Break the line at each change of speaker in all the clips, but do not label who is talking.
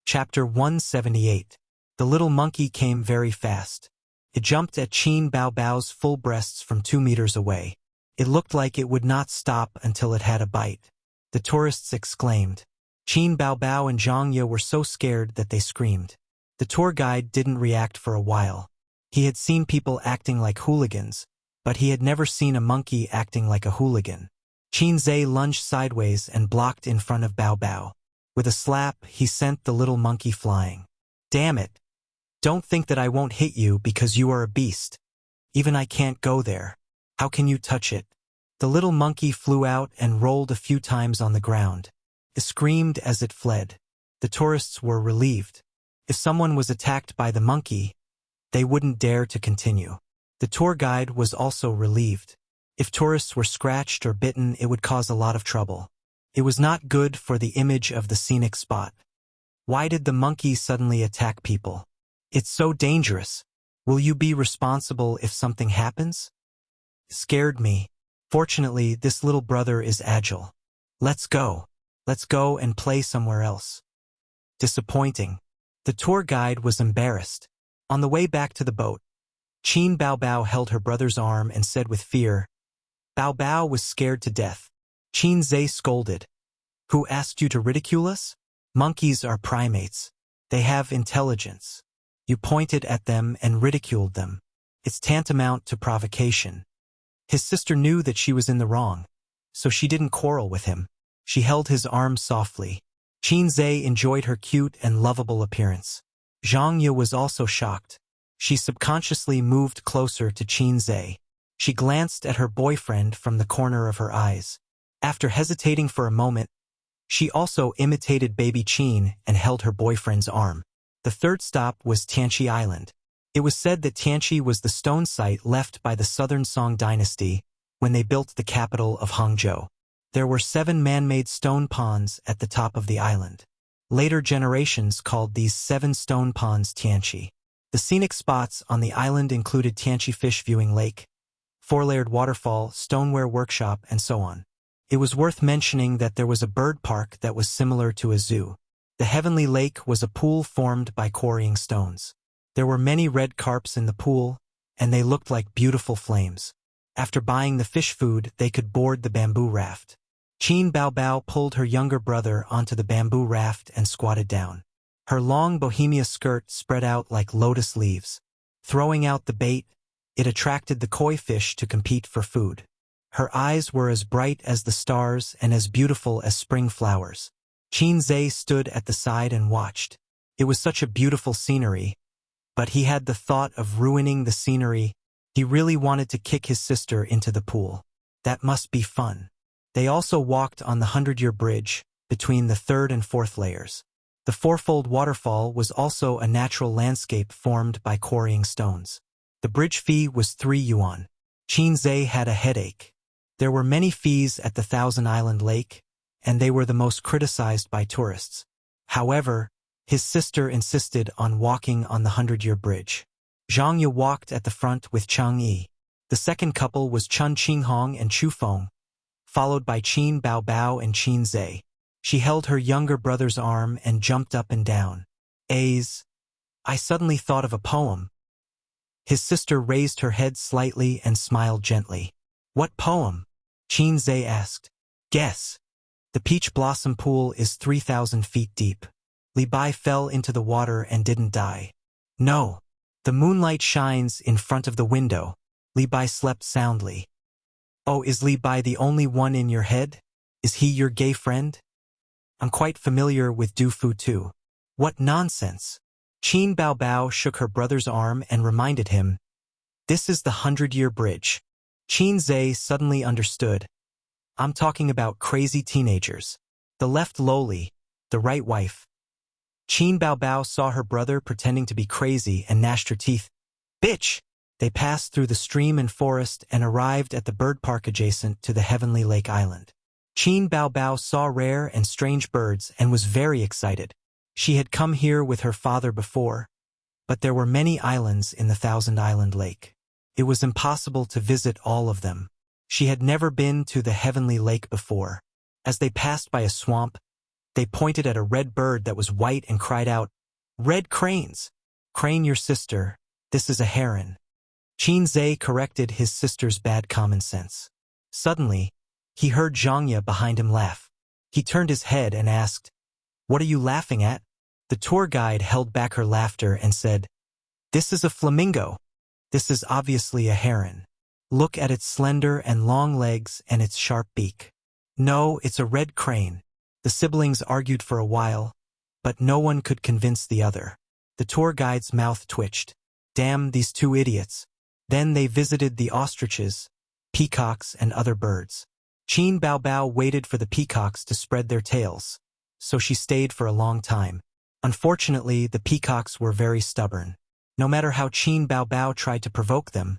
Chapter 178. The little monkey came very fast. It jumped at Qin Bao Bao's full breasts from 2 meters away. It looked like it would not stop until it had a bite. The tourists exclaimed. Qin Bao Bao and Zhang Ye were so scared that they screamed. The tour guide didn't react for a while. He had seen people acting like hooligans, but he had never seen a monkey acting like a hooligan. Qin Zhe lunged sideways and blocked in front of Bao Bao. With a slap, he sent the little monkey flying. Damn it! Don't think that I won't hit you because you are a beast. Even I can't go there. How can you touch it? The little monkey flew out and rolled a few times on the ground. It screamed as it fled. The tourists were relieved. If someone was attacked by the monkey, they wouldn't dare to continue. The tour guide was also relieved. If tourists were scratched or bitten, it would cause a lot of trouble. It was not good for the image of the scenic spot. Why did the monkey suddenly attack people? It's so dangerous. Will you be responsible if something happens? Scared me. Fortunately, this little brother is agile. Let's go. Let's go and play somewhere else. Disappointing. The tour guide was embarrassed. On the way back to the boat, Qin Bao Bao held her brother's arm and said with fear, Bao Bao was scared to death. Qin Zhe scolded. Who asked you to ridicule us? Monkeys are primates. They have intelligence. You pointed at them and ridiculed them. It's tantamount to provocation. His sister knew that she was in the wrong, so she didn't quarrel with him. She held his arm softly. Qin Zhe enjoyed her cute and lovable appearance. Zhang Ye was also shocked. She subconsciously moved closer to Qin Zhe. She glanced at her boyfriend from the corner of her eyes. After hesitating for a moment, she also imitated baby Qin and held her boyfriend's arm. The third stop was Tianqi Island. It was said that Tianqi was the stone site left by the Southern Song dynasty when they built the capital of Hangzhou. There were 7 man-made stone ponds at the top of the island. Later generations called these 7 stone ponds Tianqi. The scenic spots on the island included Tianqi Fish Viewing Lake, 4-layered waterfall, stoneware workshop, and so on. It was worth mentioning that there was a bird park that was similar to a zoo. The Heavenly Lake was a pool formed by quarrying stones. There were many red carps in the pool, and they looked like beautiful flames. After buying the fish food, they could board the bamboo raft. Qin Bao Bao pulled her younger brother onto the bamboo raft and squatted down. Her long bohemia skirt spread out like lotus leaves. Throwing out the bait, it attracted the koi fish to compete for food. Her eyes were as bright as the stars and as beautiful as spring flowers. Qin Zhe stood at the side and watched. It was such a beautiful scenery, but he had the thought of ruining the scenery. He really wanted to kick his sister into the pool. That must be fun. They also walked on the 100-year bridge between the 3rd and 4th layers. The fourfold waterfall was also a natural landscape formed by quarrying stones. The bridge fee was 3 yuan. Qin Zhe had a headache. There were many fees at the Thousand Island Lake, and they were the most criticized by tourists. However, his sister insisted on walking on the 100-year bridge. Zhang Ye walked at the front with Chang Yi. The second couple was Chun Qinghong and Chu Feng, followed by Qin Bao Bao and Qin Zhe. She held her younger brother's arm and jumped up and down. I suddenly thought of a poem. His sister raised her head slightly and smiled gently. What poem? Qin Zhe asked. Guess. The peach blossom pool is 3,000 feet deep. Li Bai fell into the water and didn't die. No. The moonlight shines in front of the window. Li Bai slept soundly. Oh, is Li Bai the only one in your head? Is he your gay friend? I'm quite familiar with Du Fu too. What nonsense. Qin Bao Bao shook her brother's arm and reminded him. This is the 100-year bridge. Qin Zhe suddenly understood. I'm talking about crazy teenagers. The left lowly, the right wife. Qin Bao Bao saw her brother pretending to be crazy and gnashed her teeth. Bitch! They passed through the stream and forest and arrived at the bird park adjacent to the Heavenly Lake Island. Qin Bao Bao saw rare and strange birds and was very excited. She had come here with her father before, but there were many islands in the Thousand Island Lake. It was impossible to visit all of them. She had never been to the Heavenly Lake before. As they passed by a swamp, They pointed at a red bird that was white and cried out, "Red cranes! Crane your sister, this is a heron." Qin Zhe corrected his sister's bad common sense. Suddenly, he heard Zhangya behind him laugh. He turned his head and asked, "What are you laughing at?" The tour guide held back her laughter and said, "This is a flamingo. This is obviously a heron. Look at its slender and long legs and its sharp beak." "No, it's a red crane." The siblings argued for a while, but no one could convince the other. The tour guide's mouth twitched. Damn these two idiots. Then they visited the ostriches, peacocks, and other birds. Qin Baobao waited for the peacocks to spread their tails, so she stayed for a long time. Unfortunately, the peacocks were very stubborn. No matter how Qin Baobao tried to provoke them,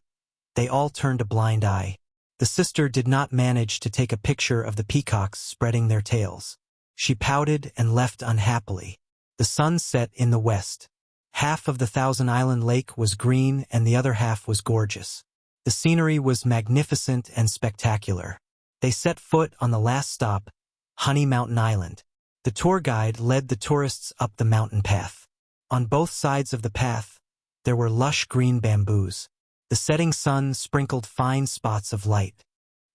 they all turned a blind eye. The sister did not manage to take a picture of the peacocks spreading their tails. She pouted and left unhappily. The sun set in the west. Half of the Thousand Island Lake was green and the other half was gorgeous. The scenery was magnificent and spectacular. They set foot on the last stop, Honey Mountain Island. The tour guide led the tourists up the mountain path. On both sides of the path, there were lush green bamboos. The setting sun sprinkled fine spots of light.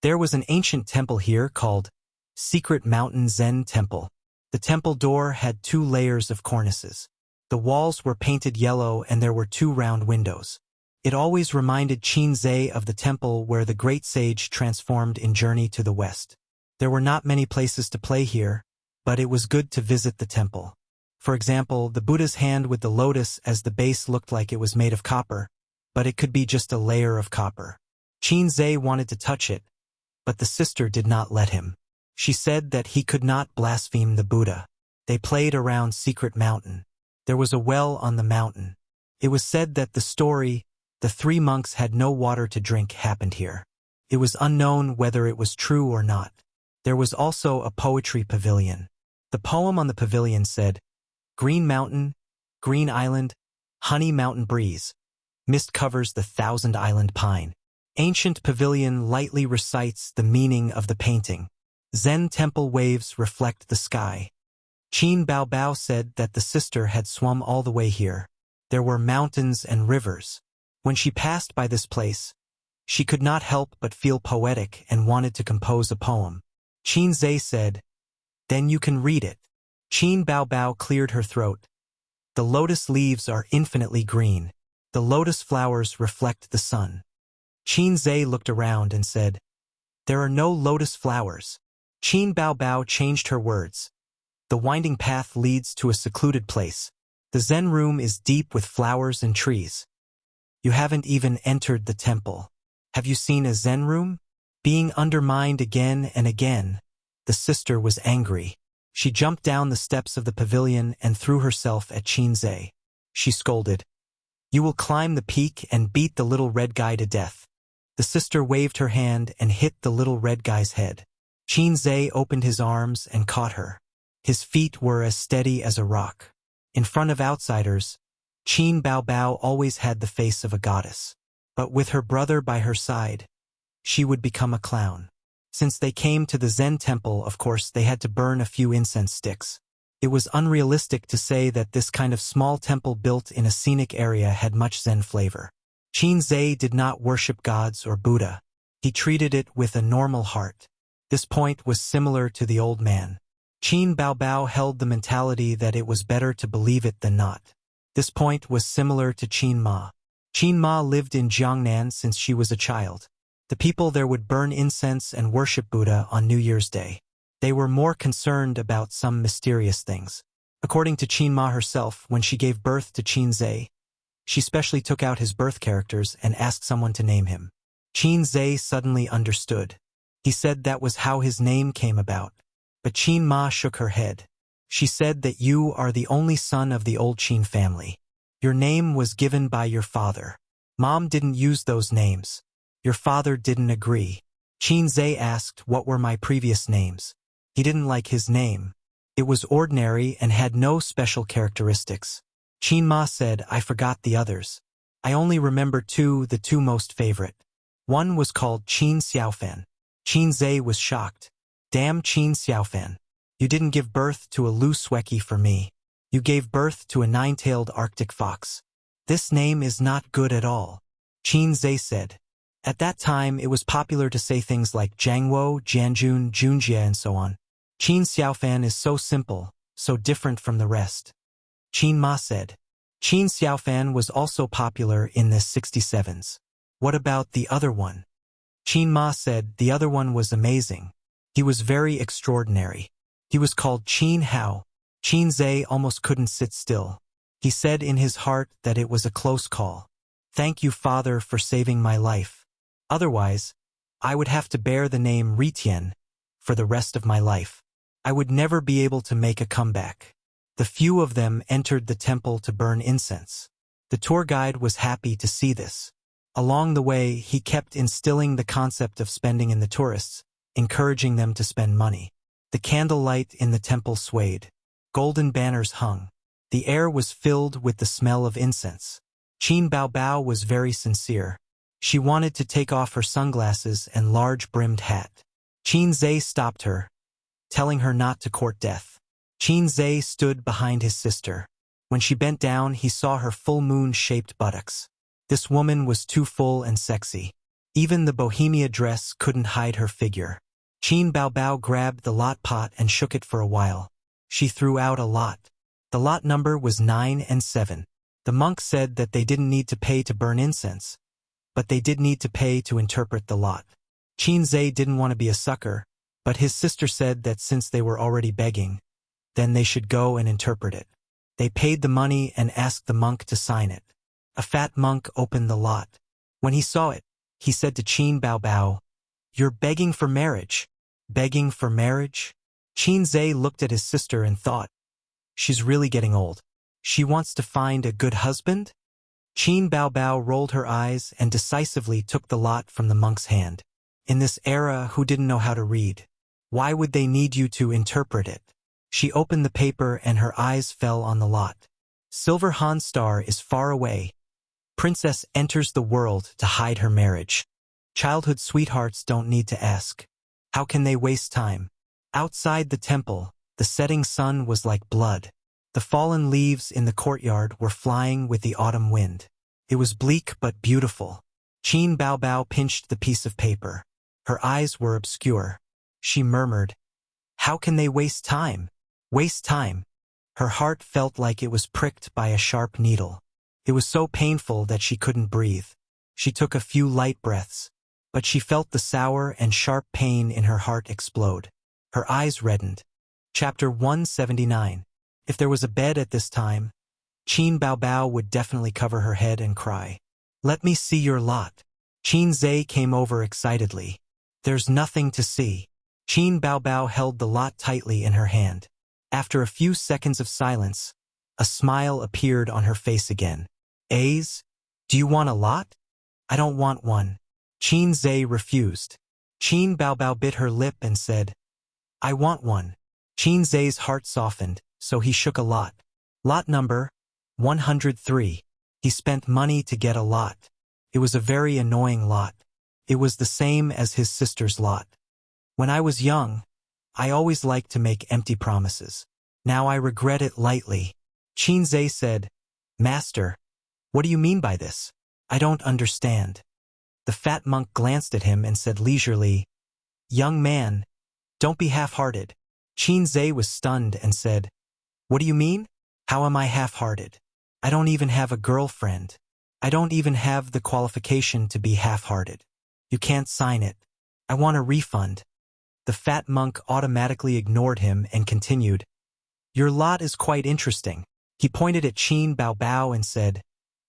There was an ancient temple here called Secret Mountain Zen Temple. The temple door had 2 layers of cornices. The walls were painted yellow and there were 2 round windows. It always reminded Qin Zhe of the temple where the great sage transformed in Journey to the West. There were not many places to play here, but it was good to visit the temple. For example, the Buddha's hand with the lotus as the base looked like it was made of copper, but it could be just a layer of copper. Qin Zhe wanted to touch it, but the sister did not let him. She said that he could not blaspheme the Buddha. They played around Secret Mountain. There was a well on the mountain. It was said that the story, the 3 monks had no water to drink, happened here. It was unknown whether it was true or not. There was also a poetry pavilion. The poem on the pavilion said, "Green mountain, green island, honey mountain breeze. Mist covers the Thousand Island pine." Ancient pavilion lightly recites the meaning of the painting. Zen temple waves reflect the sky. Qin Baobao said that the sister had swum all the way here. There were mountains and rivers. When she passed by this place, she could not help but feel poetic and wanted to compose a poem. Qin Zhe said, "Then you can read it." Qin Baobao cleared her throat. "The lotus leaves are infinitely green. The lotus flowers reflect the sun." Qin Zhe looked around and said, "There are no lotus flowers." Qin Baobao changed her words. "The winding path leads to a secluded place. The Zen room is deep with flowers and trees. You haven't even entered the temple. Have you seen a Zen room?" Being undermined again and again, the sister was angry. She jumped down the steps of the pavilion and threw herself at Qin Zhe. She scolded, "You will climb the peak and beat the little red guy to death." The sister waved her hand and hit the little red guy's head. Qin Zhe opened his arms and caught her. His feet were as steady as a rock. In front of outsiders, Qin Baobao always had the face of a goddess. But with her brother by her side, she would become a clown. Since they came to the Zen temple, of course, they had to burn a few incense sticks. It was unrealistic to say that this kind of small temple built in a scenic area had much Zen flavor. Qin Zhe did not worship gods or Buddha. He treated it with a normal heart. This point was similar to the old man. Qin Baobao held the mentality that it was better to believe it than not. This point was similar to Qin Ma. Qin Ma lived in Jiangnan since she was a child. The people there would burn incense and worship Buddha on New Year's Day. They were more concerned about some mysterious things. According to Qin Ma herself, when she gave birth to Qin Zhe, she specially took out his birth characters and asked someone to name him. Qin Zhe suddenly understood. He said that was how his name came about. But Qin Ma shook her head. She said that you are the only son of the old Qin family. Your name was given by your father. Mom didn't use those names. Your father didn't agree. Qin Zhe asked what were my previous names. He didn't like his name. It was ordinary and had no special characteristics. Qin Ma said, "I forgot the others. I only remember the two most favorite. One was called Qin Xiaofan." Qin Zhe was shocked. "Damn Qin Xiaofan. You didn't give birth to a Lusweki for me. You gave birth to a nine-tailed Arctic fox. This name is not good at all, Qin Zhe said. At that time, it was popular to say things like Jiangwo, Jianjun, Junjie, and so on. Qin Xiaofan is so simple, so different from the rest. Qin Ma said. Qin Xiaofan was also popular in the 67s. What about the other one? Qin Ma said the other one was amazing. He was very extraordinary. He was called Qin Hao. Qin Zhe almost couldn't sit still. He said in his heart that it was a close call. Thank you, Father, for saving my life. Otherwise, I would have to bear the name Ritian for the rest of my life. I would never be able to make a comeback. The few of them entered the temple to burn incense. The tour guide was happy to see this. Along the way, he kept instilling the concept of spending in the tourists, encouraging them to spend money. The candlelight in the temple swayed. Golden banners hung. The air was filled with the smell of incense. Qin Baobao was very sincere. She wanted to take off her sunglasses and large-brimmed hat. Qin Zhe stopped her, telling her not to court death. Qin Zhe stood behind his sister. When she bent down, he saw her full moon-shaped buttocks. This woman was too full and sexy. Even the bohemia dress couldn't hide her figure. Qin Baobao grabbed the lot pot and shook it for a while. She threw out a lot. The lot number was 9 and 7. The monk said that they didn't need to pay to burn incense, but they did need to pay to interpret the lot. Qin Zhe didn't want to be a sucker, but his sister said that since they were already begging, then they should go and interpret it. They paid the money and asked the monk to sign it. A fat monk opened the lot. When he saw it, he said to Qin Baobao, "You're begging for marriage." Begging for marriage? Qin Zhe looked at his sister and thought, she's really getting old. She wants to find a good husband? Qin Baobao rolled her eyes and decisively took the lot from the monk's hand. In this era, who didn't know how to read? Why would they need you to interpret it? She opened the paper and her eyes fell on the lot. Silver Han star is far away. Princess enters the world to hide her marriage. Childhood sweethearts don't need to ask. How can they waste time? Outside the temple, the setting sun was like blood. The fallen leaves in the courtyard were flying with the autumn wind. It was bleak but beautiful. Qin Baobao pinched the piece of paper. Her eyes were obscure. She murmured, "How can they waste time? Waste time." Her heart felt like it was pricked by a sharp needle. It was so painful that she couldn't breathe. She took a few light breaths, but she felt the sour and sharp pain in her heart explode. Her eyes reddened. Chapter 179. If there was a bed at this time, Qin Baobao would definitely cover her head and cry. "Let me see your lot." Qin Zhe came over excitedly. "There's nothing to see." Qin Baobao held the lot tightly in her hand. After a few seconds of silence, a smile appeared on her face again. "A's? Do you want a lot?" "I don't want one." Qin Zhe refused. Qin Baobao bit her lip and said, "I want one." Qin Zhe's heart softened, so he shook a lot. Lot number 103. He spent money to get a lot. It was a very annoying lot. It was the same as his sister's lot. "When I was young, I always liked to make empty promises. Now I regret it lightly." Qin Zhe said, "Master, what do you mean by this? I don't understand." The fat monk glanced at him and said leisurely, "Young man, don't be half-hearted." Qin Zhe was stunned and said, "What do you mean? How am I half-hearted? I don't even have a girlfriend. I don't even have the qualification to be half-hearted. You can't sign it. I want a refund." The fat monk automatically ignored him and continued, "Your lot is quite interesting." He pointed at Qin Baobao and said,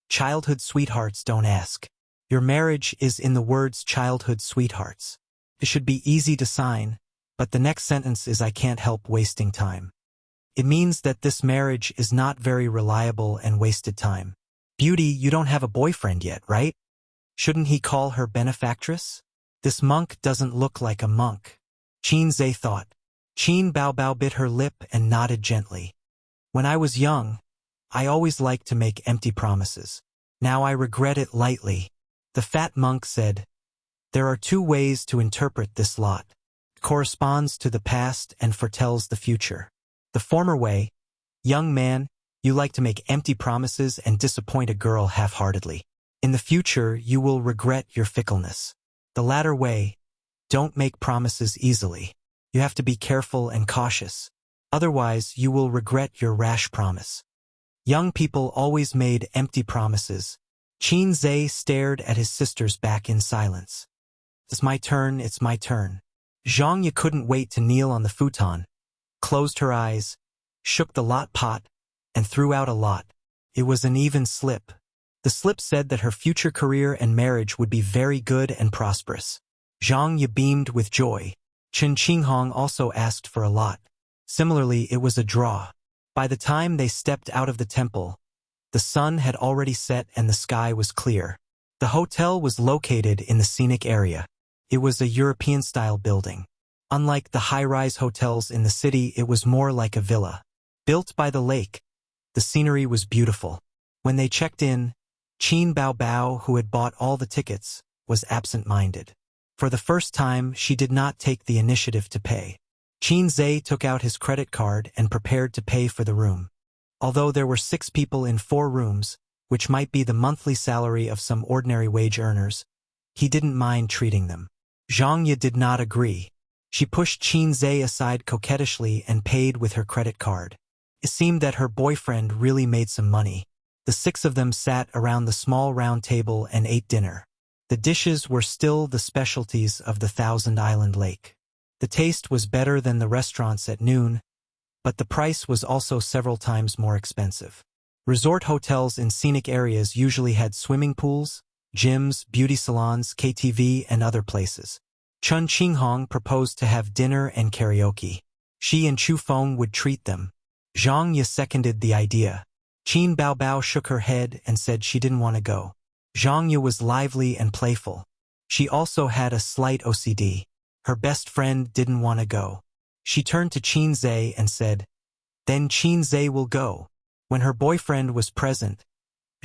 "Childhood sweethearts don't ask. Your marriage is in the words childhood sweethearts. It should be easy to sign, but the next sentence is I can't help wasting time. It means that this marriage is not very reliable and wasted time. Beauty, you don't have a boyfriend yet, right? Shouldn't he call her benefactress? This monk doesn't look like a monk." Qin Zhe thought. Qin Baobao bit her lip and nodded gently. "When I was young, I always liked to make empty promises. Now I regret it lightly." The fat monk said, "There are two ways to interpret this lot. corresponds to the past and foretells the future. The former way, young man, you like to make empty promises and disappoint a girl half-heartedly. In the future, you will regret your fickleness. The latter way, don't make promises easily. You have to be careful and cautious. Otherwise, you will regret your rash promise. Young people always made empty promises. Qin Zhe stared at his sister's back in silence. It's my turn, it's my turn. Zhang Yi couldn't wait to kneel on the futon, closed her eyes, shook the lot pot, and threw out a lot. It was an even slip. The slip said that her future career and marriage would be very good and prosperous. Zhang Yi beamed with joy. Chen Qinghong also asked for a lot. Similarly, it was a draw. By the time they stepped out of the temple, the sun had already set and the sky was clear. The hotel was located in the scenic area. It was a European-style building. Unlike the high-rise hotels in the city, it was more like a villa. Built by the lake, the scenery was beautiful. When they checked in, Qin Baobao, who had bought all the tickets, was absent-minded. For the first time, she did not take the initiative to pay. Qin Zhe took out his credit card and prepared to pay for the room. Although there were 6 people in 4 rooms, which might be the monthly salary of some ordinary wage earners, he didn't mind treating them. Zhang Yi did not agree. She pushed Qin Zhe aside coquettishly and paid with her credit card. It seemed that her boyfriend really made some money. The 6 of them sat around the small round table and ate dinner. The dishes were still the specialties of the Thousand Island Lake. The taste was better than the restaurants at noon, but the price was also several times more expensive. Resort hotels in scenic areas usually had swimming pools, gyms, beauty salons, KTV, and other places. Chen Qinghong proposed to have dinner and karaoke. She and Chu Feng would treat them. Zhang Yi seconded the idea. Qin Baobao shook her head and said she didn't want to go. Zhang Yi was lively and playful. She also had a slight OCD. Her best friend didn't want to go. She turned to Qin Zhe and said, "Then Qin Zhe will go." When her boyfriend was present,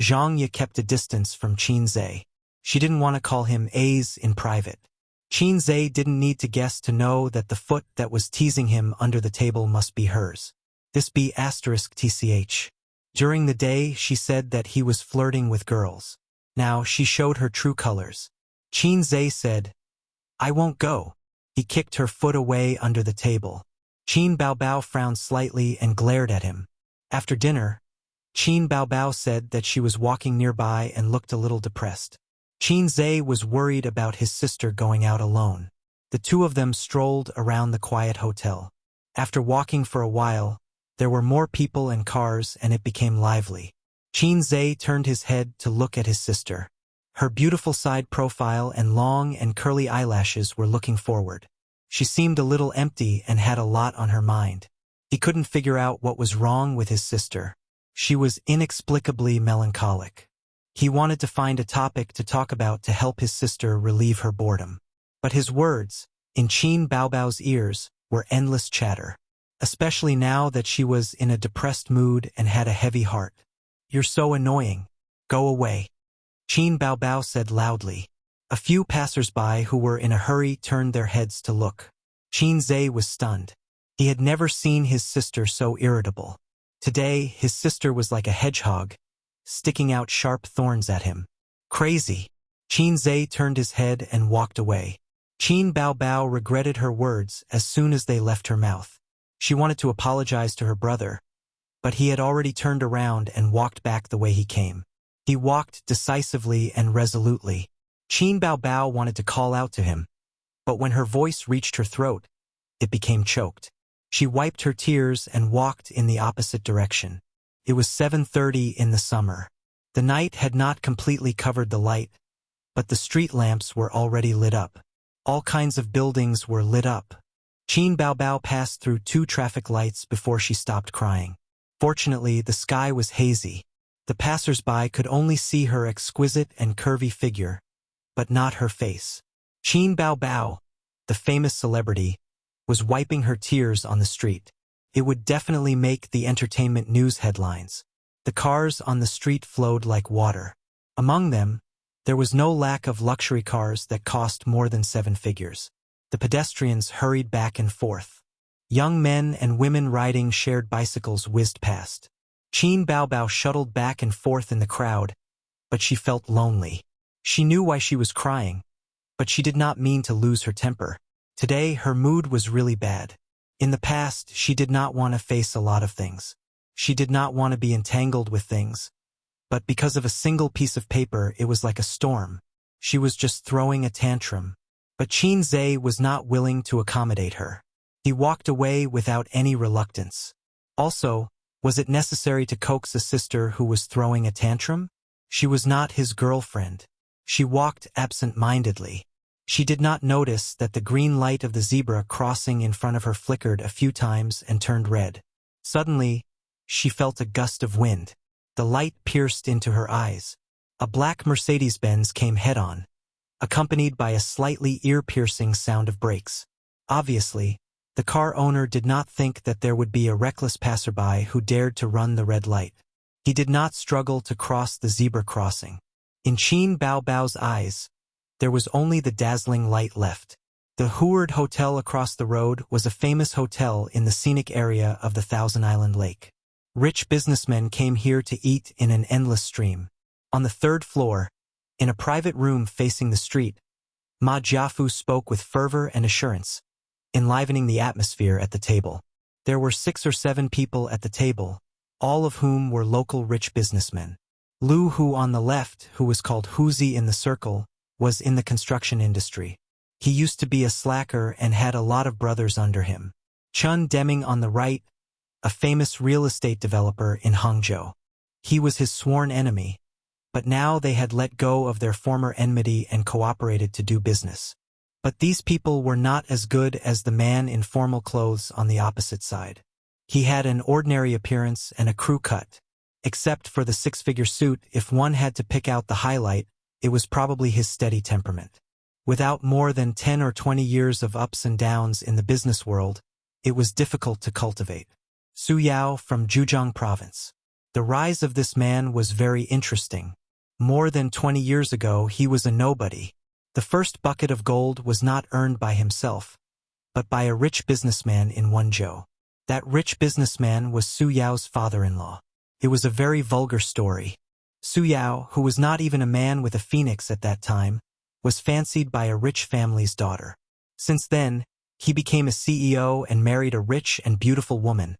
Zhang Yi kept a distance from Qin Zhe. She didn't want to call him A's in private. Qin Zhe didn't need to guess to know that the foot that was teasing him under the table must be hers. This be *tch. During the day, she said that he was flirting with girls. Now she showed her true colors. Qin Zhe said, "I won't go." He kicked her foot away under the table. Qin Baobao frowned slightly and glared at him. After dinner, Qin Baobao said that she was walking nearby and looked a little depressed. Qin Zhe was worried about his sister going out alone. The 2 of them strolled around the quiet hotel. After walking for a while, there were more people and cars and it became lively. Qin Zhe turned his head to look at his sister. Her beautiful side profile and long and curly eyelashes were looking forward. She seemed a little empty and had a lot on her mind. He couldn't figure out what was wrong with his sister. She was inexplicably melancholic. He wanted to find a topic to talk about to help his sister relieve her boredom. But his words, in Qin Baobao's ears, were endless chatter. Especially now that she was in a depressed mood and had a heavy heart. "You're so annoying. Go away," Qin Baobao said loudly. A few passers-by who were in a hurry turned their heads to look. Qin Zhe was stunned. He had never seen his sister so irritable. Today, his sister was like a hedgehog, sticking out sharp thorns at him. Crazy. Qin Zhe turned his head and walked away. Qin Baobao regretted her words as soon as they left her mouth. She wanted to apologize to her brother, but he had already turned around and walked back the way he came. He walked decisively and resolutely. Qin Baobao wanted to call out to him, but when her voice reached her throat, it became choked. She wiped her tears and walked in the opposite direction. It was 7:30 in the summer. The night had not completely covered the light, but the street lamps were already lit up. All kinds of buildings were lit up. Qin Baobao passed through 2 traffic lights before she stopped crying. Fortunately, the sky was hazy. The passers-by could only see her exquisite and curvy figure, but not her face. Qin Baobao, the famous celebrity, was wiping her tears on the street. It would definitely make the entertainment news headlines. The cars on the street flowed like water. Among them, there was no lack of luxury cars that cost more than 7 figures. The pedestrians hurried back and forth. Young men and women riding shared bicycles whizzed past. Qin Baobao shuttled back and forth in the crowd, but she felt lonely. She knew why she was crying, but she did not mean to lose her temper. Today, her mood was really bad. In the past, she did not want to face a lot of things. She did not want to be entangled with things. But because of a single piece of paper, it was like a storm. She was just throwing a tantrum. But Qin Zhe was not willing to accommodate her. He walked away without any reluctance. Also, was it necessary to coax a sister who was throwing a tantrum? She was not his girlfriend. She walked absent-mindedly. She did not notice that the green light of the zebra crossing in front of her flickered a few times and turned red. Suddenly, she felt a gust of wind. The light pierced into her eyes. A black Mercedes-Benz came head-on, accompanied by a slightly ear-piercing sound of brakes. Obviously, the car owner did not think that there would be a reckless passerby who dared to run the red light. He did not struggle to cross the zebra crossing. In Qin Baobao's eyes, there was only the dazzling light left. The Heward Hotel across the road was a famous hotel in the scenic area of the Thousand Island Lake. Rich businessmen came here to eat in an endless stream. On the third floor, in a private room facing the street, Ma Jiafu spoke with fervor and assurance, enlivening the atmosphere at the table. There were 6 or 7 people at the table, all of whom were local rich businessmen. Lu Hu on the left, who was called Huzi in the circle, was in the construction industry. He used to be a slacker and had a lot of brothers under him. Chun Deming on the right, a famous real estate developer in Hangzhou. He was his sworn enemy, but now they had let go of their former enmity and cooperated to do business. But these people were not as good as the man in formal clothes on the opposite side. He had an ordinary appearance and a crew cut. Except for the 6-figure suit, if one had to pick out the highlight, it was probably his steady temperament. Without more than 10 or 20 years of ups and downs in the business world, it was difficult to cultivate. Su Yao from Zhejiang province. The rise of this man was very interesting. More than 20 years ago, he was a nobody. The first bucket of gold was not earned by himself, but by a rich businessman in Wenzhou. That rich businessman was Su Yao's father-in-law. It was a very vulgar story. Su Yao, who was not even a man with a phoenix at that time, was fancied by a rich family's daughter. Since then, he became a CEO and married a rich and beautiful woman,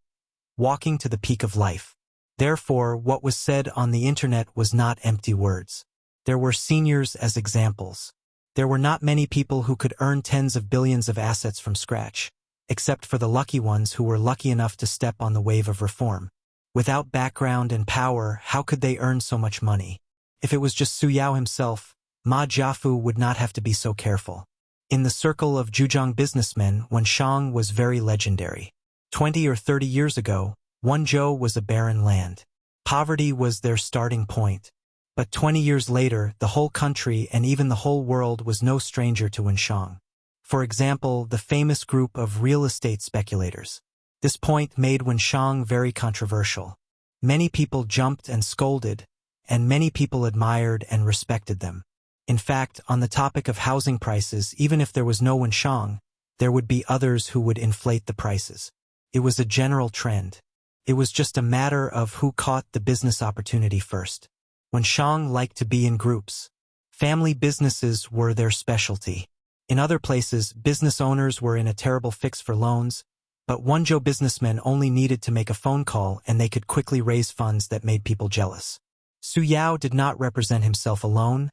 walking to the peak of life. Therefore, what was said on the internet was not empty words. There were seniors as examples. There were not many people who could earn tens of billions of assets from scratch, except for the lucky ones who were lucky enough to step on the wave of reform. Without background and power, how could they earn so much money? If it was just Su Yao himself, Ma Jiafu would not have to be so careful. In the circle of Zhejiang businessmen, Wenshang was very legendary. 20 or 30 years ago, Wenzhou was a barren land. Poverty was their starting point. But 20 years later, the whole country and even the whole world was no stranger to Wenshang. For example, the famous group of real estate speculators. This point made Wenshang very controversial. Many people jumped and scolded, and many people admired and respected them. In fact, on the topic of housing prices, even if there was no Wenshang, there would be others who would inflate the prices. It was a general trend. It was just a matter of who caught the business opportunity first. Wenshang liked to be in groups. Family businesses were their specialty. In other places, business owners were in a terrible fix for loans, but Wenzhou businessmen only needed to make a phone call and they could quickly raise funds that made people jealous. Su Yao did not represent himself alone,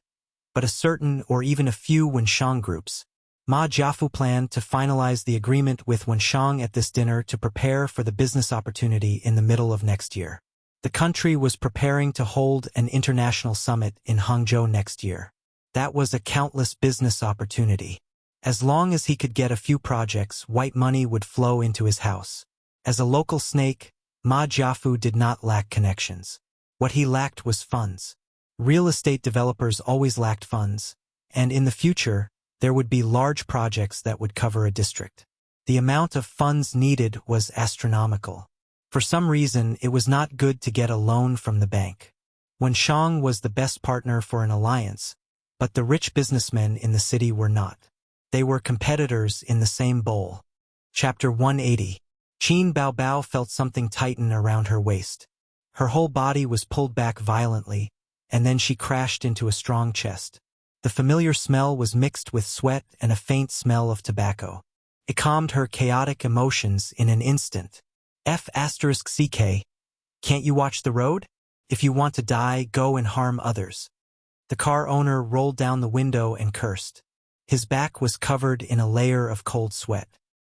but a certain or even a few Wenshang groups. Ma Jiafu planned to finalize the agreement with Wenshang at this dinner to prepare for the business opportunity in the middle of next year. The country was preparing to hold an international summit in Hangzhou next year. That was a countless business opportunity. As long as he could get a few projects, white money would flow into his house. As a local snake, Ma Jiafu did not lack connections. What he lacked was funds. Real estate developers always lacked funds, and in the future, there would be large projects that would cover a district. The amount of funds needed was astronomical. For some reason, it was not good to get a loan from the bank. Wenshang was the best partner for an alliance, but the rich businessmen in the city were not. They were competitors in the same bowl. Chapter 180. Qin Baobao felt something tighten around her waist. Her whole body was pulled back violently, and then she crashed into a strong chest. The familiar smell was mixed with sweat and a faint smell of tobacco. It calmed her chaotic emotions in an instant. F***CK. Can't you watch the road? If you want to die, go and harm others. The car owner rolled down the window and cursed. His back was covered in a layer of cold sweat.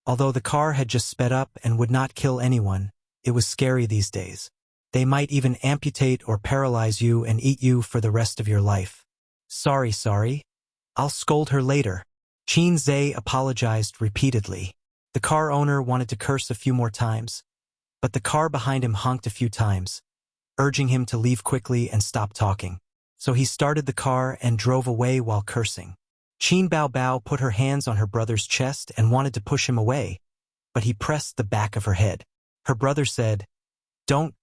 Although the car had just sped up and would not kill anyone, it was scary these days. They might even amputate or paralyze you and eat you for the rest of your life. Sorry. I'll scold her later. Qin Zhe apologized repeatedly. The car owner wanted to curse a few more times, but the car behind him honked a few times, urging him to leave quickly and stop talking. So he started the car and drove away while cursing. Qin Baobao put her hands on her brother's chest and wanted to push him away, but he pressed the back of her head. Her brother said, "Don't,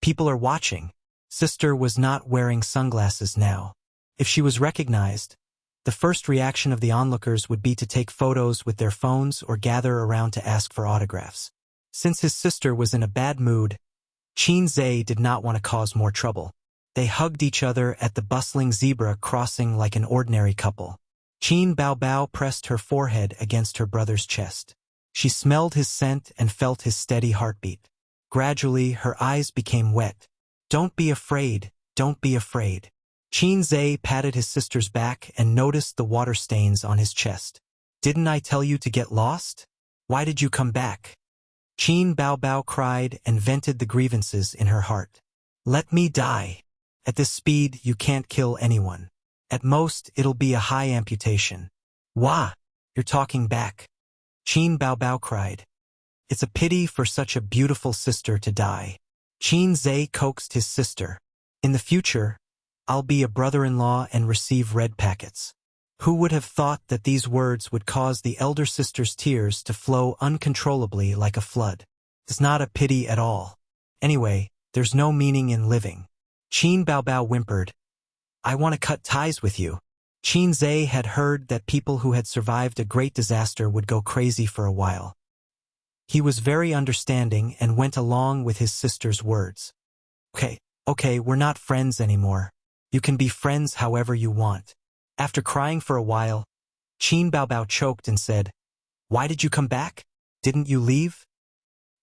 people are watching." Sister was not wearing sunglasses now. If she was recognized, the first reaction of the onlookers would be to take photos with their phones or gather around to ask for autographs. Since his sister was in a bad mood, Qin Zhe did not want to cause more trouble. They hugged each other at the bustling zebra crossing like an ordinary couple. Qin Baobao pressed her forehead against her brother's chest. She smelled his scent and felt his steady heartbeat. Gradually, her eyes became wet. "Don't be afraid, don't be afraid." Qin Zhe patted his sister's back and noticed the water stains on his chest. "Didn't I tell you to get lost? Why did you come back?" Qin Baobao cried and vented the grievances in her heart. "Let me die. At this speed, you can't kill anyone. At most, it'll be a high amputation." "Wah! You're talking back." Qin Baobao cried. "It's a pity for such a beautiful sister to die." Qin Zhe coaxed his sister. "In the future, I'll be a brother-in-law and receive red packets." Who would have thought that these words would cause the elder sister's tears to flow uncontrollably like a flood? It's not a pity at all. Anyway, there's no meaning in living. Qin Baobao whimpered, "I want to cut ties with you." Qin Zhe had heard that people who had survived a great disaster would go crazy for a while. He was very understanding and went along with his sister's words. Okay, we're not friends anymore. You can be friends however you want." After crying for a while, Qin Baobao choked and said, "Why did you come back? Didn't you leave?"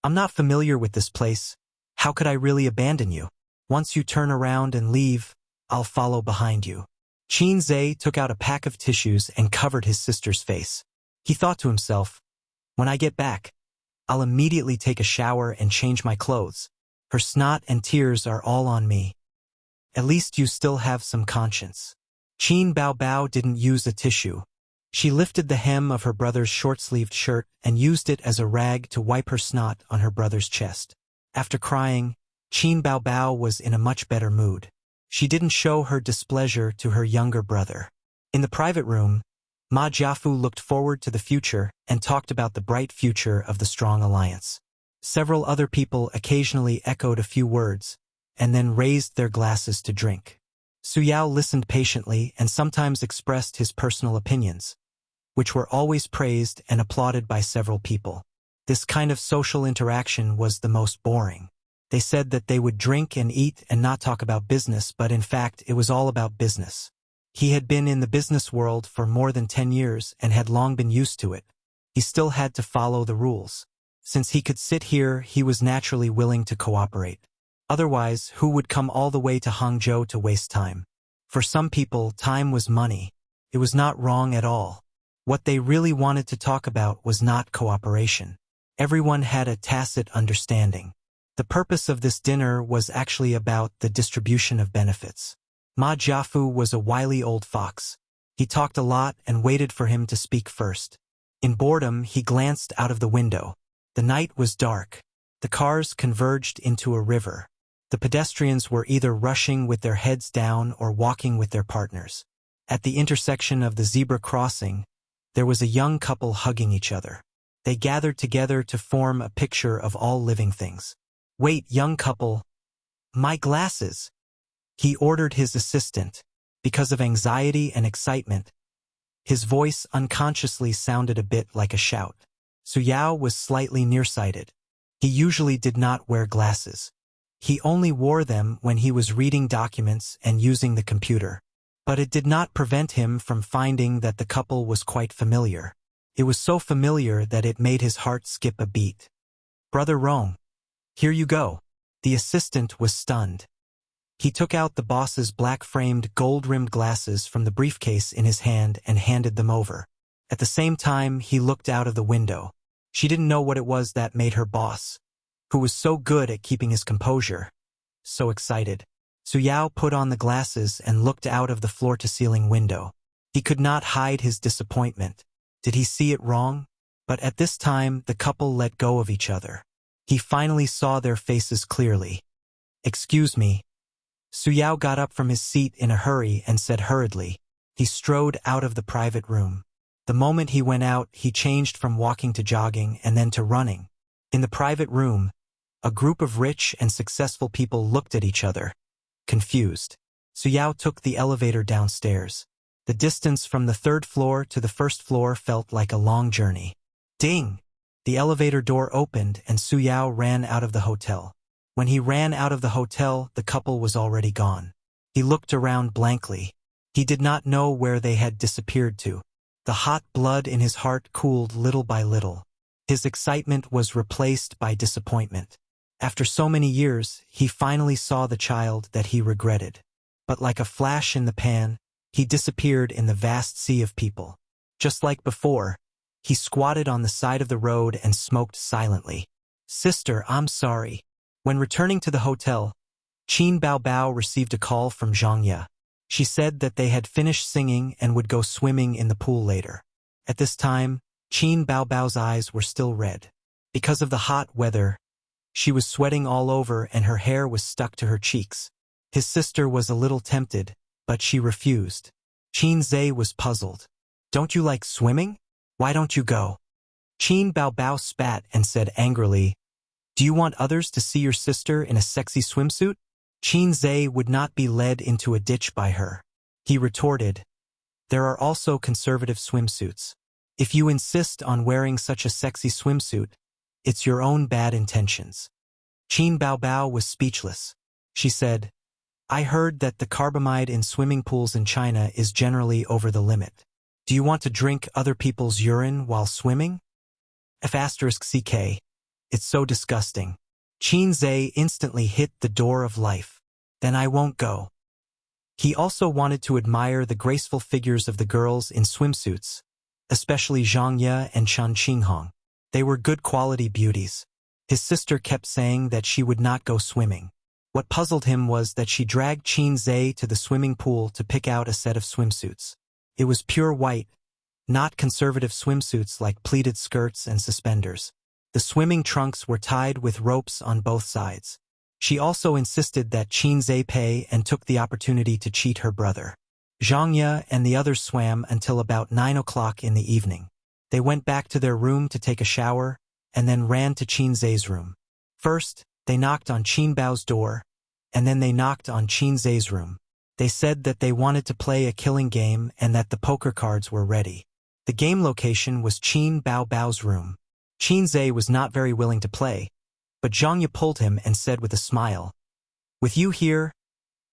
"I'm not familiar with this place. How could I really abandon you? Once you turn around and leave, I'll follow behind you." Qin Zhe took out a pack of tissues and covered his sister's face. He thought to himself, "When I get back, I'll immediately take a shower and change my clothes. Her snot and tears are all on me. At least you still have some conscience." Qin Baobao didn't use a tissue. She lifted the hem of her brother's short-sleeved shirt and used it as a rag to wipe her snot on her brother's chest. After crying, Qin Baobao was in a much better mood. She didn't show her displeasure to her younger brother. In the private room, Ma Jiafu looked forward to the future and talked about the bright future of the strong alliance. Several other people occasionally echoed a few words, and then raised their glasses to drink. Su Yao listened patiently and sometimes expressed his personal opinions, which were always praised and applauded by several people. This kind of social interaction was the most boring. They said that they would drink and eat and not talk about business, but in fact it was all about business. He had been in the business world for more than 10 years and had long been used to it. He still had to follow the rules. Since he could sit here, he was naturally willing to cooperate. Otherwise, who would come all the way to Hangzhou to waste time? For some people, time was money. It was not wrong at all. What they really wanted to talk about was not cooperation. Everyone had a tacit understanding. The purpose of this dinner was actually about the distribution of benefits. Ma Jiafu was a wily old fox. He talked a lot and waited for him to speak first. In boredom, he glanced out of the window. The night was dark. The cars converged into a river. The pedestrians were either rushing with their heads down or walking with their partners. At the intersection of the zebra crossing, there was a young couple hugging each other. They gathered together to form a picture of all living things. "Wait, young couple. My glasses," he ordered his assistant. Because of anxiety and excitement, His voice unconsciously sounded a bit like a shout. Su Yao was slightly nearsighted. He usually did not wear glasses. He only wore them when he was reading documents and using the computer. But it did not prevent him from finding that the couple was quite familiar. It was so familiar that it made his heart skip a beat. "Brother Rong, here you go." The assistant was stunned. He took out the boss's black-framed, gold-rimmed glasses from the briefcase in his hand and handed them over. At the same time, he looked out of the window. She didn't know what it was that made her boss, who was so good at keeping his composure, so excited. Su Yao put on the glasses and looked out of the floor-to-ceiling window. He could not hide his disappointment. Did he see it wrong? But at this time, the couple let go of each other. He finally saw their faces clearly. "Excuse me." Su Yao got up from his seat in a hurry and said hurriedly. He strode out of the private room. The moment he went out, he changed from walking to jogging and then to running. In the private room, a group of rich and successful people looked at each other, confused. Su Yao took the elevator downstairs. The distance from the third floor to the first floor felt like a long journey. Ding! The elevator door opened and Su Yao ran out of the hotel. When he ran out of the hotel, the couple was already gone. He looked around blankly. He did not know where they had disappeared to. The hot blood in his heart cooled little by little. His excitement was replaced by disappointment. After so many years, he finally saw the child that he regretted. But like a flash in the pan, he disappeared in the vast sea of people. Just like before, he squatted on the side of the road and smoked silently. "Sister, I'm sorry." When returning to the hotel, Qin Baobao received a call from Zhang Ye. She said that they had finished singing and would go swimming in the pool later. At this time, Qin Baobao's eyes were still red. Because of the hot weather, she was sweating all over and her hair was stuck to her cheeks. His sister was a little tempted, but she refused. Qin Zhe was puzzled. "Don't you like swimming? Why don't you go?" Qin Baobao spat and said angrily, "Do you want others to see your sister in a sexy swimsuit?" Qin Zhe would not be led into a ditch by her. He retorted, "There are also conservative swimsuits. If you insist on wearing such a sexy swimsuit, it's your own bad intentions." Qin Baobao was speechless. She said, "I heard that the carbamide in swimming pools in China is generally over the limit. Do you want to drink other people's urine while swimming? F***CK. It's so disgusting." Qin Zhe instantly hit the door of life. "Then I won't go." He also wanted to admire the graceful figures of the girls in swimsuits, especially Zhang Ye and Chen Qinghong. They were good quality beauties. His sister kept saying that she would not go swimming. What puzzled him was that she dragged Qin Zhe to the swimming pool to pick out a set of swimsuits. It was pure white, not conservative swimsuits like pleated skirts and suspenders. The swimming trunks were tied with ropes on both sides. She also insisted that Qin Zhe pay and took the opportunity to cheat her brother. Zhang Ye and the others swam until about 9 o'clock in the evening. They went back to their room to take a shower, and then ran to Qin Zhe's room. First, they knocked on Qin Bao's door, and then they knocked on Qin Zhe's room. They said that they wanted to play a killing game and that the poker cards were ready. The game location was Qin Bao's room. Qin Zhe was not very willing to play, but Zhang Ye pulled him and said with a smile, "With you here,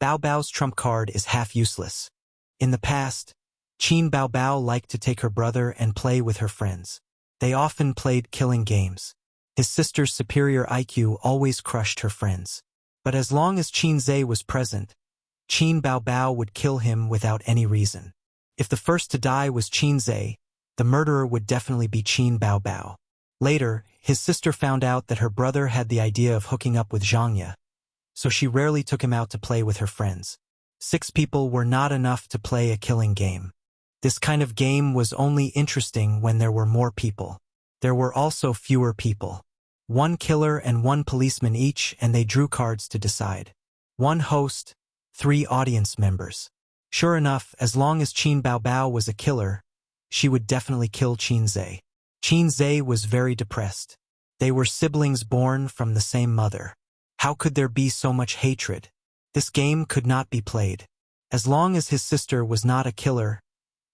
Bao's trump card is half useless." In the past, Qin Bao liked to take her brother and play with her friends. They often played killing games. His sister's superior IQ always crushed her friends. But as long as Qin Zhe was present, Qin Bao would kill him without any reason. If the first to die was Qin Zhe, the murderer would definitely be Qin Bao. Later, his sister found out that her brother had the idea of hooking up with Zhang Ye, so she rarely took him out to play with her friends. 6 people were not enough to play a killing game. This kind of game was only interesting when there were more people. There were also fewer people. 1 killer and 1 policeman each, and they drew cards to decide. 1 host, 3 audience members. Sure enough, as long as Qin Bao was a killer, she would definitely kill Qin Zhe. Qin Zhe was very depressed. They were siblings born from the same mother. How could there be so much hatred? This game could not be played. As long as his sister was not a killer,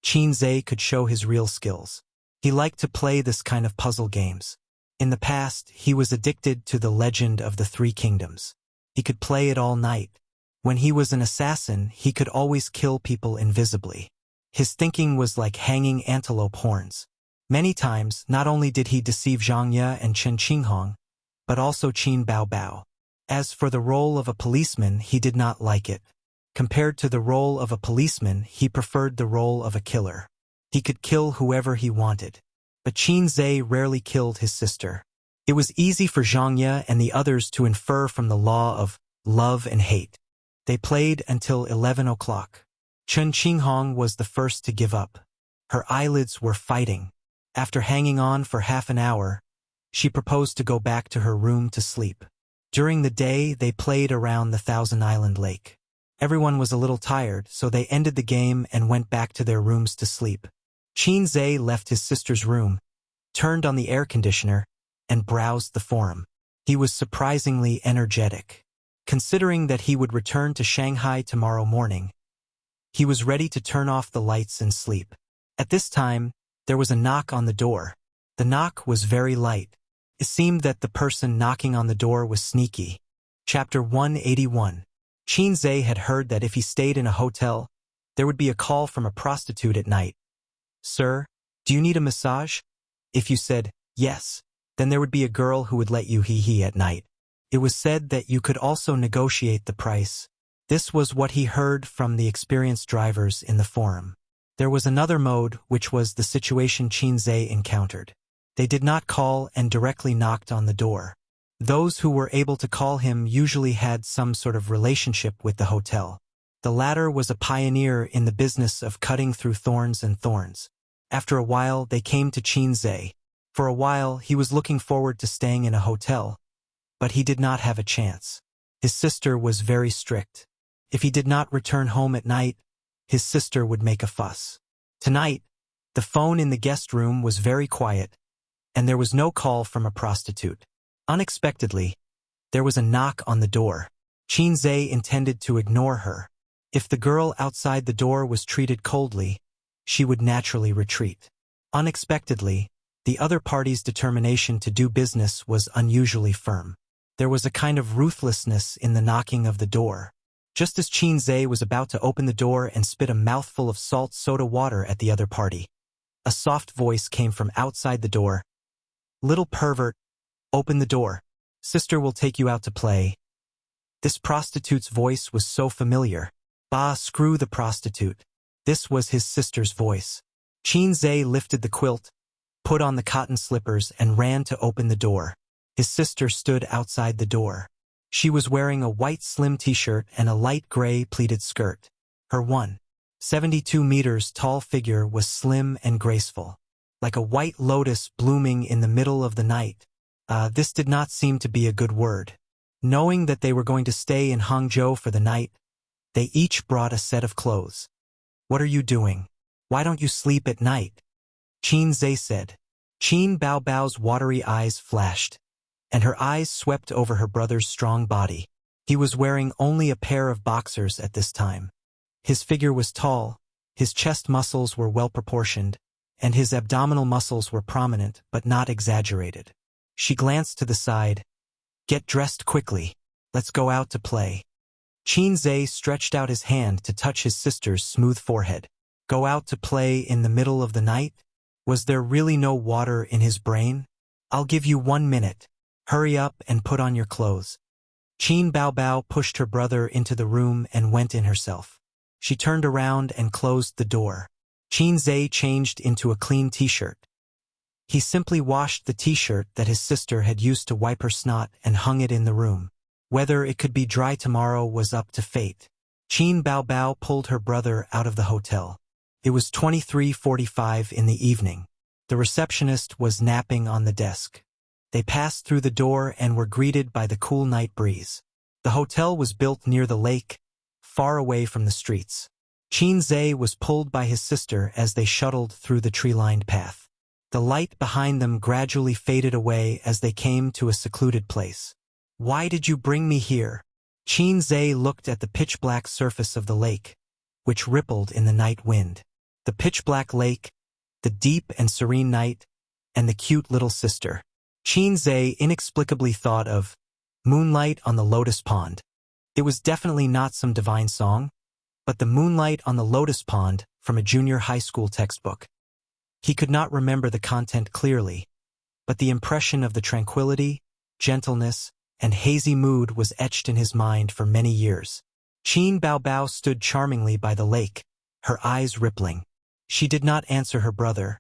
Qin Zhe could show his real skills. He liked to play this kind of puzzle games. In the past, he was addicted to the Legend of the Three Kingdoms. He could play it all night. When he was an assassin, he could always kill people invisibly. His thinking was like hanging antelope horns. Many times, not only did he deceive Zhang Ye and Chen Qinghong, but also Qin Baobao. As for the role of a policeman, he did not like it. Compared to the role of a policeman, he preferred the role of a killer. He could kill whoever he wanted. But Qin Zhe rarely killed his sister. It was easy for Zhang Ye and the others to infer from the law of love and hate. They played until 11 o'clock. Chen Qinghong was the first to give up. Her eyelids were fighting. After hanging on for half an hour, she proposed to go back to her room to sleep. During the day, they played around the Thousand Island Lake. Everyone was a little tired, so they ended the game and went back to their rooms to sleep. Qin Zhe left his sister's room, turned on the air conditioner, and browsed the forum. He was surprisingly energetic. Considering that he would return to Shanghai tomorrow morning, he was ready to turn off the lights and sleep. At this time, there was a knock on the door. The knock was very light. It seemed that the person knocking on the door was sneaky. Chapter 181. Qin Zhe had heard that if he stayed in a hotel, there would be a call from a prostitute at night. "Sir, do you need a massage?" If you said, "Yes," then there would be a girl who would let you hee-hee at night. It was said that you could also negotiate the price. This was what he heard from the experienced drivers in the forum. There was another mode, which was the situation Qin Zhe encountered. They did not call and directly knocked on the door. Those who were able to call him usually had some sort of relationship with the hotel. The latter was a pioneer in the business of cutting through thorns and thorns. After a while, they came to Qin Zhe. For a while, he was looking forward to staying in a hotel, but he did not have a chance. His sister was very strict. If he did not return home at night, his sister would make a fuss. Tonight, the phone in the guest room was very quiet, and there was no call from a prostitute. Unexpectedly, there was a knock on the door. Qin Zhe intended to ignore her. If the girl outside the door was treated coldly, she would naturally retreat. Unexpectedly, the other party's determination to do business was unusually firm. There was a kind of ruthlessness in the knocking of the door. Just as Qin Zhe was about to open the door and spit a mouthful of salt soda water at the other party, a soft voice came from outside the door. "Little pervert, open the door. Sister will take you out to play." This prostitute's voice was so familiar. Bah, screw the prostitute. This was his sister's voice. Qin Zhe lifted the quilt, put on the cotton slippers, and ran to open the door. His sister stood outside the door. She was wearing a white slim t-shirt and a light gray pleated skirt. Her 172 meters tall figure was slim and graceful, like a white lotus blooming in the middle of the night. This did not seem to be a good word. Knowing that they were going to stay in Hangzhou for the night, they each brought a set of clothes. "What are you doing? Why don't you sleep at night?" Qin Zhe said. Qin Baobao's watery eyes flashed, and her eyes swept over her brother's strong body. He was wearing only a pair of boxers at this time. His figure was tall, his chest muscles were well proportioned, and his abdominal muscles were prominent but not exaggerated. She glanced to the side. "Get dressed quickly. Let's go out to play." Qin Zhe stretched out his hand to touch his sister's smooth forehead. Go out to play in the middle of the night? Was there really no water in his brain? "I'll give you 1 minute. Hurry up and put on your clothes." Qin Baobao pushed her brother into the room and went in herself. She turned around and closed the door. Qin Zhe changed into a clean t-shirt. He simply washed the t-shirt that his sister had used to wipe her snot and hung it in the room. Whether it could be dry tomorrow was up to fate. Qin Baobao pulled her brother out of the hotel. It was 23:45 in the evening. The receptionist was napping on the desk. They passed through the door and were greeted by the cool night breeze. The hotel was built near the lake, far away from the streets. Qin Zhe was pulled by his sister as they shuttled through the tree-lined path. The light behind them gradually faded away as they came to a secluded place. "Why did you bring me here?" Qin Zhe looked at the pitch-black surface of the lake, which rippled in the night wind. The pitch-black lake, the deep and serene night, and the cute little sister. Qin inexplicably thought of Moonlight on the Lotus Pond. It was definitely not some divine song, but the Moonlight on the Lotus Pond from a junior high school textbook. He could not remember the content clearly, but the impression of the tranquility, gentleness, and hazy mood was etched in his mind for many years. Qin Baobao stood charmingly by the lake, her eyes rippling. She did not answer her brother,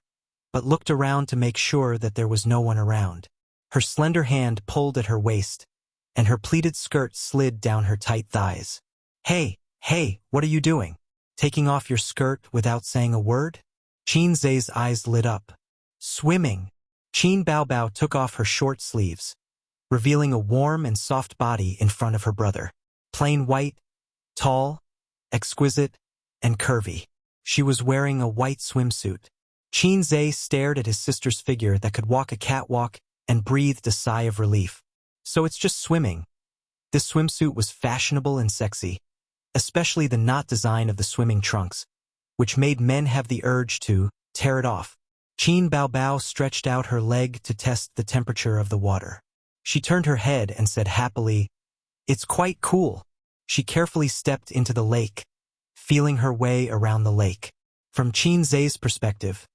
but looked around to make sure that there was no one around. Her slender hand pulled at her waist, and her pleated skirt slid down her tight thighs. Hey, what are you doing? Taking off your skirt without saying a word? Qin Zhe's eyes lit up. Swimming. Qin Baobao took off her short sleeves, revealing a warm and soft body in front of her brother. Plain white, tall, exquisite, and curvy. She was wearing a white swimsuit. Qin Zhe stared at his sister's figure that could walk a catwalk and breathed a sigh of relief. So it's just swimming. This swimsuit was fashionable and sexy, especially the knot design of the swimming trunks, which made men have the urge to tear it off. Qin Baobao stretched out her leg to test the temperature of the water. She turned her head and said happily, "It's quite cool." She carefully stepped into the lake, feeling her way around the lake. From Qin Zhe's perspective,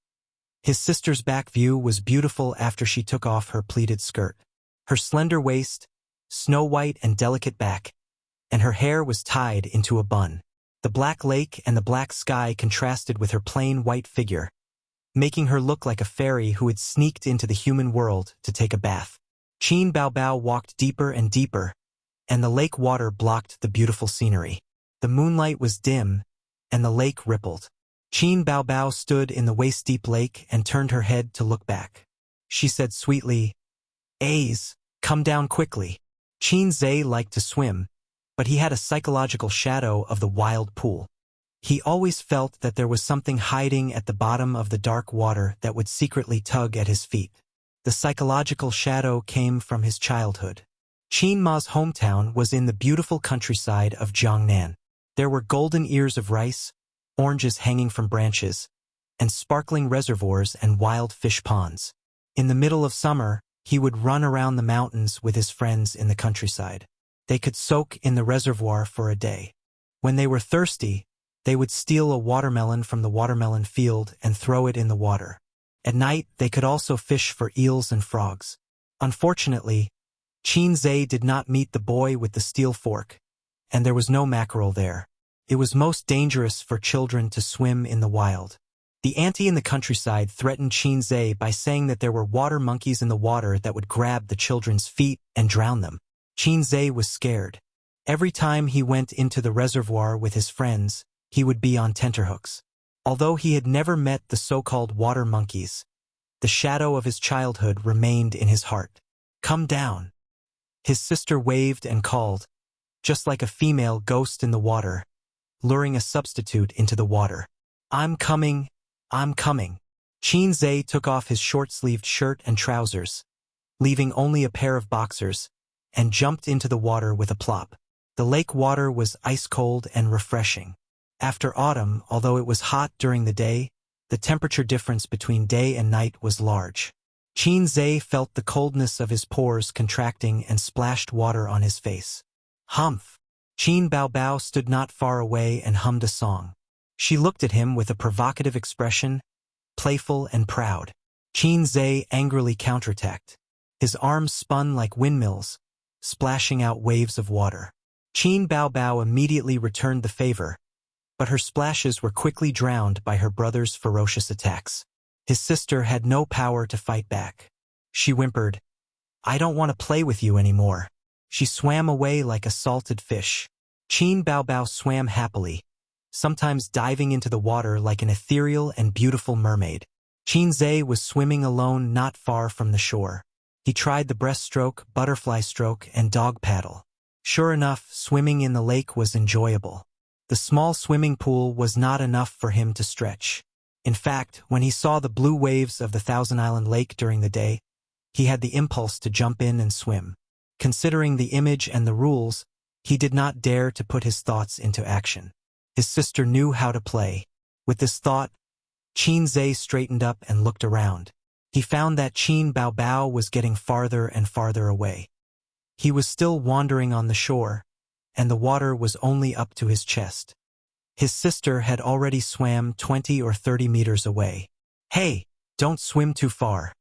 his sister's back view was beautiful after she took off her pleated skirt. Her slender waist, snow-white and delicate back, and her hair was tied into a bun. The black lake and the black sky contrasted with her plain white figure, making her look like a fairy who had sneaked into the human world to take a bath. Qin Baobao walked deeper and deeper, and the lake water blocked the beautiful scenery. The moonlight was dim, and the lake rippled. Qin Baobao stood in the waist-deep lake and turned her head to look back. She said sweetly, "Aze, come down quickly." Qin Zhe liked to swim, but he had a psychological shadow of the wild pool. He always felt that there was something hiding at the bottom of the dark water that would secretly tug at his feet. The psychological shadow came from his childhood. Qin Ma's hometown was in the beautiful countryside of Jiangnan. There were golden ears of rice, oranges hanging from branches, and sparkling reservoirs and wild fish ponds. In the middle of summer, he would run around the mountains with his friends in the countryside. They could soak in the reservoir for a day. When they were thirsty, they would steal a watermelon from the watermelon field and throw it in the water. At night, they could also fish for eels and frogs. Unfortunately, Qin Zhe did not meet the boy with the steel fork, and there was no mackerel there. It was most dangerous for children to swim in the wild. The auntie in the countryside threatened Qin Zhe by saying that there were water monkeys in the water that would grab the children's feet and drown them. Qin Zhe was scared. Every time he went into the reservoir with his friends, he would be on tenterhooks. Although he had never met the so-called water monkeys, the shadow of his childhood remained in his heart. "Come down." His sister waved and called, just like a female ghost in the water, luring a substitute into the water. "I'm coming, I'm coming." Qin Zhe took off his short-sleeved shirt and trousers, leaving only a pair of boxers, and jumped into the water with a plop. The lake water was ice-cold and refreshing. After autumn, although it was hot during the day, the temperature difference between day and night was large. Qin Zhe felt the coldness of his pores contracting and splashed water on his face. Humph! Qin Baobao stood not far away and hummed a song. She looked at him with a provocative expression, playful and proud. Qin Zhe angrily counterattacked. His arms spun like windmills, splashing out waves of water. Qin Baobao immediately returned the favor, but her splashes were quickly drowned by her brother's ferocious attacks. His sister had no power to fight back. She whimpered, "I don't want to play with you anymore." She swam away like a salted fish. Qin Baobao swam happily, sometimes diving into the water like an ethereal and beautiful mermaid. Qin Zhe was swimming alone not far from the shore. He tried the breaststroke, butterfly stroke, and dog paddle. Sure enough, swimming in the lake was enjoyable. The small swimming pool was not enough for him to stretch. In fact, when he saw the blue waves of the Thousand Island Lake during the day, he had the impulse to jump in and swim. Considering the image and the rules, he did not dare to put his thoughts into action. His sister knew how to play. With this thought, Qin Zhe straightened up and looked around. He found that Qin Baobao was getting farther and farther away. He was still wandering on the shore, and the water was only up to his chest. His sister had already swam 20 or 30 meters away. "Hey, don't swim too far,"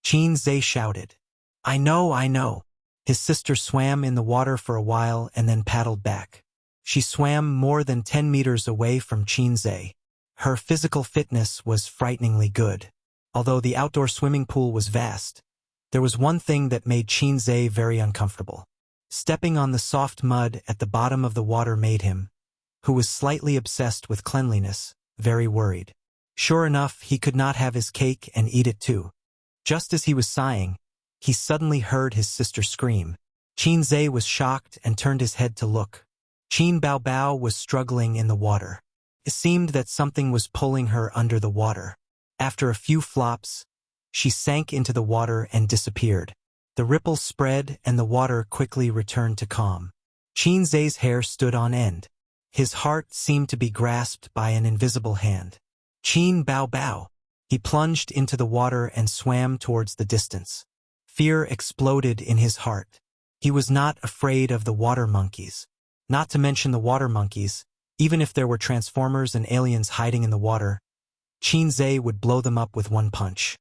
Qin Zhe shouted. I know. His sister swam in the water for a while and then paddled back. She swam more than 10 meters away from Qin Zhe. Her physical fitness was frighteningly good. Although the outdoor swimming pool was vast, there was one thing that made Qin Zhe very uncomfortable. Stepping on the soft mud at the bottom of the water made him, who was slightly obsessed with cleanliness, very worried. Sure enough, he could not have his cake and eat it too. Just as he was sighing, he suddenly heard his sister scream. Qin Zhe was shocked and turned his head to look. Qin Baobao was struggling in the water. It seemed that something was pulling her under the water. After a few flops, she sank into the water and disappeared. The ripples spread and the water quickly returned to calm. Qin Zhe's hair stood on end. His heart seemed to be grasped by an invisible hand. Qin Baobao. He plunged into the water and swam towards the distance. Fear exploded in his heart. He was not afraid of the water monkeys. Not to mention the water monkeys, even if there were transformers and aliens hiding in the water, Qin Zhe would blow them up with one punch.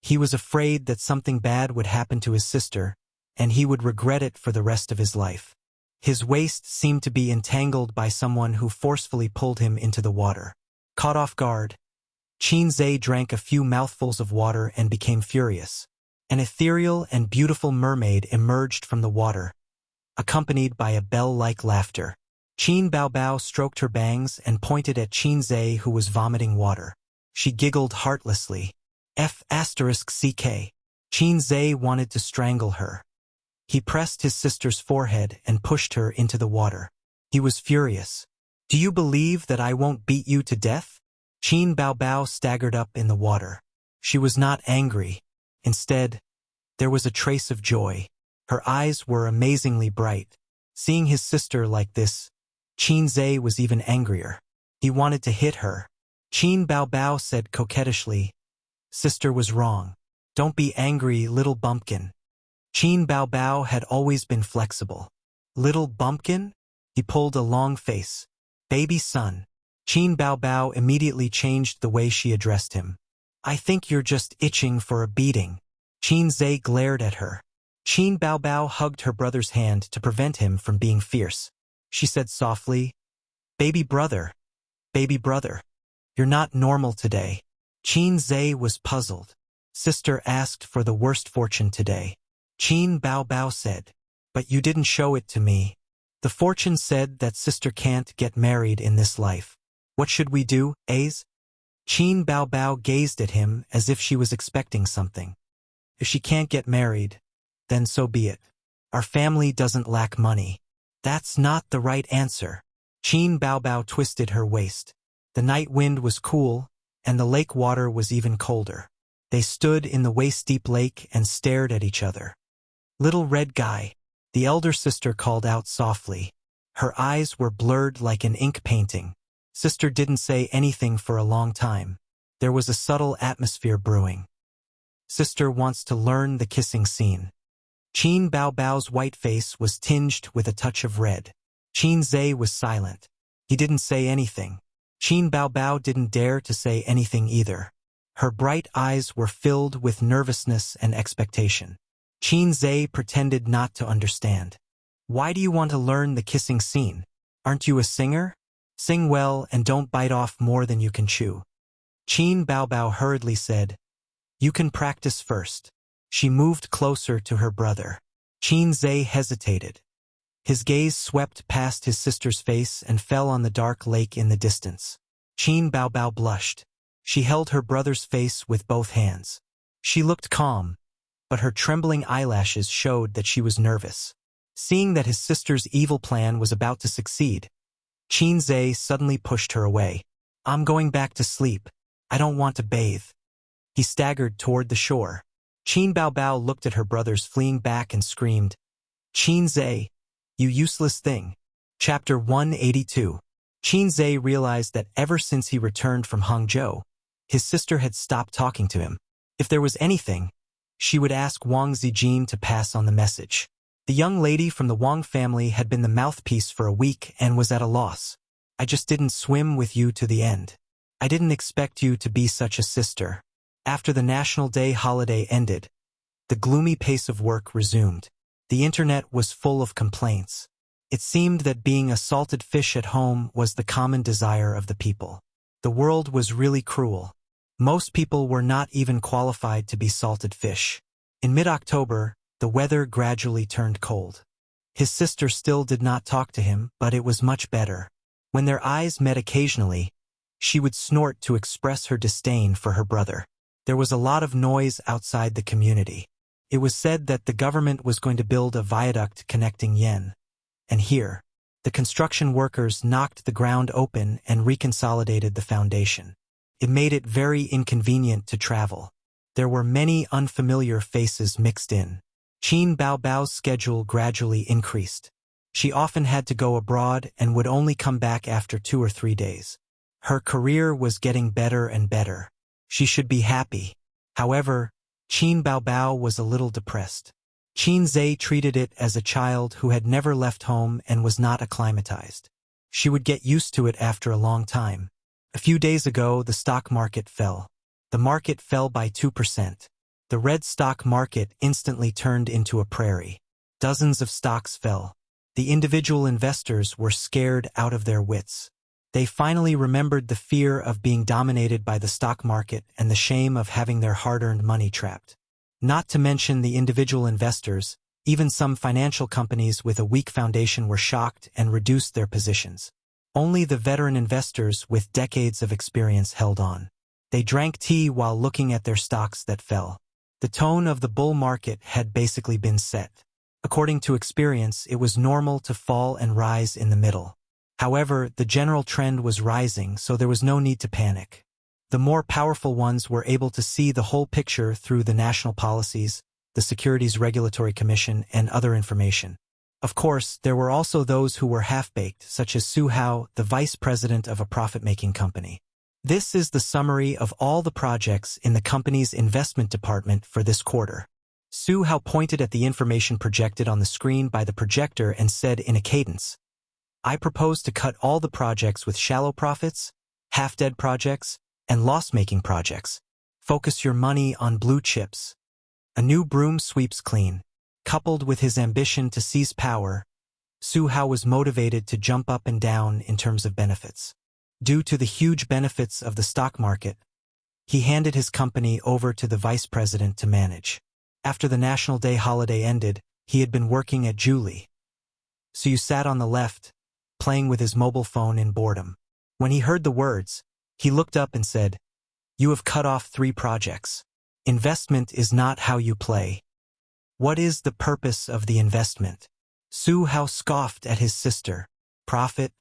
He was afraid that something bad would happen to his sister, and he would regret it for the rest of his life. His waist seemed to be entangled by someone who forcefully pulled him into the water. Caught off guard, Qin Zhe drank a few mouthfuls of water and became furious. An ethereal and beautiful mermaid emerged from the water, accompanied by a bell-like laughter. Qin Baobao stroked her bangs and pointed at Qin Zhe, who was vomiting water. She giggled heartlessly. F***CK. Qin Zhe wanted to strangle her. He pressed his sister's forehead and pushed her into the water. He was furious. "Do you believe that I won't beat you to death?" Qin Baobao staggered up in the water. She was not angry. Instead, there was a trace of joy. Her eyes were amazingly bright. Seeing his sister like this, Qin Zhe was even angrier. He wanted to hit her. Qin Baobao said coquettishly, "Sister was wrong. Don't be angry, little bumpkin." Qin Baobao had always been flexible. "Little bumpkin?" He pulled a long face. "Baby son." Qin Baobao immediately changed the way she addressed him. "I think you're just itching for a beating." Qin Zhe glared at her. Qin Baobao hugged her brother's hand to prevent him from being fierce. She said softly, baby brother, you're not normal today." Qin Zhe was puzzled. Sister asked for the worst fortune today. Qin Baobao said, "But you didn't show it to me. The fortune said that sister can't get married in this life. What should we do, Ace?" Qin Baobao gazed at him as if she was expecting something. "If she can't get married, then so be it. Our family doesn't lack money." "That's not the right answer." Qin Baobao twisted her waist. The night wind was cool, and the lake water was even colder. They stood in the waist-deep lake and stared at each other. "Little red guy," the elder sister called out softly. Her eyes were blurred like an ink painting. Sister didn't say anything for a long time. There was a subtle atmosphere brewing. Sister wants to learn the kissing scene. Qin Baobao's white face was tinged with a touch of red. Qin Zhe was silent. He didn't say anything. Qin Baobao didn't dare to say anything either. Her bright eyes were filled with nervousness and expectation. Qin Zhe pretended not to understand. "Why do you want to learn the kissing scene? Aren't you a singer? Sing well and don't bite off more than you can chew." Qin Baobao hurriedly said, "You can practice first." She moved closer to her brother. Qin Zhe hesitated. His gaze swept past his sister's face and fell on the dark lake in the distance. Qin Baobao blushed. She held her brother's face with both hands. She looked calm, but her trembling eyelashes showed that she was nervous. Seeing that his sister's evil plan was about to succeed, Qin Zhe suddenly pushed her away. "I'm going back to sleep. I don't want to bathe." He staggered toward the shore. Qin Baobao looked at her brothers fleeing back and screamed, "Qin Zhe, you useless thing." Chapter 182. Qin Zhe realized that ever since he returned from Hangzhou, His sister had stopped talking to him. If there was anything, she would ask Wang Zijin to pass on the message. The young lady from the Wang family had been the mouthpiece for a week and was at a loss. I just didn't swim with you to the end. I didn't expect you to be such a sister. After the National Day holiday ended, the gloomy pace of work resumed. The internet was full of complaints. It seemed that being a salted fish at home was the common desire of the people. The world was really cruel. Most people were not even qualified to be salted fish. In mid-October, the weather gradually turned cold. His sister still did not talk to him, but it was much better. When their eyes met occasionally, she would snort to express her disdain for her brother. There was a lot of noise outside the community. It was said that the government was going to build a viaduct connecting Yen. And here, the construction workers knocked the ground open and reconsolidated the foundation. It made it very inconvenient to travel. There were many unfamiliar faces mixed in. Qin Baobao's schedule gradually increased. She often had to go abroad and would only come back after 2 or 3 days. Her career was getting better and better. She should be happy. However, Qin Baobao was a little depressed. Qin Zhe treated it as a child who had never left home and was not acclimatized. She would get used to it after a long time. A few days ago, the stock market fell. The market fell by 2%. The red stock market instantly turned into a prairie. Dozens of stocks fell. The individual investors were scared out of their wits. They finally remembered the fear of being dominated by the stock market and the shame of having their hard-earned money trapped. Not to mention the individual investors, even some financial companies with a weak foundation were shocked and reduced their positions. Only the veteran investors with decades of experience held on. They drank tea while looking at their stocks that fell. The tone of the bull market had basically been set. According to experience, it was normal to fall and rise in the middle. However, the general trend was rising, so there was no need to panic. The more powerful ones were able to see the whole picture through the national policies, the Securities Regulatory Commission, and other information. Of course, there were also those who were half-baked, such as Su Hao, the vice president of a profit-making company. This is the summary of all the projects in the company's investment department for this quarter. Su Hao pointed at the information projected on the screen by the projector and said in a cadence, I propose to cut all the projects with shallow profits, half-dead projects, and loss-making projects. Focus your money on blue chips. A new broom sweeps clean. Coupled with his ambition to seize power, Su Hao was motivated to jump up and down in terms of benefits. Due to the huge benefits of the stock market, he handed his company over to the vice president to manage. After the National Day holiday ended, he had been working at Julie. Su sat on the left, playing with his mobile phone in boredom. When he heard the words, he looked up and said, You have cut off 3 projects. Investment is not how you play. What is the purpose of the investment? Su Hao scoffed at his sister. Profit?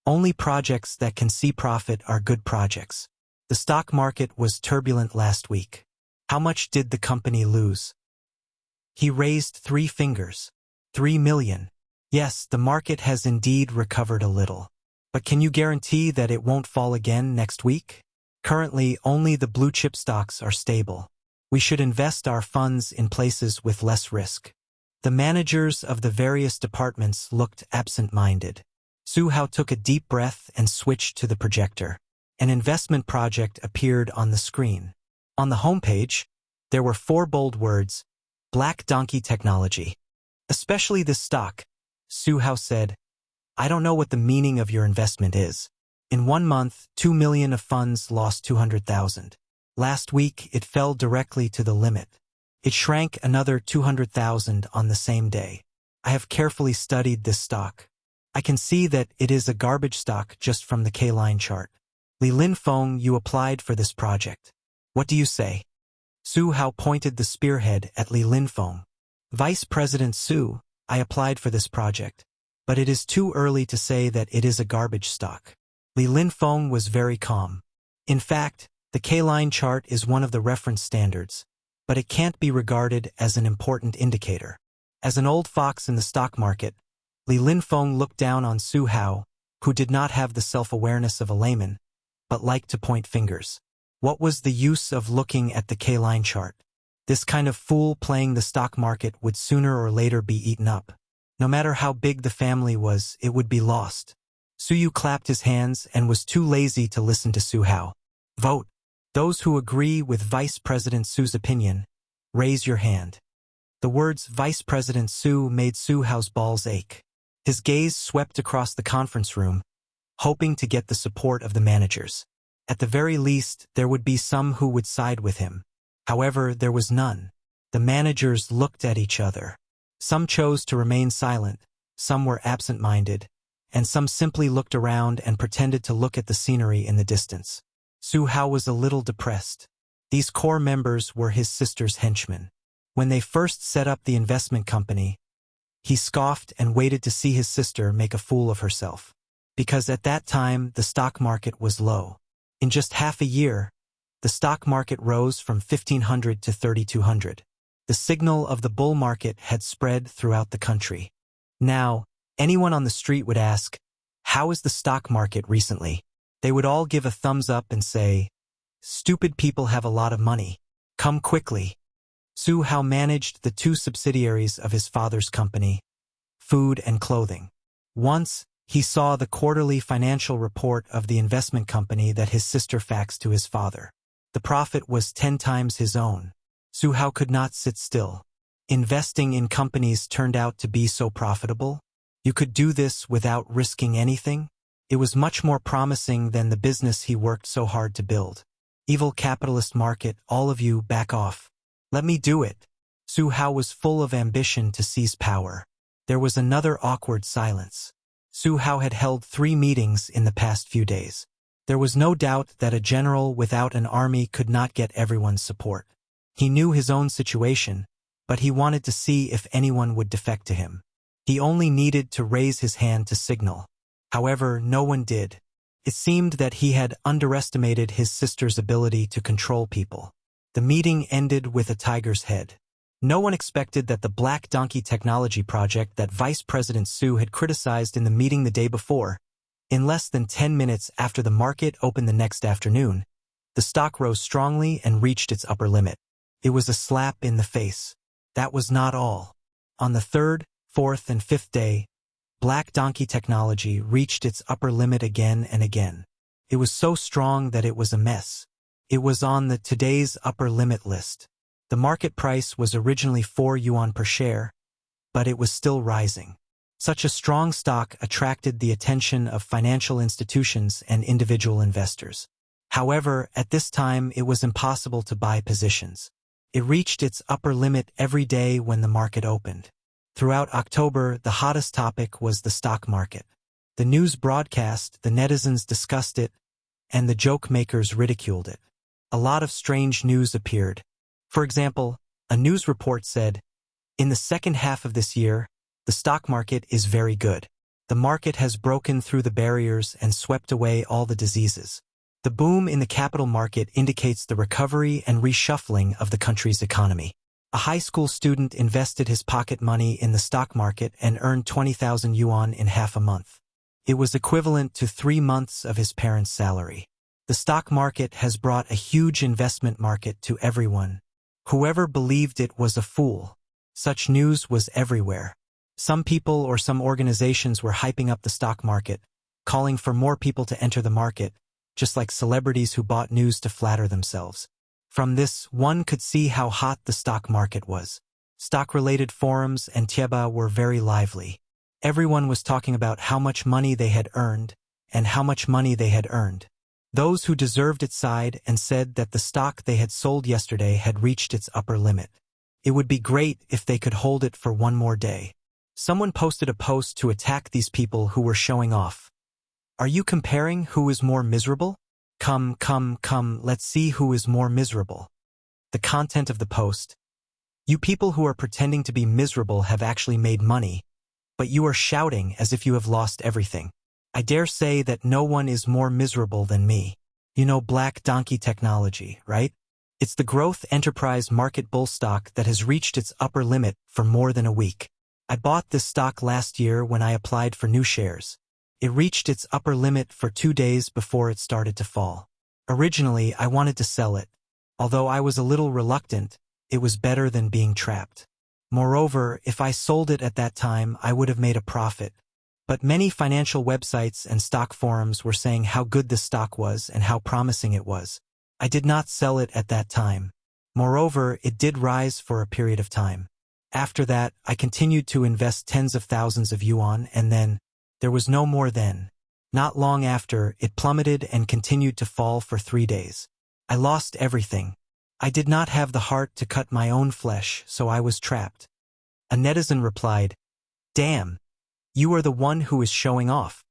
Only projects that can see profit are good projects. The stock market was turbulent last week. How much did the company lose? He raised 3 fingers. 3 million. Yes, the market has indeed recovered a little. But can you guarantee that it won't fall again next week? Currently, only the blue chip stocks are stable. We should invest our funds in places with less risk. The managers of the various departments looked absent-minded. Su Hao took a deep breath and switched to the projector. An investment project appeared on the screen. On the homepage, there were 4 bold words, Black Donkey Technology. Especially this stock, Su Hao said, I don't know what the meaning of your investment is. In 1 month, 2 million of funds lost 200,000. Last week, it fell directly to the limit. It shrank another 200,000 on the same day. I have carefully studied this stock. I can see that it is a garbage stock just from the K-line chart. Li Linfeng, you applied for this project. What do you say? Su Hao pointed the spearhead at Li Linfeng. Vice President Su, I applied for this project. But it is too early to say that it is a garbage stock. Li Linfeng was very calm. In fact, the K-line chart is one of the reference standards, but it can't be regarded as an important indicator. As an old fox in the stock market, Li Linfeng looked down on Su Hao, who did not have the self-awareness of a layman, but liked to point fingers. What was the use of looking at the K-line chart? This kind of fool playing the stock market would sooner or later be eaten up. No matter how big the family was, it would be lost. Suyu clapped his hands and was too lazy to listen to Su Hao. Vote. Those who agree with Vice President Su's opinion, raise your hand. The words Vice President Su made Su Hao's balls ache. His gaze swept across the conference room, hoping to get the support of the managers. At the very least, there would be some who would side with him. However, there was none. The managers looked at each other. Some chose to remain silent, some were absent-minded, and some simply looked around and pretended to look at the scenery in the distance. Su Hao was a little depressed. These core members were his sister's henchmen. When they first set up the investment company, he scoffed and waited to see his sister make a fool of herself. Because at that time, the stock market was low. In just half a year, the stock market rose from 1,500 to 3,200. The signal of the bull market had spread throughout the country. Now, anyone on the street would ask, "How is the stock market recently?" They would all give a thumbs up and say, "Stupid people have a lot of money. Come quickly." Su Hao managed the two subsidiaries of his father's company, food and clothing. Once, he saw the quarterly financial report of the investment company that his sister faxed to his father. The profit was 10 times his own. Su Hao could not sit still. Investing in companies turned out to be so profitable. You could do this without risking anything. It was much more promising than the business he worked so hard to build. Evil capitalist market, all of you back off. Let me do it. Su Hao was full of ambition to seize power. There was another awkward silence. Su Hao had held 3 meetings in the past few days. There was no doubt that a general without an army could not get everyone's support. He knew his own situation, but he wanted to see if anyone would defect to him. He only needed to raise his hand to signal. However, no one did. It seemed that he had underestimated his sister's ability to control people. The meeting ended with a tiger's head. No one expected that the Black Donkey technology project that Vice President Su had criticized in the meeting the day before. In less than 10 minutes after the market opened the next afternoon, the stock rose strongly and reached its upper limit. It was a slap in the face. That was not all. On the 3rd, 4th, and 5th day, Black Donkey technology reached its upper limit again and again. It was so strong that it was a mess. It was on the today's upper limit list. The market price was originally 4 yuan per share, but it was still rising. Such a strong stock attracted the attention of financial institutions and individual investors. However, at this time it was impossible to buy positions. It reached its upper limit every day when the market opened. Throughout October, the hottest topic was the stock market. The news broadcast, the netizens discussed it, and the joke makers ridiculed it. A lot of strange news appeared. For example, a news report said, "In the second half of this year, the stock market is very good. The market has broken through the barriers and swept away all the diseases. The boom in the capital market indicates the recovery and reshuffling of the country's economy." A high school student invested his pocket money in the stock market and earned 20,000 yuan in half a month. It was equivalent to 3 months of his parents' salary. The stock market has brought a huge investment market to everyone. Whoever believed it was a fool. Such news was everywhere. Some people or some organizations were hyping up the stock market, calling for more people to enter the market, just like celebrities who bought news to flatter themselves. From this, one could see how hot the stock market was. Stock-related forums and tieba were very lively. Everyone was talking about how much money they had earned and how much money they had earned. Those who deserved it sighed and said that the stock they had sold yesterday had reached its upper limit. It would be great if they could hold it for one more day. Someone posted a post to attack these people who were showing off. Are you comparing who is more miserable? Come, let's see who is more miserable. The content of the post. You people who are pretending to be miserable have actually made money, but you are shouting as if you have lost everything. I dare say that no one is more miserable than me. You know Black Donkey technology, right? It's the growth enterprise market bull stock that has reached its upper limit for more than a week. I bought this stock last year when I applied for new shares. It reached its upper limit for 2 days before it started to fall. Originally, I wanted to sell it. Although I was a little reluctant, it was better than being trapped. Moreover, if I sold it at that time, I would have made a profit. But many financial websites and stock forums were saying how good the stock was and how promising it was. I did not sell it at that time. Moreover, it did rise for a period of time. After that, I continued to invest tens of thousands of yuan, and then, there was no more then. Not long after, it plummeted and continued to fall for 3 days. I lost everything. I did not have the heart to cut my own flesh, so I was trapped. A netizen replied, "Damn! You are the one who is showing off.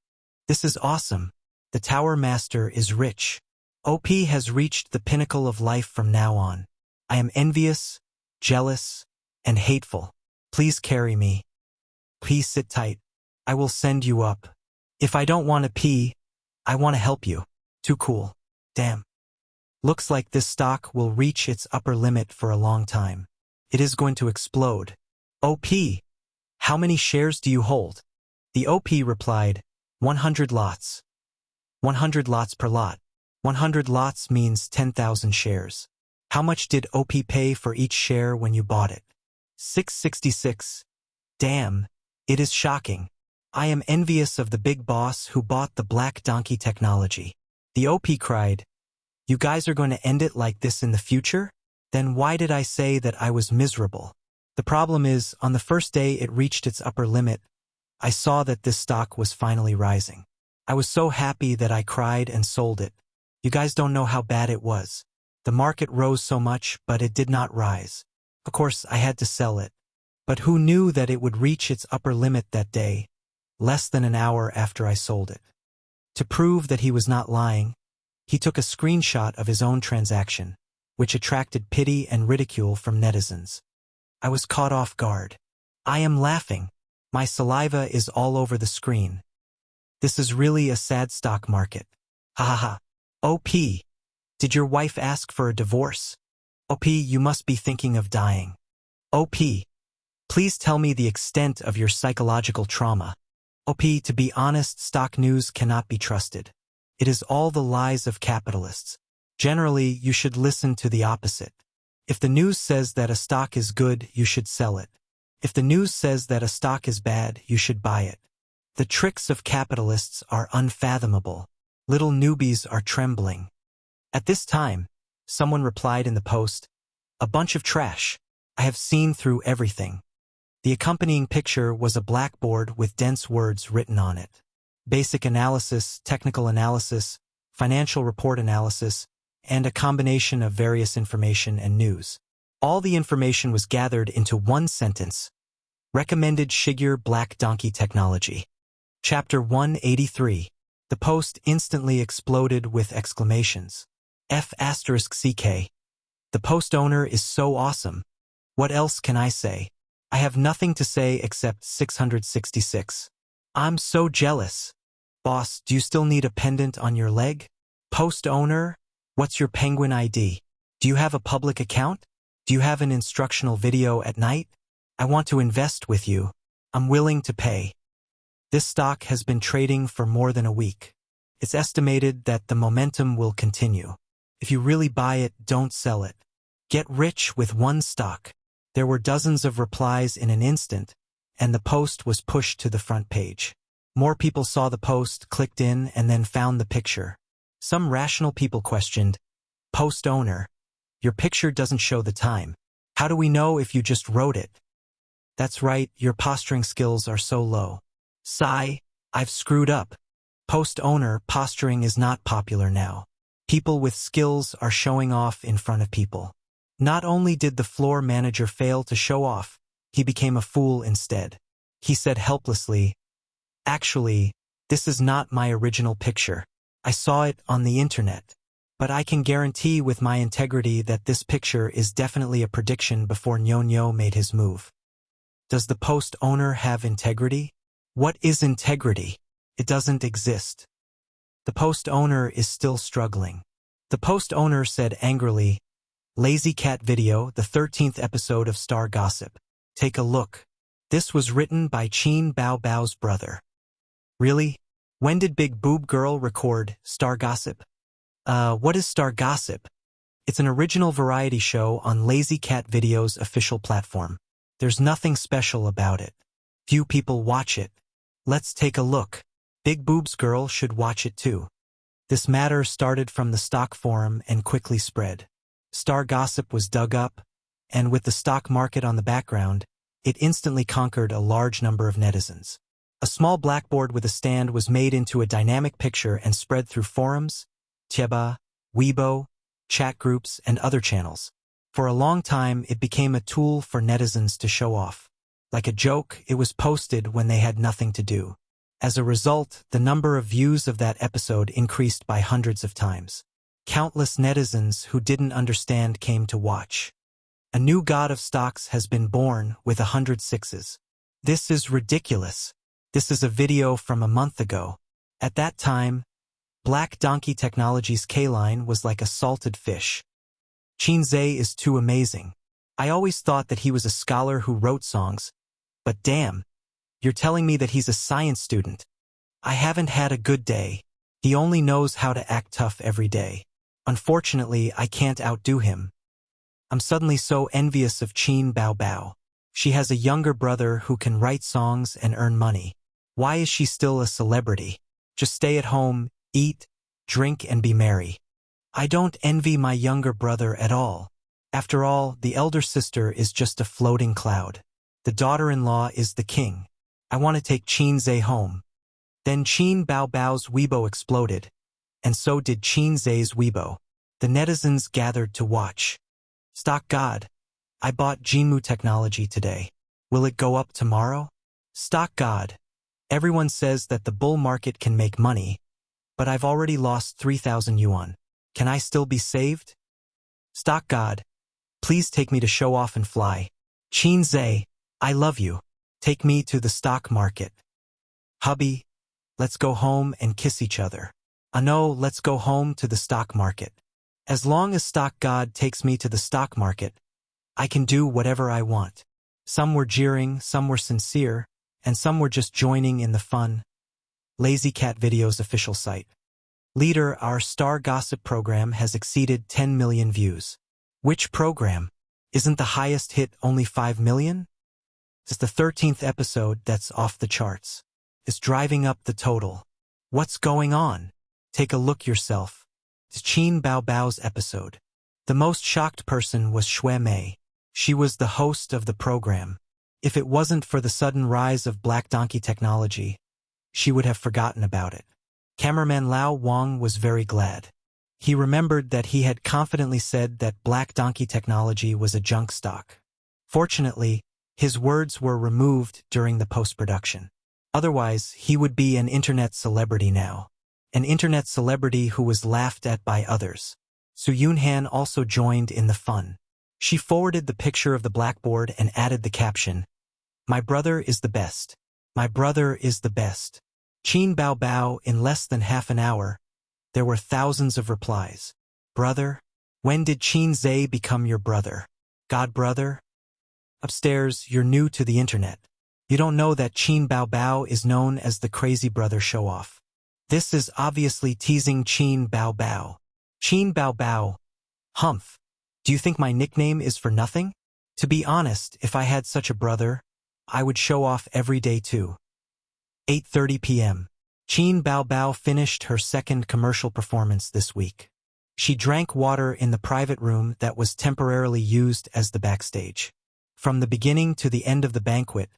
This is awesome. The Tower Master is rich. OP has reached the pinnacle of life from now on. I am envious, jealous, and hateful. Please carry me. Please sit tight. I will send you up. If I don't want to pee, I want to help you. Too cool. Damn. Looks like this stock will reach its upper limit for a long time. It is going to explode. OP, how many shares do you hold?" The OP replied, 100 lots. 100 lots per lot. 100 lots means 10,000 shares. How much did OP pay for each share when you bought it? 666. Damn, it is shocking. I am envious of the big boss who bought the Black Donkey technology. The OP cried, "You guys are going to end it like this in the future? Then why did I say that I was miserable?" The problem is, on the first day it reached its upper limit, I saw that this stock was finally rising. I was so happy that I cried and sold it. You guys don't know how bad it was. The market rose so much, but it did not rise. Of course, I had to sell it. But who knew that it would reach its upper limit that day, less than an hour after I sold it? To prove that he was not lying, he took a screenshot of his own transaction, which attracted pity and ridicule from netizens. I was caught off guard. I am laughing. My saliva is all over the screen. This is really a sad stock market. Ha ha ha. OP, did your wife ask for a divorce? OP, you must be thinking of dying. OP, please tell me the extent of your psychological trauma. OP, to be honest, stock news cannot be trusted. It is all the lies of capitalists. Generally, you should listen to the opposite. If the news says that a stock is good, you should sell it. If the news says that a stock is bad, you should buy it. The tricks of capitalists are unfathomable. Little newbies are trembling. At this time, someone replied in the post, "A bunch of trash. I have seen through everything." The accompanying picture was a blackboard with dense words written on it. Basic analysis, technical analysis, financial report analysis, and a combination of various information and news. All the information was gathered into one sentence. Recommended Shigear Black Donkey Technology. Chapter 183. The post instantly exploded with exclamations. F***CK. The post owner is so awesome. What else can I say? I have nothing to say except 666. I'm so jealous. Boss, do you still need a pendant on your leg? Post owner, what's your penguin ID? Do you have a public account? Do you have an instructional video at night? I want to invest with you. I'm willing to pay. This stock has been trading for more than a week. It's estimated that the momentum will continue. If you really buy it, don't sell it. Get rich with one stock. There were dozens of replies in an instant, and the post was pushed to the front page. More people saw the post, clicked in, and then found the picture. Some rational people questioned, "Post owner, your picture doesn't show the time. How do we know if you just wrote it?" That's right, your posturing skills are so low. Sigh, I've screwed up. Post owner, posturing is not popular now. People with skills are showing off in front of people. Not only did the floor manager fail to show off, he became a fool instead. He said helplessly, "Actually, this is not my original picture. I saw it on the internet. But I can guarantee with my integrity that this picture is definitely a prediction before Nyo made his move." Does the post owner have integrity? What is integrity? It doesn't exist. The post owner is still struggling. The post owner said angrily, "Lazy Cat Video, the 13th episode of Star Gossip. Take a look. This was written by Qin Bao Bao's brother." Really? When did Big Boob Girl record Star Gossip? What is Star Gossip? It's an original variety show on Lazy Cat Video's official platform. There's nothing special about it. Few people watch it. Let's take a look. Big Boobs Girl should watch it too. This matter started from the stock forum and quickly spread. Star Gossip was dug up, and with the stock market on the background, it instantly conquered a large number of netizens. A small blackboard with a stand was made into a dynamic picture and spread through forums, Tieba, Weibo, chat groups, and other channels. For a long time, it became a tool for netizens to show off. Like a joke, it was posted when they had nothing to do. As a result, the number of views of that episode increased by hundreds of times. Countless netizens who didn't understand came to watch. A new god of stocks has been born with 100 sixes. This is ridiculous. This is a video from a month ago. At that time, Black Donkey Technologies' K-line was like a salted fish. Qin is too amazing. I always thought that he was a scholar who wrote songs, but damn, you're telling me that he's a science student. I haven't had a good day. He only knows how to act tough every day. Unfortunately, I can't outdo him. I'm suddenly so envious of Qin Bao. She has a younger brother who can write songs and earn money. Why is she still a celebrity? Just stay at home, eat, drink, and be merry. I don't envy my younger brother at all. After all, the elder sister is just a floating cloud. The daughter-in-law is the king. I want to take Qin home. Then Qin Bao's Weibo exploded, and so did Qin's Weibo. The netizens gathered to watch. Stock God, I bought Jinmu technology today. Will it go up tomorrow? Stock God, everyone says that the bull market can make money, but I've already lost 3,000 yuan. Can I still be saved? Stock God, please take me to show off and fly. Qin, I love you. Take me to the stock market. Hubby, let's go home and kiss each other. No, let's go home to the stock market. As long as Stock God takes me to the stock market, I can do whatever I want. Some were jeering, some were sincere, and some were just joining in the fun. Lazy Cat Video's official site. Leader, our Star Gossip program has exceeded 10 million views. Which program? Isn't the highest hit only 5 million? It's the 13th episode that's off the charts. It's driving up the total. What's going on? Take a look yourself. It's Qin Bao's episode. The most shocked person was Xue Mei. She was the host of the program. If it wasn't for the sudden rise of Black Donkey Technology, she would have forgotten about it. Cameraman Lao Wang was very glad. He remembered that he had confidently said that Black Donkey Technology was a junk stock. Fortunately, his words were removed during the post-production. Otherwise, he would be an internet celebrity now. An internet celebrity who was laughed at by others. Su Yunhan also joined in the fun. She forwarded the picture of the blackboard and added the caption, "My brother is the best. My brother is the best." Qin Bao, in less than half an hour, there were thousands of replies. Brother? When did Qin become your brother? God brother? Upstairs, you're new to the internet. You don't know that Qin Bao is known as the crazy brother show-off. This is obviously teasing Qin Bao. Qin Bao, humph. Do you think my nickname is for nothing? To be honest, if I had such a brother, I would show off every day too. 8:30 p.m. Qin Bao finished her second commercial performance this week. She drank water in the private room that was temporarily used as the backstage. From the beginning to the end of the banquet,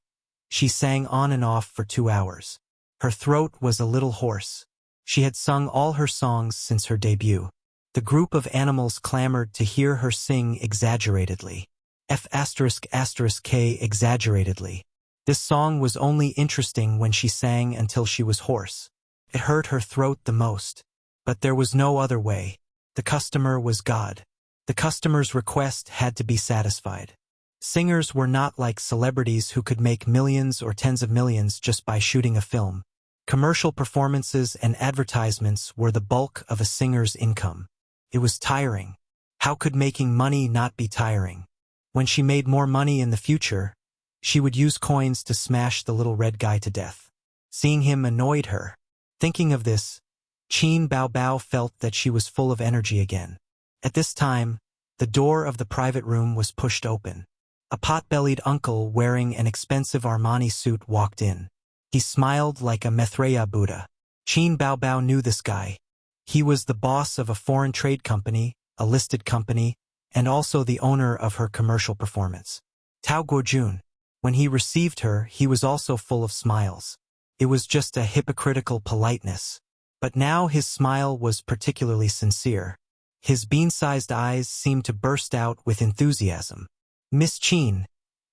she sang on and off for 2 hours. Her throat was a little hoarse. She had sung all her songs since her debut. The group of animals clamored to hear her sing exaggeratedly. F***K exaggeratedly. This song was only interesting when she sang until she was hoarse. It hurt her throat the most. But there was no other way. The customer was God. The customer's request had to be satisfied. Singers were not like celebrities who could make millions or tens of millions just by shooting a film. Commercial performances and advertisements were the bulk of a singer's income. It was tiring. How could making money not be tiring? When she made more money in the future, she would use coins to smash the little red guy to death. Seeing him annoyed her. Thinking of this, Qin Baobao felt that she was full of energy again. At this time, the door of the private room was pushed open. A pot-bellied uncle wearing an expensive Armani suit walked in. He smiled like a Maitreya Buddha. Qin Baobao knew this guy. He was the boss of a foreign trade company, a listed company, and also the owner of her commercial performance. Tao Guojun. When he received her, he was also full of smiles. It was just a hypocritical politeness. But now his smile was particularly sincere. His bean-sized eyes seemed to burst out with enthusiasm. Miss Qin,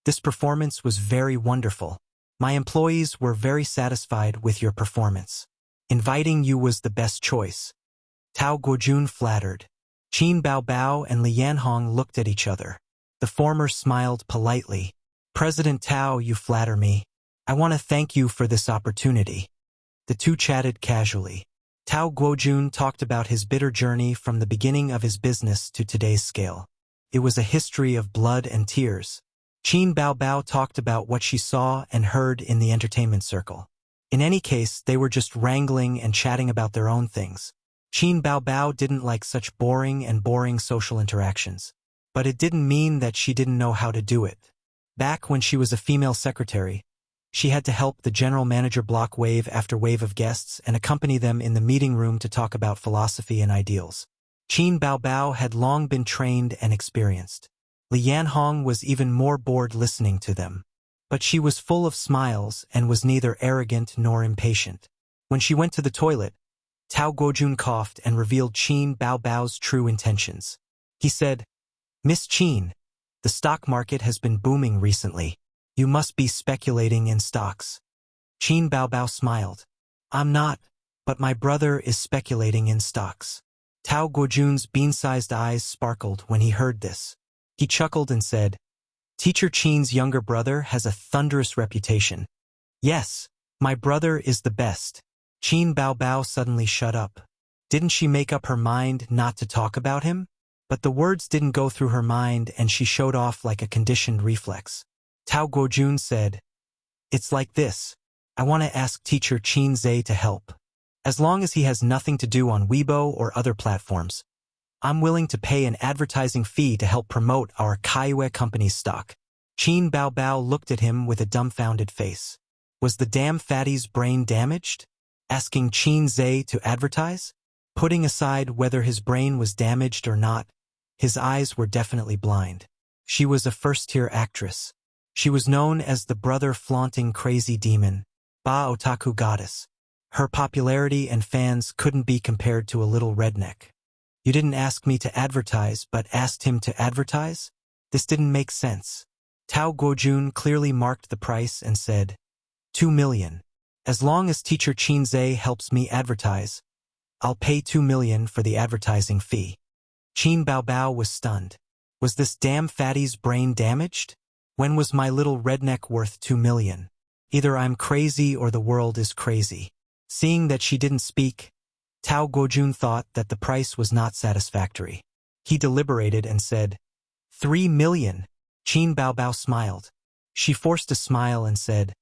this performance was very wonderful. My employees were very satisfied with your performance. Inviting you was the best choice. Tao Guojun flattered. Qin Baobao and Li Yanhong looked at each other. The former smiled politely. President Tao, you flatter me. I want to thank you for this opportunity. The two chatted casually. Tao Guojun talked about his bitter journey from the beginning of his business to today's scale. It was a history of blood and tears. Qin Baobao talked about what she saw and heard in the entertainment circle. In any case, they were just wrangling and chatting about their own things. Qin Baobao didn't like such boring social interactions. But it didn't mean that she didn't know how to do it. Back when she was a female secretary, she had to help the general manager block wave after wave of guests and accompany them in the meeting room to talk about philosophy and ideals. Qin Baobao had long been trained and experienced. Li Yanhong was even more bored listening to them. But she was full of smiles and was neither arrogant nor impatient. When she went to the toilet, Tao Guojun coughed and revealed Qin Baobao's true intentions. He said, Miss Qin, the stock market has been booming recently. You must be speculating in stocks. Qin Baobao smiled. I'm not, but my brother is speculating in stocks. Tao Guojun's bean-sized eyes sparkled when he heard this. He chuckled and said, Teacher Qin's younger brother has a thunderous reputation. Yes, my brother is the best. Qin Baobao suddenly shut up. Didn't she make up her mind not to talk about him? But the words didn't go through her mind and she showed off like a conditioned reflex. Tao Guojun said, It's like this. I want to ask teacher Qin Zhe to help. As long as he has nothing to do on Weibo or other platforms, I'm willing to pay an advertising fee to help promote our Kaiyue company's stock. Qin Baobao looked at him with a dumbfounded face. Was the damn fatty's brain damaged? Asking Qin Zhe to advertise? Putting aside whether his brain was damaged or not, his eyes were definitely blind. She was a first-tier actress. She was known as the brother-flaunting crazy demon, Ba Otaku Goddess. Her popularity and fans couldn't be compared to a little redneck. You didn't ask me to advertise but asked him to advertise? This didn't make sense. Tao Guojun clearly marked the price and said, 2 million. As long as teacher Qin Zhe helps me advertise, I'll pay 2 million for the advertising fee. Qin Baobao was stunned. Was this damn fatty's brain damaged? When was my little redneck worth 2 million? Either I'm crazy or the world is crazy. Seeing that she didn't speak, Tao Guojun thought that the price was not satisfactory. He deliberated and said, 3 million. Qin Baobao smiled. She forced a smile and said,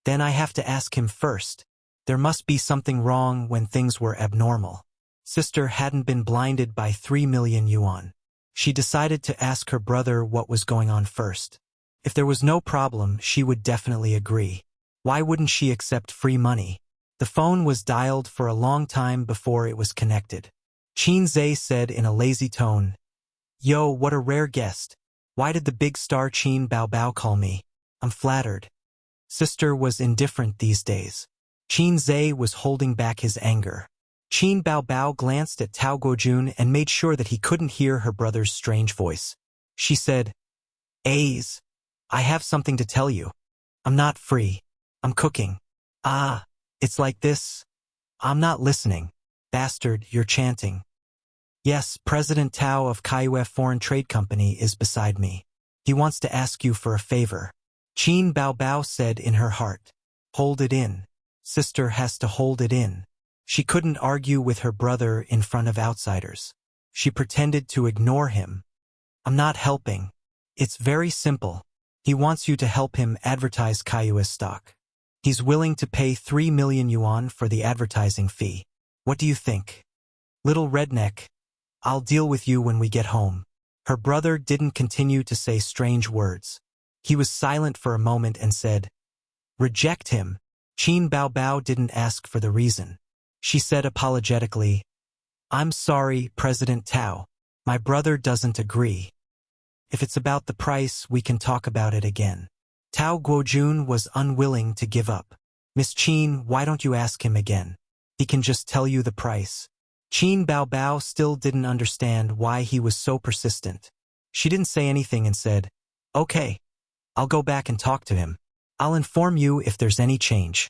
Then I have to ask him first. There must be something wrong when things were abnormal. Sister hadn't been blinded by 3 million yuan. She decided to ask her brother what was going on first. If there was no problem, she would definitely agree. Why wouldn't she accept free money? The phone was dialed for a long time before it was connected. Qin Zhe said in a lazy tone, Yo, what a rare guest. Why did the big star Qin Baobao call me? I'm flattered. Sister was indifferent these days. Qin Zhe was holding back his anger. Qin Baobao glanced at Tao Guojun and made sure that he couldn't hear her brother's strange voice. She said, A's, I have something to tell you. I'm not free. I'm cooking. Ah, it's like this. I'm not listening. Bastard, you're chanting. Yes, President Tao of Kaiyue Foreign Trade Company is beside me. He wants to ask you for a favor. Qin Baobao said in her heart. Hold it in. Sister has to hold it in. She couldn't argue with her brother in front of outsiders. She pretended to ignore him. I'm not helping. It's very simple. He wants you to help him advertise Kaiyue stock. He's willing to pay 3 million yuan for the advertising fee. What do you think? Little redneck, I'll deal with you when we get home. Her brother didn't continue to say strange words. He was silent for a moment and said, reject him. Qin Bao Bao didn't ask for the reason. She said apologetically, I'm sorry, President Tao. My brother doesn't agree. If it's about the price, we can talk about it again. Tao Guojun was unwilling to give up. Miss Qin, why don't you ask him again? He can just tell you the price. Qin Bao Bao still didn't understand why he was so persistent. She didn't say anything and said, okay, I'll go back and talk to him. I'll inform you if there's any change.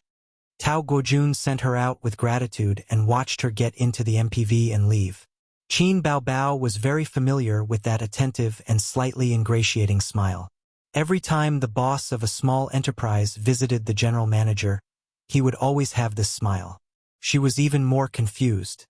Tao Guojun sent her out with gratitude and watched her get into the MPV and leave. Qin Bao Bao was very familiar with that attentive and slightly ingratiating smile. Every time the boss of a small enterprise visited the general manager, he would always have this smile. She was even more confused.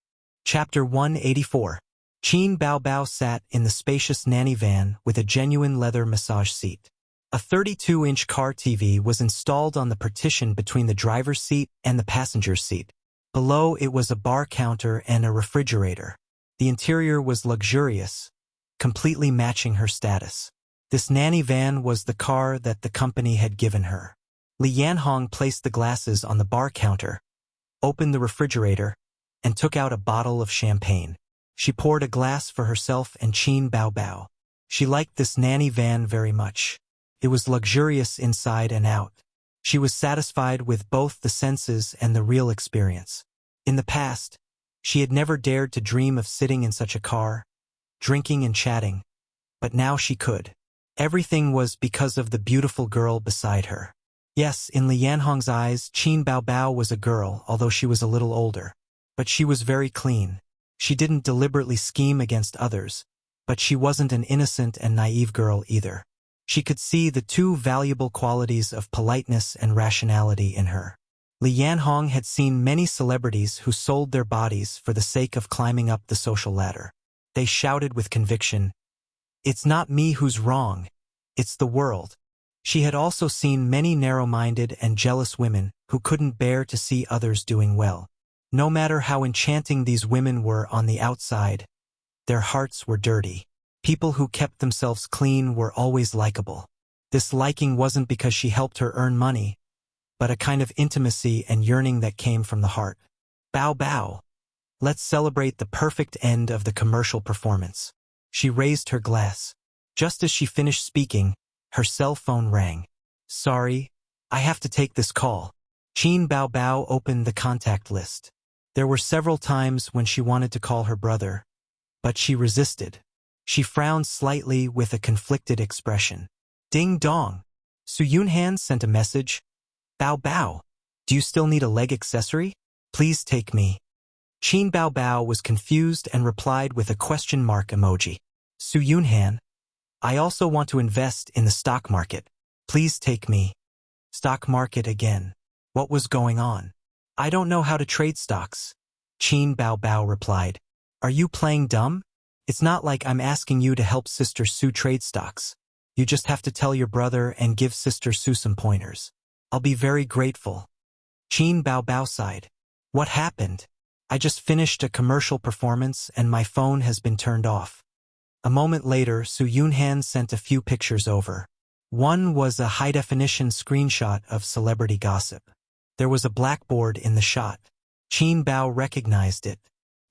Chapter 184. Qin Bao Bao sat in the spacious nanny van with a genuine leather massage seat. A 32-inch car TV was installed on the partition between the driver's seat and the passenger's seat. Below it was a bar counter and a refrigerator. The interior was luxurious, completely matching her status. This nanny van was the car that the company had given her. Li Yanhong placed the glasses on the bar counter, opened the refrigerator, and took out a bottle of champagne. She poured a glass for herself and Qin Bao Bao. She liked this nanny van very much. It was luxurious inside and out. She was satisfied with both the senses and the real experience. In the past, she had never dared to dream of sitting in such a car, drinking and chatting, but now she could. Everything was because of the beautiful girl beside her. Yes, in Li Yanhong's eyes, Qin Bao Bao was a girl, although she was a little older. But she was very clean. She didn't deliberately scheme against others, but she wasn't an innocent and naive girl either. She could see the two valuable qualities of politeness and rationality in her. Li Yanhong had seen many celebrities who sold their bodies for the sake of climbing up the social ladder. They shouted with conviction, "It's not me who's wrong, it's the world." She had also seen many narrow-minded and jealous women who couldn't bear to see others doing well. No matter how enchanting these women were on the outside, their hearts were dirty. People who kept themselves clean were always likable. This liking wasn't because she helped her earn money, but a kind of intimacy and yearning that came from the heart. Bao Bao. Let's celebrate the perfect end of the commercial performance. She raised her glass. Just as she finished speaking, her cell phone rang. Sorry, I have to take this call. Qin Bao Bao opened the contact list. There were several times when she wanted to call her brother, but she resisted. She frowned slightly with a conflicted expression. Ding dong. Su Yunhan sent a message. Bao Bao, do you still need a leg accessory? Please take me. Qin Bao Bao was confused and replied with a question mark emoji. Su Yunhan, I also want to invest in the stock market. Please take me. Stock market again. What was going on? I don't know how to trade stocks. Qin Bao Bao replied. Are you playing dumb? It's not like I'm asking you to help Sister Su trade stocks. You just have to tell your brother and give Sister Su some pointers. I'll be very grateful. Qin Bao Bao sighed. What happened? I just finished a commercial performance and my phone has been turned off. A moment later, Su Yunhan sent a few pictures over. One was a high-definition screenshot of celebrity gossip. There was a blackboard in the shot. Qin Bao recognized it.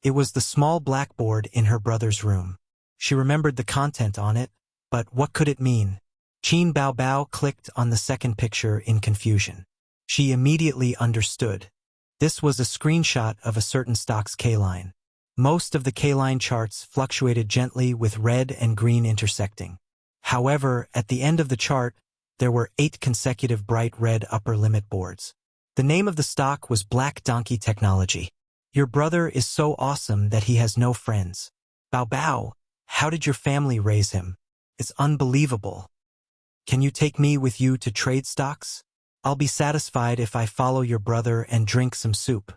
It was the small blackboard in her brother's room. She remembered the content on it, but what could it mean? Qin Bao Bao clicked on the second picture in confusion. She immediately understood. This was a screenshot of a certain stock's K-line. Most of the K-line charts fluctuated gently with red and green intersecting. However, at the end of the chart, there were 8 consecutive bright red upper limit boards. The name of the stock was Black Donkey Technology. Your brother is so awesome that he has no friends. Bao Bao, how did your family raise him? It's unbelievable. Can you take me with you to trade stocks? I'll be satisfied if I follow your brother and drink some soup.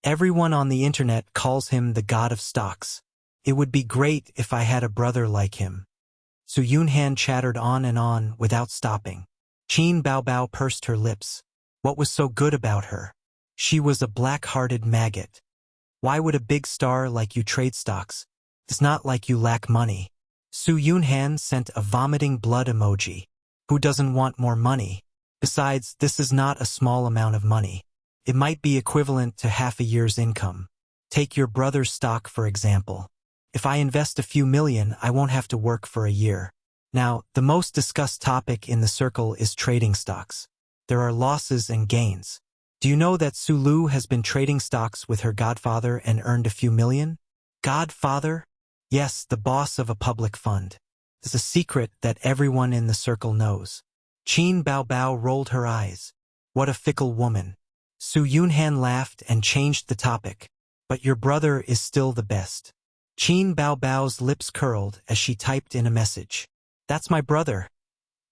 Everyone on the internet calls him the god of stocks. It would be great if I had a brother like him. Su Yunhan chattered on and on without stopping. Qin Bao Bao pursed her lips. What was so good about her? She was a black-hearted maggot. Why would a big star like you trade stocks? It's not like you lack money. Su Yunhan sent a vomiting blood emoji. Who doesn't want more money? Besides, this is not a small amount of money. It might be equivalent to half a year's income. Take your brother's stock, for example. If I invest a few million, I won't have to work for a year. Now, the most discussed topic in the circle is trading stocks. There are losses and gains. Do you know that Su Lu has been trading stocks with her godfather and earned a few million? Godfather? Yes, the boss of a public fund. It's a secret that everyone in the circle knows. Qin Baobao rolled her eyes. What a fickle woman. Su Yunhan laughed and changed the topic. But your brother is still the best. Qin Baobao's lips curled as she typed in a message. That's my brother.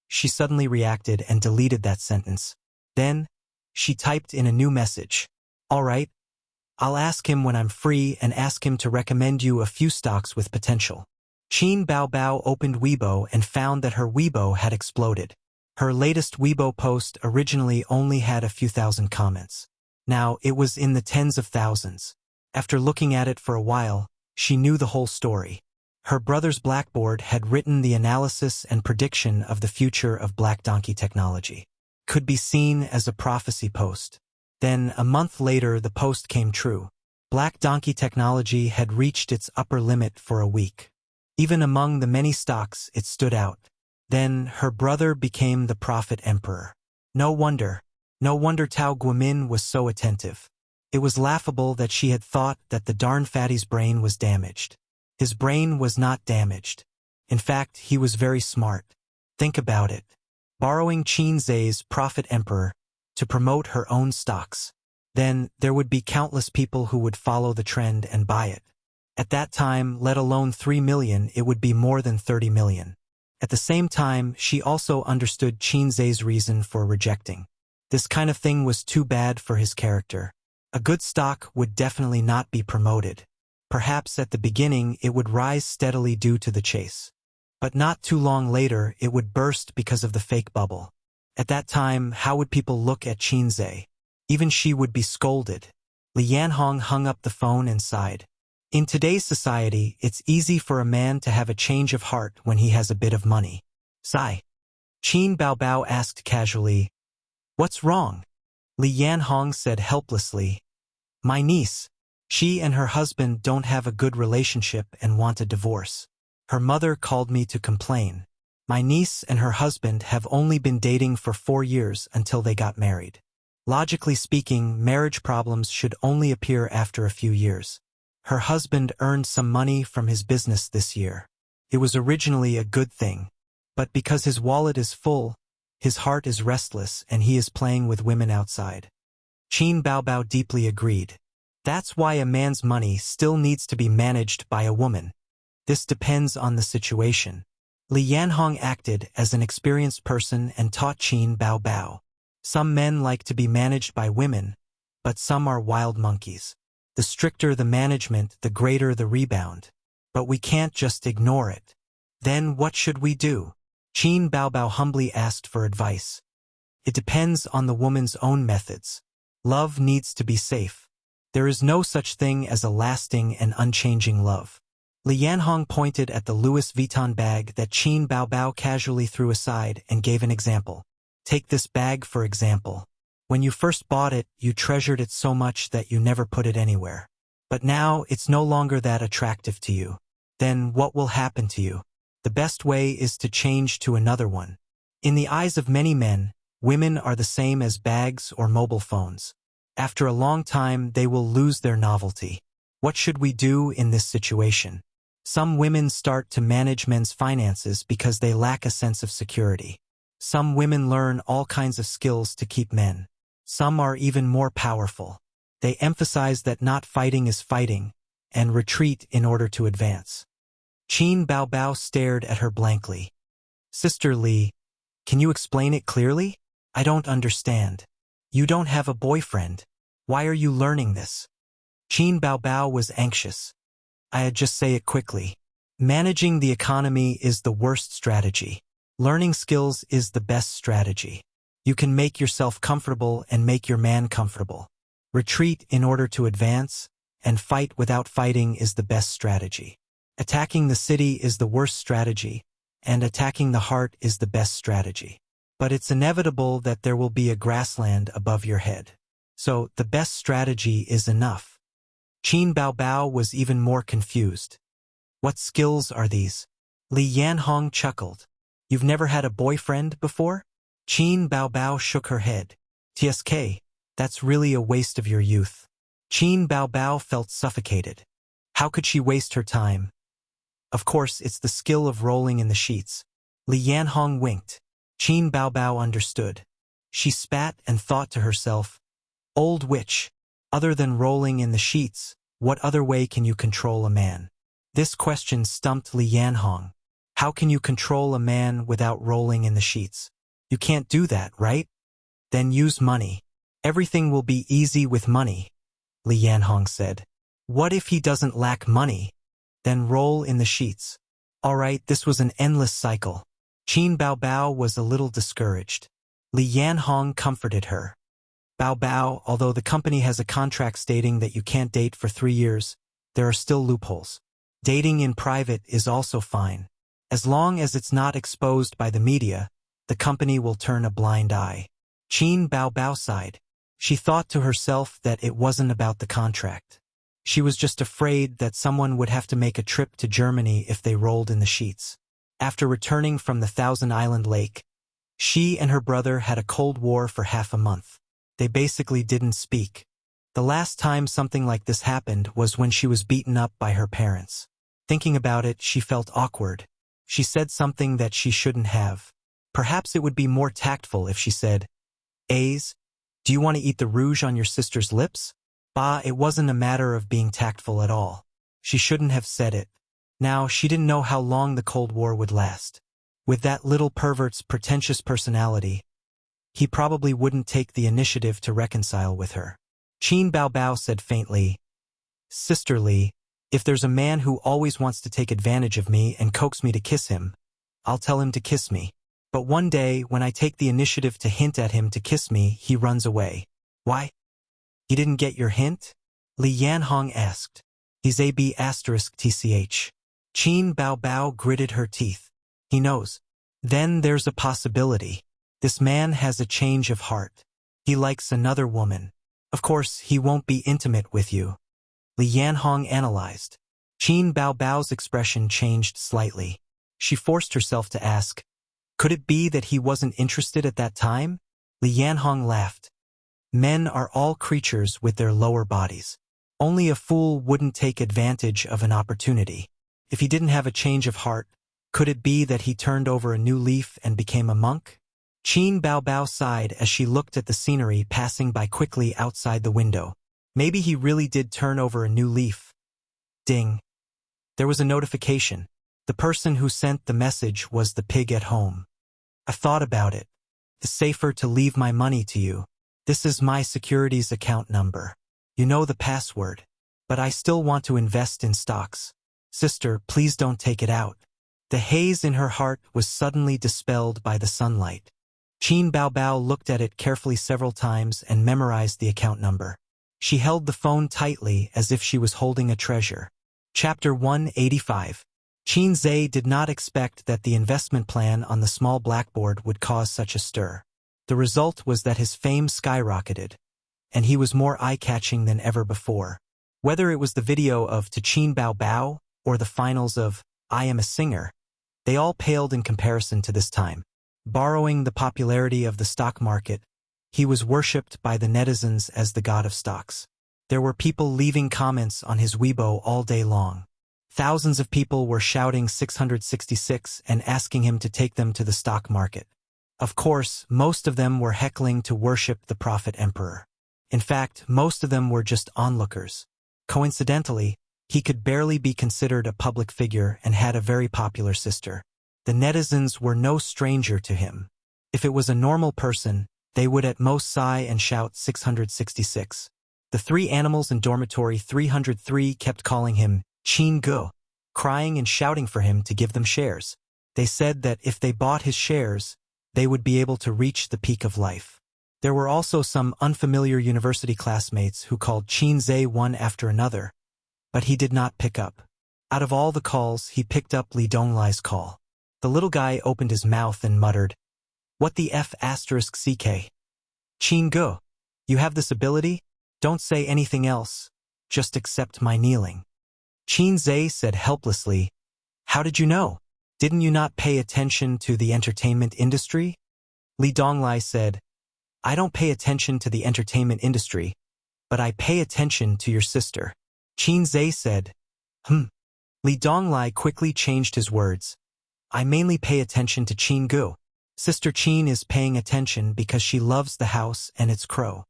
She suddenly reacted and deleted that sentence. Then, she typed in a new message. All right. I'll ask him when I'm free and ask him to recommend you a few stocks with potential. Qin Baobao opened Weibo and found that her Weibo had exploded. Her latest Weibo post originally only had a few thousand comments. Now, it was in the tens of thousands. After looking at it for a while, she knew the whole story. Her brother's Blackboard had written the analysis and prediction of the future of Black Donkey technology. Could be seen as a prophecy post. Then, a month later, the post came true. Black Donkey technology had reached its upper limit for a week. Even among the many stocks, it stood out. Then, her brother became the prophet emperor. No wonder Tao Guomin was so attentive. It was laughable that she had thought that the darn fatty's brain was damaged. His brain was not damaged. In fact, he was very smart. Think about it. Borrowing Qin Zhe's prophet emperor to promote her own stocks. Then, there would be countless people who would follow the trend and buy it. At that time, let alone 3 million, it would be more than 30 million. At the same time, she also understood Qin Zhe's reason for rejecting. This kind of thing was too bad for his character. A good stock would definitely not be promoted. Perhaps at the beginning it would rise steadily due to the chase. But not too long later it would burst because of the fake bubble. At that time, how would people look at Qin Zhe? Even she would be scolded. Li Yanhong hung up the phone and sighed. In today's society, it's easy for a man to have a change of heart when he has a bit of money. Sigh. Qin Baobao asked casually, "What's wrong?" Li Yanhong said helplessly, "My niece. She and her husband don't have a good relationship and want a divorce. Her mother called me to complain. My niece and her husband have only been dating for 4 years until they got married. Logically speaking, marriage problems should only appear after a few years. Her husband earned some money from his business this year. It was originally a good thing. But because his wallet is full, his heart is restless and he is playing with women outside." Qin Baobao deeply agreed. That's why a man's money still needs to be managed by a woman. This depends on the situation. Li Yanhong acted as an experienced person and taught Qin Baobao. Some men like to be managed by women, but some are wild monkeys. The stricter the management, the greater the rebound. But we can't just ignore it. Then what should we do? Qin Baobao humbly asked for advice. It depends on the woman's own methods. Love needs to be safe. There is no such thing as a lasting and unchanging love. Li Yanhong pointed at the Louis Vuitton bag that Qin Baobao casually threw aside and gave an example. Take this bag for example. When you first bought it, you treasured it so much that you never put it anywhere. But now it's no longer that attractive to you. Then what will happen to you? The best way is to change to another one. In the eyes of many men, women are the same as bags or mobile phones. After a long time, they will lose their novelty. What should we do in this situation? Some women start to manage men's finances because they lack a sense of security. Some women learn all kinds of skills to keep men. Some are even more powerful. They emphasize that not fighting is fighting, and retreat in order to advance. Qin Baobao stared at her blankly. Sister Li, can you explain it clearly? I don't understand. You don't have a boyfriend. Why are you learning this? Qin Baobao was anxious. I'd just say it quickly. Managing the economy is the worst strategy. Learning skills is the best strategy. You can make yourself comfortable and make your man comfortable. Retreat in order to advance, and fight without fighting is the best strategy. Attacking the city is the worst strategy, and attacking the heart is the best strategy. But it's inevitable that there will be a grassland above your head. So, the best strategy is enough. Qin Baobao was even more confused. What skills are these? Li Yanhong chuckled. You've never had a boyfriend before? Qin Baobao shook her head. TSK, that's really a waste of your youth. Qin Baobao felt suffocated. How could she waste her time? Of course, it's the skill of rolling in the sheets. Li Yanhong winked. Qin Baobao understood. She spat and thought to herself, Old witch, other than rolling in the sheets, what other way can you control a man? This question stumped Li Yanhong. How can you control a man without rolling in the sheets? You can't do that, right? Then use money. Everything will be easy with money, Li Yanhong said. What if he doesn't lack money? Then roll in the sheets. All right, this was an endless cycle. Qin Baobao was a little discouraged. Li Yanhong comforted her. Baobao, although the company has a contract stating that you can't date for 3 years, there are still loopholes. Dating in private is also fine. As long as it's not exposed by the media, the company will turn a blind eye. Qin Baobao sighed. She thought to herself that it wasn't about the contract. She was just afraid that someone would have to make a trip to Germany if they rolled in the sheets. After returning from the Thousand Island Lake, she and her brother had a cold war for half a month. They basically didn't speak. The last time something like this happened was when she was beaten up by her parents. Thinking about it, she felt awkward. She said something that she shouldn't have. Perhaps it would be more tactful if she said, Aze, do you want to eat the rouge on your sister's lips? Bah, it wasn't a matter of being tactful at all. She shouldn't have said it. Now, she didn't know how long the Cold War would last. With that little pervert's pretentious personality, he probably wouldn't take the initiative to reconcile with her. Qin Baobao said faintly, Sister Li, if there's a man who always wants to take advantage of me and coax me to kiss him, I'll tell him to kiss me. But one day, when I take the initiative to hint at him to kiss me, he runs away. Why? He didn't get your hint? Li Yanhong asked. He's AB*TCH. Qin Baobao gritted her teeth. He knows. Then there's a possibility. This man has a change of heart. He likes another woman. Of course, he won't be intimate with you. Li Yanhong analyzed. Qin Baobao's expression changed slightly. She forced herself to ask, could it be that he wasn't interested at that time? Li Yanhong laughed. Men are all creatures with their lower bodies. Only a fool wouldn't take advantage of an opportunity. If he didn't have a change of heart, could it be that he turned over a new leaf and became a monk? Qin Baobao sighed as she looked at the scenery passing by quickly outside the window. Maybe he really did turn over a new leaf. Ding. There was a notification. The person who sent the message was the pig at home. I thought about it. It's safer to leave my money to you. This is my securities account number. You know the password. But I still want to invest in stocks. Sister, please don't take it out. The haze in her heart was suddenly dispelled by the sunlight. Qin Baobao looked at it carefully several times and memorized the account number. She held the phone tightly as if she was holding a treasure. Chapter 185. Qin Zhe did not expect that the investment plan on the small blackboard would cause such a stir. The result was that his fame skyrocketed, and he was more eye-catching than ever before. Whether it was the video of To Qin Baobao or the finals of I Am a Singer, they all paled in comparison to this time. Borrowing the popularity of the stock market, he was worshipped by the netizens as the god of stocks. There were people leaving comments on his Weibo all day long. Thousands of people were shouting 666 and asking him to take them to the stock market. Of course, most of them were heckling to worship the prophet emperor. In fact, most of them were just onlookers. Coincidentally, he could barely be considered a public figure and had a very popular sister. The netizens were no stranger to him. If it was a normal person, they would at most sigh and shout 666. The 3 animals in dormitory 303 kept calling him Qin Gu, crying and shouting for him to give them shares. They said that if they bought his shares, they would be able to reach the peak of life. There were also some unfamiliar university classmates who called Qin Zhe one after another, but he did not pick up. Out of all the calls, he picked up Li Donglai's call. The little guy opened his mouth and muttered, "What the F asterisk CK? Qin Gu, you have this ability? Don't say anything else. Just accept my kneeling." Qin Zhe said helplessly, "How did you know? Didn't you not pay attention to the entertainment industry?" Li Donglai said, "I don't pay attention to the entertainment industry, but I pay attention to your sister." Qin Zhe said, Li Donglai quickly changed his words. "I mainly pay attention to Qin Gu. Sister Qin is paying attention because she loves the house and its crow."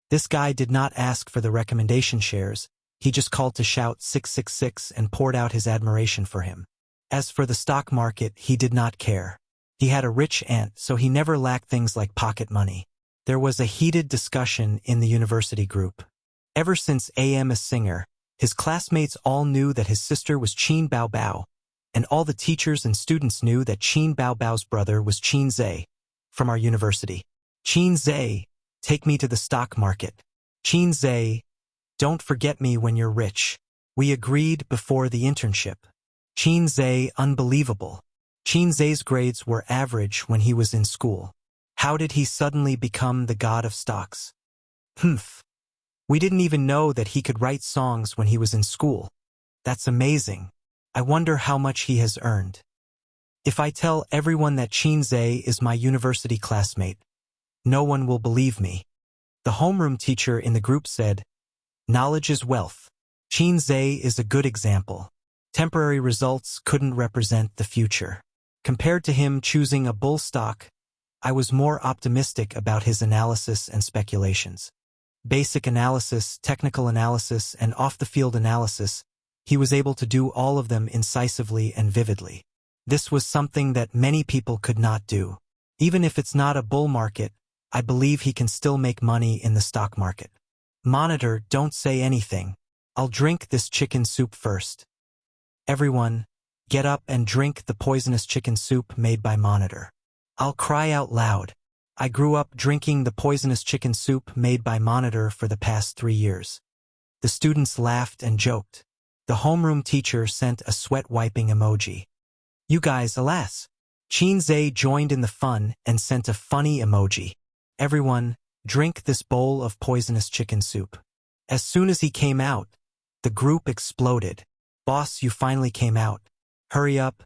This guy did not ask for the recommendation shares, he just called to shout 666 and poured out his admiration for him. As for the stock market, he did not care. He had a rich aunt, so he never lacked things like pocket money. There was a heated discussion in the university group. Ever since A.M. a singer, his classmates all knew that his sister was Qin Baobao, and all the teachers and students knew that Qin Baobao's brother was Qin Zhe, from our university. "Qin Zhe, take me to the stock market. Qin Zhe, don't forget me when you're rich. We agreed before the internship." Qin Zhe, unbelievable. Qin Zhe's grades were average when he was in school. How did he suddenly become the god of stocks? We didn't even know that he could write songs when he was in school. That's amazing. I wonder how much he has earned. If I tell everyone that Qin Zhe is my university classmate, no one will believe me. The homeroom teacher in the group said, "Knowledge is wealth. Qin Zhe is a good example. Temporary results couldn't represent the future." Compared to him choosing a bull stock, I was more optimistic about his analysis and speculations. Basic analysis, technical analysis, and off-the-field analysis, he was able to do all of them incisively and vividly. This was something that many people could not do. Even if it's not a bull market, I believe he can still make money in the stock market. "Monitor, don't say anything. I'll drink this chicken soup first. Everyone, get up and drink the poisonous chicken soup made by Monitor." I'll cry out loud. I grew up drinking the poisonous chicken soup made by Monitor for the past 3 years. The students laughed and joked. The homeroom teacher sent a sweat-wiping emoji. You guys, alas. Qin Zhe joined in the fun and sent a funny emoji. Everyone, drink this bowl of poisonous chicken soup. As soon as he came out, the group exploded. Boss, you finally came out. Hurry up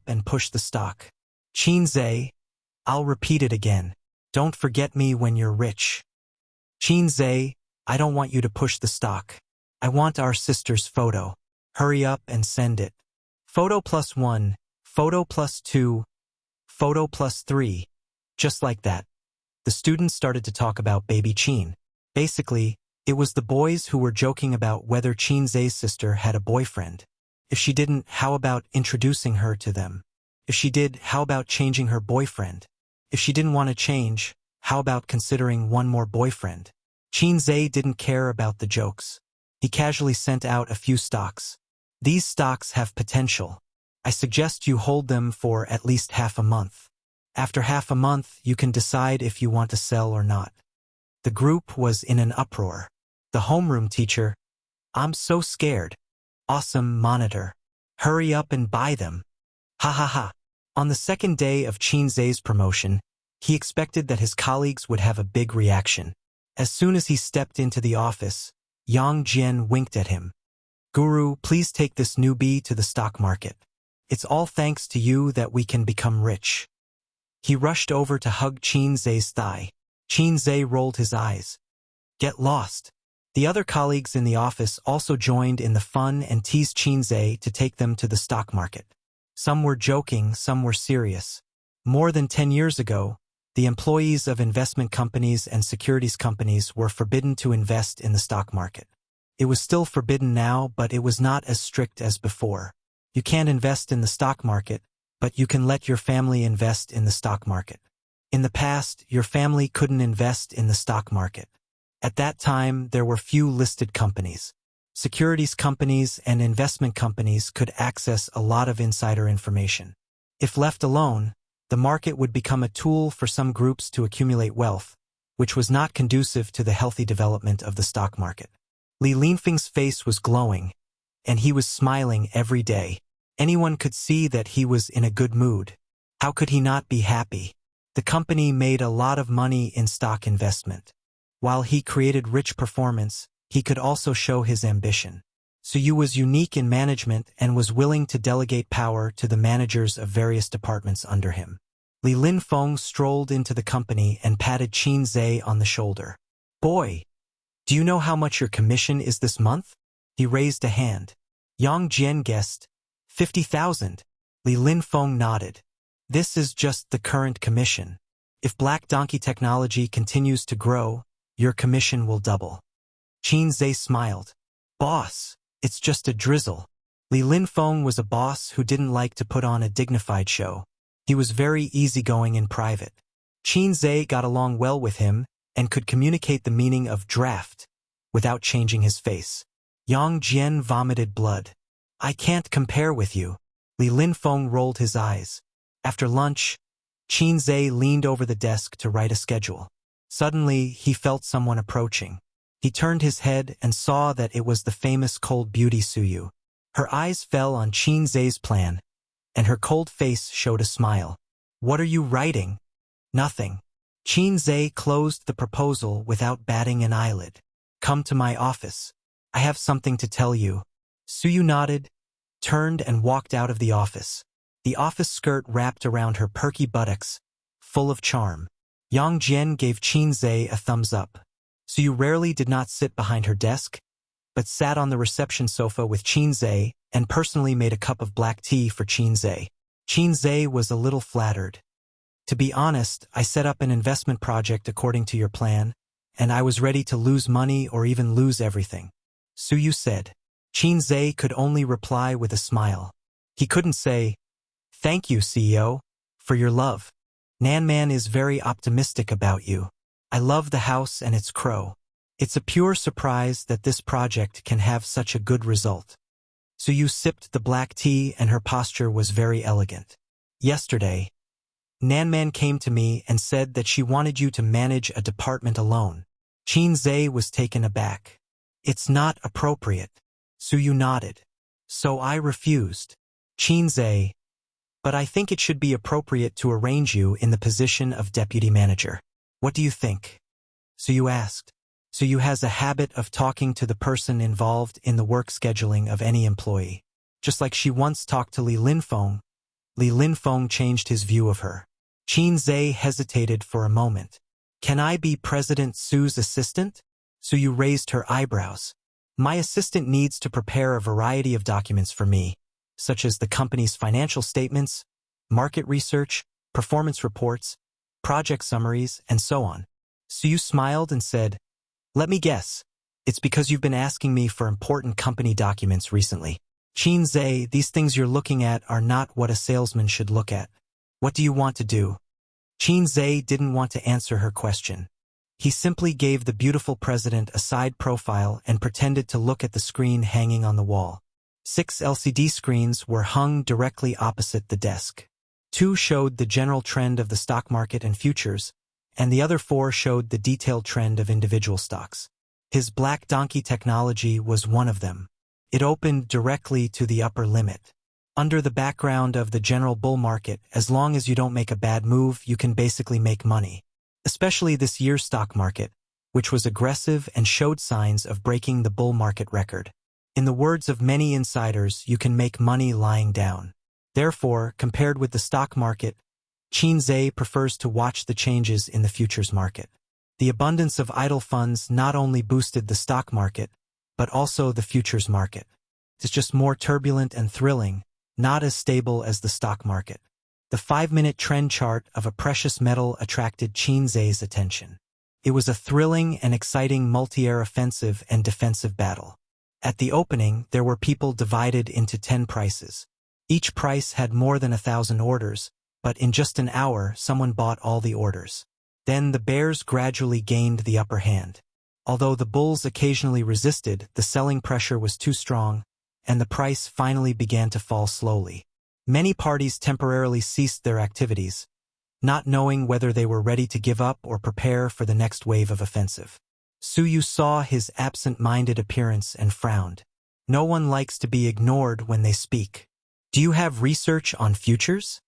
and push the stock. Qin Zhe, I'll repeat it again. Don't forget me when you're rich. Qin Zhe, I don't want you to push the stock. I want our sister's photo. Hurry up and send it. Photo +1, photo +2, photo +3. Just like that. The students started to talk about baby Qin. Basically, it was the boys who were joking about whether Qin Zhe's sister had a boyfriend. If she didn't, how about introducing her to them? If she did, how about changing her boyfriend? If she didn't want to change, how about considering one more boyfriend? Qin Zhe didn't care about the jokes. He casually sent out a few stocks. These stocks have potential. I suggest you hold them for at least half a month. After half a month, you can decide if you want to sell or not. The group was in an uproar. The homeroom teacher, I'm so scared. Awesome, Monitor. Hurry up and buy them. Ha ha ha. On the second day of Qin Zhe's promotion, he expected that his colleagues would have a big reaction. As soon as he stepped into the office, Yang Jian winked at him. Guru, please take this newbie to the stock market. It's all thanks to you that we can become rich. He rushed over to hug Qin Zhe's thigh. Qin Zhe rolled his eyes. Get lost. The other colleagues in the office also joined in the fun and teased Qin Zhe to take them to the stock market. Some were joking, some were serious. More than 10 years ago, the employees of investment companies and securities companies were forbidden to invest in the stock market. It was still forbidden now, but it was not as strict as before. You can't invest in the stock market, but you can let your family invest in the stock market. In the past, your family couldn't invest in the stock market. At that time, there were few listed companies. Securities companies and investment companies could access a lot of insider information. If left alone, the market would become a tool for some groups to accumulate wealth, which was not conducive to the healthy development of the stock market. Li Linfeng's face was glowing, and he was smiling every day. Anyone could see that he was in a good mood. How could he not be happy? The company made a lot of money in stock investment. While he created rich performance, he could also show his ambition. Suyu was unique in management and was willing to delegate power to the managers of various departments under him. Li Linfeng strolled into the company and patted Qin Zhe on the shoulder. "Boy, do you know how much your commission is this month?" He raised a hand. Yang Jian guessed, 50,000. Li Linfeng nodded. "This is just the current commission. If Black Donkey technology continues to grow, your commission will double." Qin Zhe smiled. "Boss, it's just a drizzle." Li Linfeng was a boss who didn't like to put on a dignified show. He was very easygoing in private. Qin Zhe got along well with him and could communicate the meaning of draft without changing his face. Yang Jian vomited blood. "I can't compare with you." Li Linfeng rolled his eyes. After lunch, Qin Zhe leaned over the desk to write a schedule. Suddenly, he felt someone approaching. He turned his head and saw that it was the famous cold beauty Suyu. Her eyes fell on Qin Zhe's plan, and her cold face showed a smile. "What are you writing?" "Nothing." Qin Zhe closed the proposal without batting an eyelid. "Come to my office. I have something to tell you." Suyu nodded, turned and walked out of the office. The office skirt wrapped around her perky buttocks, full of charm. Yang Jian gave Qin Zhe a thumbs up. Suyu rarely did not sit behind her desk, but sat on the reception sofa with Qin Zhe and personally made a cup of black tea for Qin Zhe. Qin Zhe was a little flattered. "To be honest, I set up an investment project according to your plan, and I was ready to lose money or even lose everything," Suyu said. Qin Zhe could only reply with a smile. He couldn't say, "Thank you, CEO, for your love. Nanman is very optimistic about you. I love the house and its crow. It's a pure surprise that this project can have such a good result." Suyu sipped the black tea and her posture was very elegant. "Yesterday, Nanman came to me and said that she wanted you to manage a department alone." Qin Zhe was taken aback. "It's not appropriate." Suyu nodded. "So I refused." Qin Zhe, "But I think it should be appropriate to arrange you in the position of deputy manager. What do you think?" Suyu asked. Suyu has a habit of talking to the person involved in the work scheduling of any employee. Just like she once talked to Li Linfeng, Li Linfeng changed his view of her. Qin Zhe hesitated for a moment. "Can I be President Su's assistant?" Suyu raised her eyebrows. "My assistant needs to prepare a variety of documents for me, such as the company's financial statements, market research, performance reports, project summaries, and so on." Suyu smiled and said, "Let me guess. It's because you've been asking me for important company documents recently." Qin Zhe, "These things you're looking at are not what a salesman should look at. What do you want to do?" Qin Zhe didn't want to answer her question. He simply gave the beautiful president a side profile and pretended to look at the screen hanging on the wall. 6 LCD screens were hung directly opposite the desk. 2 showed the general trend of the stock market and futures, and the other 4 showed the detailed trend of individual stocks. His Black Donkey technology was one of them. It opened directly to the upper limit. Under the background of the general bull market, as long as you don't make a bad move, you can basically make money. Especially this year's stock market, which was aggressive and showed signs of breaking the bull market record. In the words of many insiders, you can make money lying down. Therefore, compared with the stock market, Qin Zhe prefers to watch the changes in the futures market. The abundance of idle funds not only boosted the stock market, but also the futures market. It's just more turbulent and thrilling, not as stable as the stock market. The 5-minute trend chart of a precious metal attracted Qin Zhe's attention. It was a thrilling and exciting multi-air offensive and defensive battle. At the opening, there were people divided into 10 prices. Each price had more than 1,000 orders, but in just an hour, someone bought all the orders. Then the bears gradually gained the upper hand. Although the bulls occasionally resisted, the selling pressure was too strong, and the price finally began to fall slowly. Many parties temporarily ceased their activities, not knowing whether they were ready to give up or prepare for the next wave of offensive. Suyu saw his absent-minded appearance and frowned. No one likes to be ignored when they speak. Do you have research on futures?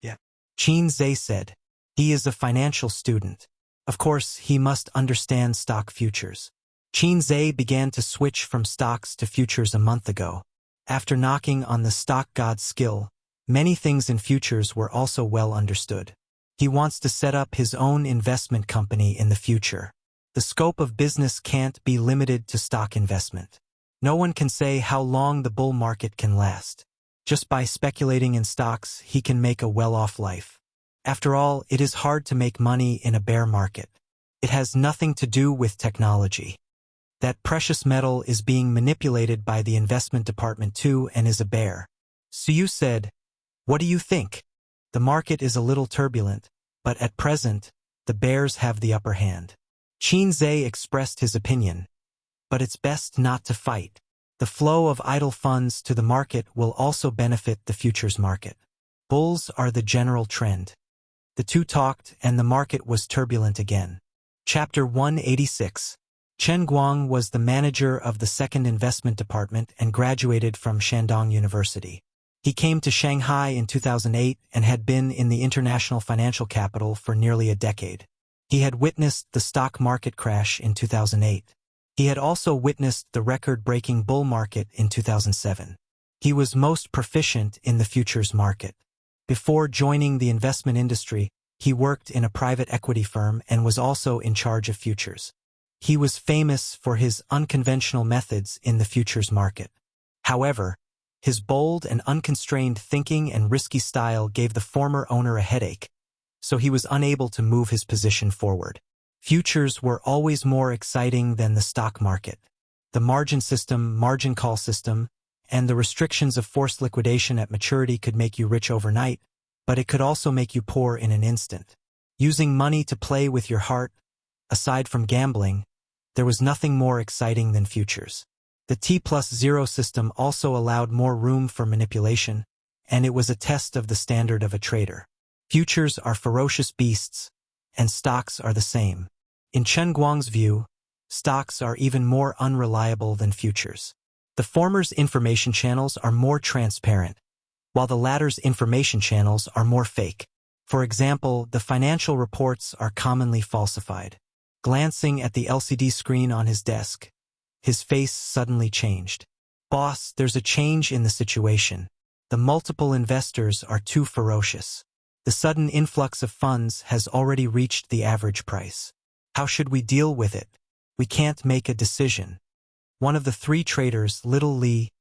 Yeah. Qin Zhe said. He is a financial student. Of course, he must understand stock futures. Qin Zhe began to switch from stocks to futures a month ago. After knocking on the stock god's skill, many things in futures were also well understood. He wants to set up his own investment company in the future. The scope of business can't be limited to stock investment. No one can say how long the bull market can last. Just by speculating in stocks, he can make a well-off life. After all, it is hard to make money in a bear market. It has nothing to do with technology. That precious metal is being manipulated by the investment department too and is a bear. Suyu said, "What do you think? The market is a little turbulent, but at present, the bears have the upper hand." Qin Zhe expressed his opinion. But it's best not to fight. The flow of idle funds to the market will also benefit the futures market. Bulls are the general trend. The two talked and the market was turbulent again. Chapter 186. Chen Guang was the manager of the second investment department and graduated from Shandong University. He came to Shanghai in 2008 and had been in the international financial capital for nearly a decade. He had witnessed the stock market crash in 2008. He had also witnessed the record-breaking bull market in 2007. He was most proficient in the futures market. Before joining the investment industry, he worked in a private equity firm and was also in charge of futures. He was famous for his unconventional methods in the futures market. However, his bold and unconstrained thinking and risky style gave the former owner a headache, so he was unable to move his position forward. Futures were always more exciting than the stock market. The margin system, margin call system, and the restrictions of forced liquidation at maturity could make you rich overnight, but it could also make you poor in an instant. Using money to play with your heart, aside from gambling, there was nothing more exciting than futures. The T+0 system also allowed more room for manipulation, and it was a test of the standard of a trader. Futures are ferocious beasts, and stocks are the same. In Chen Guang's view, stocks are even more unreliable than futures. The former's information channels are more transparent, while the latter's information channels are more fake. For example, the financial reports are commonly falsified. Glancing at the LCD screen on his desk, his face suddenly changed. "Boss, there's a change in the situation. The multiple investors are too ferocious. The sudden influx of funds has already reached the average price. How should we deal with it? We can't make a decision." One of the three traders, Little Li,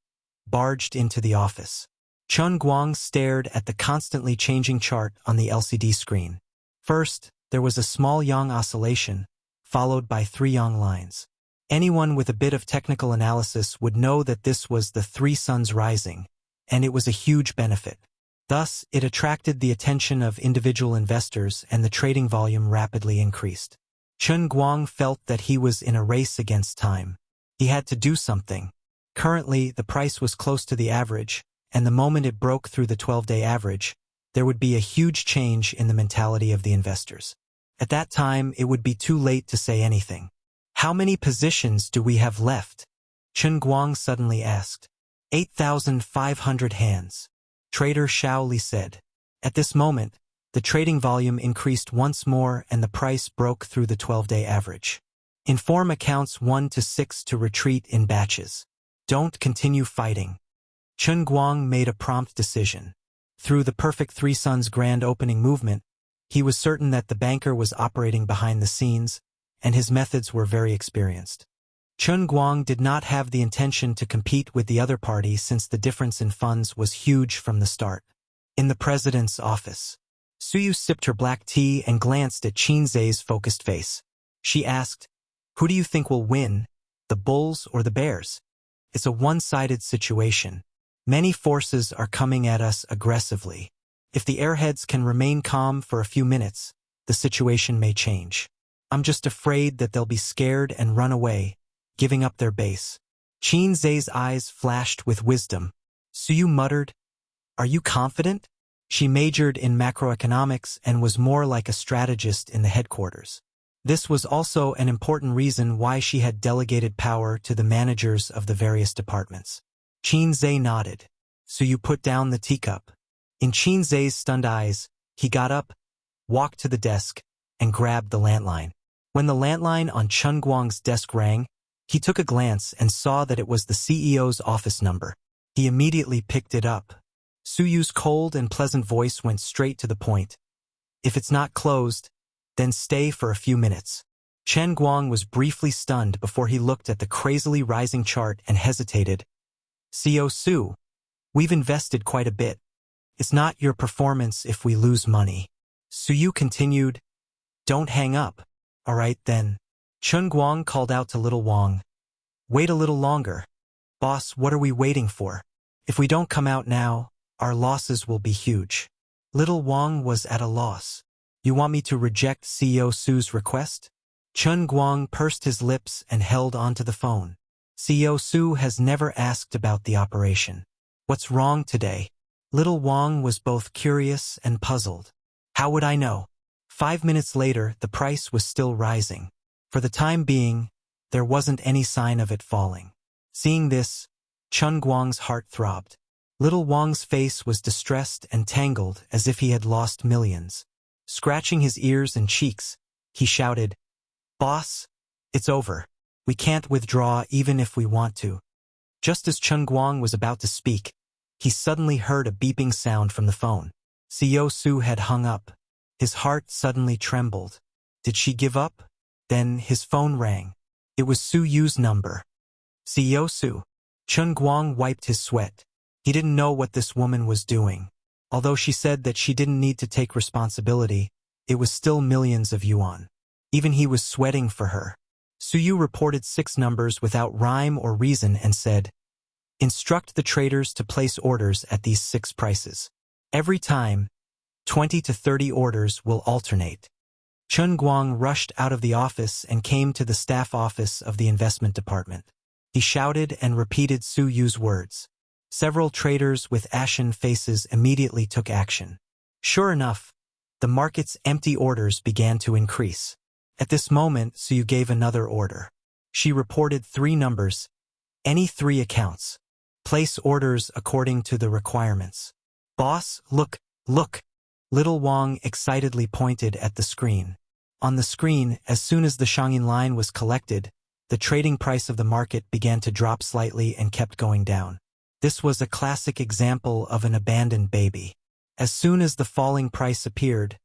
barged into the office. Chen Guang stared at the constantly changing chart on the LCD screen. First, there was a small yang oscillation, followed by three yang lines. Anyone with a bit of technical analysis would know that this was the three suns rising, and it was a huge benefit. Thus, it attracted the attention of individual investors and the trading volume rapidly increased. Chen Guang felt that he was in a race against time. He had to do something. Currently, the price was close to the average, and the moment it broke through the 12-day average, there would be a huge change in the mentality of the investors. At that time, it would be too late to say anything. "How many positions do we have left?" Chen Guang suddenly asked. 8,500 hands. Trader Shaoli said. At this moment, the trading volume increased once more and the price broke through the 12-day average. Inform accounts 1 to 6 to retreat in batches. Don't continue fighting. Chen Guang made a prompt decision. Through the perfect Three Suns grand opening movement, he was certain that the banker was operating behind the scenes, and his methods were very experienced. Chen Guang did not have the intention to compete with the other party since the difference in funds was huge from the start. In the president's office, Suyu sipped her black tea and glanced at Qin Zhe's focused face. She asked, "Who do you think will win, the bulls or the bears? It's a one-sided situation. Many forces are coming at us aggressively. If the airheads can remain calm for a few minutes, the situation may change. I'm just afraid that they'll be scared and run away, giving up their base." Qin Zhe's eyes flashed with wisdom. Suyu muttered, "Are you confident?" She majored in macroeconomics and was more like a strategist in the headquarters. This was also an important reason why she had delegated power to the managers of the various departments. Qin Zhe nodded. So you put down the teacup. In Qin Zhe's stunned eyes, he got up, walked to the desk, and grabbed the landline. When the landline on Chen Guang's desk rang, he took a glance and saw that it was the CEO's office number. He immediately picked it up. Su Yu's cold and pleasant voice went straight to the point. If it's not closed, then stay for a few minutes. Chen Guang was briefly stunned before he looked at the crazily rising chart and hesitated. CEO Su, we've invested quite a bit. It's not your performance if we lose money. Su Yu continued, don't hang up. All right then. Chen Guang called out to Little Wang. Wait a little longer. Boss, what are we waiting for? If we don't come out now, our losses will be huge. Little Wang was at a loss. You want me to reject CEO Su's request? Chen Guang pursed his lips and held onto the phone. CEO Su has never asked about the operation. What's wrong today? Little Wang was both curious and puzzled. How would I know? 5 minutes later, the price was still rising. For the time being, there wasn't any sign of it falling. Seeing this, Chen Guang's heart throbbed. Little Wang's face was distressed and tangled as if he had lost millions. Scratching his ears and cheeks, he shouted, Boss, it's over. We can't withdraw even if we want to. Just as Chen Guang was about to speak, he suddenly heard a beeping sound from the phone. CEO Su had hung up. His heart suddenly trembled. Did she give up? Then his phone rang. It was Su Yu's number. CEO Su. Chen Guang wiped his sweat. He didn't know what this woman was doing. Although she said that she didn't need to take responsibility, it was still millions of yuan. Even he was sweating for her. Su Yu reported 6 numbers without rhyme or reason and said, instruct the traders to place orders at these 6 prices. Every time, 20 to 30 orders will alternate. Chen Guang rushed out of the office and came to the staff office of the investment department. He shouted and repeated Su Yu's words. Several traders with ashen faces immediately took action. Sure enough, the market's empty orders began to increase. At this moment, Su Yu gave another order. She reported 3 numbers, any 3 accounts. Place orders according to the requirements. Boss, look. Little Wang excitedly pointed at the screen. On the screen, as soon as the Shangyin line was collected, the trading price of the market began to drop slightly and kept going down. This was a classic example of an abandoned baby. As soon as the falling price appeared,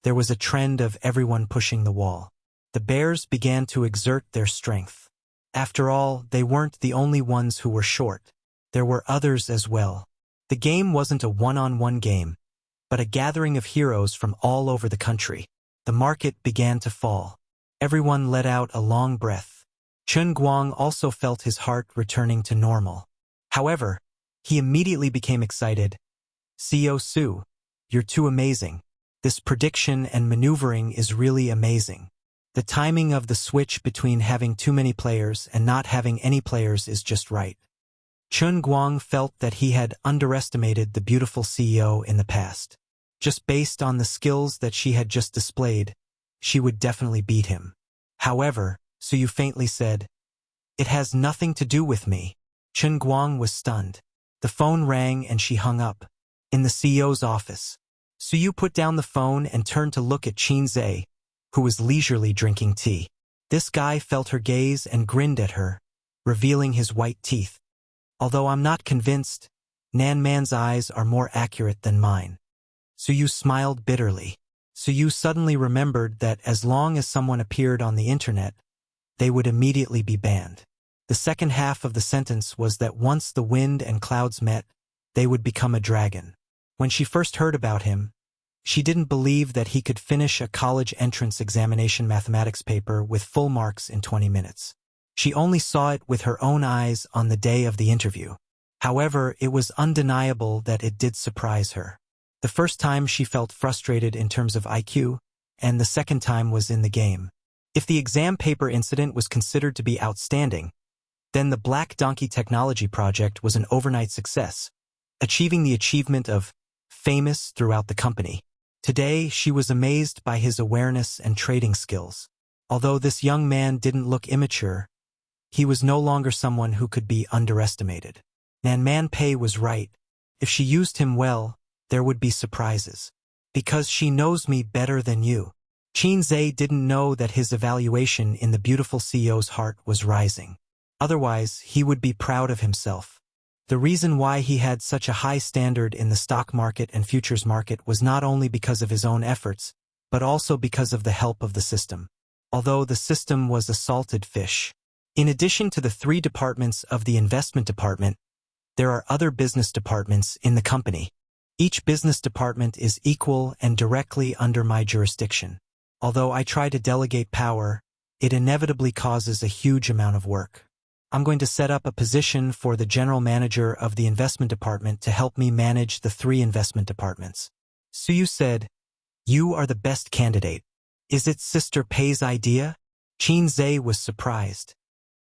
there was a trend of everyone pushing the wall. The bears began to exert their strength. After all, they weren't the only ones who were short. There were others as well. The game wasn't a one-on-one game, but a gathering of heroes from all over the country. The market began to fall. Everyone let out a long breath. Chen Guang also felt his heart returning to normal. However, he immediately became excited. CEO Su, you're too amazing. This prediction and maneuvering is really amazing. The timing of the switch between having too many players and not having any players is just right. Chen Guang felt that he had underestimated the beautiful CEO in the past. Just based on the skills that she had just displayed, she would definitely beat him. However, Su Yu faintly said, it has nothing to do with me. Chen Guang was stunned. The phone rang and she hung up. In the CEO's office, Su Yu put down the phone and turned to look at Qin Zhe, who was leisurely drinking tea. This guy felt her gaze and grinned at her, revealing his white teeth. Although I'm not convinced, Nan Man's eyes are more accurate than mine. Su Yu smiled bitterly. Su Yu suddenly remembered that as long as someone appeared on the internet, they would immediately be banned. The second half of the sentence was that once the wind and clouds met, they would become a dragon. When she first heard about him, she didn't believe that he could finish a college entrance examination mathematics paper with full marks in 20 minutes. She only saw it with her own eyes on the day of the interview. However, it was undeniable that it did surprise her. The first time she felt frustrated in terms of IQ, and the second time was in the game. If the exam paper incident was considered to be outstanding, then the Black Donkey Technology project was an overnight success, achieving the achievement of famous throughout the company. Today, she was amazed by his awareness and trading skills. Although this young man didn't look immature, he was no longer someone who could be underestimated. Nan Man Pei was right. If she used him well, there would be surprises. Because she knows me better than you. Qin Zhe didn't know that his evaluation in the beautiful CEO's heart was rising. Otherwise, he would be proud of himself. The reason why he had such a high standard in the stock market and futures market was not only because of his own efforts, but also because of the help of the system. Although the system was a salted fish. In addition to the 3 departments of the investment department, there are other business departments in the company. Each business department is equal and directly under my jurisdiction. Although I try to delegate power, it inevitably causes a huge amount of work. I'm going to set up a position for the general manager of the investment department to help me manage the 3 investment departments. Suyu said, "You are the best candidate. Is it Sister Pei's idea?" Qin Zhe was surprised.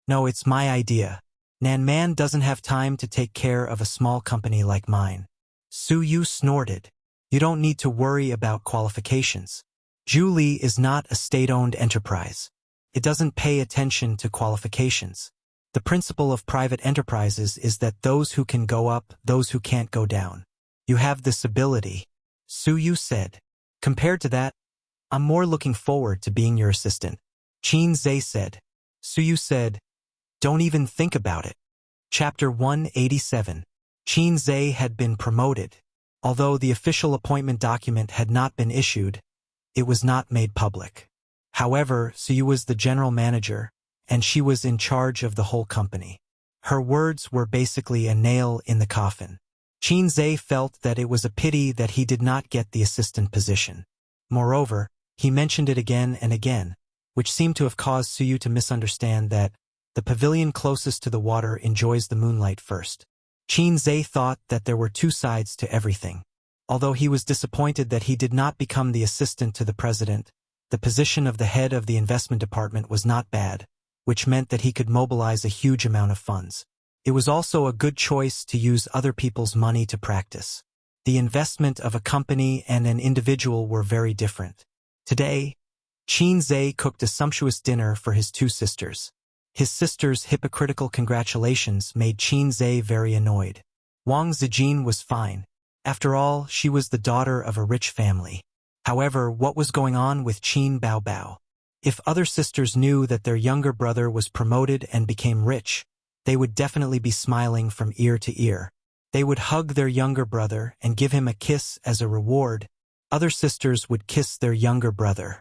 "No, it's my idea. Nan Man doesn't have time to take care of a small company like mine." Suyu snorted. "You don't need to worry about qualifications. Julie is not a state-owned enterprise. It doesn't pay attention to qualifications. The principle of private enterprises is that those who can go up, those who can't go down. You have this ability," Suyu said. "Compared to that, I'm more looking forward to being your assistant," Qin Zhe said. Suyu said, "Don't even think about it." Chapter 187. Qin Zhe had been promoted. Although the official appointment document had not been issued, it was not made public. However, Suyu was the general manager, and she was in charge of the whole company. Her words were basically a nail in the coffin. Qin Zhe felt that it was a pity that he did not get the assistant position. Moreover, he mentioned it again and again, which seemed to have caused Suyu to misunderstand that the pavilion closest to the water enjoys the moonlight first. Qin Zhe thought that there were 2 sides to everything. Although he was disappointed that he did not become the assistant to the president, the position of the head of the investment department was not bad, which meant that he could mobilize a huge amount of funds. It was also a good choice to use other people's money to practice. The investment of a company and an individual were very different. Today, Qin Zhe cooked a sumptuous dinner for his 2 sisters. His sisters' hypocritical congratulations made Qin Zhe very annoyed. Wang Zijin was fine. After all, she was the daughter of a rich family. However, what was going on with Qin Baobao? If other sisters knew that their younger brother was promoted and became rich, they would definitely be smiling from ear to ear. They would hug their younger brother and give him a kiss as a reward. Other sisters would kiss their younger brother.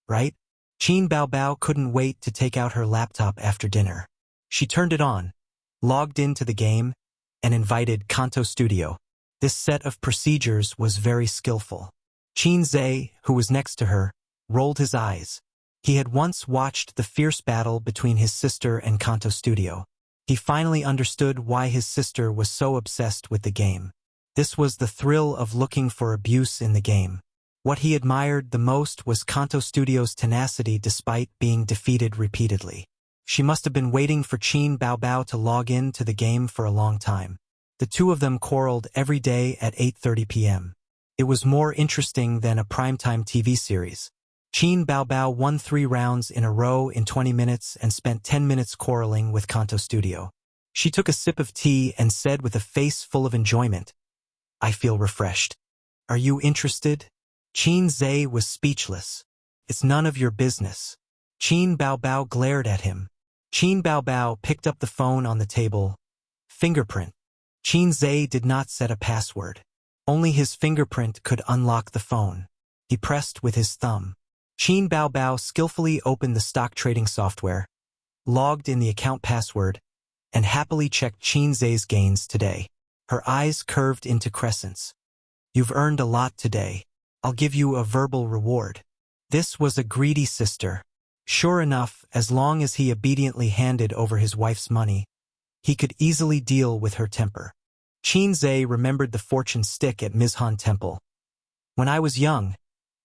Right? Qin Baobao couldn't wait to take out her laptop after dinner. She turned it on, logged into the game, and invited Kanto Studio. This set of procedures was very skillful. Qin Zhe, who was next to her, rolled his eyes. He had once watched the fierce battle between his sister and Kanto Studio. He finally understood why his sister was so obsessed with the game. This was the thrill of looking for abuse in the game. What he admired the most was Kanto Studio's tenacity despite being defeated repeatedly. She must have been waiting for Qin Baobao to log in to the game for a long time. The 2 of them quarreled every day at 8:30 p.m. It was more interesting than a primetime TV series. Qin Baobao won 3 rounds in a row in 20 minutes and spent 10 minutes quarreling with Kanto Studio. She took a sip of tea and said with a face full of enjoyment, "I feel refreshed. Are you interested?" Qin Zhe was speechless. "It's none of your business." Qin Baobao glared at him. Qin Baobao picked up the phone on the table. Fingerprint. Qin Zhe did not set a password. Only his fingerprint could unlock the phone. He pressed with his thumb. Qin Baobao skillfully opened the stock trading software, logged in the account password, and happily checked Qin Zhe's gains today. Her eyes curved into crescents. "You've earned a lot today. I'll give you a verbal reward." This was a greedy sister. Sure enough, as long as he obediently handed over his wife's money, he could easily deal with her temper. Qin Zhe remembered the fortune stick at Mizhan Temple. "When I was young,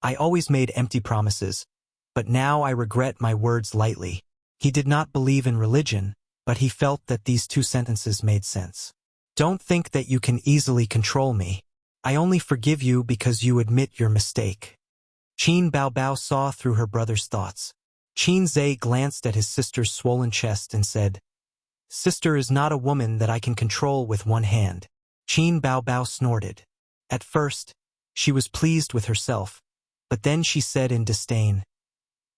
I always made empty promises, but now I regret my words lightly." He did not believe in religion, but he felt that these 2 sentences made sense. "Don't think that you can easily control me. I only forgive you because you admit your mistake. Qin Baobao saw through her brother's thoughts. Qin Zhe glanced at his sister's swollen chest and said, Sister is not a woman that I can control with one hand. Qin Baobao snorted. At first, she was pleased with herself, but then she said in disdain,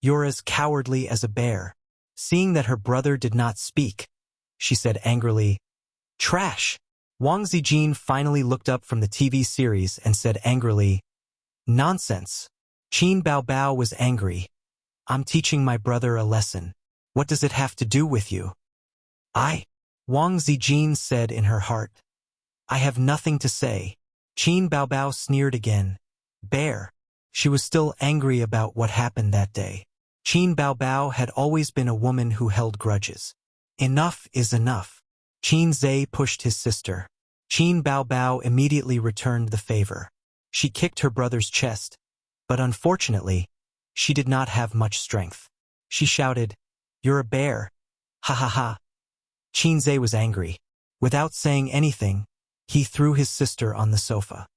You're as cowardly as a bear. Seeing that her brother did not speak, she said angrily, Trash! Wang Zijin finally looked up from the TV series and said angrily, Nonsense! Qin Baobao was angry. I'm teaching my brother a lesson. What does it have to do with you? Wang Zijin said in her heart. I have nothing to say. Qin Baobao sneered again. Bear. She was still angry about what happened that day. Qin Baobao had always been a woman who held grudges. Enough is enough. Qin Zhe pushed his sister. Qin Baobao immediately returned the favor. She kicked her brother's chest, but unfortunately, she did not have much strength. She shouted, You're a bear. Ha ha ha. Qin Zhe was angry. Without saying anything, he threw his sister on the sofa.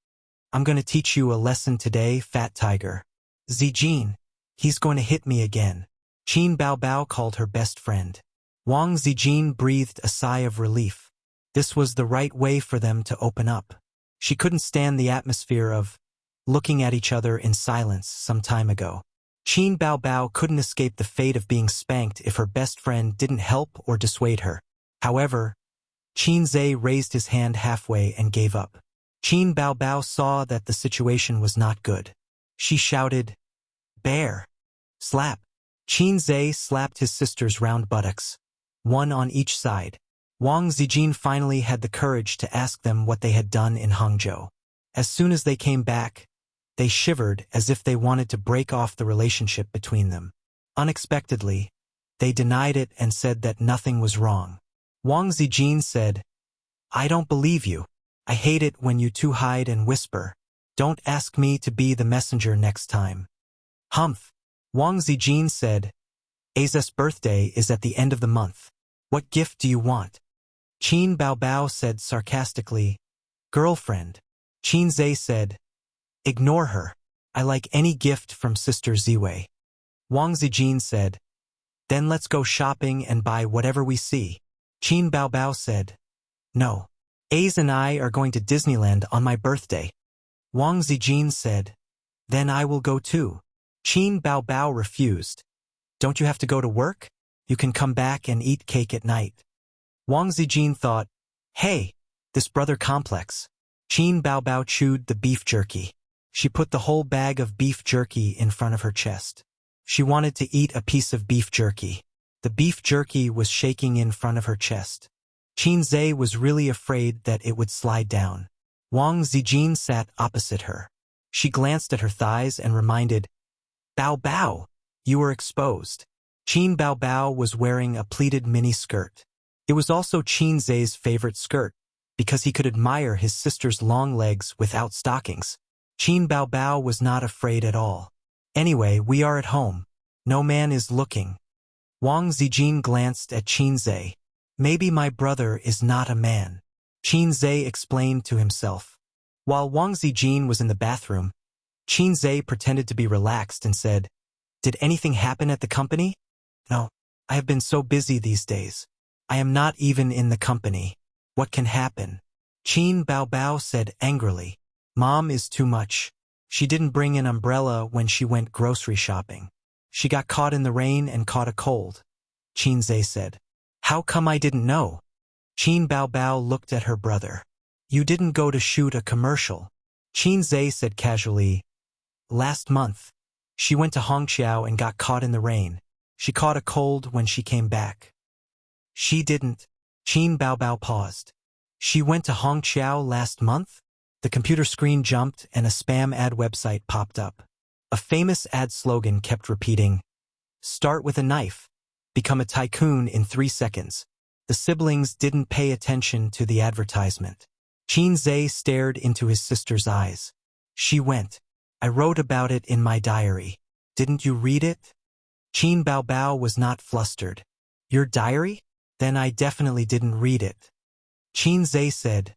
I'm going to teach you a lesson today, fat tiger. Zijin, he's going to hit me again. Qin Baobao called her best friend. Wang Zijin breathed a sigh of relief. This was the right way for them to open up. She couldn't stand the atmosphere of looking at each other in silence some time ago. Qin Baobao couldn't escape the fate of being spanked if her best friend didn't help or dissuade her. However, Qin Zhe raised his hand halfway and gave up. Qin Baobao saw that the situation was not good. She shouted, Bear! Slap! Qin Zhe slapped his sister's round buttocks, one on each side. Wang Zijin finally had the courage to ask them what they had done in Hangzhou. As soon as they came back, they shivered as if they wanted to break off the relationship between them. Unexpectedly, they denied it and said that nothing was wrong. Wang Zijin said, I don't believe you. I hate it when you two hide and whisper. Don't ask me to be the messenger next time. Humph. Wang Zijin said, Aza's birthday is at the end of the month. What gift do you want? Qin Baobao said sarcastically, Girlfriend. Qin Zhe said, Ignore her. I like any gift from Sister Ziwei. Wang Zijin said, Then let's go shopping and buy whatever we see. Qin Baobao said, No. Az and I are going to Disneyland on my birthday. Wang Zijin said, Then I will go too. Qin Baobao refused. Don't you have to go to work? You can come back and eat cake at night. Wang Zijin thought, Hey, this brother complex. Qin Baobao chewed the beef jerky. She put the whole bag of beef jerky in front of her chest. She wanted to eat a piece of beef jerky. The beef jerky was shaking in front of her chest. Qin Zhe was really afraid that it would slide down. Wang Zijin sat opposite her. She glanced at her thighs and reminded, Baobao, you were exposed. Qin Baobao was wearing a pleated mini-skirt. It was also Qin Zhe's favorite skirt, because he could admire his sister's long legs without stockings. Qin Baobao was not afraid at all. Anyway, we are at home. No man is looking. Wang Zijin glanced at Qin Zhe. Maybe my brother is not a man. Qin Zhe explained to himself. While Wang Zijin was in the bathroom, Qin Zhe pretended to be relaxed and said, Did anything happen at the company? No, I have been so busy these days. I am not even in the company. What can happen? Qin Baobao said angrily. Mom is too much. She didn't bring an umbrella when she went grocery shopping. She got caught in the rain and caught a cold. Qin Zhe said. How come I didn't know? Qin Baobao looked at her brother. You didn't go to shoot a commercial. Qin Zhe said casually. Last month, she went to Hongqiao and got caught in the rain. She caught a cold when she came back. She didn't. Qin Baobao paused. She went to Hongqiao last month? The computer screen jumped and a spam ad website popped up. A famous ad slogan kept repeating, Start with a knife. Become a tycoon in 3 seconds. The siblings didn't pay attention to the advertisement. Qin Zhe stared into his sister's eyes. She went. I wrote about it in my diary. Didn't you read it? Qin Baobao was not flustered. Your diary? Then I definitely didn't read it. Qin Zhe said,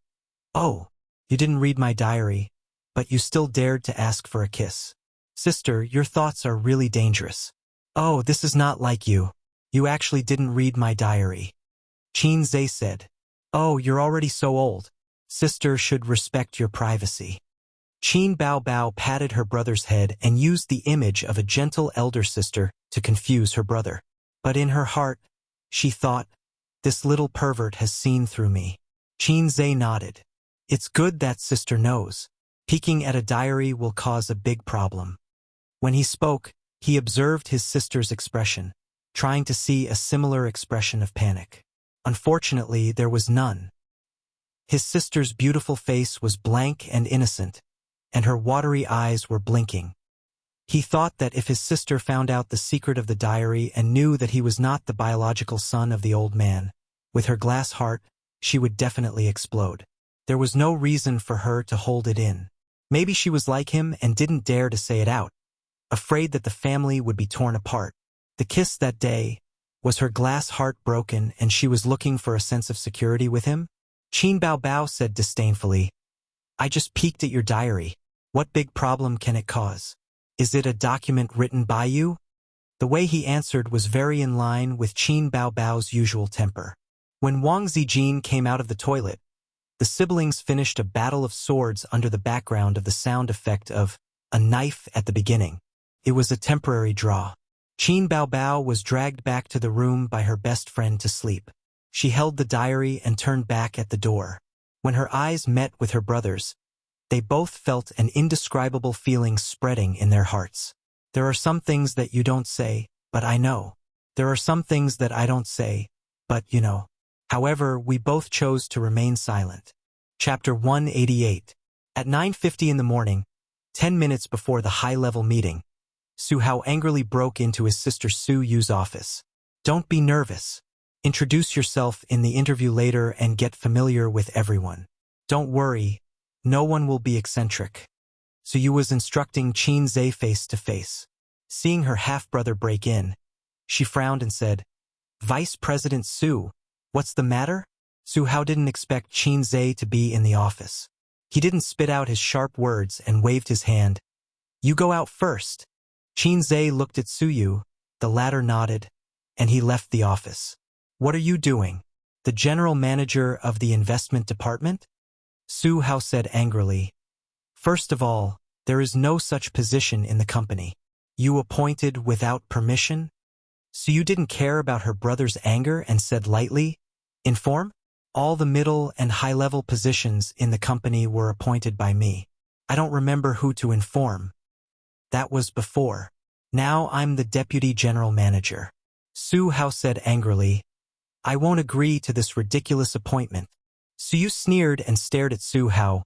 Oh, you didn't read my diary. but you still dared to ask for a kiss. Sister, your thoughts are really dangerous. Oh, this is not like you. You actually didn't read my diary. Qin Zhe said. Oh, you're already so old. Sister should respect your privacy. Qin Bao patted her brother's head and used the image of a gentle elder sister to confuse her brother. But in her heart, she thought, this little pervert has seen through me. Qin Zhe nodded. It's good that sister knows. Peeking at a diary will cause a big problem. When he spoke, he observed his sister's expression, trying to see a similar expression of panic. Unfortunately, there was none. His sister's beautiful face was blank and innocent, and her watery eyes were blinking. He thought that if his sister found out the secret of the diary and knew that he was not the biological son of the old man, with her glass heart, she would definitely explode. There was no reason for her to hold it in. Maybe she was like him and didn't dare to say it out, afraid that the family would be torn apart. The kiss that day, was her glass heart broken and she was looking for a sense of security with him? Qin Bao said disdainfully, I just peeked at your diary. What big problem can it cause? Is it a document written by you? The way he answered was very in line with Qin Bao's usual temper. When Wang Zijin came out of the toilet, the siblings finished a battle of swords under the background of the sound effect of a knife at the beginning. It was a temporary draw. Qin Bao was dragged back to the room by her best friend to sleep. She held the diary and turned back at the door. When her eyes met with her brother's, they both felt an indescribable feeling spreading in their hearts. There are some things that you don't say, but I know. There are some things that I don't say, but you know. However, we both chose to remain silent. Chapter 188. At 9:50 in the morning, 10 minutes before the high-level meeting, Su Hao angrily broke into his sister Su Yu's office. Don't be nervous. Introduce yourself in the interview later and get familiar with everyone. Don't worry. No one will be eccentric. Su Yu was instructing Qin Zhe face to face. Seeing her half-brother break in, she frowned and said, Vice President Su, what's the matter? Su Hao didn't expect Qin Zhe to be in the office. He didn't spit out his sharp words and waved his hand. You go out first. Qin Zhe looked at Su Yu, the latter nodded, and he left the office. What are you doing? The general manager of the investment department? Su Hao said angrily. First of all, there is no such position in the company. You appointed without permission? So you didn't care about her brother's anger and said lightly, Inform? All the middle and high-level positions in the company were appointed by me. I don't remember who to inform. That was before. Now I'm the deputy general manager. Su Hao said angrily, I won't agree to this ridiculous appointment. Su Yu sneered and stared at Su Hao.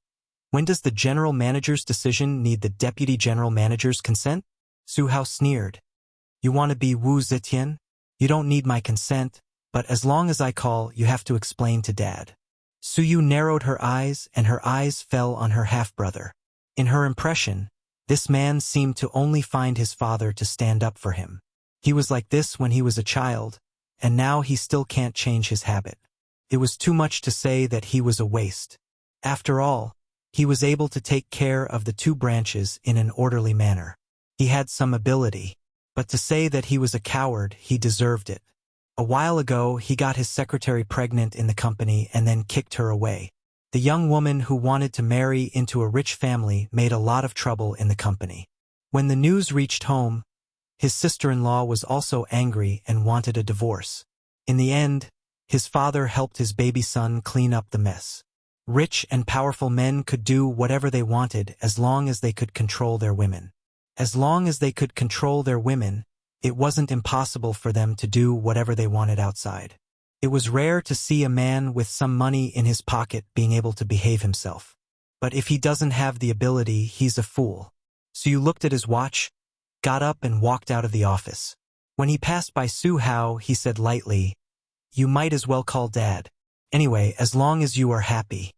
When does the general manager's decision need the deputy general manager's consent? Su Hao sneered. You want to be Wu Zetian? You don't need my consent, but as long as I call, you have to explain to Dad. Su Yu narrowed her eyes and her eyes fell on her half-brother. In her impression, this man seemed to only find his father to stand up for him. He was like this when he was a child, and now he still can't change his habit. It was too much to say that he was a waste. After all, he was able to take care of the two branches in an orderly manner. He had some ability, but to say that he was a coward, he deserved it. A while ago, he got his secretary pregnant in the company and then kicked her away. The young woman who wanted to marry into a rich family made a lot of trouble in the company. When the news reached home, his sister-in-law was also angry and wanted a divorce. In the end, his father helped his baby son clean up the mess. Rich and powerful men could do whatever they wanted as long as they could control their women. As long as they could control their women, it wasn't impossible for them to do whatever they wanted outside. It was rare to see a man with some money in his pocket being able to behave himself. But if he doesn't have the ability, he's a fool. So you looked at his watch, got up and walked out of the office. When he passed by Su Hao, he said lightly, You might as well call Dad. Anyway, as long as you are happy.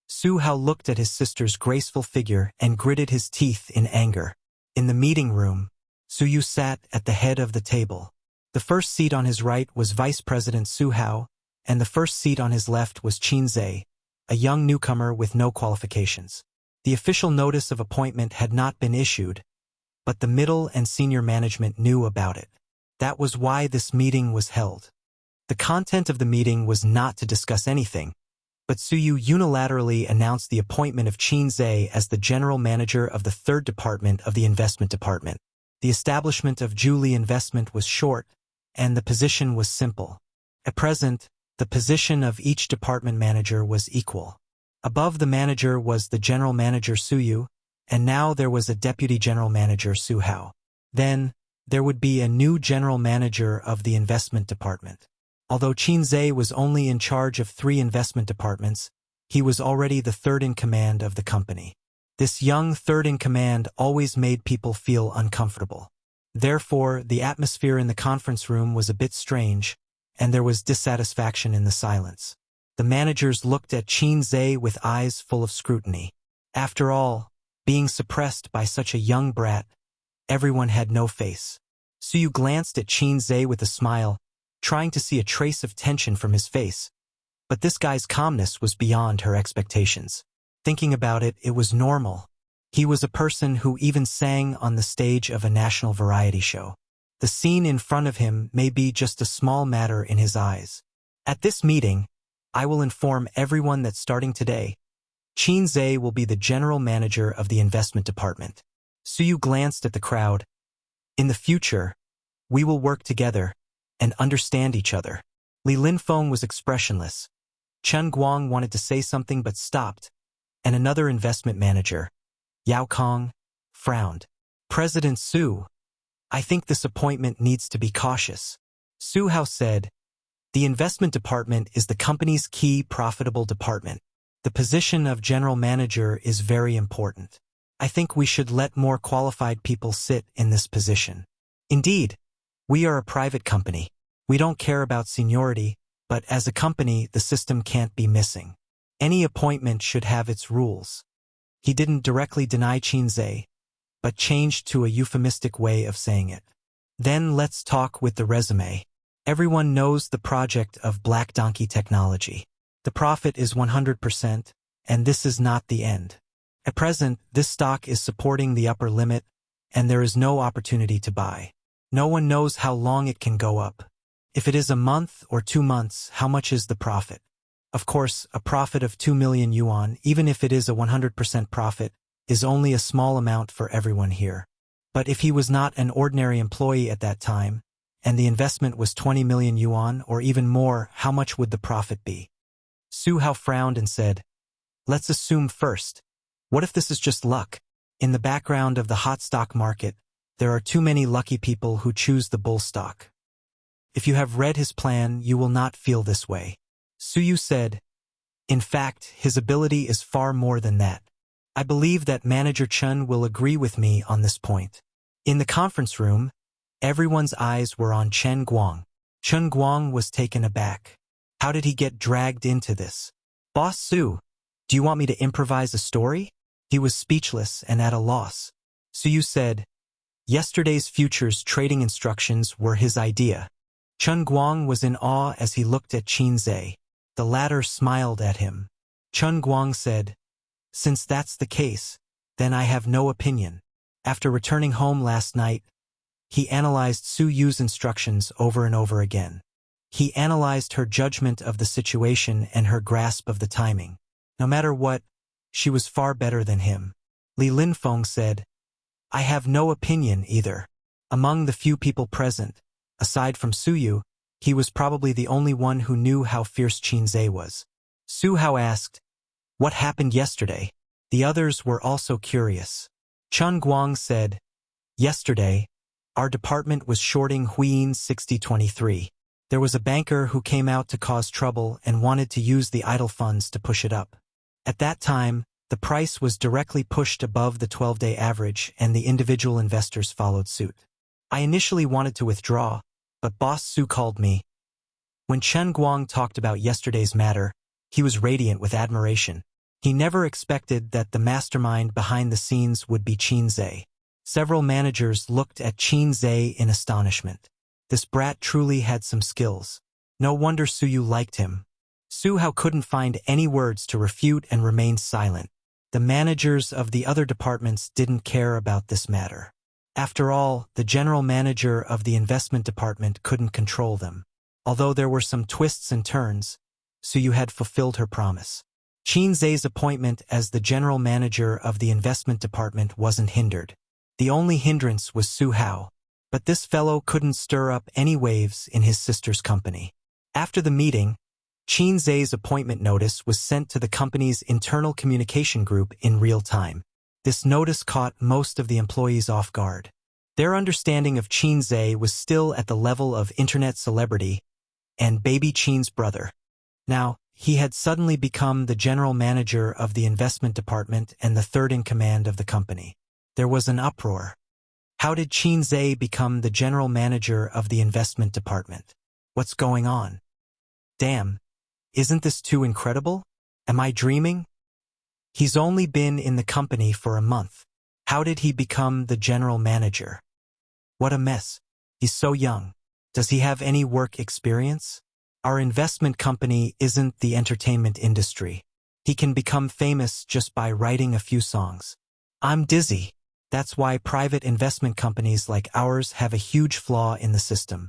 Su Hao looked at his sister's graceful figure and gritted his teeth in anger. In the meeting room, Su Yu sat at the head of the table. The first seat on his right was Vice President Su Hao, and the first seat on his left was Qin Zhe, a young newcomer with no qualifications. The official notice of appointment had not been issued, but the middle and senior management knew about it. That was why this meeting was held. The content of the meeting was not to discuss anything, but Suyu unilaterally announced the appointment of Qin Zhe as the general manager of the third department of the investment department. The establishment of Julie Investment was short, and the position was simple. At present, the position of each department manager was equal. Above the manager was the general manager Suyu, and now there was a deputy general manager Su Hao. Then, there would be a new general manager of the investment department. Although Qin Zhe was only in charge of 3 investment departments, he was already the third in command of the company. This young third in command always made people feel uncomfortable. Therefore, the atmosphere in the conference room was a bit strange, and there was dissatisfaction in the silence. The managers looked at Qin Zhe with eyes full of scrutiny. After all, being suppressed by such a young brat, everyone had no face. Suyu glanced at Qin Zhe with a smile, trying to see a trace of tension from his face. But this guy's calmness was beyond her expectations. Thinking about it, it was normal. He was a person who even sang on the stage of a national variety show. The scene in front of him may be just a small matter in his eyes. At this meeting, I will inform everyone that starting today, Qin Zhe will be the general manager of the investment department. Suyu glanced at the crowd. In the future, we will work together and understand each other. Li Linfeng was expressionless. Chen Guang wanted to say something but stopped, and another investment manager, Yao Kong, frowned. President Su, I think this appointment needs to be cautious. Su Hao said, the investment department is the company's key profitable department. The position of general manager is very important. I think we should let more qualified people sit in this position. Indeed, we are a private company. We don't care about seniority, but as a company, the system can't be missing. Any appointment should have its rules. He didn't directly deny Qin Zhe, but changed to a euphemistic way of saying it. Then let's talk with the resume. Everyone knows the project of Black Donkey technology. The profit is 100%, and this is not the end. At present, this stock is supporting the upper limit, and there is no opportunity to buy. No one knows how long it can go up. If it is a month or 2 months, how much is the profit? Of course, a profit of 2 million yuan, even if it is a 100% profit, is only a small amount for everyone here. But if he was not an ordinary employee at that time, and the investment was 20 million yuan or even more, how much would the profit be? Su Hao frowned and said, let's assume first. What if this is just luck? In the background of the hot stock market, there are too many lucky people who choose the bull stock. If you have read his plan, you will not feel this way. Suyu said, in fact, his ability is far more than that. I believe that Manager Chen will agree with me on this point. In the conference room, everyone's eyes were on Chen Guang. Chen Guang was taken aback. How did he get dragged into this? Boss Su, do you want me to improvise a story? He was speechless and at a loss. Suyu said, yesterday's futures trading instructions were his idea. Chen Guang was in awe as he looked at Qin Zhe. The latter smiled at him. Chen Guang said, since that's the case, then I have no opinion. After returning home last night, he analyzed Su Yu's instructions over and over again. He analyzed her judgment of the situation and her grasp of the timing. No matter what, she was far better than him. Li Linfeng said, I have no opinion either. Among the few people present, aside from Suyu, he was probably the only one who knew how fierce Qin Zhe was. Su Hao asked, what happened yesterday? The others were also curious. Chen Guang said, yesterday, our department was shorting Huiying 6023. There was a banker who came out to cause trouble and wanted to use the idle funds to push it up. At that time, the price was directly pushed above the 12-day average and the individual investors followed suit. I initially wanted to withdraw, but Boss Su called me. When Chen Guang talked about yesterday's matter, he was radiant with admiration. He never expected that the mastermind behind the scenes would be Qin Zhe. Several managers looked at Qin Zhe in astonishment. This brat truly had some skills. No wonder Suyu liked him. Su Hao couldn't find any words to refute and remained silent. The managers of the other departments didn't care about this matter. After all, the general manager of the investment department couldn't control them. Although there were some twists and turns, Suyu had fulfilled her promise. Qin Zhe's appointment as the general manager of the investment department wasn't hindered. The only hindrance was Su Hao. But this fellow couldn't stir up any waves in his sister's company. After the meeting, Qin Zhe's appointment notice was sent to the company's internal communication group in real time. This notice caught most of the employees off guard. Their understanding of Qin Zhe was still at the level of internet celebrity and baby Qin's brother. Now, he had suddenly become the general manager of the investment department and the third in command of the company. There was an uproar. How did Qin Zhe become the general manager of the investment department? What's going on? Damn, isn't this too incredible? Am I dreaming? He's only been in the company for a month. How did he become the general manager? What a mess. He's so young. Does he have any work experience? Our investment company isn't the entertainment industry. He can become famous just by writing a few songs. I'm dizzy. That's why private investment companies like ours have a huge flaw in the system.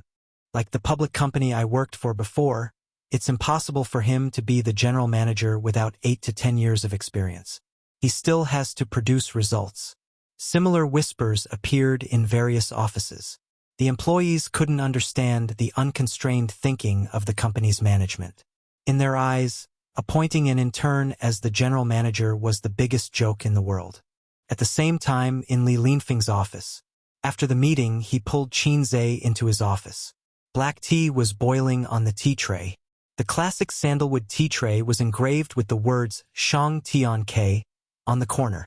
Like the public company I worked for before, it's impossible for him to be the general manager without 8 to 10 years of experience. He still has to produce results. Similar whispers appeared in various offices. The employees couldn't understand the unconstrained thinking of the company's management. In their eyes, appointing an intern as the general manager was the biggest joke in the world. At the same time, in Li Linfeng's office. After the meeting, he pulled Qin Zhe into his office. Black tea was boiling on the tea tray. The classic sandalwood tea tray was engraved with the words Shang Tian Ke on the corner.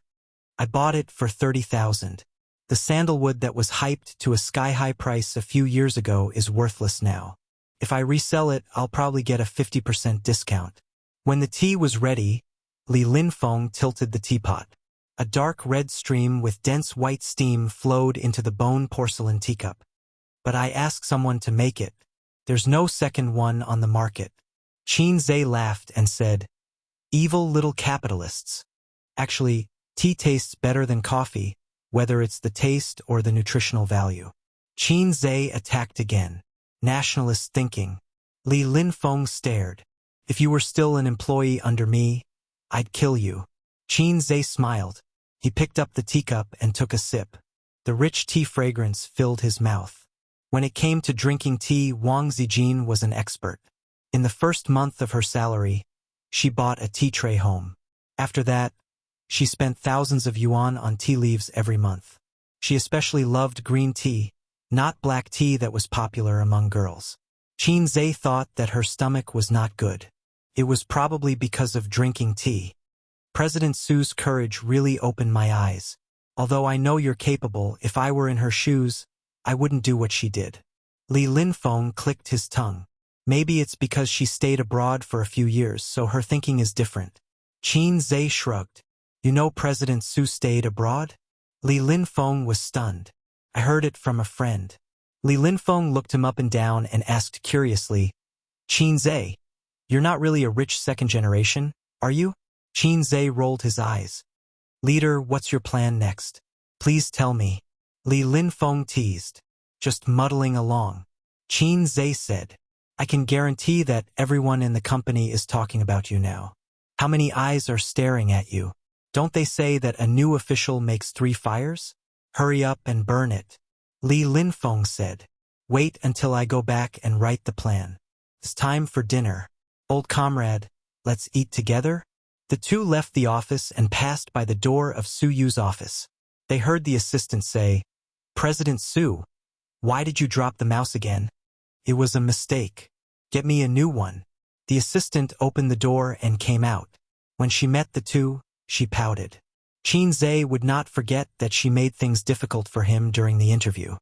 I bought it for 30,000. The sandalwood that was hyped to a sky-high price a few years ago is worthless now. If I resell it, I'll probably get a 50% discount. When the tea was ready, Li Linfeng tilted the teapot. A dark red stream with dense white steam flowed into the bone porcelain teacup. But I asked someone to make it. There's no second one on the market. Qin Zhe laughed and said, "Evil little capitalists. Actually, tea tastes better than coffee, whether it's the taste or the nutritional value." Qin Zhe attacked again. Nationalist thinking. Li Linfeng stared. "If you were still an employee under me, I'd kill you." Qin Zhe smiled. He picked up the teacup and took a sip. The rich tea fragrance filled his mouth. When it came to drinking tea, Wang Zijin was an expert. In the first month of her salary, she bought a tea tray home. After that, she spent thousands of yuan on tea leaves every month. She especially loved green tea, not black tea that was popular among girls. Qin Zhe thought that her stomach was not good. It was probably because of drinking tea. President Su's courage really opened my eyes. Although I know you're capable, if I were in her shoes, I wouldn't do what she did. Li Linfeng clicked his tongue. Maybe it's because she stayed abroad for a few years, so her thinking is different. Qin Zhe shrugged. You know President Su stayed abroad? Li Linfeng was stunned. I heard it from a friend. Li Linfeng looked him up and down and asked curiously, Qin Zhe, you're not really a rich second generation, are you? Qin Zhe rolled his eyes. Leader, what's your plan next? Please tell me. Li Linfeng teased. Just muddling along. Qin Zhe said, I can guarantee that everyone in the company is talking about you now. How many eyes are staring at you? Don't they say that a new official makes 3 fires? Hurry up and burn it. Li Linfeng said. Wait until I go back and write the plan. It's time for dinner. Old comrade, let's eat together? The two left the office and passed by the door of Su Yu's office. They heard the assistant say, President Su, why did you drop the mouse again? It was a mistake. Get me a new one. The assistant opened the door and came out. When she met the two, she pouted. Qin Zhe would not forget that she made things difficult for him during the interview.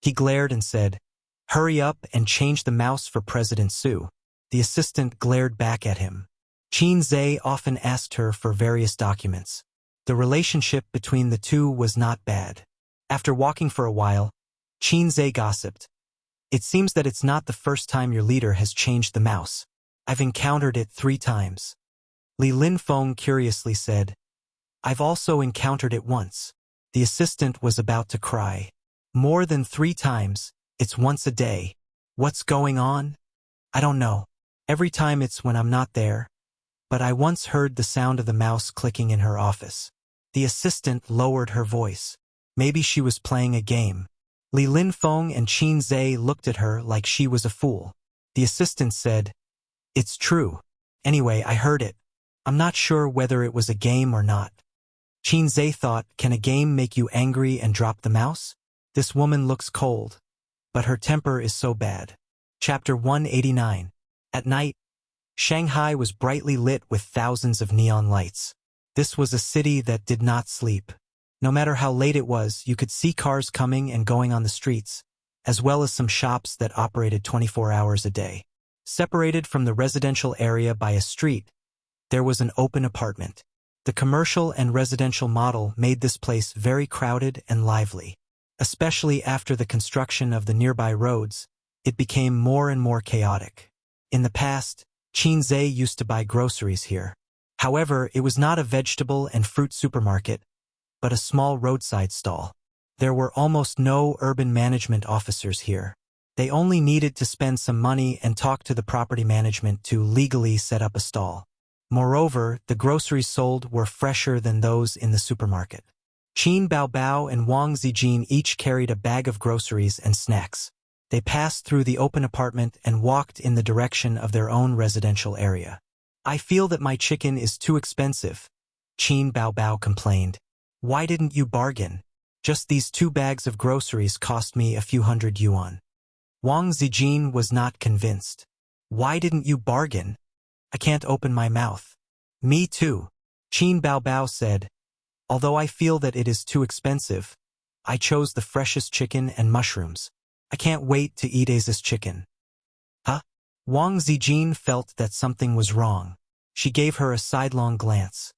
He glared and said, Hurry up and change the mouse for President Su. The assistant glared back at him. Qin Zhe often asked her for various documents. The relationship between the two was not bad. After walking for a while, Qin Zhe gossiped. It seems that it's not the first time your leader has changed the mouse. I've encountered it 3 times. Li Linfeng curiously said, I've also encountered it once. The assistant was about to cry. More than 3 times, it's once a day. What's going on? I don't know. Every time it's when I'm not there. But I once heard the sound of the mouse clicking in her office. The assistant lowered her voice. Maybe she was playing a game. Li Linfeng and Qin Zhe looked at her like she was a fool. The assistant said, "It's true. Anyway, I heard it. I'm not sure whether it was a game or not." Qin Zhe thought, can a game make you angry and drop the mouse? This woman looks cold. But her temper is so bad. Chapter 189. At night, Shanghai was brightly lit with thousands of neon lights. This was a city that did not sleep. No matter how late it was, you could see cars coming and going on the streets, as well as some shops that operated 24 hours a day. Separated from the residential area by a street, there was an open apartment. The commercial and residential model made this place very crowded and lively. Especially after the construction of the nearby roads, it became more and more chaotic. In the past, Qin Zhe used to buy groceries here. However, it was not a vegetable and fruit supermarket, but a small roadside stall. There were almost no urban management officers here. They only needed to spend some money and talk to the property management to legally set up a stall. Moreover, the groceries sold were fresher than those in the supermarket. Qin Baobao and Wang Zijin each carried a bag of groceries and snacks. They passed through the open apartment and walked in the direction of their own residential area. "I feel that my chicken is too expensive," Qin Baobao complained. "Why didn't you bargain? Just these 2 bags of groceries cost me a few hundred yuan." Wang Zijin was not convinced. "Why didn't you bargain? I can't open my mouth." "Me too," Qin Baobao said. "Although I feel that it is too expensive, I chose the freshest chicken and mushrooms. I can't wait to eat this chicken." "Huh?" Wang Zijin felt that something was wrong. She gave her a sidelong glance.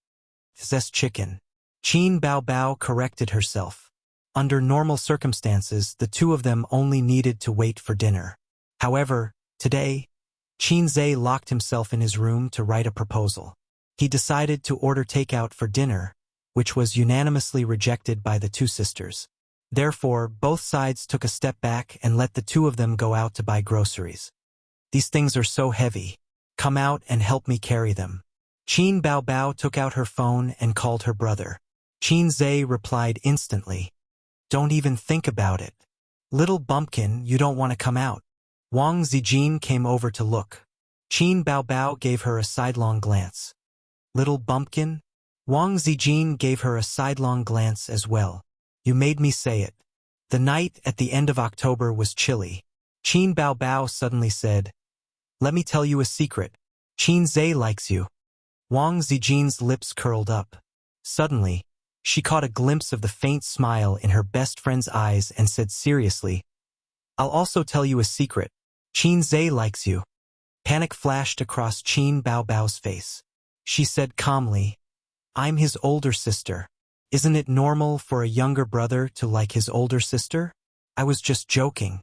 "This chicken." Qin Baobao corrected herself. Under normal circumstances, the 2 of them only needed to wait for dinner. However, today, Qin Zhe locked himself in his room to write a proposal. He decided to order takeout for dinner, which was unanimously rejected by the 2 sisters. Therefore, both sides took a step back and let the 2 of them go out to buy groceries. "These things are so heavy. Come out and help me carry them." Qin Baobao took out her phone and called her brother. Qin Zhe replied instantly, "Don't even think about it. Little bumpkin, you don't want to come out." Wang Zijin came over to look. Qin Baobao gave her a sidelong glance. "Little bumpkin?" Wang Zijin gave her a sidelong glance as well. "You made me say it." The night at the end of October was chilly. Qin Baobao suddenly said, "Let me tell you a secret. Qin Zhe likes you." Wang Zijin's lips curled up. Suddenly, she caught a glimpse of the faint smile in her best friend's eyes and said seriously, "I'll also tell you a secret. Qin Zhe likes you." Panic flashed across Qin Baobao's face. She said calmly, "I'm his older sister. Isn't it normal for a younger brother to like his older sister? I was just joking."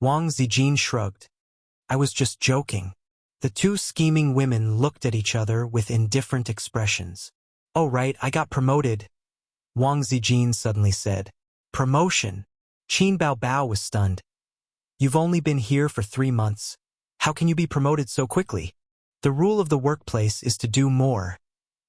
Wang Zijin shrugged. "I was just joking." The 2 scheming women looked at each other with indifferent expressions. "Oh right, I got promoted," Wang Zijin suddenly said. "Promotion?" Qin Baobao was stunned. "You've only been here for 3 months. How can you be promoted so quickly? The rule of the workplace is to do more,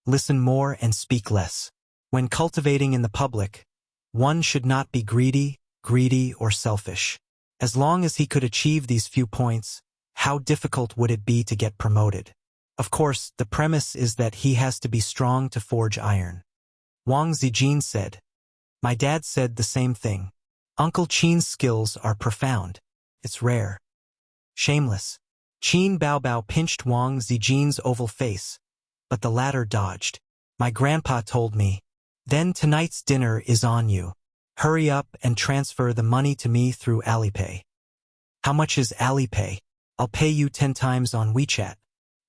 listen more and speak less. When cultivating in the public, one should not be greedy or selfish. As long as he could achieve these few points, how difficult would it be to get promoted? Of course, the premise is that he has to be strong to forge iron." Wang Zijin said. "My dad said the same thing. Uncle Qin's skills are profound. It's rare." "Shameless." Qin Baobao pinched Wang Zijin's oval face, but the latter dodged. "My grandpa told me. Then tonight's dinner is on you. Hurry up and transfer the money to me through Alipay." "How much is Alipay?" "I'll pay you 10 times on WeChat."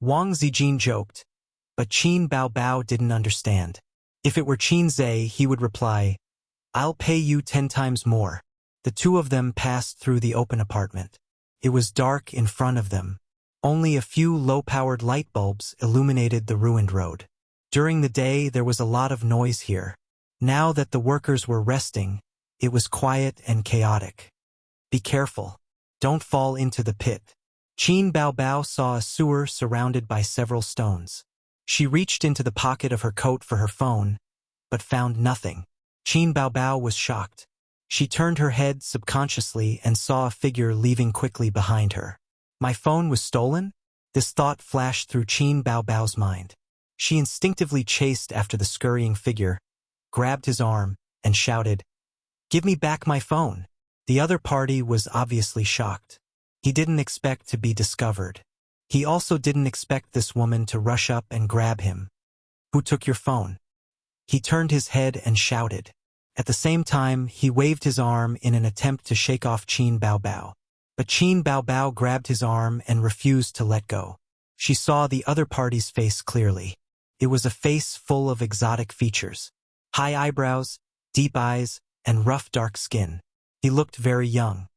Wang Zijin joked, but Qin Baobao didn't understand. If it were Qin Zhe, he would reply, "I'll pay you 10 times more." The 2 of them passed through the open apartment. It was dark in front of them. Only a few low-powered light bulbs illuminated the ruined road. During the day there was a lot of noise here. Now that the workers were resting, it was quiet and chaotic. Be careful. Don't fall into the pit. Qin Baobao saw a sewer surrounded by several stones. She reached into the pocket of her coat for her phone, but found nothing. Qin Baobao was shocked. She turned her head subconsciously and saw a figure leaving quickly behind her. My phone was stolen? This thought flashed through Qin Baobao's mind. She instinctively chased after the scurrying figure, grabbed his arm, and shouted, "Give me back my phone." The other party was obviously shocked. He didn't expect to be discovered. He also didn't expect this woman to rush up and grab him. "Who took your phone?" He turned his head and shouted. At the same time, he waved his arm in an attempt to shake off Qin Baobao. But Qin Baobao grabbed his arm and refused to let go. She saw the other party's face clearly. It was a face full of exotic features. High eyebrows, deep eyes, and rough dark skin. He looked very young.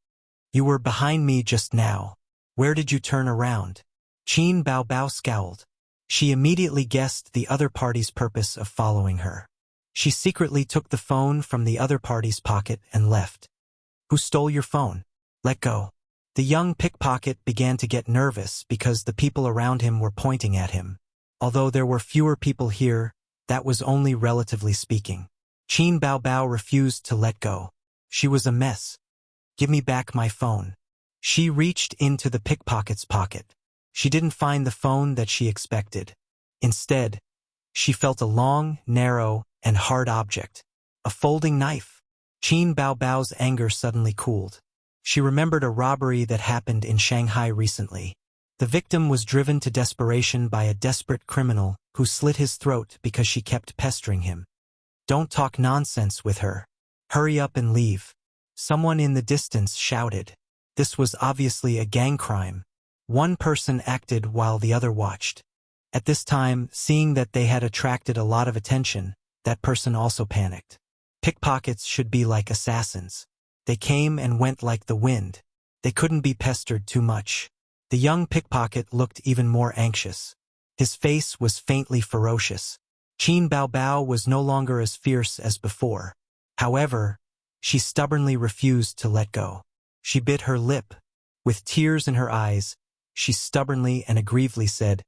"You were behind me just now. Where did you turn around?" Qin Baobao scowled. She immediately guessed the other party's purpose of following her. She secretly took the phone from the other party's pocket and left. "Who stole your phone? Let go." The young pickpocket began to get nervous because the people around him were pointing at him. Although there were fewer people here, that was only relatively speaking. Qin Baobao refused to let go. She was a mess. "Give me back my phone." She reached into the pickpocket's pocket. She didn't find the phone that she expected. Instead, she felt a long, narrow, and hard object. A folding knife. Qin Baobao's anger suddenly cooled. She remembered a robbery that happened in Shanghai recently. The victim was driven to desperation by a desperate criminal who slit his throat because she kept pestering him. "Don't talk nonsense with her. Hurry up and leave." Someone in the distance shouted. This was obviously a gang crime. One person acted while the other watched. At this time, seeing that they had attracted a lot of attention, that person also panicked. Pickpockets should be like assassins. They came and went like the wind. They couldn't be pestered too much. The young pickpocket looked even more anxious. His face was faintly ferocious. Qin Baobao was no longer as fierce as before. However, she stubbornly refused to let go. She bit her lip. With tears in her eyes, she stubbornly and aggrievedly said,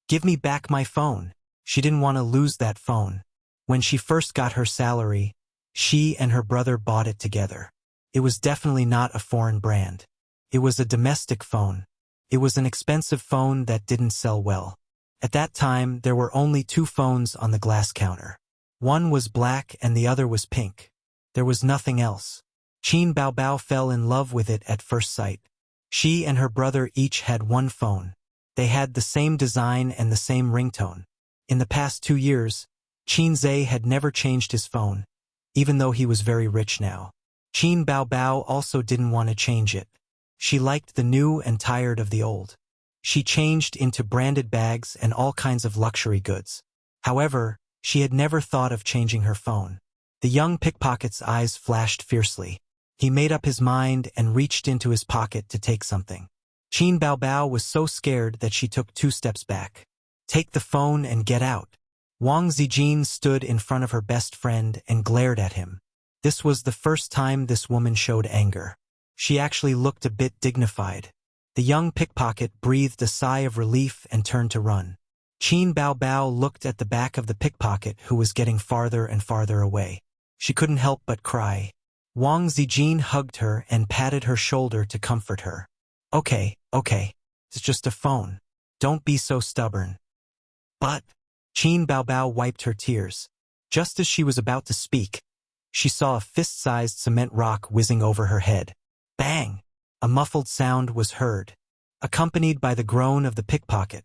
"Give me back my phone." She didn't want to lose that phone. When she first got her salary, she and her brother bought it together. It was definitely not a foreign brand. It was a domestic phone. It was an expensive phone that didn't sell well. At that time, there were only 2 phones on the glass counter. One was black and the other was pink. There was nothing else. Qin Baobao fell in love with it at first sight. She and her brother each had one phone. They had the same design and the same ringtone. In the past 2 years, Qin Zhe had never changed his phone, even though he was very rich now. Qin Baobao also didn't want to change it. She liked the new and tired of the old. She changed into branded bags and all kinds of luxury goods. However, she had never thought of changing her phone. The young pickpocket's eyes flashed fiercely. He made up his mind and reached into his pocket to take something. Qin Baobao was so scared that she took 2 steps back. "Take the phone and get out." Wang Zijin stood in front of her best friend and glared at him. This was the first time this woman showed anger. She actually looked a bit dignified. The young pickpocket breathed a sigh of relief and turned to run. Qin Baobao looked at the back of the pickpocket who was getting farther and farther away. She couldn't help but cry. Wang Zijin hugged her and patted her shoulder to comfort her. Okay, it's just a phone. Don't be so stubborn." "But," Qin Baobao wiped her tears. Just as she was about to speak, she saw a fist-sized cement rock whizzing over her head. Bang! A muffled sound was heard, accompanied by the groan of the pickpocket.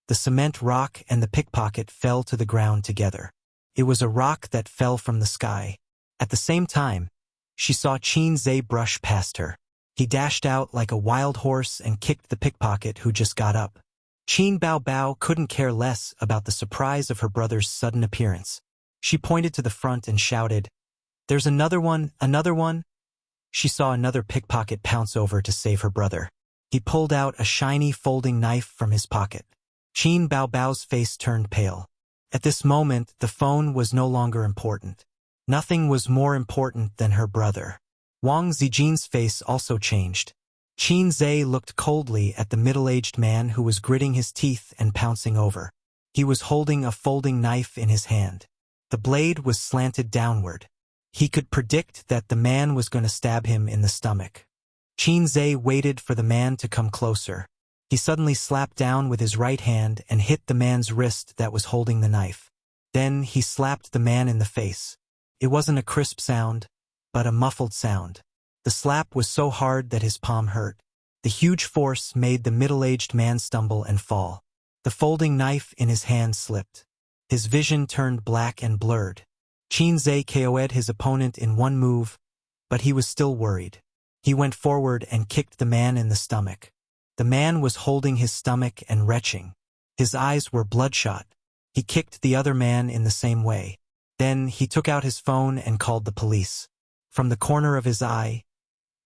The cement rock and the pickpocket fell to the ground together. It was a rock that fell from the sky. At the same time, she saw Qin Zhe brush past her. He dashed out like a wild horse and kicked the pickpocket who just got up. Qin Baobao couldn't care less about the surprise of her brother's sudden appearance. She pointed to the front and shouted, "There's another one, another one!" She saw another pickpocket pounce over to save her brother. He pulled out a shiny folding knife from his pocket. Qin Baobao's face turned pale. At this moment, the phone was no longer important. Nothing was more important than her brother. Wang Zijin's face also changed. Qin Zhe looked coldly at the middle-aged man who was gritting his teeth and pouncing over. He was holding a folding knife in his hand. The blade was slanted downward. He could predict that the man was going to stab him in the stomach. Qin Zhe waited for the man to come closer. He suddenly slapped down with his right hand and hit the man's wrist that was holding the knife. Then he slapped the man in the face. It wasn't a crisp sound, but a muffled sound. The slap was so hard that his palm hurt. The huge force made the middle-aged man stumble and fall. The folding knife in his hand slipped. His vision turned black and blurred. Qin Zhe KO'd his opponent in one move, but he was still worried. He went forward and kicked the man in the stomach. The man was holding his stomach and retching. His eyes were bloodshot. He kicked the other man in the same way. Then he took out his phone and called the police. From the corner of his eye,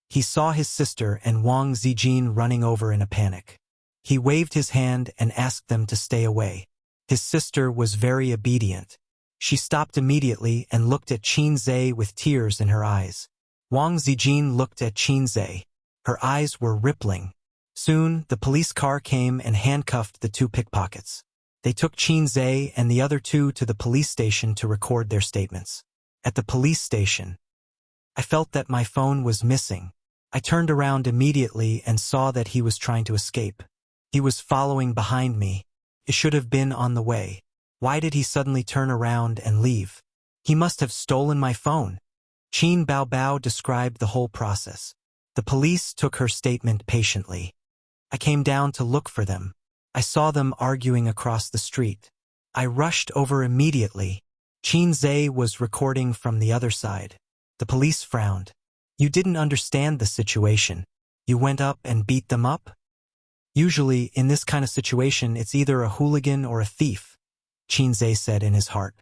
he saw his sister and Wang Zijin running over in a panic. He waved his hand and asked them to stay away. His sister was very obedient. She stopped immediately and looked at Qin Zhe with tears in her eyes. Wang Zijin looked at Qin Zhe. Her eyes were rippling. Soon, the police car came and handcuffed the two pickpockets. They took Qin Zhe and the other two to the police station to record their statements. At the police station, I felt that my phone was missing. I turned around immediately and saw that he was trying to escape. He was following behind me. It should have been on the way. Why did he suddenly turn around and leave? He must have stolen my phone. Qin Baobao described the whole process. The police took her statement patiently. I came down to look for them. I saw them arguing across the street. I rushed over immediately. Qin Zhe was recording from the other side. The police frowned. You didn't understand the situation. You went up and beat them up? Usually, in this kind of situation, it's either a hooligan or a thief, Qin Zhe said in his heart.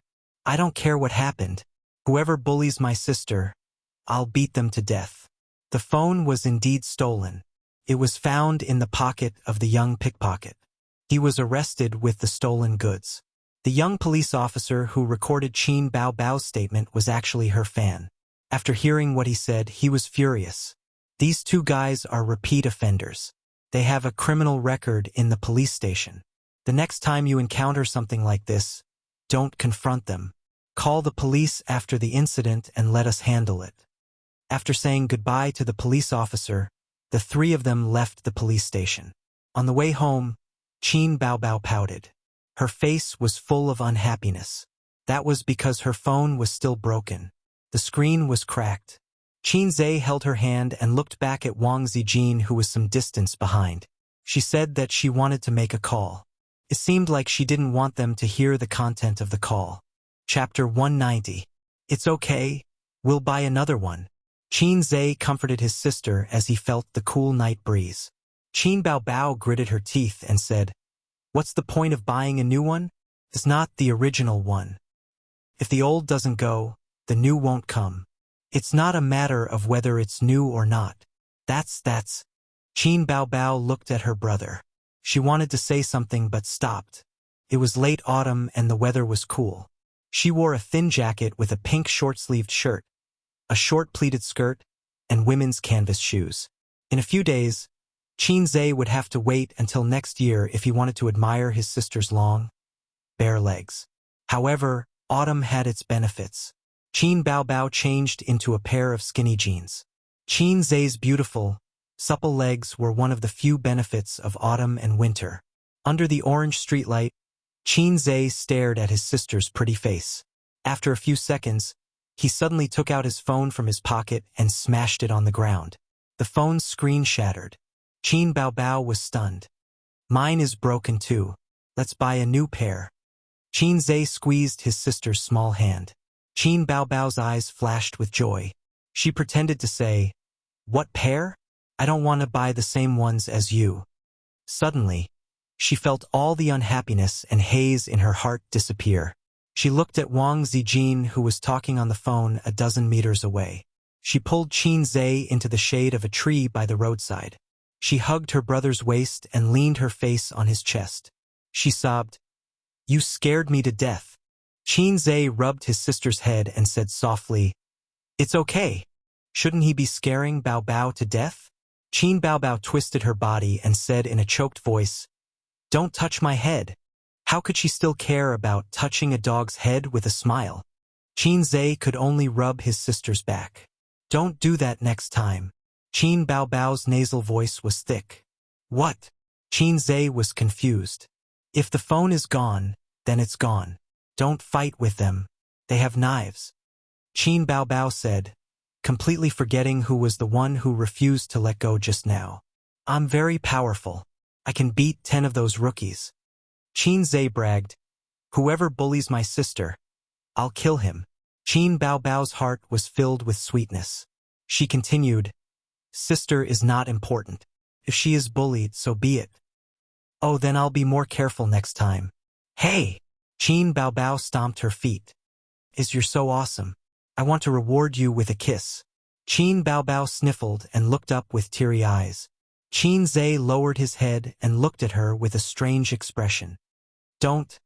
I don't care what happened. Whoever bullies my sister, I'll beat them to death. The phone was indeed stolen. It was found in the pocket of the young pickpocket. He was arrested with the stolen goods. The young police officer who recorded Qin Baobao's statement was actually her fan. After hearing what he said, he was furious. These two guys are repeat offenders. They have a criminal record in the police station. The next time you encounter something like this, don't confront them. Call the police after the incident and let us handle it. After saying goodbye to the police officer, the three of them left the police station. On the way home, Qin Baobao pouted. Her face was full of unhappiness. That was because her phone was still broken. The screen was cracked. Qin Zhe held her hand and looked back at Wang Zijin, who was some distance behind. She said that she wanted to make a call. It seemed like she didn't want them to hear the content of the call. Chapter 190. It's okay. We'll buy another one. Qin Zhe comforted his sister as he felt the cool night breeze. Qin Baobao gritted her teeth and said, What's the point of buying a new one? It's not the original one. If the old doesn't go, the new won't come. It's not a matter of whether it's new or not. That's. Qin Baobao looked at her brother. She wanted to say something but stopped. It was late autumn and the weather was cool. She wore a thin jacket with a pink short-sleeved shirt, a short pleated skirt, and women's canvas shoes. In a few days, Qin Zhe would have to wait until next year if he wanted to admire his sister's long, bare legs. However, autumn had its benefits. Qin Baobao changed into a pair of skinny jeans. Qin Zhe's beautiful, supple legs were one of the few benefits of autumn and winter. Under the orange streetlight, Qin Zhe stared at his sister's pretty face. After a few seconds, he suddenly took out his phone from his pocket and smashed it on the ground. The phone's screen shattered. Qin Baobao was stunned. Mine is broken too. Let's buy a new pair. Qin Zhe squeezed his sister's small hand. Qin Baobao's eyes flashed with joy. She pretended to say, What pair? I don't want to buy the same ones as you. Suddenly, she felt all the unhappiness and haze in her heart disappear. She looked at Wang Zijin, who was talking on the phone a dozen meters away. She pulled Qin Zhe into the shade of a tree by the roadside. She hugged her brother's waist and leaned her face on his chest. She sobbed, You scared me to death. Qin Zhe rubbed his sister's head and said softly, "It's okay. Shouldn't he be scaring Bao Bao to death?" Qin Bao Bao twisted her body and said in a choked voice, "Don't touch my head." How could she still care about touching a dog's head with a smile? Qin Zhe could only rub his sister's back. "Don't do that next time." Qin Bao Bao's nasal voice was thick. "What?" Qin Zhe was confused. "If the phone is gone, then it's gone. Don't fight with them. They have knives." Qin Bao Bao said, completely forgetting who was the one who refused to let go just now. "I'm very powerful. I can beat 10 of those rookies." Qin Zhe bragged, "Whoever bullies my sister, I'll kill him." Qin Bao Bao's heart was filled with sweetness. She continued, "Sister is not important. If she is bullied, so be it. Oh, then I'll be more careful next time." "Hey!" Qin Bao Bao stomped her feet. "You're so awesome. I want to reward you with a kiss." Qin Bao Bao sniffled and looked up with teary eyes. Qin Zhe lowered his head and looked at her with a strange expression. "Don't.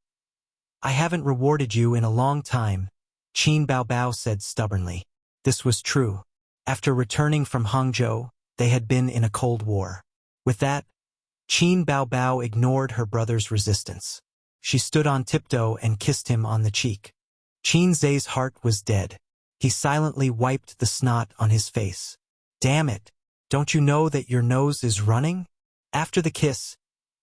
I haven't rewarded you in a long time," Qin Bao Bao said stubbornly. This was true. After returning from Hangzhou, they had been in a cold war. With that, Qin Bao Bao ignored her brother's resistance. She stood on tiptoe and kissed him on the cheek. Qin Zhe's heart was dead. He silently wiped the snot on his face. "Damn it! Don't you know that your nose is running?" After the kiss,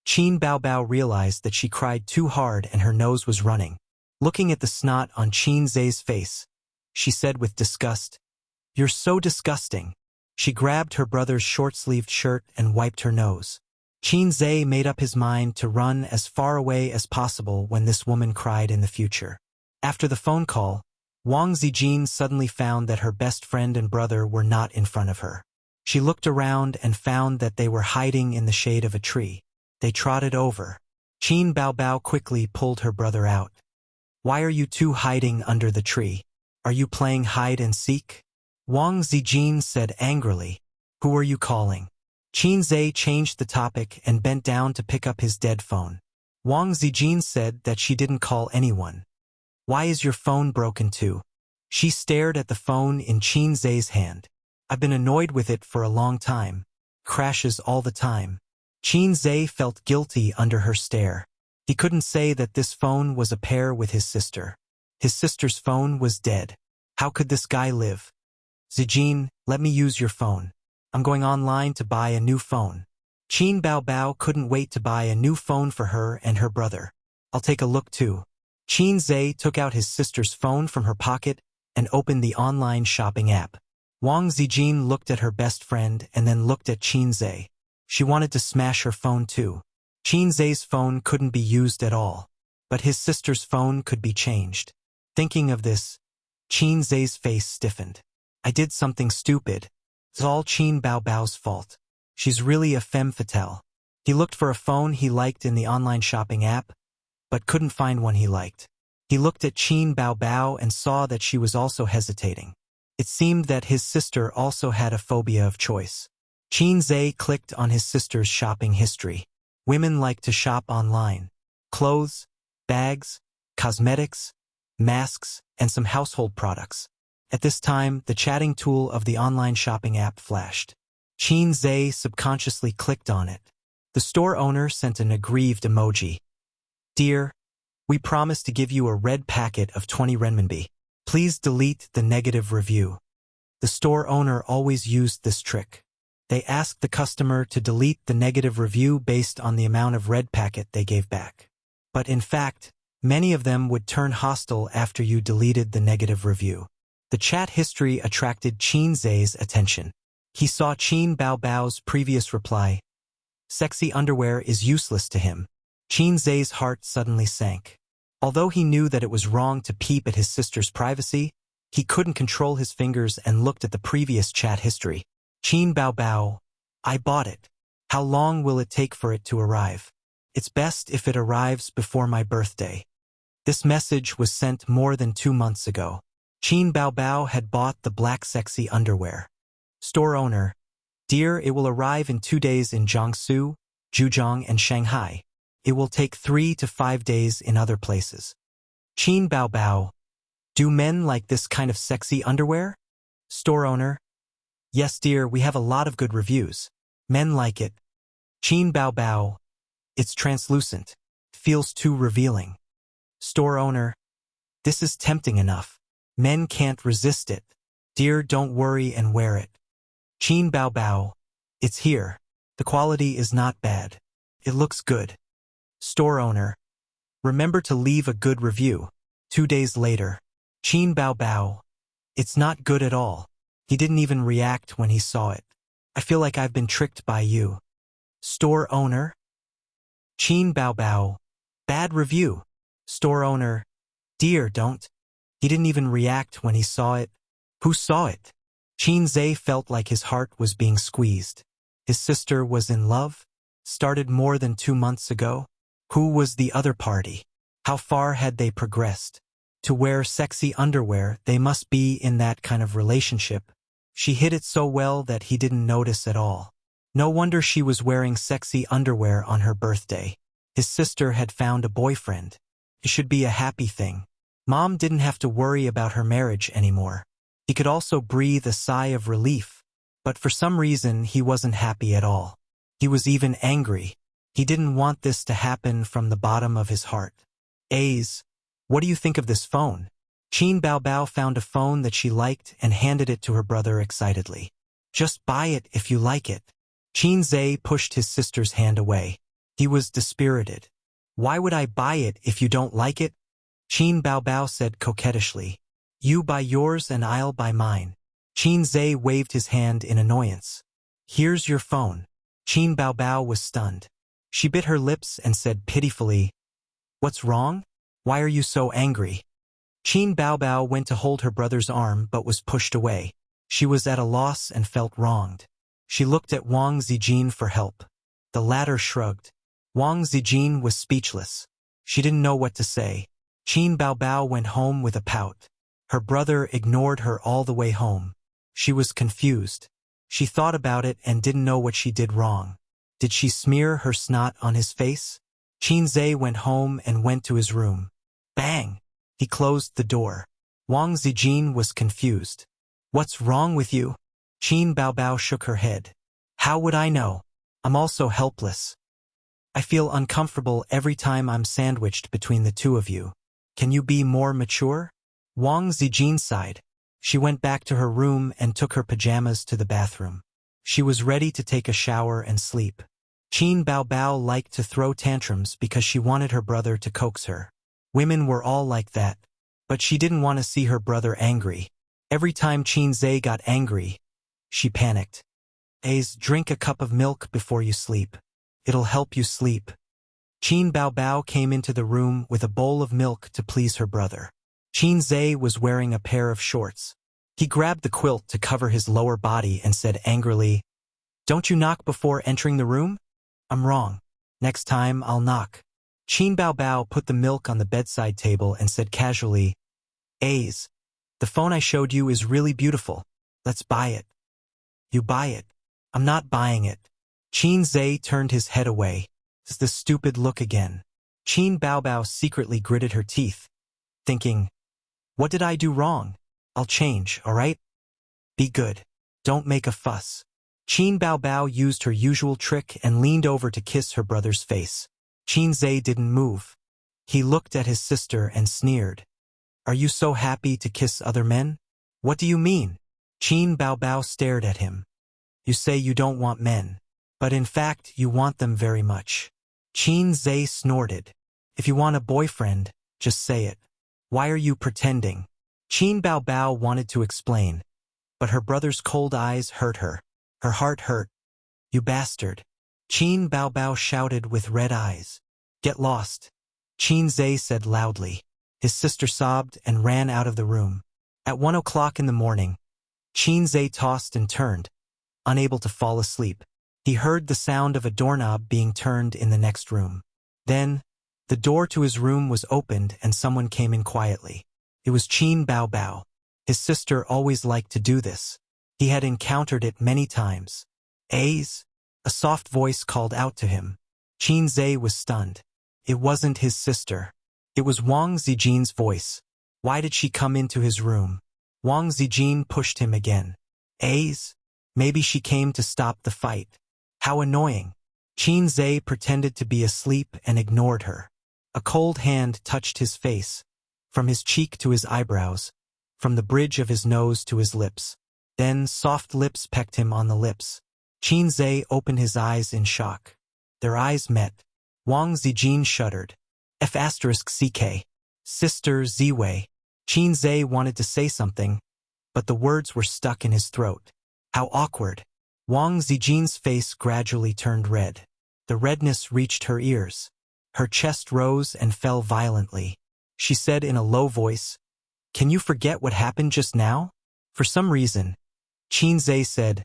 Qin Bao Bao realized that she cried too hard and her nose was running. Looking at the snot on Qin Zhe's face, she said with disgust, "You're so disgusting." She grabbed her brother's short-sleeved shirt and wiped her nose. Qin Zhe made up his mind to run as far away as possible when this woman cried in the future. After the phone call, Wang Zijin suddenly found that her best friend and brother were not in front of her. She looked around and found that they were hiding in the shade of a tree. They trotted over. Qin Bao Bao quickly pulled her brother out. "Why are you two hiding under the tree? Are you playing hide and seek?" Wang Zijin said angrily. "Who are you calling?" Qin Zhe changed the topic and bent down to pick up his dead phone. Wang Zijin said that she didn't call anyone. "Why is your phone broken too?" She stared at the phone in Qin Zhe's hand. "I've been annoyed with it for a long time. Crashes all the time." Qin Zhe felt guilty under her stare. He couldn't say that this phone was a pair with his sister. His sister's phone was dead. How could this guy live? "Zijin, let me use your phone. I'm going online to buy a new phone." Qin Bao Bao couldn't wait to buy a new phone for her and her brother. "I'll take a look too." Qin Zhe took out his sister's phone from her pocket and opened the online shopping app. Wang Zijin looked at her best friend and then looked at Qin Zhe. She wanted to smash her phone too. Qin Zhe's phone couldn't be used at all, but his sister's phone could be changed. Thinking of this, Qin Zhe's face stiffened. "I did something stupid. It's all Qin Bao Bao's fault. She's really a femme fatale." He looked for a phone he liked in the online shopping app, but couldn't find one he liked. He looked at Qin Bao Bao and saw that she was also hesitating. It seemed that his sister also had a phobia of choice. Qin Zhe clicked on his sister's shopping history. Women like to shop online. Clothes, bags, cosmetics, masks, and some household products. At this time, the chatting tool of the online shopping app flashed. Qin Zhe subconsciously clicked on it. The store owner sent an aggrieved emoji. "Dear, we promise to give you a red packet of 20 renminbi. Please delete the negative review." The store owner always used this trick. They asked the customer to delete the negative review based on the amount of red packet they gave back. But in fact, many of them would turn hostile after you deleted the negative review. The chat history attracted Qin Zhe's attention. He saw Qin Bao Bao's previous reply. Sexy underwear is useless to him. Qin Zhe's heart suddenly sank. Although he knew that it was wrong to peep at his sister's privacy, he couldn't control his fingers and looked at the previous chat history. Qin Bao Bao, "I bought it. How long will it take for it to arrive? It's best if it arrives before my birthday." This message was sent more than 2 months ago. Qin Bao Bao had bought the black sexy underwear. Store owner, "Dear, it will arrive in 2 days in Jiangsu, Zhejiang, and Shanghai. It will take 3 to 5 days in other places." Qin Bao Bao. Do men like this kind of sexy underwear? Store owner. Yes, dear, we have a lot of good reviews. Men like it. Qin Bao Bao. It's translucent. Feels too revealing. Store owner. This is tempting enough. Men can't resist it. Dear, don't worry and wear it. Qin Bao Bao. It's here. The quality is not bad. It looks good. Store owner. Remember to leave a good review. 2 days later. Qin Bao Bao. It's not good at all. He didn't even react when he saw it. I feel like I've been tricked by you. Store owner. Qin Bao Bao. Bad review. Store owner. Dear, don't. He didn't even react when he saw it. Who saw it? Qin Zhe felt like his heart was being squeezed. His sister was in love? Started more than 2 months ago? Who was the other party? How far had they progressed? To wear sexy underwear, they must be in that kind of relationship. She hid it so well that he didn't notice at all. No wonder she was wearing sexy underwear on her birthday. His sister had found a boyfriend. It should be a happy thing. Mom didn't have to worry about her marriage anymore. He could also breathe a sigh of relief. But for some reason, he wasn't happy at all. He was even angry. He didn't want this to happen from the bottom of his heart. Aze, what do you think of this phone? Qin Bao Bao found a phone that she liked and handed it to her brother excitedly. Just buy it if you like it. Qin Zhe pushed his sister's hand away. He was dispirited. Why would I buy it if you don't like it? Qin Bao Bao said coquettishly. You buy yours and I'll buy mine. Qin Zhe waved his hand in annoyance. Here's your phone. Qin Bao Bao was stunned. She bit her lips and said pitifully, What's wrong? Why are you so angry? Qin Bao Bao went to hold her brother's arm but was pushed away. She was at a loss and felt wronged. She looked at Wang Zijin for help. The latter shrugged. Wang Zijin was speechless. She didn't know what to say. Qin Bao Bao went home with a pout. Her brother ignored her all the way home. She was confused. She thought about it and didn't know what she did wrong. Did she smear her snot on his face? Qin Zhe went home and went to his room. Bang! He closed the door. Wang Zijin was confused. What's wrong with you? Qin Bao Bao shook her head. How would I know? I'm also helpless. I feel uncomfortable every time I'm sandwiched between the two of you. Can you be more mature? Wang Zijin sighed. She went back to her room and took her pajamas to the bathroom. She was ready to take a shower and sleep. Qin Bao Bao liked to throw tantrums because she wanted her brother to coax her. Women were all like that. But she didn't want to see her brother angry. Every time Qin Zhe got angry, she panicked. Aze, drink a cup of milk before you sleep. It'll help you sleep. Qin Bao Bao came into the room with a bowl of milk to please her brother. Qin Zhe was wearing a pair of shorts. He grabbed the quilt to cover his lower body and said angrily, Don't you knock before entering the room? I'm wrong. Next time I'll knock. Qin Bao Bao put the milk on the bedside table and said casually, Aze, the phone I showed you is really beautiful. Let's buy it. You buy it. I'm not buying it. Qin Zhe turned his head away. It's the stupid look again. Qin Bao Bao secretly gritted her teeth, thinking, What did I do wrong? I'll change, all right? Be good. Don't make a fuss. Qin Bao Bao used her usual trick and leaned over to kiss her brother's face. Qin Zhe didn't move. He looked at his sister and sneered. Are you so happy to kiss other men? What do you mean? Qin Bao Bao stared at him. You say you don't want men, but in fact you want them very much. Qin Zhe snorted. If you want a boyfriend, just say it. Why are you pretending? Qin Bao Bao wanted to explain, but her brother's cold eyes hurt her. Her heart hurt. You bastard. Qin Bao Bao shouted with red eyes. Get lost. Qin Zhe said loudly. His sister sobbed and ran out of the room. At 1 o'clock in the morning, Qin Zhe tossed and turned, unable to fall asleep. He heard the sound of a doorknob being turned in the next room. Then, the door to his room was opened and someone came in quietly. It was Qin Bao Bao. His sister always liked to do this. He had encountered it many times. Aze? A soft voice called out to him. Qin Zhe was stunned. It wasn't his sister. It was Wang Zijin's voice. Why did she come into his room? Wang Zijin pushed him again. A's? Maybe she came to stop the fight. How annoying. Qin Zhe pretended to be asleep and ignored her. A cold hand touched his face, from his cheek to his eyebrows, from the bridge of his nose to his lips. Then soft lips pecked him on the lips. Qin Zhe opened his eyes in shock. Their eyes met. Wang Zijin shuddered. F*ck. Sister Ziwei. Qin Zhe wanted to say something, but the words were stuck in his throat. How awkward. Wang Zijin's face gradually turned red. The redness reached her ears. Her chest rose and fell violently. She said in a low voice, "Can you forget what happened just now?" For some reason, Qin Zhe said,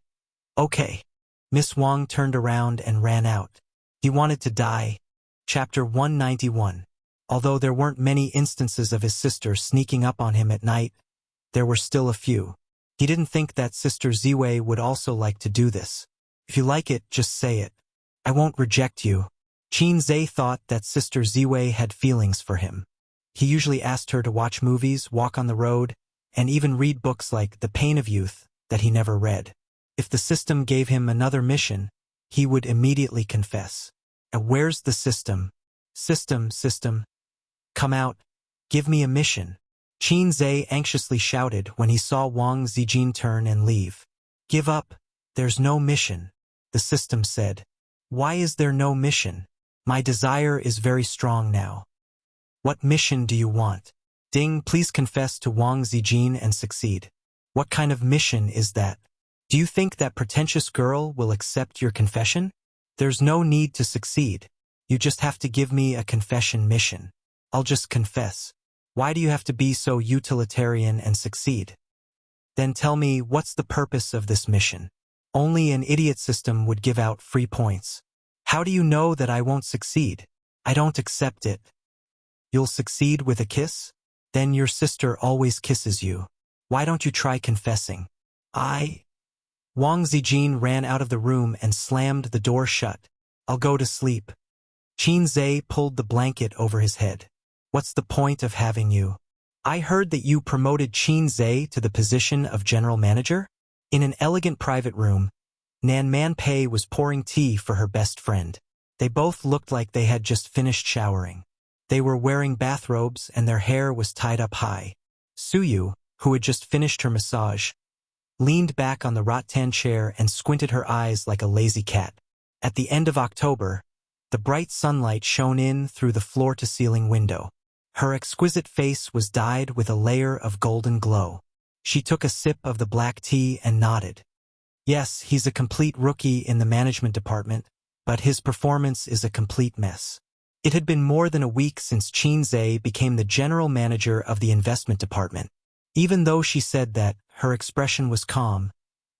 "Okay." Miss Wang turned around and ran out. He wanted to die. Chapter 191. Although there weren't many instances of his sister sneaking up on him at night, there were still a few. He didn't think that Sister Ziwei would also like to do this. If you like it, just say it. I won't reject you. Qin Zhe thought that Sister Ziwei had feelings for him. He usually asked her to watch movies, walk on the road, and even read books like The Pain of Youth that he never read. If the system gave him another mission, he would immediately confess. Where's the system? System. Come out. Give me a mission. Qin Zhe anxiously shouted when he saw Wang Zijin turn and leave. Give up. There's no mission. The system said. Why is there no mission? My desire is very strong now. What mission do you want? Ding, please confess to Wang Zijin and succeed. What kind of mission is that? Do you think that pretentious girl will accept your confession? There's no need to succeed. You just have to give me a confession mission. I'll just confess. Why do you have to be so utilitarian and succeed? Then tell me, what's the purpose of this mission? Only an idiot system would give out free points. How do you know that I won't succeed? I don't accept it. You'll succeed with a kiss? Then your sister always kisses you. Why don't you try confessing? Wang Zijin ran out of the room and slammed the door shut. I'll go to sleep. Qin Zhe pulled the blanket over his head. What's the point of having you? I heard that you promoted Qin Zhe to the position of general manager? In an elegant private room, Nan Man Pei was pouring tea for her best friend. They both looked like they had just finished showering. They were wearing bathrobes and their hair was tied up high. Suyu, who had just finished her massage, leaned back on the rattan chair and squinted her eyes like a lazy cat. At the end of October, the bright sunlight shone in through the floor-to-ceiling window. Her exquisite face was dyed with a layer of golden glow. She took a sip of the black tea and nodded. Yes, he's a complete rookie in the management department, but his performance is a complete mess. It had been more than a week since Qin Zhe became the general manager of the investment department. Even though she said that, her expression was calm,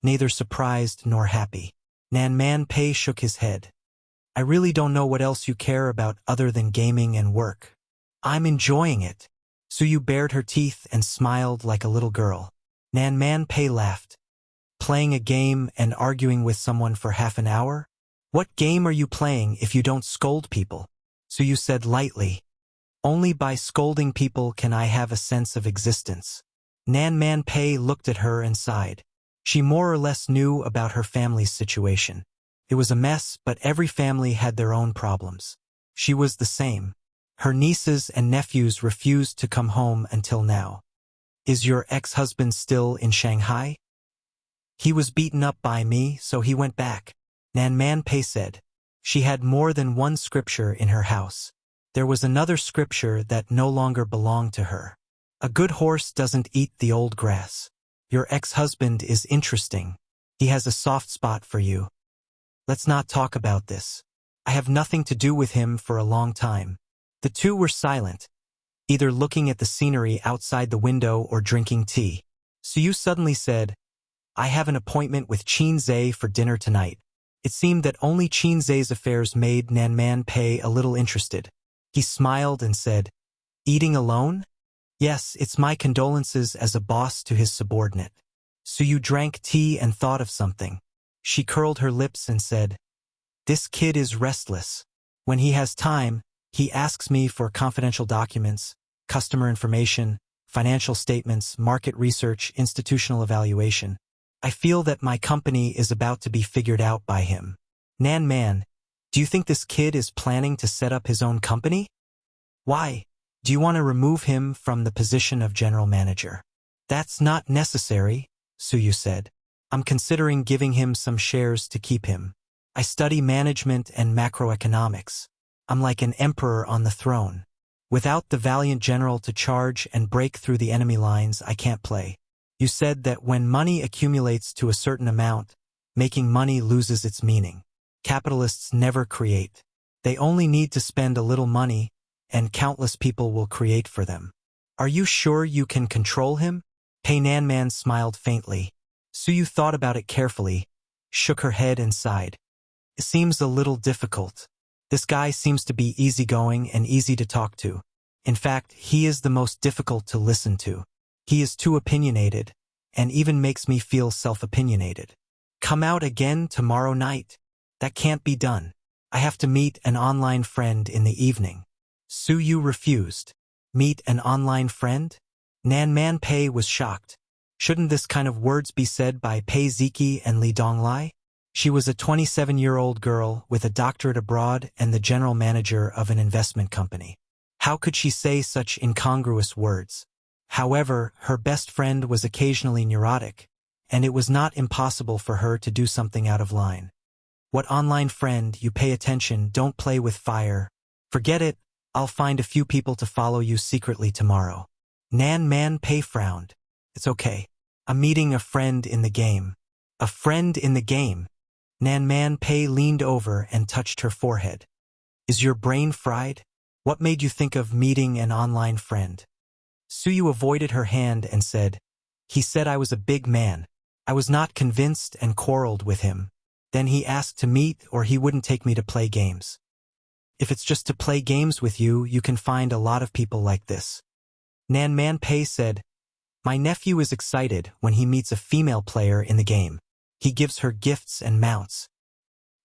neither surprised nor happy. Nan Man Pei shook his head. I really don't know what else you care about other than gaming and work. I'm enjoying it. Suyu bared her teeth and smiled like a little girl. Nan Man Pei laughed. Playing a game and arguing with someone for half an hour? What game are you playing if you don't scold people? Suyu said lightly. Only by scolding people can I have a sense of existence. Nan Man Pei looked at her and sighed. She more or less knew about her family's situation. It was a mess, but every family had their own problems. She was the same. Her nieces and nephews refused to come home until now. Is your ex-husband still in Shanghai? He was beaten up by me, so he went back. Nan Man Pei said. She had more than one scripture in her house. There was another scripture that no longer belonged to her. A good horse doesn't eat the old grass. Your ex-husband is interesting. He has a soft spot for you. Let's not talk about this. I have nothing to do with him for a long time. The two were silent, either looking at the scenery outside the window or drinking tea. Suyu suddenly said, I have an appointment with Qin Zhe for dinner tonight. It seemed that only Qin Zhe's affairs made Nan Man Pei a little interested. He smiled and said, Eating alone? Yes, it's my condolences as a boss to his subordinate. Suyu drank tea and thought of something. She curled her lips and said, This kid is restless. When he has time, He asks me for confidential documents, customer information, financial statements, market research, institutional evaluation. I feel that my company is about to be figured out by him. Nan man, do you think this kid is planning to set up his own company? Why? Do you want to remove him from the position of general manager? That's not necessary, Suyu said. I'm considering giving him some shares to keep him. I study management and macroeconomics. I'm like an emperor on the throne. Without the valiant general to charge and break through the enemy lines, I can't play. You said that when money accumulates to a certain amount, making money loses its meaning. Capitalists never create. They only need to spend a little money, and countless people will create for them. Are you sure you can control him? Pei Nanman smiled faintly. Suyu thought about it carefully, shook her head and sighed. It seems a little difficult. This guy seems to be easygoing and easy to talk to. In fact, he is the most difficult to listen to. He is too opinionated, and even makes me feel self-opinionated. Come out again tomorrow night. That can't be done. I have to meet an online friend in the evening. Suyu refused. Meet an online friend? Nanman Pei was shocked. Shouldn't this kind of words be said by Pei Ziki and Li Donglai? She was a 27-year-old girl with a doctorate abroad and the general manager of an investment company. How could she say such incongruous words? However, her best friend was occasionally neurotic, and it was not impossible for her to do something out of line. What online friend, you pay attention, don't play with fire. Forget it, I'll find a few people to follow you secretly tomorrow. Nanman Pei frowned. It's okay. I'm meeting a friend in the game. A friend in the game? Nanman Pei leaned over and touched her forehead. Is your brain fried? What made you think of meeting an online friend? Suyu avoided her hand and said, He said I was a big man. I was not convinced and quarreled with him. Then he asked to meet or he wouldn't take me to play games. If it's just to play games with you, you can find a lot of people like this. Nanman Pei said, My nephew is excited when he meets a female player in the game. He gives her gifts and mounts.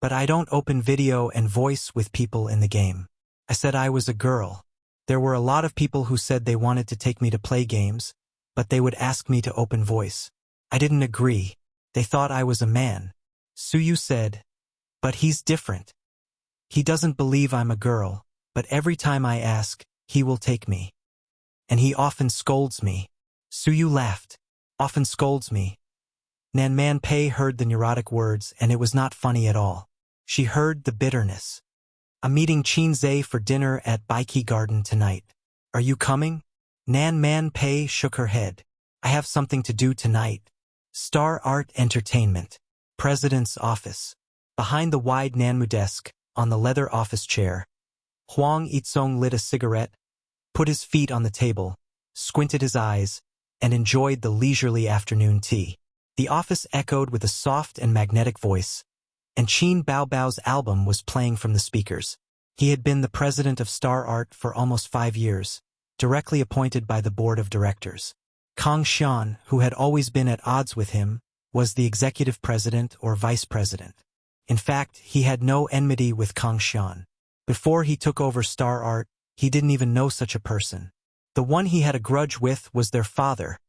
But I don't open video and voice with people in the game. I said I was a girl. There were a lot of people who said they wanted to take me to play games, but they would ask me to open voice. I didn't agree. They thought I was a man. Suyu said, But he's different. He doesn't believe I'm a girl, but every time I ask, he will take me. And he often scolds me. Suyu laughed. Often scolds me. Nanman Pei heard the neurotic words, and it was not funny at all. She heard the bitterness. I'm meeting Qinzhe for dinner at Baiki Garden tonight. Are you coming? Nanman Pei shook her head. I have something to do tonight. Star Art Entertainment. President's office. Behind the wide Nanmu desk, on the leather office chair, Huang Yizong lit a cigarette, put his feet on the table, squinted his eyes, and enjoyed the leisurely afternoon tea. The office echoed with a soft and magnetic voice, and Qin Baobao's album was playing from the speakers. He had been the president of Star Art for almost 5 years, directly appointed by the board of directors. Kang Xian, who had always been at odds with him, was the executive president or vice president. In fact, he had no enmity with Kang Xian. Before he took over Star Art, he didn't even know such a person. The one he had a grudge with was their father,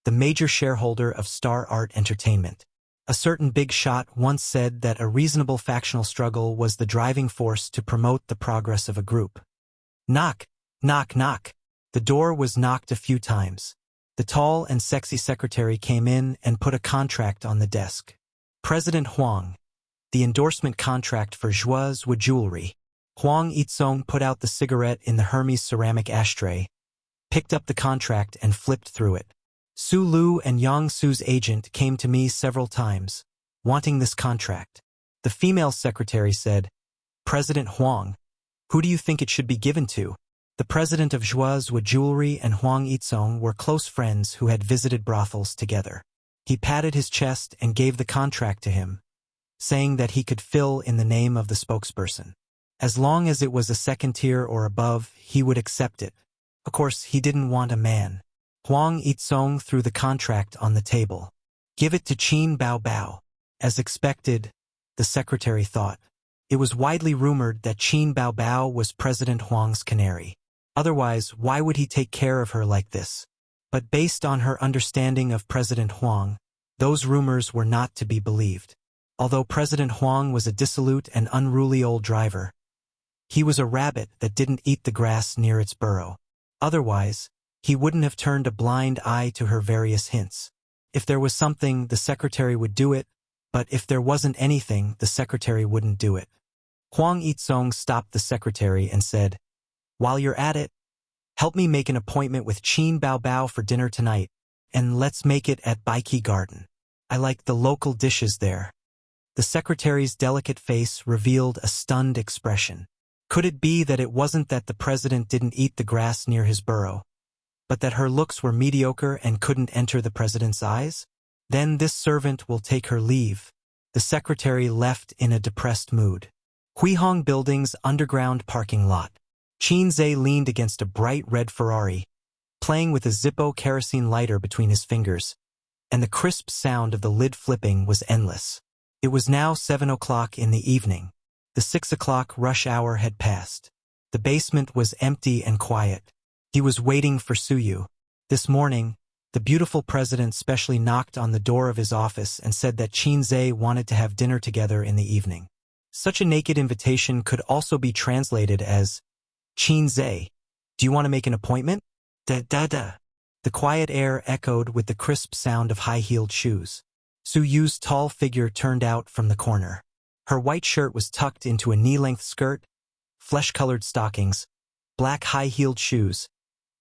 the major shareholder of Star Art Entertainment. A certain big shot once said that a reasonable factional struggle was the driving force to promote the progress of a group. Knock, knock, knock. The door was knocked a few times. The tall and sexy secretary came in and put a contract on the desk. President Huang. The endorsement contract for Zhua's Wood Jewelry. Huang Yizong put out the cigarette in the Hermes ceramic ashtray, picked up the contract and flipped through it. Su Lu and Yang Su's agent came to me several times, wanting this contract. The female secretary said, President Huang, who do you think it should be given to? The president of Zhua's Wood Jewelry and Huang Yizong were close friends who had visited brothels together. He patted his chest and gave the contract to him, saying that he could fill in the name of the spokesperson. As long as it was a second tier or above, he would accept it. Of course, he didn't want a man. Huang Yizong threw the contract on the table. Give it to Qin Baobao. As expected, the secretary thought. It was widely rumored that Qin Baobao was President Huang's canary. Otherwise, why would he take care of her like this? But based on her understanding of President Huang, those rumors were not to be believed. Although President Huang was a dissolute and unruly old driver, he was a rabbit that didn't eat the grass near its burrow. Otherwise, he wouldn't have turned a blind eye to her various hints. If there was something, the secretary would do it, but if there wasn't anything, the secretary wouldn't do it. Huang Yizong stopped the secretary and said, "While you're at it, help me make an appointment with Qin Baobao for dinner tonight, and let's make it at Baiki Garden. I like the local dishes there." The secretary's delicate face revealed a stunned expression. Could it be that it wasn't that the president didn't eat the grass near his burrow, but that her looks were mediocre and couldn't enter the president's eyes? Then this servant will take her leave. The secretary left in a depressed mood. Huihong Building's underground parking lot. Qin Zhe leaned against a bright red Ferrari, playing with a Zippo kerosene lighter between his fingers, and the crisp sound of the lid flipping was endless. It was now 7 o'clock in the evening. The 6 o'clock rush hour had passed. The basement was empty and quiet. He was waiting for Suyu. This morning, the beautiful president specially knocked on the door of his office and said that Qin Zhe wanted to have dinner together in the evening. Such a naked invitation could also be translated as, "Qin Zhe, do you want to make an appointment?" Da-da-da. The quiet air echoed with the crisp sound of high-heeled shoes. Suyu's tall figure turned out from the corner. Her white shirt was tucked into a knee-length skirt, flesh-colored stockings, black high-heeled shoes,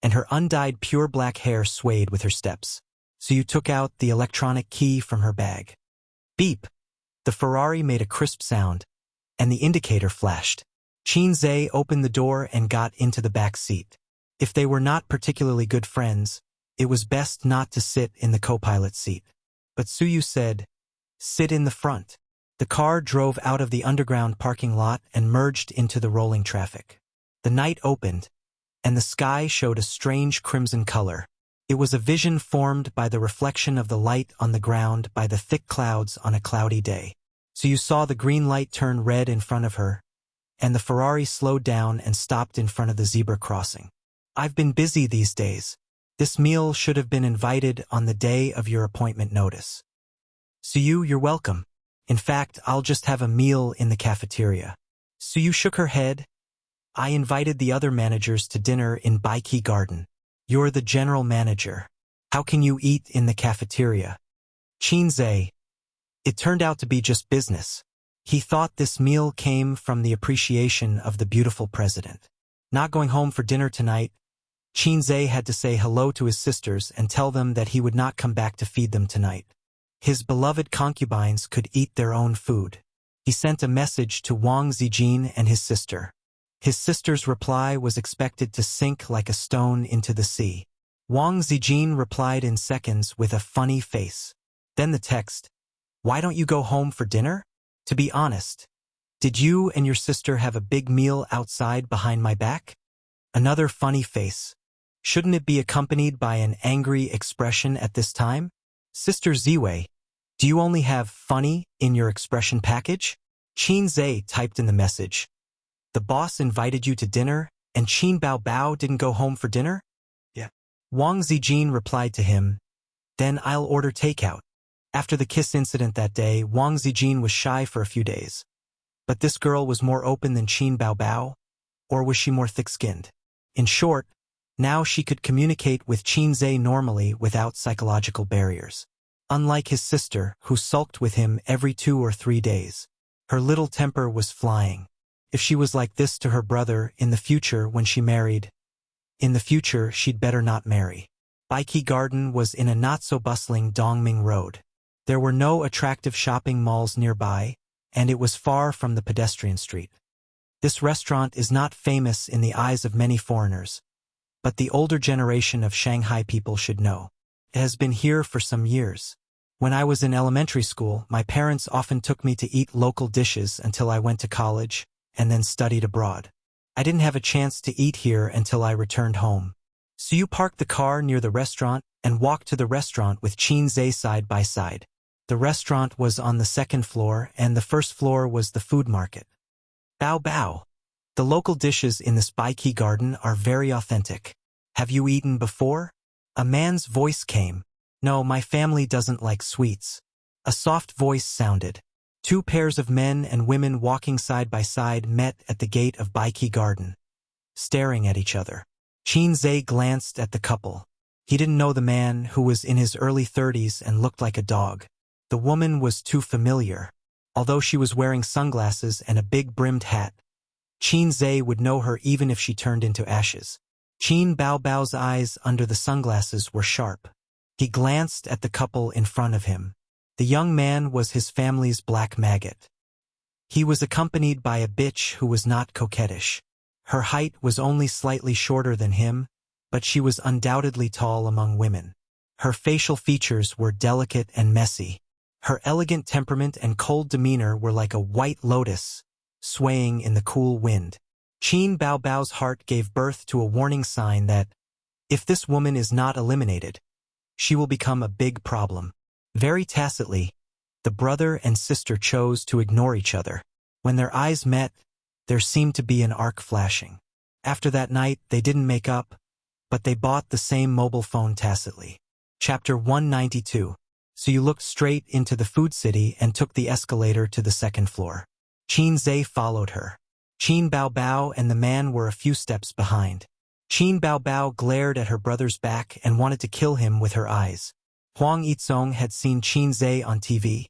and her undyed pure black hair swayed with her steps. Suyu took out the electronic key from her bag. Beep! The Ferrari made a crisp sound, and the indicator flashed. Qin Zhe opened the door and got into the back seat. If they were not particularly good friends, it was best not to sit in the co-pilot seat. But Suyu said, "Sit in the front." The car drove out of the underground parking lot and merged into the rolling traffic. The night opened, and the sky showed a strange crimson color. It was a vision formed by the reflection of the light on the ground by the thick clouds on a cloudy day. Suyu saw the green light turn red in front of her, and the Ferrari slowed down and stopped in front of the zebra crossing. "I've been busy these days. This meal should have been invited on the day of your appointment notice." "Suyu, you're welcome. In fact, I'll just have a meal in the cafeteria." Suyu shook her head. "I invited the other managers to dinner in Baiki Garden. You're the general manager. How can you eat in the cafeteria?" Qin Zhe. It turned out to be just business. He thought this meal came from the appreciation of the beautiful president. Not going home for dinner tonight, Qin Zhe had to say hello to his sisters and tell them that he would not come back to feed them tonight. His beloved concubines could eat their own food. He sent a message to Wang Zijin and his sister. His sister's reply was expected to sink like a stone into the sea. Wang Zijin replied in seconds with a funny face. Then the text, "Why don't you go home for dinner? To be honest, did you and your sister have a big meal outside behind my back?" Another funny face. Shouldn't it be accompanied by an angry expression at this time? "Sister Ziwei, do you only have funny in your expression package?" Qin Zhe typed in the message. "The boss invited you to dinner, and Qin Baobao didn't go home for dinner?" "Yeah." Wang Zijin replied to him, "Then I'll order takeout." After the kiss incident that day, Wang Zijin was shy for a few days. But this girl was more open than Qin Baobao, or was she more thick-skinned? In short, now she could communicate with Qin Zhe normally without psychological barriers. Unlike his sister, who sulked with him every 2 or 3 days. Her little temper was flying. If she was like this to her brother in the future when she married, in the future she'd better not marry. Baiki Garden was in a not-so-bustling Dongming Road. There were no attractive shopping malls nearby, and it was far from the pedestrian street. This restaurant is not famous in the eyes of many foreigners, but the older generation of Shanghai people should know. It has been here for some years. When I was in elementary school, my parents often took me to eat local dishes until I went to college and then studied abroad. I didn't have a chance to eat here until I returned home. So you parked the car near the restaurant and walked to the restaurant with Qin Zhe side by side. The restaurant was on the 2nd floor and the 1st floor was the food market. Bow bow. The local dishes in this Baiki garden are very authentic. Have you eaten before? A man's voice came. No, my family doesn't like sweets. A soft voice sounded. Two pairs of men and women walking side by side met at the gate of Baiki garden, staring at each other. Qin Zhe glanced at the couple. He didn't know the man, who was in his early 30s and looked like a dog. The woman was too familiar. Although she was wearing sunglasses and a big brimmed hat, Qin Zhe would know her even if she turned into ashes. Qin Baobao's eyes under the sunglasses were sharp. He glanced at the couple in front of him. The young man was his family's black maggot. He was accompanied by a bitch who was not coquettish. Her height was only slightly shorter than him, but she was undoubtedly tall among women. Her facial features were delicate and messy. Her elegant temperament and cold demeanor were like a white lotus, swaying in the cool wind. Qin Baobao's heart gave birth to a warning sign that, if this woman is not eliminated, she will become a big problem. Very tacitly, the brother and sister chose to ignore each other. When their eyes met, there seemed to be an arc flashing. After that night, they didn't make up, but they bought the same mobile phone tacitly. Chapter 192. So you looked straight into the food city and took the escalator to the second floor. Qin Zhe followed her. Qin Baobao and the man were a few steps behind. Qin Baobao glared at her brother's back and wanted to kill him with her eyes. Huang Yizong had seen Qin Zhe on TV,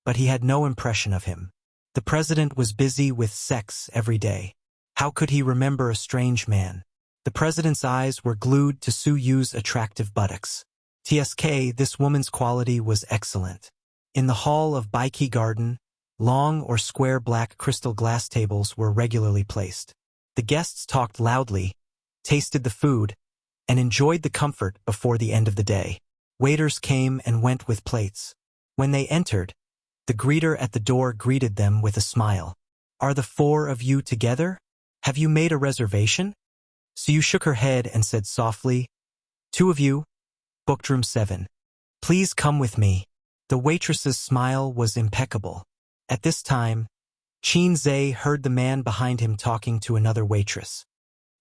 but he had no impression of him. The president was busy with sex every day. How could he remember a strange man? The president's eyes were glued to Su Yu's attractive buttocks. TSK, this woman's quality was excellent. In the hall of Baiki Garden, long or square black crystal glass tables were regularly placed. The guests talked loudly, tasted the food, and enjoyed the comfort before the end of the day. Waiters came and went with plates. When they entered, the greeter at the door greeted them with a smile. Are the four of you together? Have you made a reservation? Su shook her head and said softly, Two of you, booked room 7. Please come with me. The waitress's smile was impeccable. At this time, Qin Zhe heard the man behind him talking to another waitress.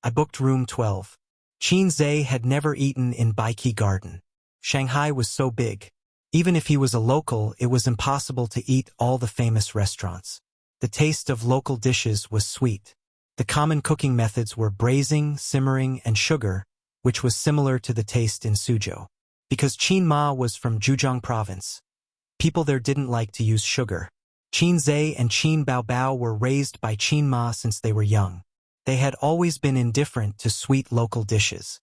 I booked room 12. Qin Zhe had never eaten in Baiki Garden. Shanghai was so big. Even if he was a local, it was impossible to eat all the famous restaurants. The taste of local dishes was sweet. The common cooking methods were braising, simmering, and sugar, which was similar to the taste in Suzhou. Because Qin Ma was from Zhejiang province, people there didn't like to use sugar. Qin Zhe and Qin Baobao were raised by Qin Ma since they were young. They had always been indifferent to sweet local dishes.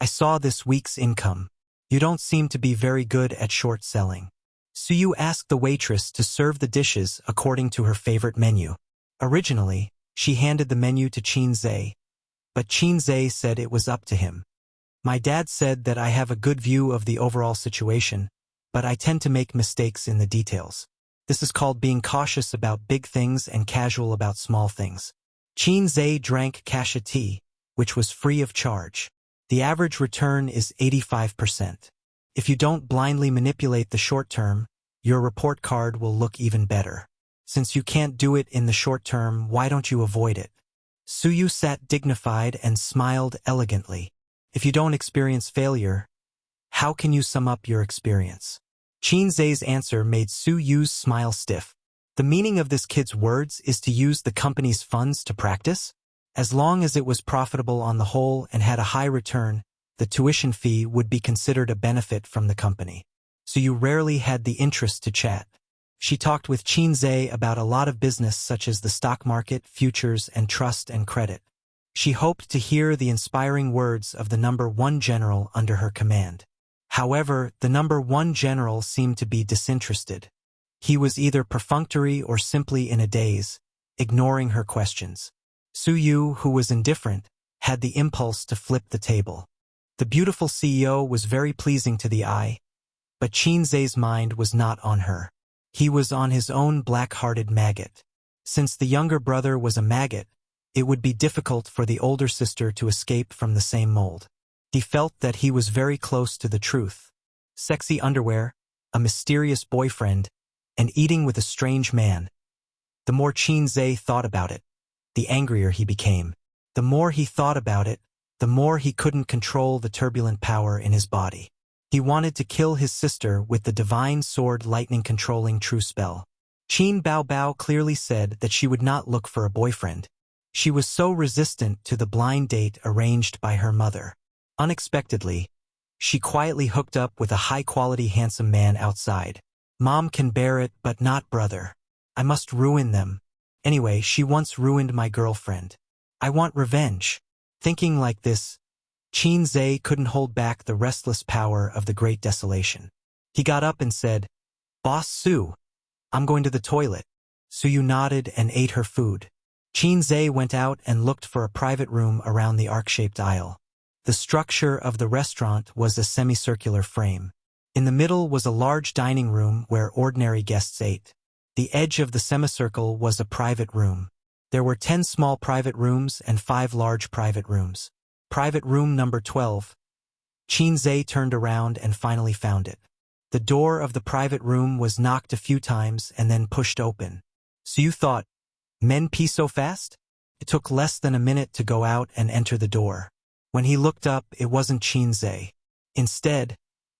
I saw this week's income. You don't seem to be very good at short selling. Su Yu asked the waitress to serve the dishes according to her favorite menu. Originally, she handed the menu to Qin Zhe, but Qin Zhe said it was up to him. My dad said that I have a good view of the overall situation, but I tend to make mistakes in the details. This is called being cautious about big things and casual about small things. Qin Zhe drank kasha tea, which was free of charge. The average return is 85%. If you don't blindly manipulate the short term, your report card will look even better. Since you can't do it in the short term, why don't you avoid it? Su Yu sat dignified and smiled elegantly. If you don't experience failure, how can you sum up your experience? Qin Zhe's answer made Su Yu's smile stiff. The meaning of this kid's words is to use the company's funds to practice? As long as it was profitable on the whole and had a high return, the tuition fee would be considered a benefit from the company. So you rarely had the interest to chat. She talked with Qin Zhe about a lot of business such as the stock market, futures, and trust and credit. She hoped to hear the inspiring words of the number 1 general under her command. However, the number 1 general seemed to be disinterested. He was either perfunctory or simply in a daze, ignoring her questions. Su Yu, who was indifferent, had the impulse to flip the table. The beautiful CEO was very pleasing to the eye, but Qin Zhe's mind was not on her. He was on his own black-hearted maggot. Since the younger brother was a maggot, it would be difficult for the older sister to escape from the same mold. He felt that he was very close to the truth. Sexy underwear, a mysterious boyfriend, and eating with a strange man. The more Qin Zhe thought about it, the angrier he became. The more he thought about it, the more he couldn't control the turbulent power in his body. He wanted to kill his sister with the divine sword lightning controlling true spell. Qin Bao Bao clearly said that she would not look for a boyfriend. She was so resistant to the blind date arranged by her mother. Unexpectedly, she quietly hooked up with a high-quality handsome man outside. Mom can bear it, but not brother. I must ruin them. Anyway, she once ruined my girlfriend. I want revenge. Thinking like this, Qin Zhe couldn't hold back the restless power of the Great Desolation. He got up and said, "Boss Su, I'm going to the toilet." Suyu nodded and ate her food. Qin Zhe went out and looked for a private room around the arc-shaped aisle. The structure of the restaurant was a semicircular frame. In the middle was a large dining room where ordinary guests ate. The edge of the semicircle was a private room. There were 10 small private rooms and 5 large private rooms. Private room number 12. Qin Zhe turned around and finally found it. The door of the private room was knocked a few times and then pushed open. So you thought, men pee so fast? It took less than a minute to go out and enter the door. When he looked up, it wasn't Qin Zhe. Instead,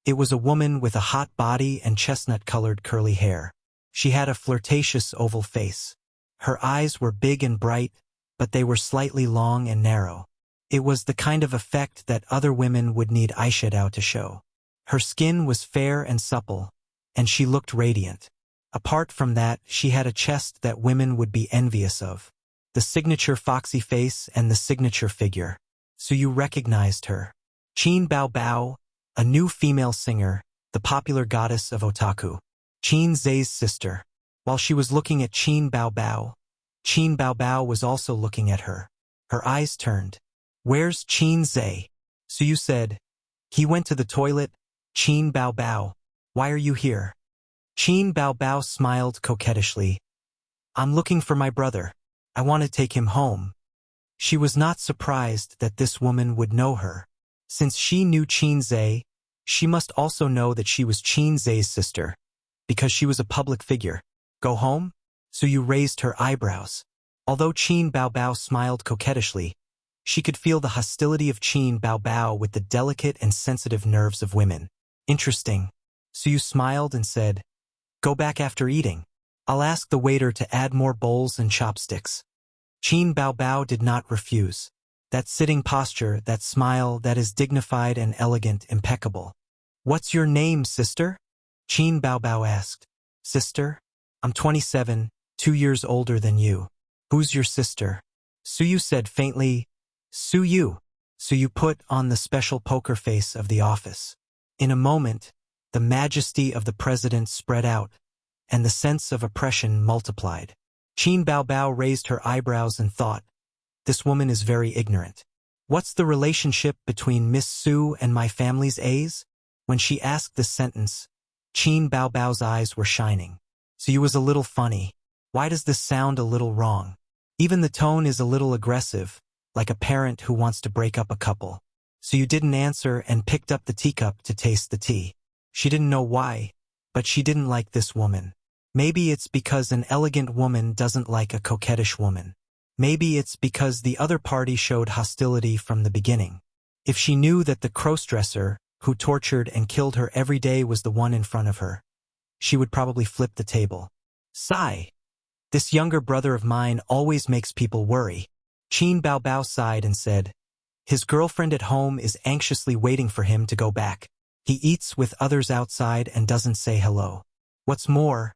it was a woman with a hot body and chestnut-colored curly hair. She had a flirtatious oval face. Her eyes were big and bright, but they were slightly long and narrow. It was the kind of effect that other women would need eyeshadow to show. Her skin was fair and supple, and she looked radiant. Apart from that, she had a chest that women would be envious of. The signature foxy face and the signature figure. So you recognized her. Qin Bao Bao, a new female singer, the popular goddess of otaku. Qin Zhe's sister. While she was looking at Qin Bao Bao was also looking at her. Her eyes turned. "Where's Qin Zhe?" So you said, "He went to the toilet." Qin Bao Bao, "Why are you here?" Qin Bao Bao smiled coquettishly. "I'm looking for my brother. I want to take him home." She was not surprised that this woman would know her. Since she knew Qin Zhe, she must also know that she was Qin Zhe's sister, because she was a public figure. "Go home?" So you raised her eyebrows. Although Qin Bao Bao smiled coquettishly, she could feel the hostility of Qin Bao Bao with the delicate and sensitive nerves of women. "Interesting." So you smiled and said, "Go back after eating. I'll ask the waiter to add more bowls and chopsticks." Qin Bao Bao did not refuse. That sitting posture, that smile, that is dignified and elegant, impeccable. "What's your name, sister?" Qin Bao Bao asked. "Sister? I'm 27, 2 years older than you. Who's your sister?" Suyu said faintly, "Suyu." Suyu put on the special poker face of the office. In a moment, the majesty of the president spread out, and the sense of oppression multiplied. Qin Bao Bao raised her eyebrows and thought, "This woman is very ignorant. What's the relationship between Miss Su and my family's A's?" When she asked this sentence, Qin Bao Bao's eyes were shining. "So you was a little funny. Why does this sound a little wrong? Even the tone is a little aggressive, like a parent who wants to break up a couple." So you didn't answer and picked up the teacup to taste the tea. She didn't know why, but she didn't like this woman. Maybe it's because an elegant woman doesn't like a coquettish woman. Maybe it's because the other party showed hostility from the beginning. If she knew that the crossdresser, who tortured and killed her every day, was the one in front of her, she would probably flip the table. Sigh. This younger brother of mine always makes people worry. Qin Bao Bao sighed and said, "His girlfriend at home is anxiously waiting for him to go back. He eats with others outside and doesn't say hello. What's more,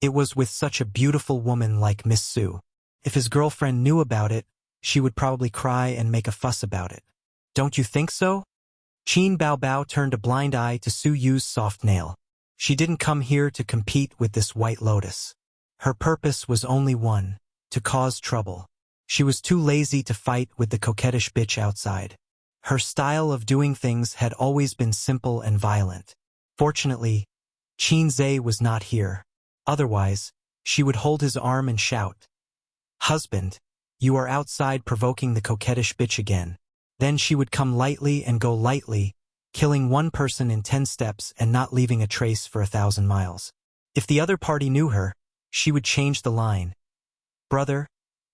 it was with such a beautiful woman like Miss Su. If his girlfriend knew about it, she would probably cry and make a fuss about it. Don't you think so?" Qin Bao Bao turned a blind eye to Su Yu's soft nail. She didn't come here to compete with this white lotus. Her purpose was only one, to cause trouble. She was too lazy to fight with the coquettish bitch outside. Her style of doing things had always been simple and violent. Fortunately, Qin Zhe was not here. Otherwise, she would hold his arm and shout, "Husband, you are outside provoking the coquettish bitch again." Then she would come lightly and go lightly, killing one person in 10 steps and not leaving a trace for 1,000 miles. If the other party knew her, she would change the line. "Brother,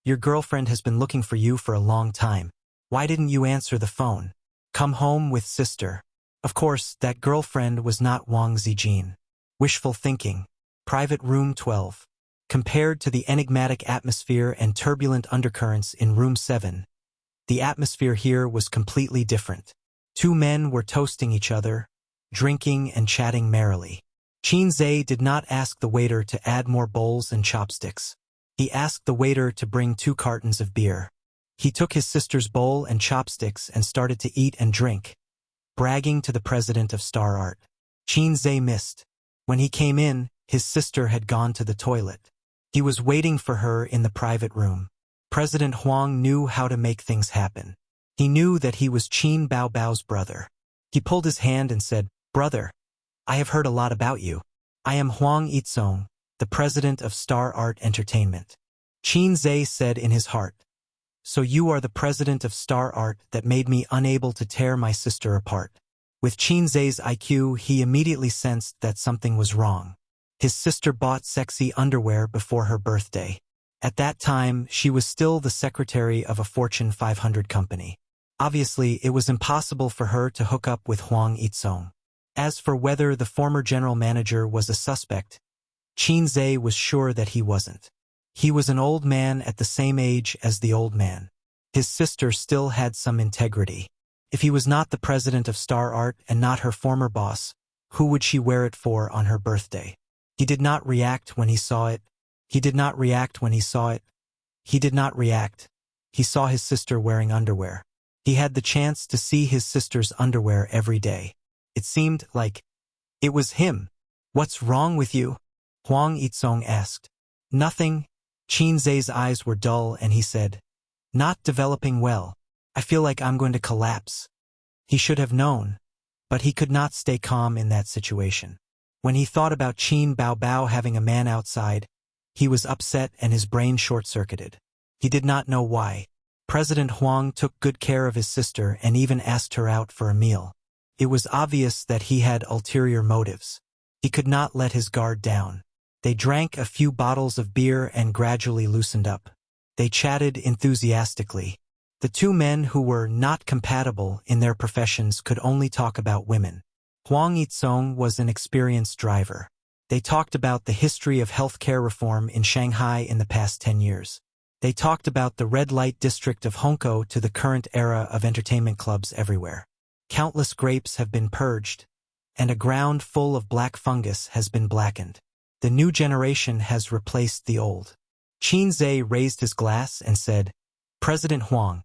Your girlfriend has been looking for you for a long time. Why didn't you answer the phone? Come home with sister. Of course, that girlfriend was not Wang Zijin. Wishful thinking. Private room 12. Compared to the enigmatic atmosphere and turbulent undercurrents in room 7, the atmosphere here was completely different. Two men were toasting each other, drinking and chatting merrily. Qin Zhe did not ask the waiter to add more bowls and chopsticks. He asked the waiter to bring 2 cartons of beer. He took his sister's bowl and chopsticks and started to eat and drink, bragging to the president of Star Art. Qin Zhe missed. When he came in, his sister had gone to the toilet. He was waiting for her in the private room. President Huang knew how to make things happen. He knew that he was Qin Baobao's brother. He pulled his hand and said, "Brother, I have heard a lot about you. I am Huang Yizong, the president of Star Art Entertainment." Qin Zhe said in his heart, "So you are the president of Star Art that made me unable to tear my sister apart." With Qin Zhe's IQ, he immediately sensed that something was wrong. His sister bought sexy underwear before her birthday. At that time, she was still the secretary of a Fortune 500 company. Obviously, it was impossible for her to hook up with Huang Yizong. As for whether the former general manager was a suspect, Qin Zhe was sure that he wasn't. He was an old man at the same age as the old man. His sister still had some integrity. If he was not the president of Star Art and not her former boss, who would she wear it for on her birthday? He did not react when he saw it. He did not react when he saw it. He did not react. He saw his sister wearing underwear. He had the chance to see his sister's underwear every day. It seemed like it was him. "What's wrong with you?" Huang Yizong asked. "Nothing." Qin Zhe's eyes were dull and he said, "Not developing well. I feel like I'm going to collapse." He should have known, but he could not stay calm in that situation. When he thought about Qin Baobao having a man outside, he was upset and his brain short-circuited. He did not know why. President Huang took good care of his sister and even asked her out for a meal. It was obvious that he had ulterior motives. He could not let his guard down. They drank a few bottles of beer and gradually loosened up. They chatted enthusiastically. The two men who were not compatible in their professions could only talk about women. Huang Yizong was an experienced driver. They talked about the history of healthcare reform in Shanghai in the past 10 years. They talked about the red light district of Hongkou to the current era of entertainment clubs everywhere. Countless grapes have been purged, and a ground full of black fungus has been blackened. The new generation has replaced the old. Qin Zhe raised his glass and said, "President Huang,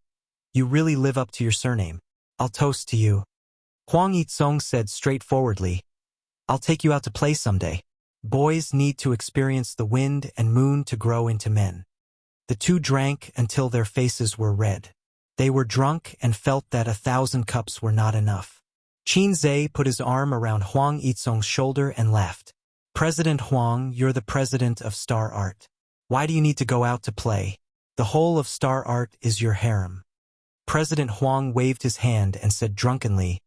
you really live up to your surname. I'll toast to you." Huang Yizong said straightforwardly, "I'll take you out to play someday. Boys need to experience the wind and moon to grow into men." The two drank until their faces were red. They were drunk and felt that 1,000 cups were not enough. Qin Zhe put his arm around Huang Yizong's shoulder and laughed. "President Huang, you're the president of Star Art. Why do you need to go out to play? The whole of Star Art is your harem." President Huang waved his hand and said drunkenly,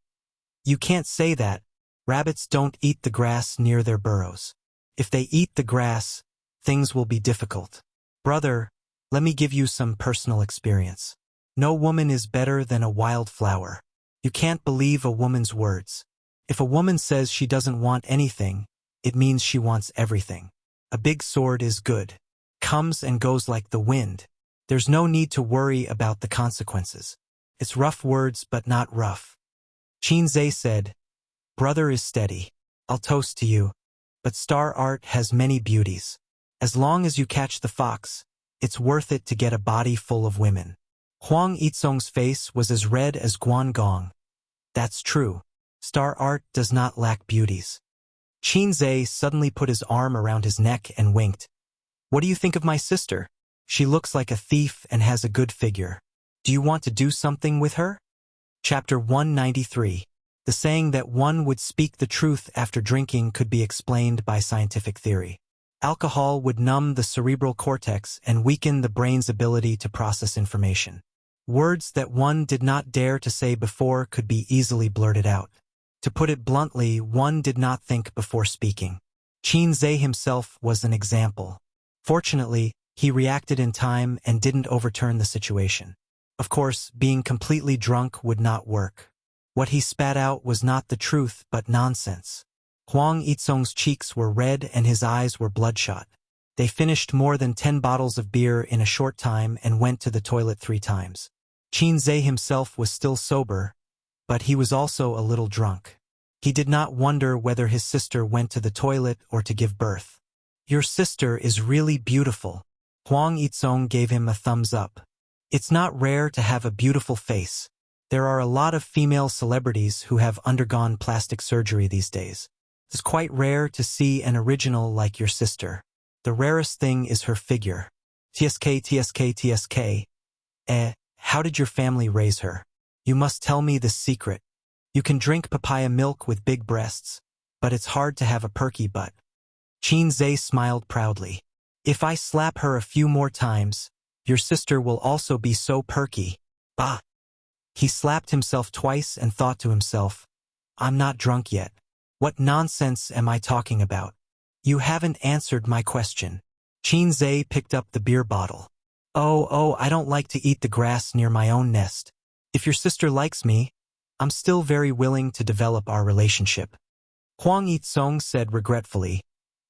"You can't say that. Rabbits don't eat the grass near their burrows. If they eat the grass, things will be difficult. Brother, let me give you some personal experience. No woman is better than a wild flower. You can't believe a woman's words. If a woman says she doesn't want anything, it means she wants everything. A big sword is good. Comes and goes like the wind. There's no need to worry about the consequences. It's rough words but not rough." Qin Zhe said, "Brother is steady. I'll toast to you. But Star Art has many beauties. As long as you catch the fox, it's worth it to get a body full of women." Huang Yizong's face was as red as Guangdong. "That's true. Star Art does not lack beauties." Qin Zhe suddenly put his arm around his neck and winked. "What do you think of my sister? She looks like a thief and has a good figure. Do you want to do something with her?" Chapter 193. The saying that one would speak the truth after drinking could be explained by scientific theory. Alcohol would numb the cerebral cortex and weaken the brain's ability to process information. Words that one did not dare to say before could be easily blurted out. To put it bluntly, one did not think before speaking. Qin Zhe himself was an example. Fortunately, He reacted in time and didn't overturn the situation. Of course, being completely drunk would not work. What he spat out was not the truth but nonsense. Huang Yizong's cheeks were red and his eyes were bloodshot. They finished more than 10 bottles of beer in a short time and went to the toilet 3 times. Qin Zhe himself was still sober, but he was also a little drunk. He did not wonder whether his sister went to the toilet or to give birth. "Your sister is really beautiful." Huang Yizong gave him a thumbs up. It's not rare to have a beautiful face. There are a lot of female celebrities who have undergone plastic surgery these days. It's quite rare to see an original like your sister. The rarest thing is her figure. TSK. How did your family raise her? You must tell me the secret. You can drink papaya milk with big breasts, but it's hard to have a perky butt. Qin Zhe smiled proudly. If I slap her a few more times, your sister will also be so perky. Bah! He slapped himself twice and thought to himself, I'm not drunk yet. What nonsense am I talking about? You haven't answered my question. Qin Zhe picked up the beer bottle. Oh, I don't like to eat the grass near my own nest. If your sister likes me, I'm still very willing to develop our relationship. Huang Yizong said regretfully,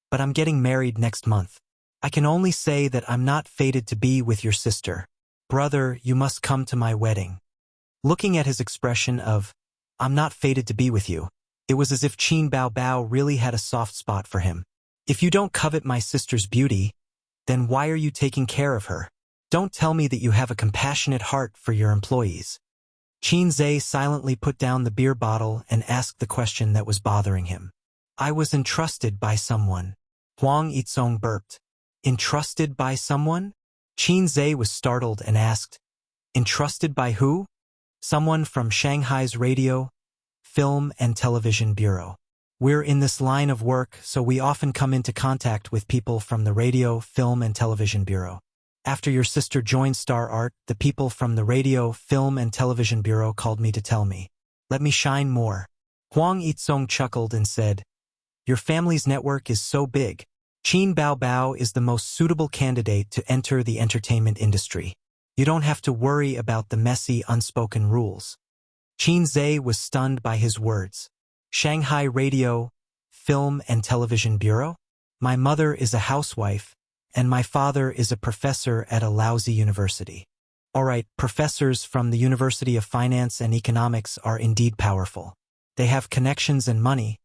but I'm getting married next month. I can only say that I'm not fated to be with your sister. Brother, you must come to my wedding. Looking at his expression of, I'm not fated to be with you, it was as if Qin Baobao really had a soft spot for him. If you don't covet my sister's beauty, then why are you taking care of her? Don't tell me that you have a compassionate heart for your employees. Qin Zhe silently put down the beer bottle and asked the question that was bothering him. I was entrusted by someone. Huang Yizong burped. Entrusted by someone? Qin Zhe was startled and asked, entrusted by who? Someone from Shanghai's Radio, Film and Television Bureau. We're in this line of work, so we often come into contact with people from the Radio, Film and Television Bureau. After your sister joined Star Art, the people from the Radio, Film and Television Bureau called me to tell me. Let me shine more. Huang Yizong chuckled and said, your family's network is so big. Qin Baobao is the most suitable candidate to enter the entertainment industry. You don't have to worry about the messy, unspoken rules. Qin Zhe was stunned by his words. Shanghai Radio, Film and Television Bureau? My mother is a housewife, and my father is a professor at a lousy university. Alright, professors from the University of Finance and Economics are indeed powerful. They have connections and money,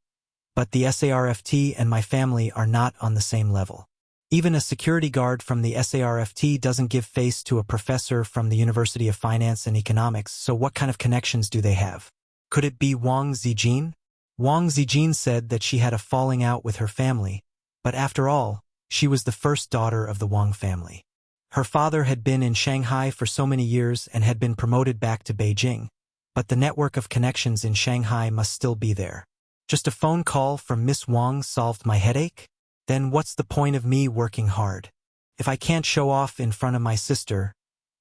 but the SARFT and my family are not on the same level. Even a security guard from the SARFT doesn't give face to a professor from the University of Finance and Economics, so what kind of connections do they have? Could it be Wang Zijin? Wang Zijin said that she had a falling out with her family, but after all, she was the first daughter of the Wang family. Her father had been in Shanghai for so many years and had been promoted back to Beijing, but the network of connections in Shanghai must still be there. Just a phone call from Miss Wang solved my headache? Then what's the point of me working hard? If I can't show off in front of my sister,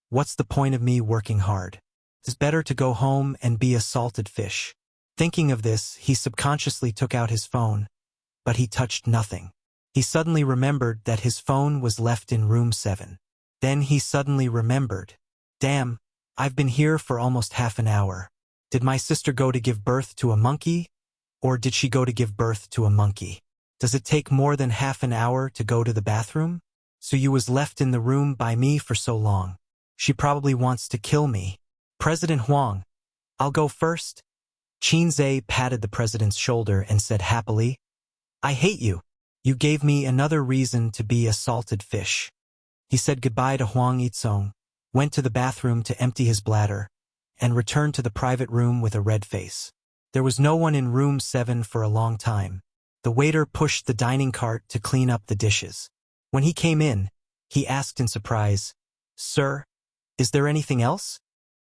what's the point of me working hard? It's better to go home and be a salted fish. Thinking of this, he subconsciously took out his phone, but he touched nothing. He suddenly remembered that his phone was left in room 7. Then he suddenly remembered. Damn, I've been here for almost half an hour. Did my sister go to give birth to a monkey? Or did she go to give birth to a monkey? Does it take more than half an hour to go to the bathroom? So you was left in the room by me for so long. She probably wants to kill me. President Huang, I'll go first. Qin Zhe patted the president's shoulder and said happily, I hate you. You gave me another reason to be a salted fish. He said goodbye to Huang Yizong, went to the bathroom to empty his bladder, and returned to the private room with a red face. There was no one in room 7 for a long time. The waiter pushed the dining cart to clean up the dishes. When he came in, he asked in surprise, Sir, is there anything else?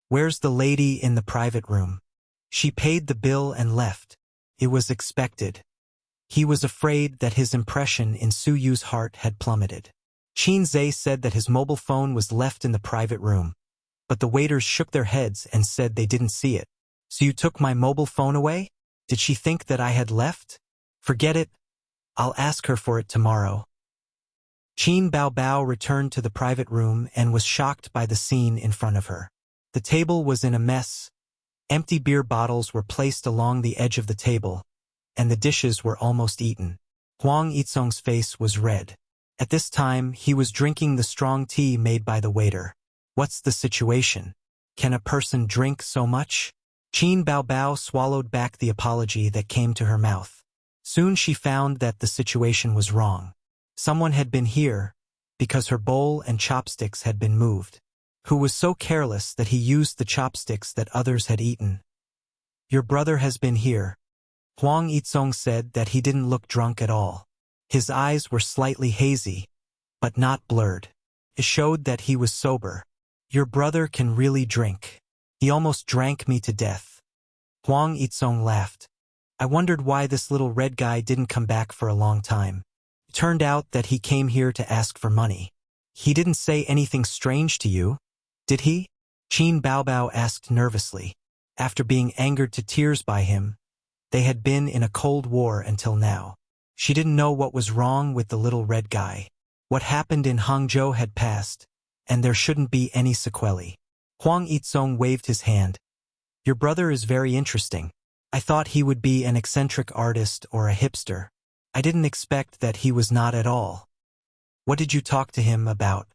Where's the lady in the private room? She paid the bill and left. It was expected. He was afraid that his impression in Su Yu's heart had plummeted. Qin Zhe said that his mobile phone was left in the private room, but the waiters shook their heads and said they didn't see it. So you took my mobile phone away? Did she think that I had left? Forget it. I'll ask her for it tomorrow. Qin Bao Bao returned to the private room and was shocked by the scene in front of her. The table was in a mess. Empty beer bottles were placed along the edge of the table, and the dishes were almost eaten. Huang Yitsong's face was red. At this time, he was drinking the strong tea made by the waiter. What's the situation? Can a person drink so much? Qin Bao Bao swallowed back the apology that came to her mouth. Soon she found that the situation was wrong. Someone had been here, because her bowl and chopsticks had been moved. Who was so careless that he used the chopsticks that others had eaten. Your brother has been here. Huang Yitsong said that he didn't look drunk at all. His eyes were slightly hazy, but not blurred. It showed that he was sober. Your brother can really drink. He almost drank me to death. Huang Yitsong laughed. I wondered why this little red guy didn't come back for a long time. It turned out that he came here to ask for money. He didn't say anything strange to you, did he? Qin Bao Bao asked nervously. After being angered to tears by him, they had been in a cold war until now. She didn't know what was wrong with the little red guy. What happened in Hangzhou had passed, and there shouldn't be any sequelae. Huang Yitsong waved his hand. Your brother is very interesting. I thought he would be an eccentric artist or a hipster. I didn't expect that he was not at all. What did you talk to him about?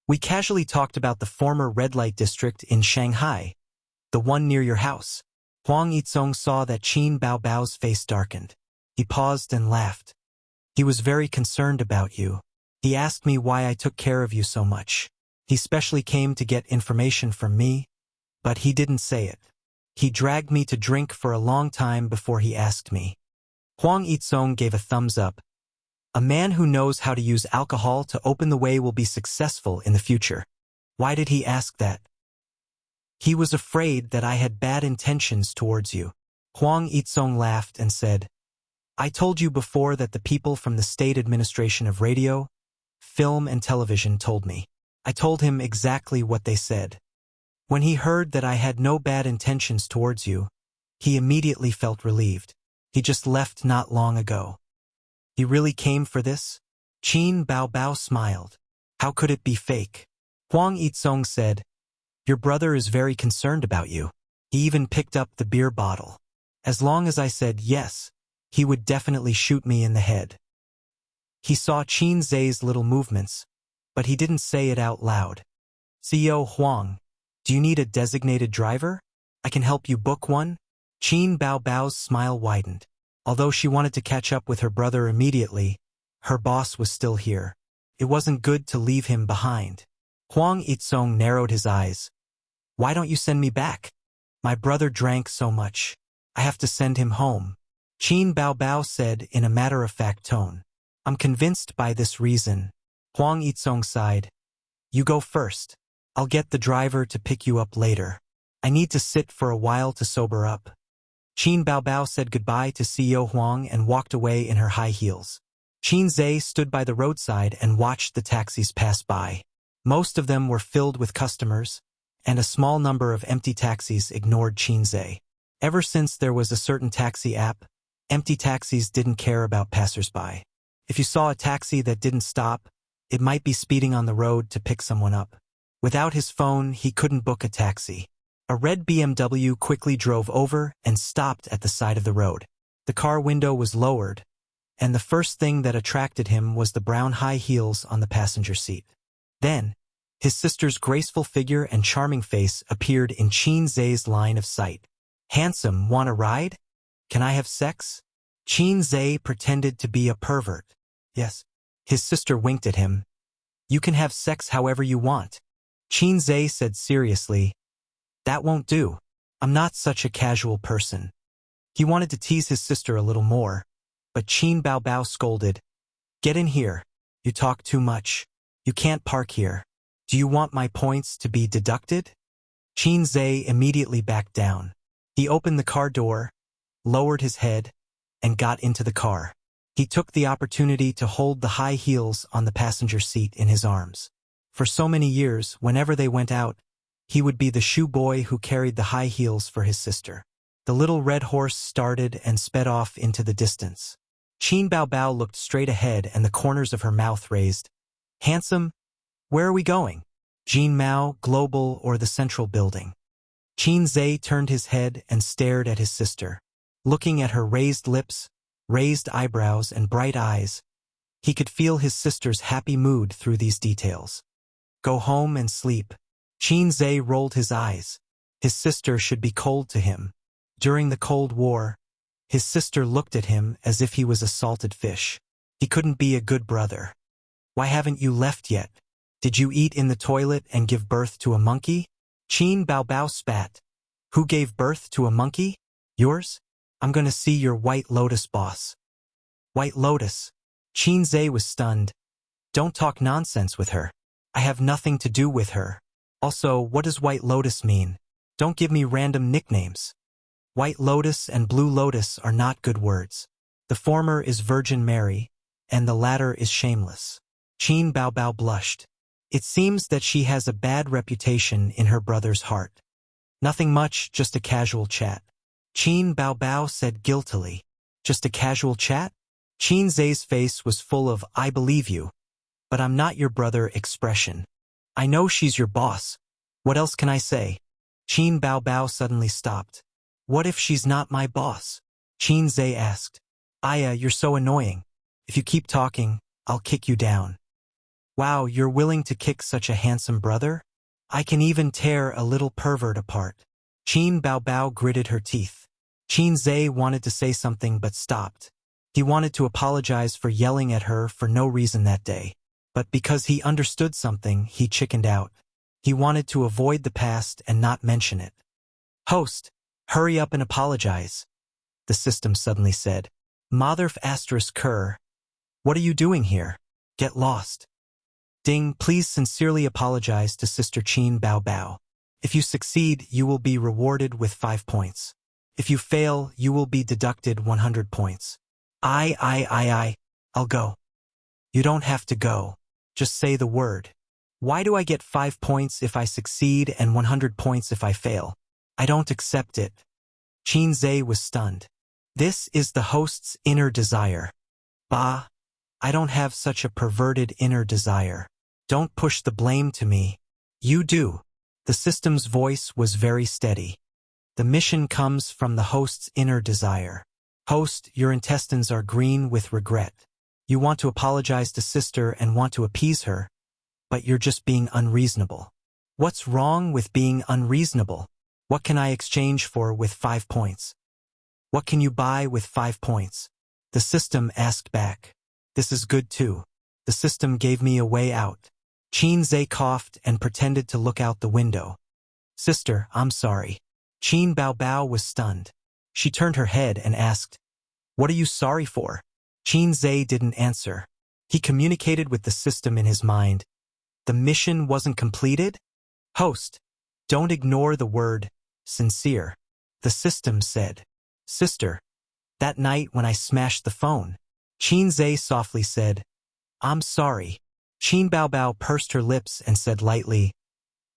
We casually talked about the former red light district in Shanghai, the one near your house. Huang Yitsong saw that Qin Bao Bao's face darkened. He paused and laughed. He was very concerned about you. He asked me why I took care of you so much. He specially came to get information from me, but he didn't say it. He dragged me to drink for a long time before he asked me. Huang Yitsong gave a thumbs up. A man who knows how to use alcohol to open the way will be successful in the future. Why did he ask that? He was afraid that I had bad intentions towards you. Huang Yitsong laughed and said, I told you before that the people from the State Administration of Radio, Film and Television told me. I told him exactly what they said. When he heard that I had no bad intentions towards you, he immediately felt relieved. He just left not long ago. He really came for this? Qin Bao Bao smiled. How could it be fake? Huang Yitsong said, Your brother is very concerned about you. He even picked up the beer bottle. As long as I said yes, he would definitely shoot me in the head. He saw Qin Zai's little movements, but he didn't say it out loud. CEO Huang, do you need a designated driver? I can help you book one? Qin Bao Bao's smile widened. Although she wanted to catch up with her brother immediately, her boss was still here. It wasn't good to leave him behind. Huang Yitsong narrowed his eyes. Why don't you send me back? My brother drank so much. I have to send him home. Qin Bao Bao said in a matter-of-fact tone. I'm convinced by this reason. Huang Yitsong sighed. You go first. I'll get the driver to pick you up later. I need to sit for a while to sober up. Qin Bao Bao said goodbye to CEO Huang and walked away in her high heels. Qin Zai stood by the roadside and watched the taxis pass by. Most of them were filled with customers, and a small number of empty taxis ignored Qin Zai. Ever since there was a certain taxi app, empty taxis didn't care about passers-by. If you saw a taxi that didn't stop, it might be speeding on the road to pick someone up. Without his phone, he couldn't book a taxi. A red BMW quickly drove over and stopped at the side of the road. The car window was lowered, and the first thing that attracted him was the brown high heels on the passenger seat. Then, his sister's graceful figure and charming face appeared in Qin Zai's line of sight. Handsome, want a ride? Can I have sex? Qin Zai pretended to be a pervert. Yes. His sister winked at him. You can have sex however you want. Qin Zai said seriously, That won't do. I'm not such a casual person. He wanted to tease his sister a little more, but Qin Bao Bao scolded. Get in here. You talk too much. You can't park here. Do you want my points to be deducted? Qin Zai immediately backed down. He opened the car door, lowered his head, and got into the car. He took the opportunity to hold the high heels on the passenger seat in his arms. For so many years, whenever they went out, he would be the shoe boy who carried the high heels for his sister. The little red horse started and sped off into the distance. Qin Bao Bao looked straight ahead and the corners of her mouth raised. Handsome? Where are we going? Jean Mao, Global, or the Central Building? Qin Zhe turned his head and stared at his sister. Looking at her raised lips, raised eyebrows, and bright eyes, he could feel his sister's happy mood through these details. Go home and sleep. Qin Zhe rolled his eyes. His sister should be cold to him. During the Cold War, his sister looked at him as if he was a salted fish. He couldn't be a good brother. Why haven't you left yet? Did you eat in the toilet and give birth to a monkey? Qin Baobao spat. Who gave birth to a monkey? Yours? I'm gonna see your White Lotus boss. White Lotus? Qin Zhe was stunned. Don't talk nonsense with her. I have nothing to do with her. Also, what does White Lotus mean? Don't give me random nicknames. White Lotus and Blue Lotus are not good words. The former is Virgin Mary, and the latter is shameless. Qin Baobao blushed. It seems that she has a bad reputation in her brother's heart. Nothing much, just a casual chat. Qin Baobao said guiltily. Just a casual chat? Qin Zhe's face was full of "I believe you, but I'm not your brother" expression. I know she's your boss. What else can I say? Qin Baobao suddenly stopped. What if she's not my boss? Qin Zhe asked. Aya, you're so annoying. If you keep talking, I'll kick you down. Wow, you're willing to kick such a handsome brother? I can even tear a little pervert apart. Qin Baobao gritted her teeth. Qin Zhe wanted to say something but stopped. He wanted to apologize for yelling at her for no reason that day. But because he understood something, he chickened out. He wanted to avoid the past and not mention it. Host, hurry up and apologize, the system suddenly said. Motherf asterisk Kerr. What are you doing here? Get lost. Ding, please sincerely apologize to Sister Qin Baobao. If you succeed, you will be rewarded with 5 points. If you fail, you will be deducted 100 points. I'll go. You don't have to go. Just say the word. Why do I get 5 points if I succeed and 100 points if I fail? I don't accept it. Qin Zhe was stunned. This is the host's inner desire. Bah, I don't have such a perverted inner desire. Don't push the blame to me. You do. The system's voice was very steady. The mission comes from the host's inner desire. Host, your intestines are green with regret. You want to apologize to sister and want to appease her, but you're just being unreasonable. What's wrong with being unreasonable? What can I exchange for with 5 points? What can you buy with 5 points? The system asked back. This is good too. The system gave me a way out. Qin Zhe coughed and pretended to look out the window. Sister, I'm sorry. Qin Baobao was stunned. She turned her head and asked, What are you sorry for? Qin Zhe didn't answer. He communicated with the system in his mind. The mission wasn't completed? Host, don't ignore the word sincere. The system said. Sister, that night when I smashed the phone. Qin Zhe softly said, I'm sorry. Qin Baobao pursed her lips and said lightly,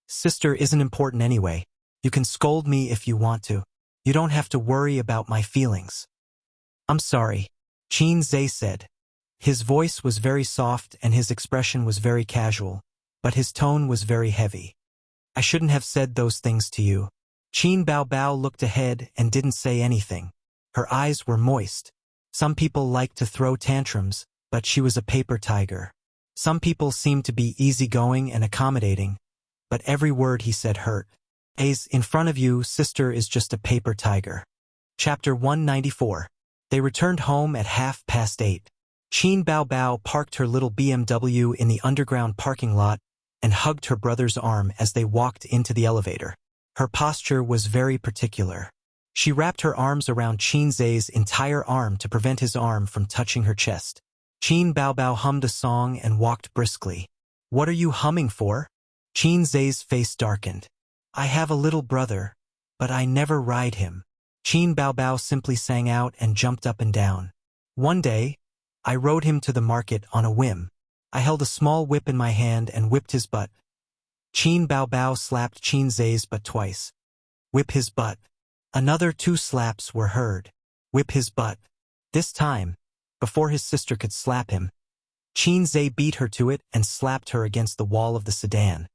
Sister isn't important anyway. You can scold me if you want to. You don't have to worry about my feelings. I'm sorry, Qin Zhe said. His voice was very soft and his expression was very casual, but his tone was very heavy. I shouldn't have said those things to you. Qin Baobao looked ahead and didn't say anything. Her eyes were moist. Some people like to throw tantrums, but she was a paper tiger. Some people seemed to be easygoing and accommodating, but every word he said hurt. In front of you, sister is just a paper tiger. Chapter 194. They returned home at 8:30. Qin Baobao parked her little BMW in the underground parking lot and hugged her brother's arm as they walked into the elevator. Her posture was very particular. She wrapped her arms around Qin Zhe's entire arm to prevent his arm from touching her chest. Qin Baobao hummed a song and walked briskly. What are you humming for? Qin Zhe's face darkened. I have a little brother, but I never ride him. Qin Baobao simply sang out and jumped up and down. One day, I rode him to the market on a whim. I held a small whip in my hand and whipped his butt. Qin Baobao slapped Qin Zhe's butt twice. Whip his butt. Another 2 slaps were heard. Whip his butt. This time, before his sister could slap him, Zhe beat her to it and slapped her against the wall of the sedan.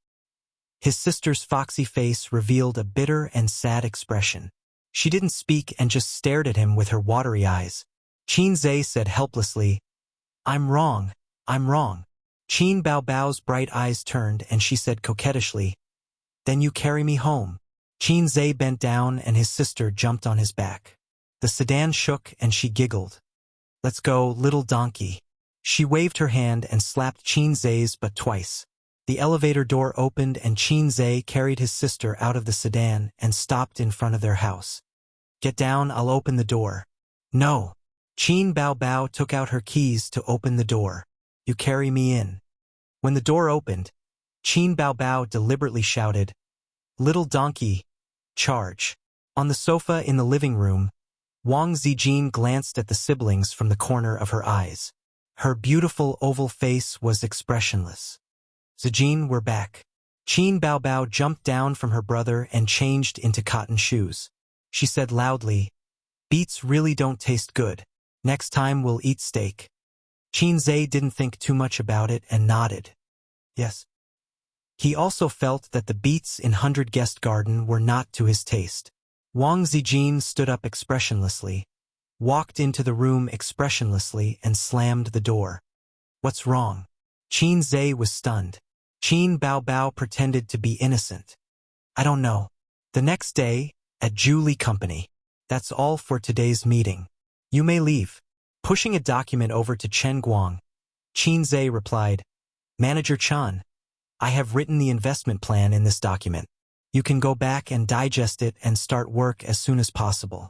His sister's foxy face revealed a bitter and sad expression. She didn't speak and just stared at him with her watery eyes. Zhe said helplessly, "I'm wrong, I'm wrong." Qin Baobao's bright eyes turned and she said coquettishly, "Then you carry me home." Zhe bent down and his sister jumped on his back. The sedan shook and she giggled. "Let's go, little donkey." She waved her hand and slapped Zhe's butt twice. The elevator door opened and Zhe carried his sister out of the sedan and stopped in front of their house. "Get down, I'll open the door." "No." Qin Baobao took out her keys to open the door. "You carry me in." When the door opened, Qin Baobao deliberately shouted, "Little donkey, charge." On the sofa in the living room, Wang Zijin glanced at the siblings from the corner of her eyes. Her beautiful oval face was expressionless. "Zijin, we're back." Qin Baobao jumped down from her brother and changed into cotton shoes. She said loudly, "Beets really don't taste good. Next time we'll eat steak." Zhe didn't think too much about it and nodded. Yes. He also felt that the beets in 100 Guest Garden were not to his taste. Wang Zijin stood up expressionlessly, walked into the room expressionlessly and slammed the door. "What's wrong?" Zhe was stunned. Qin Baobao pretended to be innocent. "I don't know." The next day, at Julie Company. "That's all for today's meeting. You may leave." Pushing a document over to Chen Guang, Zhe replied, "Manager Chan, I have written the investment plan in this document. You can go back and digest it and start work as soon as possible."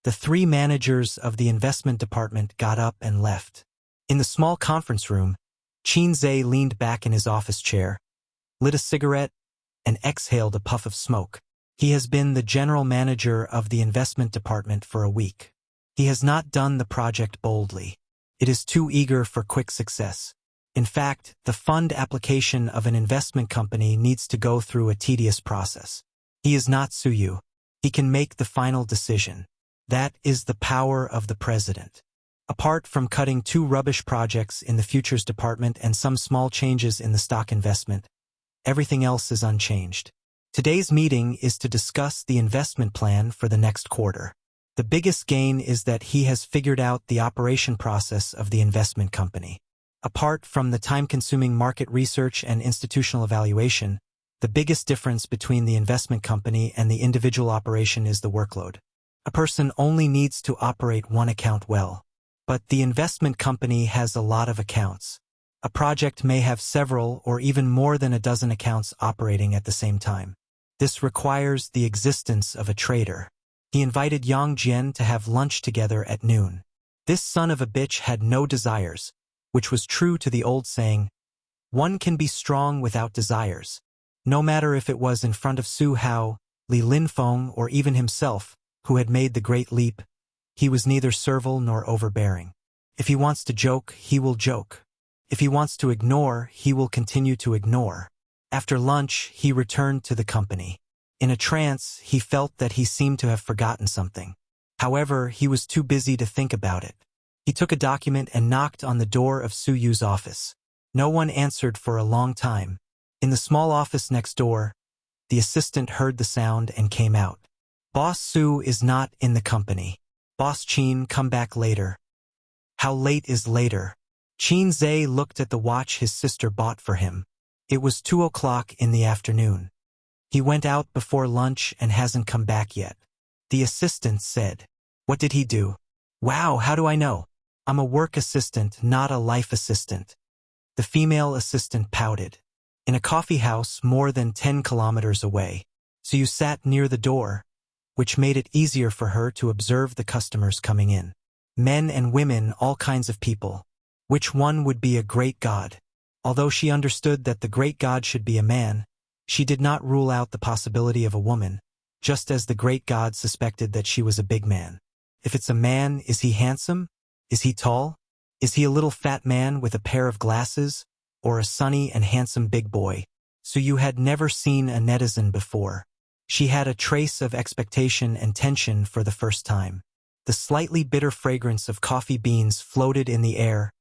The three managers of the investment department got up and left. In the small conference room, Zhe leaned back in his office chair, lit a cigarette, and exhaled a puff of smoke. He has been the general manager of the investment department for a week. He has not done the project boldly. It is too eager for quick success. In fact, the fund application of an investment company needs to go through a tedious process. He is not Suyu. He can make the final decision. That is the power of the president. Apart from cutting 2 rubbish projects in the futures department and some small changes in the stock investment, everything else is unchanged. Today's meeting is to discuss the investment plan for the next quarter. The biggest gain is that he has figured out the operation process of the investment company. Apart from the time-consuming market research and institutional evaluation, the biggest difference between the investment company and the individual operation is the workload. A person only needs to operate one account well. But the investment company has a lot of accounts. A project may have several or even more than a dozen accounts operating at the same time. This requires the existence of a trader. He invited Yang Jian to have lunch together at noon. This son of a bitch had no desires, which was true to the old saying, "One can be strong without desires." No matter if it was in front of Su Hao, Li Linfeng, or even himself, who had made the great leap, he was neither servile nor overbearing. If he wants to joke, he will joke. If he wants to ignore, he will continue to ignore. After lunch, he returned to the company. In a trance, he felt that he seemed to have forgotten something. However, he was too busy to think about it. He took a document and knocked on the door of Su Yu's office. No one answered for a long time. In the small office next door, the assistant heard the sound and came out. "Boss Su is not in the company. Boss Qin, come back later." "How late is later?" Zhe looked at the watch his sister bought for him. It was 2 o'clock in the afternoon. "He went out before lunch and hasn't come back yet." The assistant said. "What did he do?" "Wow, how do I know? I'm a work assistant, not a life assistant." The female assistant pouted. "In a coffee house more than 10 kilometers away. So you sat near the door," which made it easier for her to observe the customers coming in. Men and women, all kinds of people. Which one would be a great god? Although she understood that the great god should be a man, she did not rule out the possibility of a woman, just as the great god suspected that she was a big man. If it's a man, is he handsome? Is he tall? Is he a little fat man with a pair of glasses, or a sunny and handsome big boy? So you had never seen a netizen before. She had a trace of expectation and tension for the first time. The slightly bitter fragrance of coffee beans floated in the air,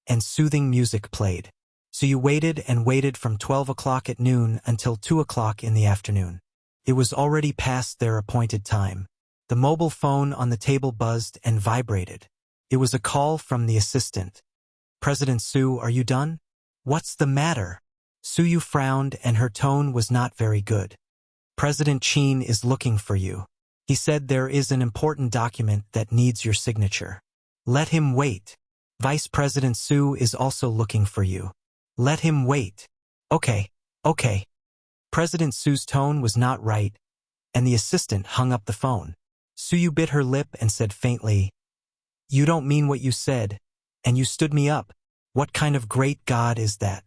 and soothing music played. So you waited and waited from 12 o'clock at noon until 2 o'clock in the afternoon. It was already past their appointed time. The mobile phone on the table buzzed and vibrated. It was a call from the assistant. "President Su, are you done?" "What's the matter?" Suyu frowned and her tone was not very good. "President Qin is looking for you. He said there is an important document that needs your signature." "Let him wait." "Vice President Su is also looking for you." "Let him wait." Okay. President Su's tone was not right, and the assistant hung up the phone. Suyu bit her lip and said faintly, "You don't mean what you said, and you stood me up. What kind of great God is that?"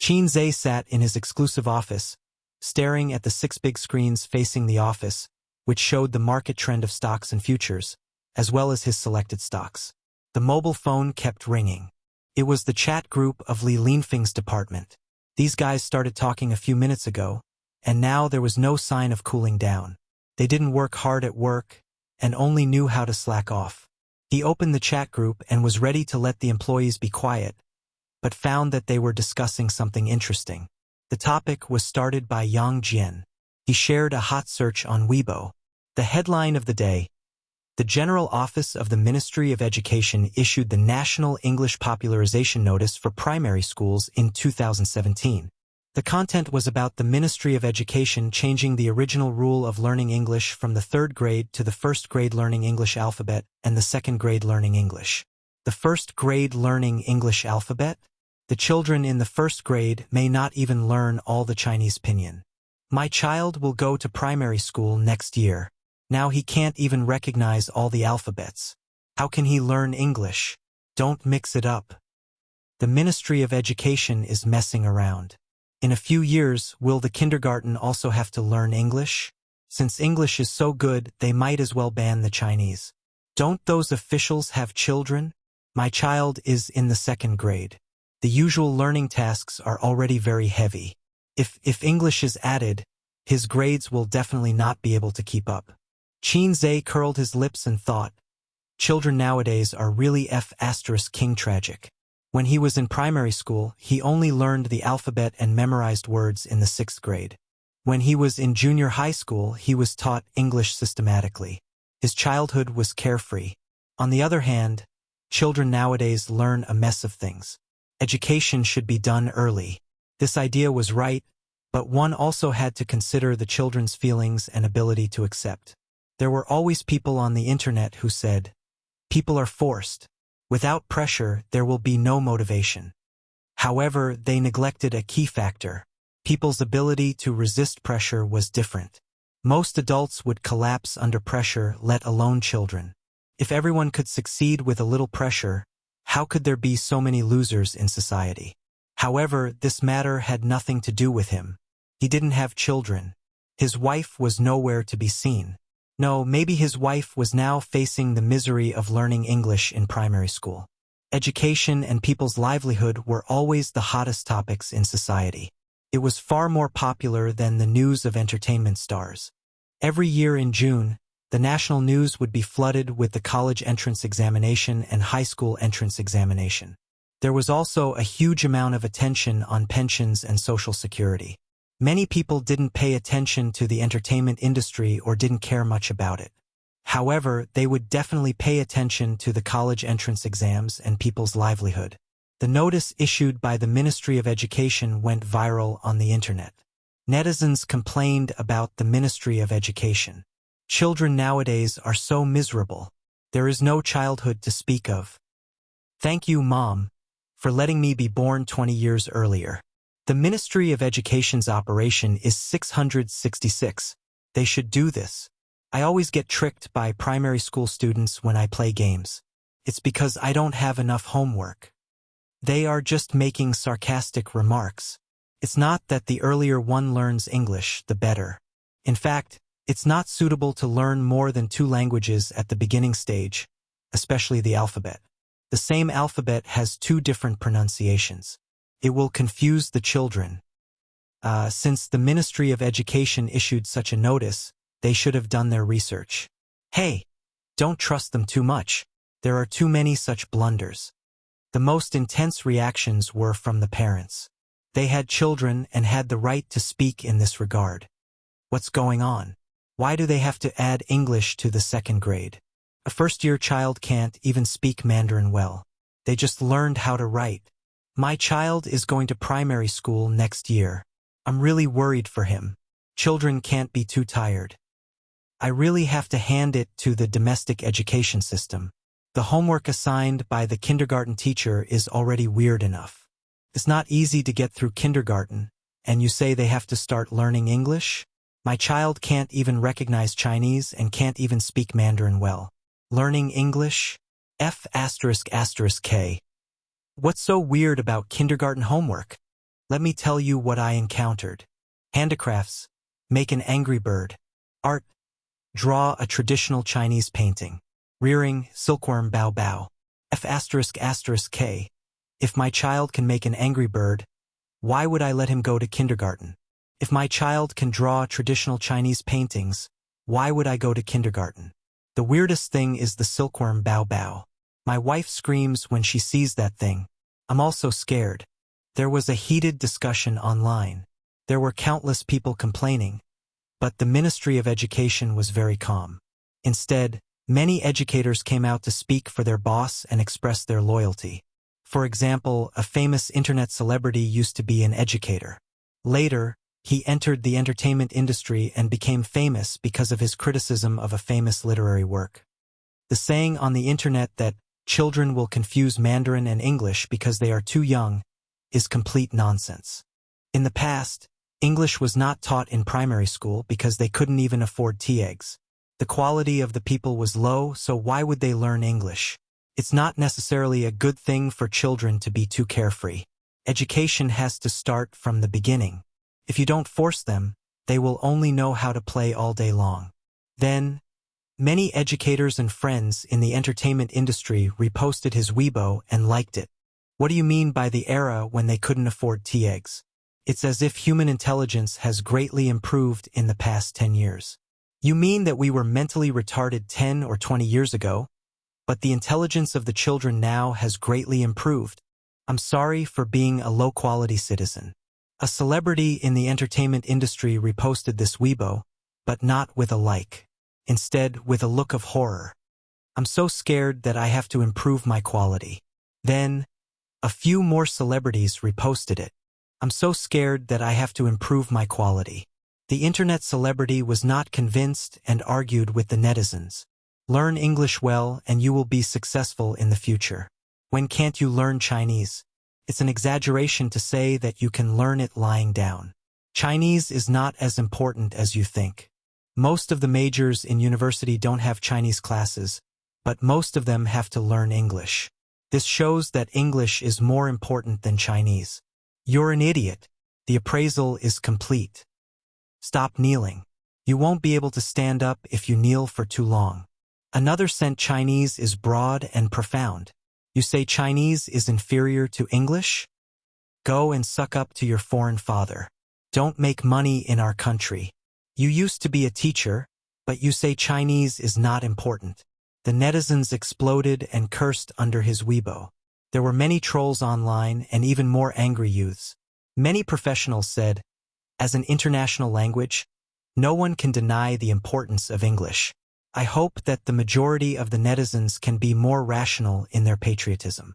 Qin Zhe sat in his exclusive office, staring at the 6 big screens facing the office, which showed the market trend of stocks and futures, as well as his selected stocks. The mobile phone kept ringing. It was the chat group of Li Linfeng's department. These guys started talking a few minutes ago, and now there was no sign of cooling down. They didn't work hard at work, and only knew how to slack off. He opened the chat group and was ready to let the employees be quiet, but found that they were discussing something interesting. The topic was started by Yang Jian. He shared a hot search on Weibo. The headline of the day: the General Office of the Ministry of Education issued the National English Popularization Notice for primary schools in 2017. The content was about the Ministry of Education changing the original rule of learning English from the 3rd grade to the 1st grade learning English alphabet and the 2nd grade learning English. The 1st grade learning English alphabet? The children in the 1st grade may not even learn all the Chinese pinyin. My child will go to primary school next year. Now he can't even recognize all the alphabets. How can he learn English? Don't mix it up. The Ministry of Education is messing around. In a few years, will the kindergarten also have to learn English? Since English is so good, they might as well ban the Chinese. Don't those officials have children? My child is in the 2nd grade. The usual learning tasks are already very heavy. If English is added, his grades will definitely not be able to keep up. Qin Zhe curled his lips and thought, children nowadays are really king tragic. When he was in primary school, he only learned the alphabet and memorized words in the 6th grade. When he was in junior high school, he was taught English systematically. His childhood was carefree. On the other hand, children nowadays learn a mess of things. Education should be done early. This idea was right, but one also had to consider the children's feelings and ability to accept. There were always people on the internet who said, "People are forced. Without pressure, there will be no motivation." However, they neglected a key factor. People's ability to resist pressure was different. Most adults would collapse under pressure, let alone children. If everyone could succeed with a little pressure, how could there be so many losers in society? However, this matter had nothing to do with him. He didn't have children. His wife was nowhere to be seen. No, maybe his wife was now facing the misery of learning English in primary school. Education and people's livelihood were always the hottest topics in society. It was far more popular than the news of entertainment stars. Every year in June, the national news would be flooded with the college entrance examination and high school entrance examination. There was also a huge amount of attention on pensions and social security. Many people didn't pay attention to the entertainment industry or didn't care much about it. However, they would definitely pay attention to the college entrance exams and people's livelihood. The notice issued by the Ministry of Education went viral on the internet. Netizens complained about the Ministry of Education. Children nowadays are so miserable. There is no childhood to speak of. Thank you, Mom, for letting me be born 20 years earlier. The Ministry of Education's operation is 666. They should do this. I always get tricked by primary school students when I play games. It's because I don't have enough homework. They are just making sarcastic remarks. It's not that the earlier one learns English, the better. In fact, it's not suitable to learn more than 2 languages at the beginning stage, especially the alphabet. The same alphabet has 2 different pronunciations. It will confuse the children. Since the Ministry of Education issued such a notice, they should have done their research. Hey, don't trust them too much. There are too many such blunders. The most intense reactions were from the parents. They had children and had the right to speak in this regard. What's going on? Why do they have to add English to the second grade? A first-year child can't even speak Mandarin well. They just learned how to write. My child is going to primary school next year. I'm really worried for him. Children can't be too tired. I really have to hand it to the domestic education system. The homework assigned by the kindergarten teacher is already weird enough. It's not easy to get through kindergarten, and you say they have to start learning English? My child can't even recognize Chinese and can't even speak Mandarin well. Learning English? F***K. What's so weird about kindergarten homework? Let me tell you what I encountered. Handicrafts. Make an angry bird. Art. Draw a traditional Chinese painting. Rearing, silkworm bow bow. F***K. If my child can make an angry bird, why would I let him go to kindergarten? If my child can draw traditional Chinese paintings, why would I go to kindergarten? The weirdest thing is the silkworm bow bow. My wife screams when she sees that thing. I'm also scared. There was a heated discussion online. There were countless people complaining, but the Ministry of Education was very calm. Instead, many educators came out to speak for their boss and express their loyalty. For example, a famous internet celebrity used to be an educator. Later, he entered the entertainment industry and became famous because of his criticism of a famous literary work. The saying on the internet that children will confuse Mandarin and English because they are too young is complete nonsense. In the past, English was not taught in primary school because they couldn't even afford tea eggs. The quality of the people was low, so why would they learn English? It's not necessarily a good thing for children to be too carefree. Education has to start from the beginning. If you don't force them, they will only know how to play all day long. Then, many educators and friends in the entertainment industry reposted his Weibo and liked it. What do you mean by the era when they couldn't afford tea eggs? It's as if human intelligence has greatly improved in the past 10 years. You mean that we were mentally retarded 10 or 20 years ago? But the intelligence of the children now has greatly improved. I'm sorry for being a low-quality citizen. A celebrity in the entertainment industry reposted this Weibo, but not with a like. Instead, with a look of horror. I'm so scared that I have to improve my quality. Then, a few more celebrities reposted it. I'm so scared that I have to improve my quality. The internet celebrity was not convinced and argued with the netizens. Learn English well and you will be successful in the future. When can't you learn Chinese? It's an exaggeration to say that you can learn it lying down. Chinese is not as important as you think. Most of the majors in university don't have Chinese classes, but most of them have to learn English. This shows that English is more important than Chinese. You're an idiot. The appraisal is complete. Stop kneeling. You won't be able to stand up if you kneel for too long. Another sent Chinese is broad and profound. You say Chinese is inferior to English? Go and suck up to your foreign father. Don't make money in our country. You used to be a teacher, but you say Chinese is not important. The netizens exploded and cursed under his Weibo. There were many trolls online and even more angry youths. Many professionals said, as an international language, no one can deny the importance of English. I hope that the majority of the netizens can be more rational in their patriotism.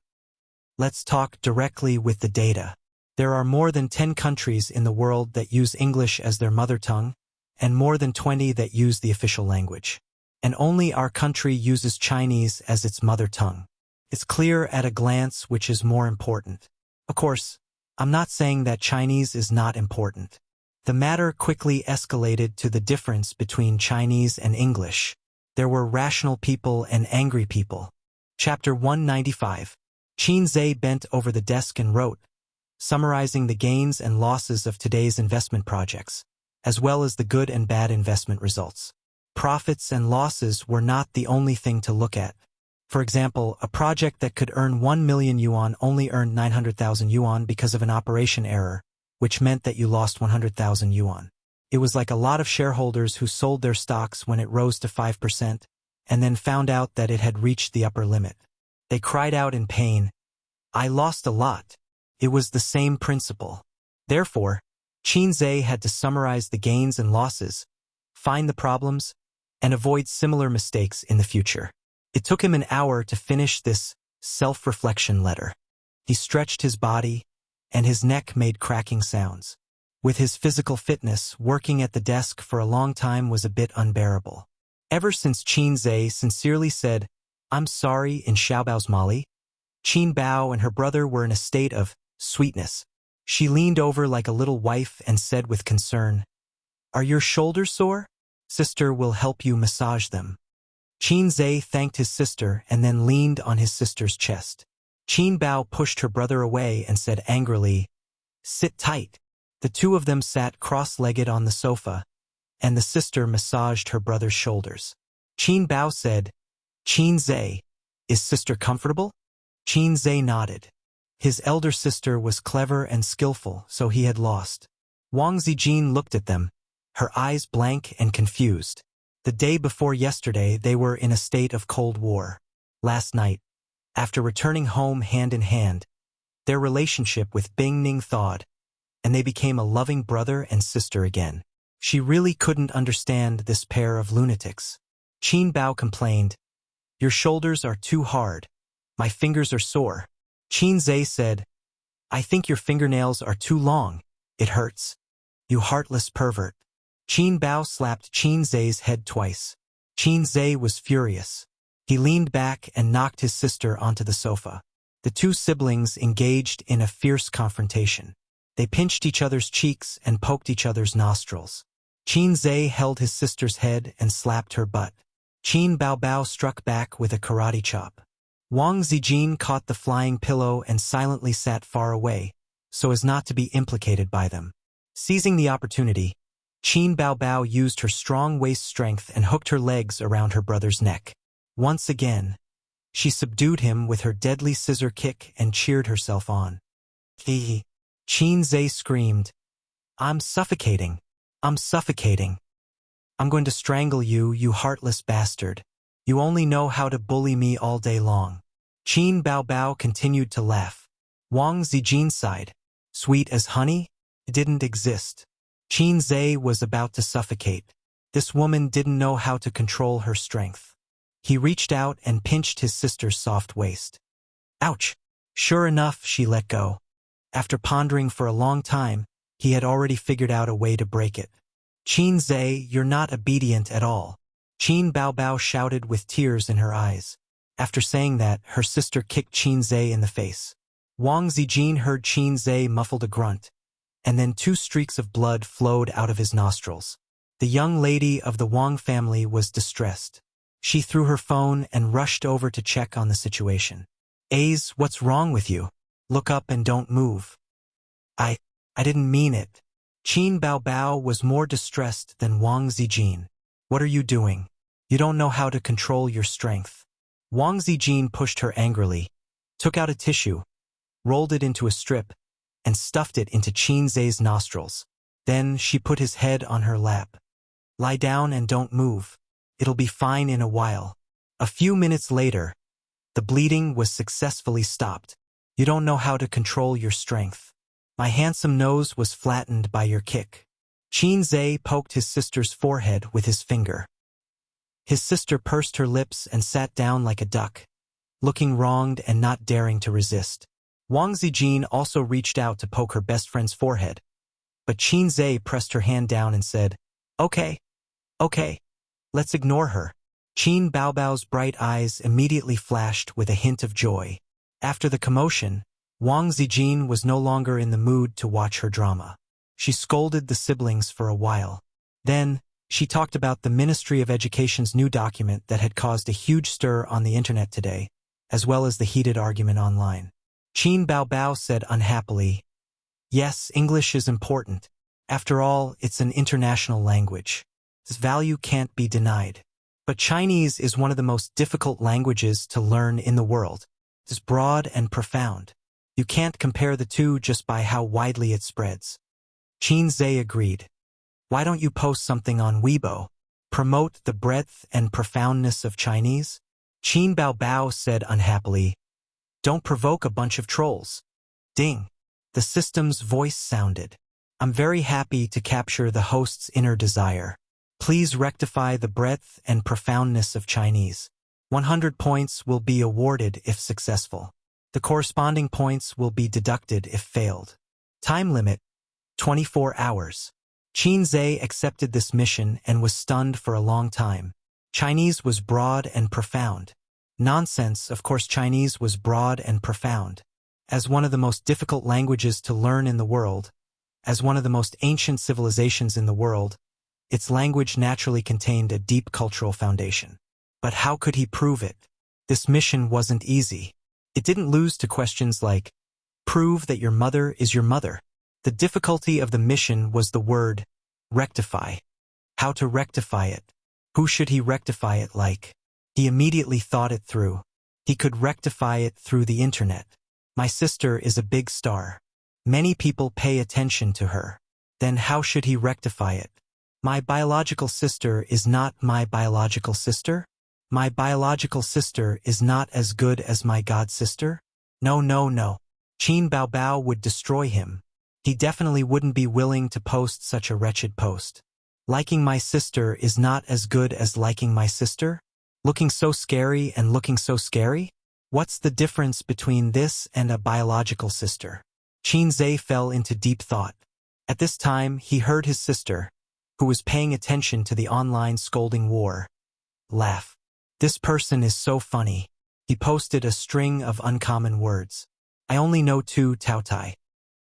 Let's talk directly with the data. There are more than 10 countries in the world that use English as their mother tongue, and more than 20 that use the official language. And only our country uses Chinese as its mother tongue. It's clear at a glance which is more important. Of course, I'm not saying that Chinese is not important. The matter quickly escalated to the difference between Chinese and English. There were rational people and angry people. Chapter 195. Qin Zhe bent over the desk and wrote, summarizing the gains and losses of today's investment projects, as well as the good and bad investment results. Profits and losses were not the only thing to look at. For example, a project that could earn 1 million yuan only earned 900,000 yuan because of an operation error, which meant that you lost 100,000 yuan. It was like a lot of shareholders who sold their stocks when it rose to 5% and then found out that it had reached the upper limit. They cried out in pain, I lost a lot. It was the same principle. Therefore, Qin had to summarize the gains and losses, find the problems, and avoid similar mistakes in the future. It took him an hour to finish this self-reflection letter. He stretched his body, and his neck made cracking sounds. With his physical fitness, working at the desk for a long time was a bit unbearable. Ever since Qin sincerely said, "I'm sorry" in Xiaobao's Mali, Qin Bao and her brother were in a state of sweetness. She leaned over like a little wife and said with concern, "Are your shoulders sore? Sister will help you massage them." Qin thanked his sister and then leaned on his sister's chest. Qin Bao pushed her brother away and said angrily, "Sit tight." The two of them sat cross-legged on the sofa, and the sister massaged her brother's shoulders. Qin Bao said, "Qin, is sister comfortable?" Qin nodded. His elder sister was clever and skillful, so he had lost. Wang Zijin looked at them, her eyes blank and confused. The day before yesterday they were in a state of Cold War. Last night, after returning home hand in hand, their relationship with Bingning thawed, and they became a loving brother and sister again. She really couldn't understand this pair of lunatics. Qin Bao complained, "Your shoulders are too hard. My fingers are sore." Qin said, "I think your fingernails are too long. It hurts. You heartless pervert." Qin Bao slapped Qin head twice. Qin was furious. He leaned back and knocked his sister onto the sofa. The two siblings engaged in a fierce confrontation. They pinched each other's cheeks and poked each other's nostrils. Qin held his sister's head and slapped her butt. Qin Bao struck back with a karate chop. Wang Zijin caught the flying pillow and silently sat far away, so as not to be implicated by them. Seizing the opportunity, Qin Bao used her strong waist strength and hooked her legs around her brother's neck. Once again, she subdued him with her deadly scissor kick and cheered herself on. Qin screamed, "I'm suffocating. I'm suffocating. I'm going to strangle you, you heartless bastard. You only know how to bully me all day long." Qin Bao continued to laugh. Wang Zijin sighed. Sweet as honey? It didn't exist. Qin was about to suffocate. This woman didn't know how to control her strength. He reached out and pinched his sister's soft waist. Ouch! Sure enough, she let go. After pondering for a long time, he had already figured out a way to break it. "Qin, you're not obedient at all." Qin Bao shouted with tears in her eyes. After saying that, her sister kicked Qin in the face. Wang Zijin heard Qin muffled a grunt, and then 2 streaks of blood flowed out of his nostrils. The young lady of the Wang family was distressed. She threw her phone and rushed over to check on the situation. "Ace, what's wrong with you? Look up and don't move." I didn't mean it." Qin Bao was more distressed than Wang Zijin. "What are you doing? You don't know how to control your strength." Wang Zijin pushed her angrily, took out a tissue, rolled it into a strip, and stuffed it into Qin nostrils. Then she put his head on her lap. "Lie down and don't move. It'll be fine in a while." A few minutes later, the bleeding was successfully stopped. "You don't know how to control your strength. My handsome nose was flattened by your kick." Qin poked his sister's forehead with his finger. His sister pursed her lips and sat down like a duck, looking wronged and not daring to resist. Wang Zijin also reached out to poke her best friend's forehead, but Qin pressed her hand down and said, Okay, let's ignore her." Qin Bao's bright eyes immediately flashed with a hint of joy. After the commotion, Wang Zijin was no longer in the mood to watch her drama. She scolded the siblings for a while. Then, she talked about the Ministry of Education's new document that had caused a huge stir on the internet today, as well as the heated argument online. Qin Bao said unhappily, "Yes, English is important. After all, it's an international language. Its value can't be denied. But Chinese is one of the most difficult languages to learn in the world. It's broad and profound. You can't compare the two just by how widely it spreads." Qin agreed. "Why don't you post something on Weibo? Promote the breadth and profoundness of Chinese?" Qin Bao said unhappily, Don't provoke a bunch of trolls. Ding. The system's voice sounded. I'm very happy to capture the host's inner desire. Please rectify the breadth and profoundness of Chinese. 100 points will be awarded if successful. The corresponding points will be deducted if failed. Time limit, 24 hours. Qin Zhe accepted this mission and was stunned for a long time. Chinese was broad and profound. Nonsense, of course Chinese was broad and profound. As one of the most difficult languages to learn in the world, as one of the most ancient civilizations in the world, its language naturally contained a deep cultural foundation. But how could he prove it? This mission wasn't easy. It didn't lose to questions like, prove that your mother is your mother. The difficulty of the mission was the word, rectify. How to rectify it? Who should he rectify it like? He immediately thought it through. He could rectify it through the internet. My sister is a big star. Many people pay attention to her. Then how should he rectify it? My biological sister is not my biological sister? My biological sister is not as good as my god sister? No, no, no. Qin Baobao would destroy him. He definitely wouldn't be willing to post such a wretched post. Liking my sister is not as good as liking my sister? Looking so scary and looking so scary? What's the difference between this and a biological sister? Qin Zhe fell into deep thought. At this time, he heard his sister, who was paying attention to the online scolding war, laugh. This person is so funny. He posted a string of uncommon words. I only know 2 Taotai.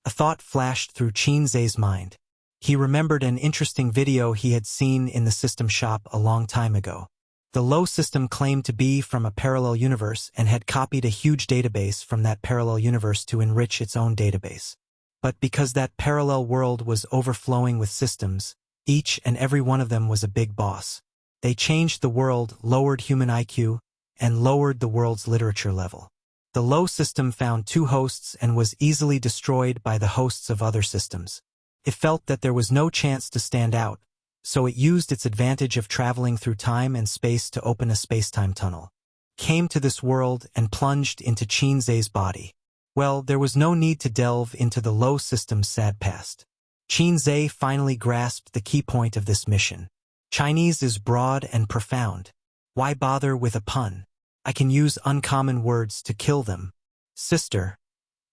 A thought flashed through Qin Zhe's mind. He remembered an interesting video he had seen in the system shop a long time ago. The Lo system claimed to be from a parallel universe and had copied a huge database from that parallel universe to enrich its own database. But because that parallel world was overflowing with systems, each and every one of them was a big boss. They changed the world, lowered human IQ, and lowered the world's literature level. The Lo system found 2 hosts and was easily destroyed by the hosts of other systems. It felt that there was no chance to stand out, so it used its advantage of traveling through time and space to open a space-time tunnel. Came to this world and plunged into Qin Zhe's body. Well, there was no need to delve into the Lo system's sad past. Qin Zhe finally grasped the key point of this mission. Chinese is broad and profound. Why bother with a pun? I can use uncommon words to kill them. Sister,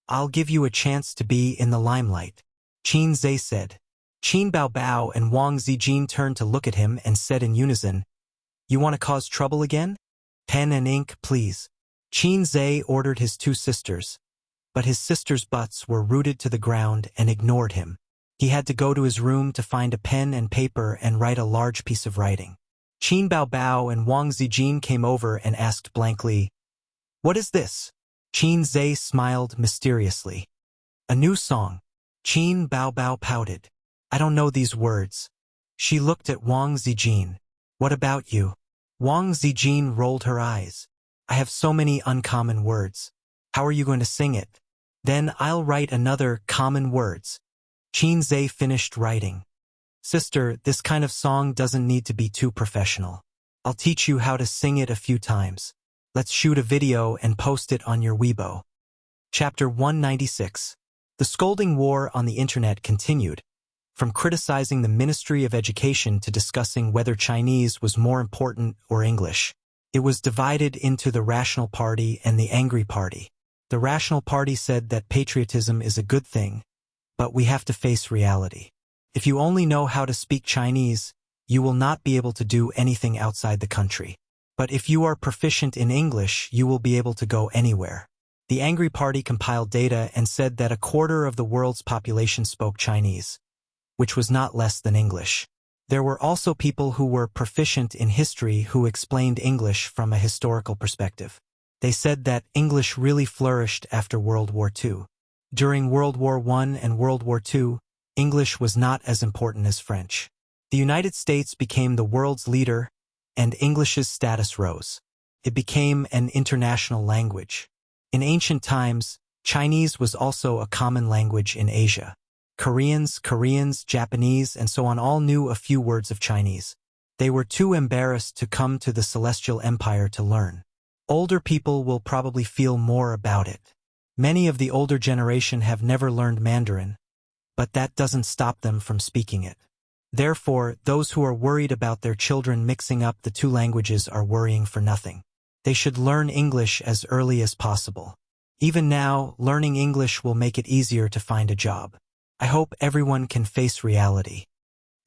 I'll give you a chance to be in the limelight. Qin Zhe said. Qin Baobao and Wang Zijin turned to look at him and said in unison, You want to cause trouble again? Pen and ink, please. Qin Zhe ordered his 2 sisters, but his sisters' butts were rooted to the ground and ignored him. He had to go to his room to find a pen and paper and write a large piece of writing. Qin Baobao and Wang Zijin came over and asked blankly, What is this? Qin Zhe smiled mysteriously. A new song. Qin Baobao pouted. I don't know these words. She looked at Wang Zijin. What about you? Wang Zijin rolled her eyes. I have so many uncommon words. How are you going to sing it? Then I'll write another common words. Qin Zhe finished writing. Sister, this kind of song doesn't need to be too professional. I'll teach you how to sing it a few times. Let's shoot a video and post it on your Weibo. Chapter 196. The scolding war on the internet continued, from criticizing the Ministry of Education to discussing whether Chinese was more important or English. It was divided into the Rational Party and the Angry Party. The Rational Party said that patriotism is a good thing, but we have to face reality. If you only know how to speak Chinese, you will not be able to do anything outside the country. But if you are proficient in English, you will be able to go anywhere. The Angry Party compiled data and said that 1/4 of the world's population spoke Chinese, which was not less than English. There were also people who were proficient in history who explained English from a historical perspective. They said that English really flourished after World War II. During World War I and World War II, English was not as important as French. The United States became the world's leader, and English's status rose. It became an international language. In ancient times, Chinese was also a common language in Asia. Koreans, Japanese, and so on all knew a few words of Chinese. They were too embarrassed to come to the Celestial Empire to learn. Older people will probably feel more about it. Many of the older generation have never learned Mandarin, but that doesn't stop them from speaking it. Therefore, those who are worried about their children mixing up the two languages are worrying for nothing. They should learn English as early as possible. Even now, learning English will make it easier to find a job. I hope everyone can face reality.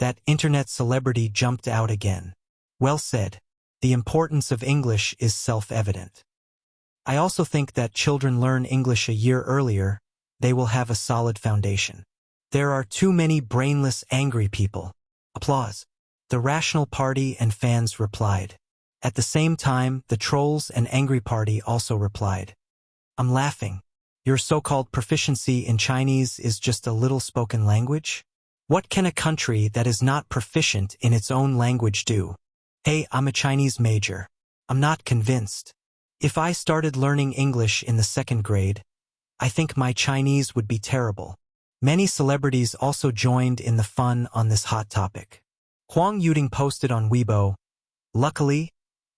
That internet celebrity jumped out again. Well said. The importance of English is self-evident. I also think that children learn English a year earlier, they will have a solid foundation. There are too many brainless, angry people. Applause. The Rational Party and fans replied. At the same time, the Trolls and Angry Party also replied. I'm laughing. Your so-called proficiency in Chinese is just a little spoken language? What can a country that is not proficient in its own language do? Hey, I'm a Chinese major. I'm not convinced. If I started learning English in the 2nd grade, I think my Chinese would be terrible. Many celebrities also joined in the fun on this hot topic. Huang Yuting posted on Weibo, "Luckily,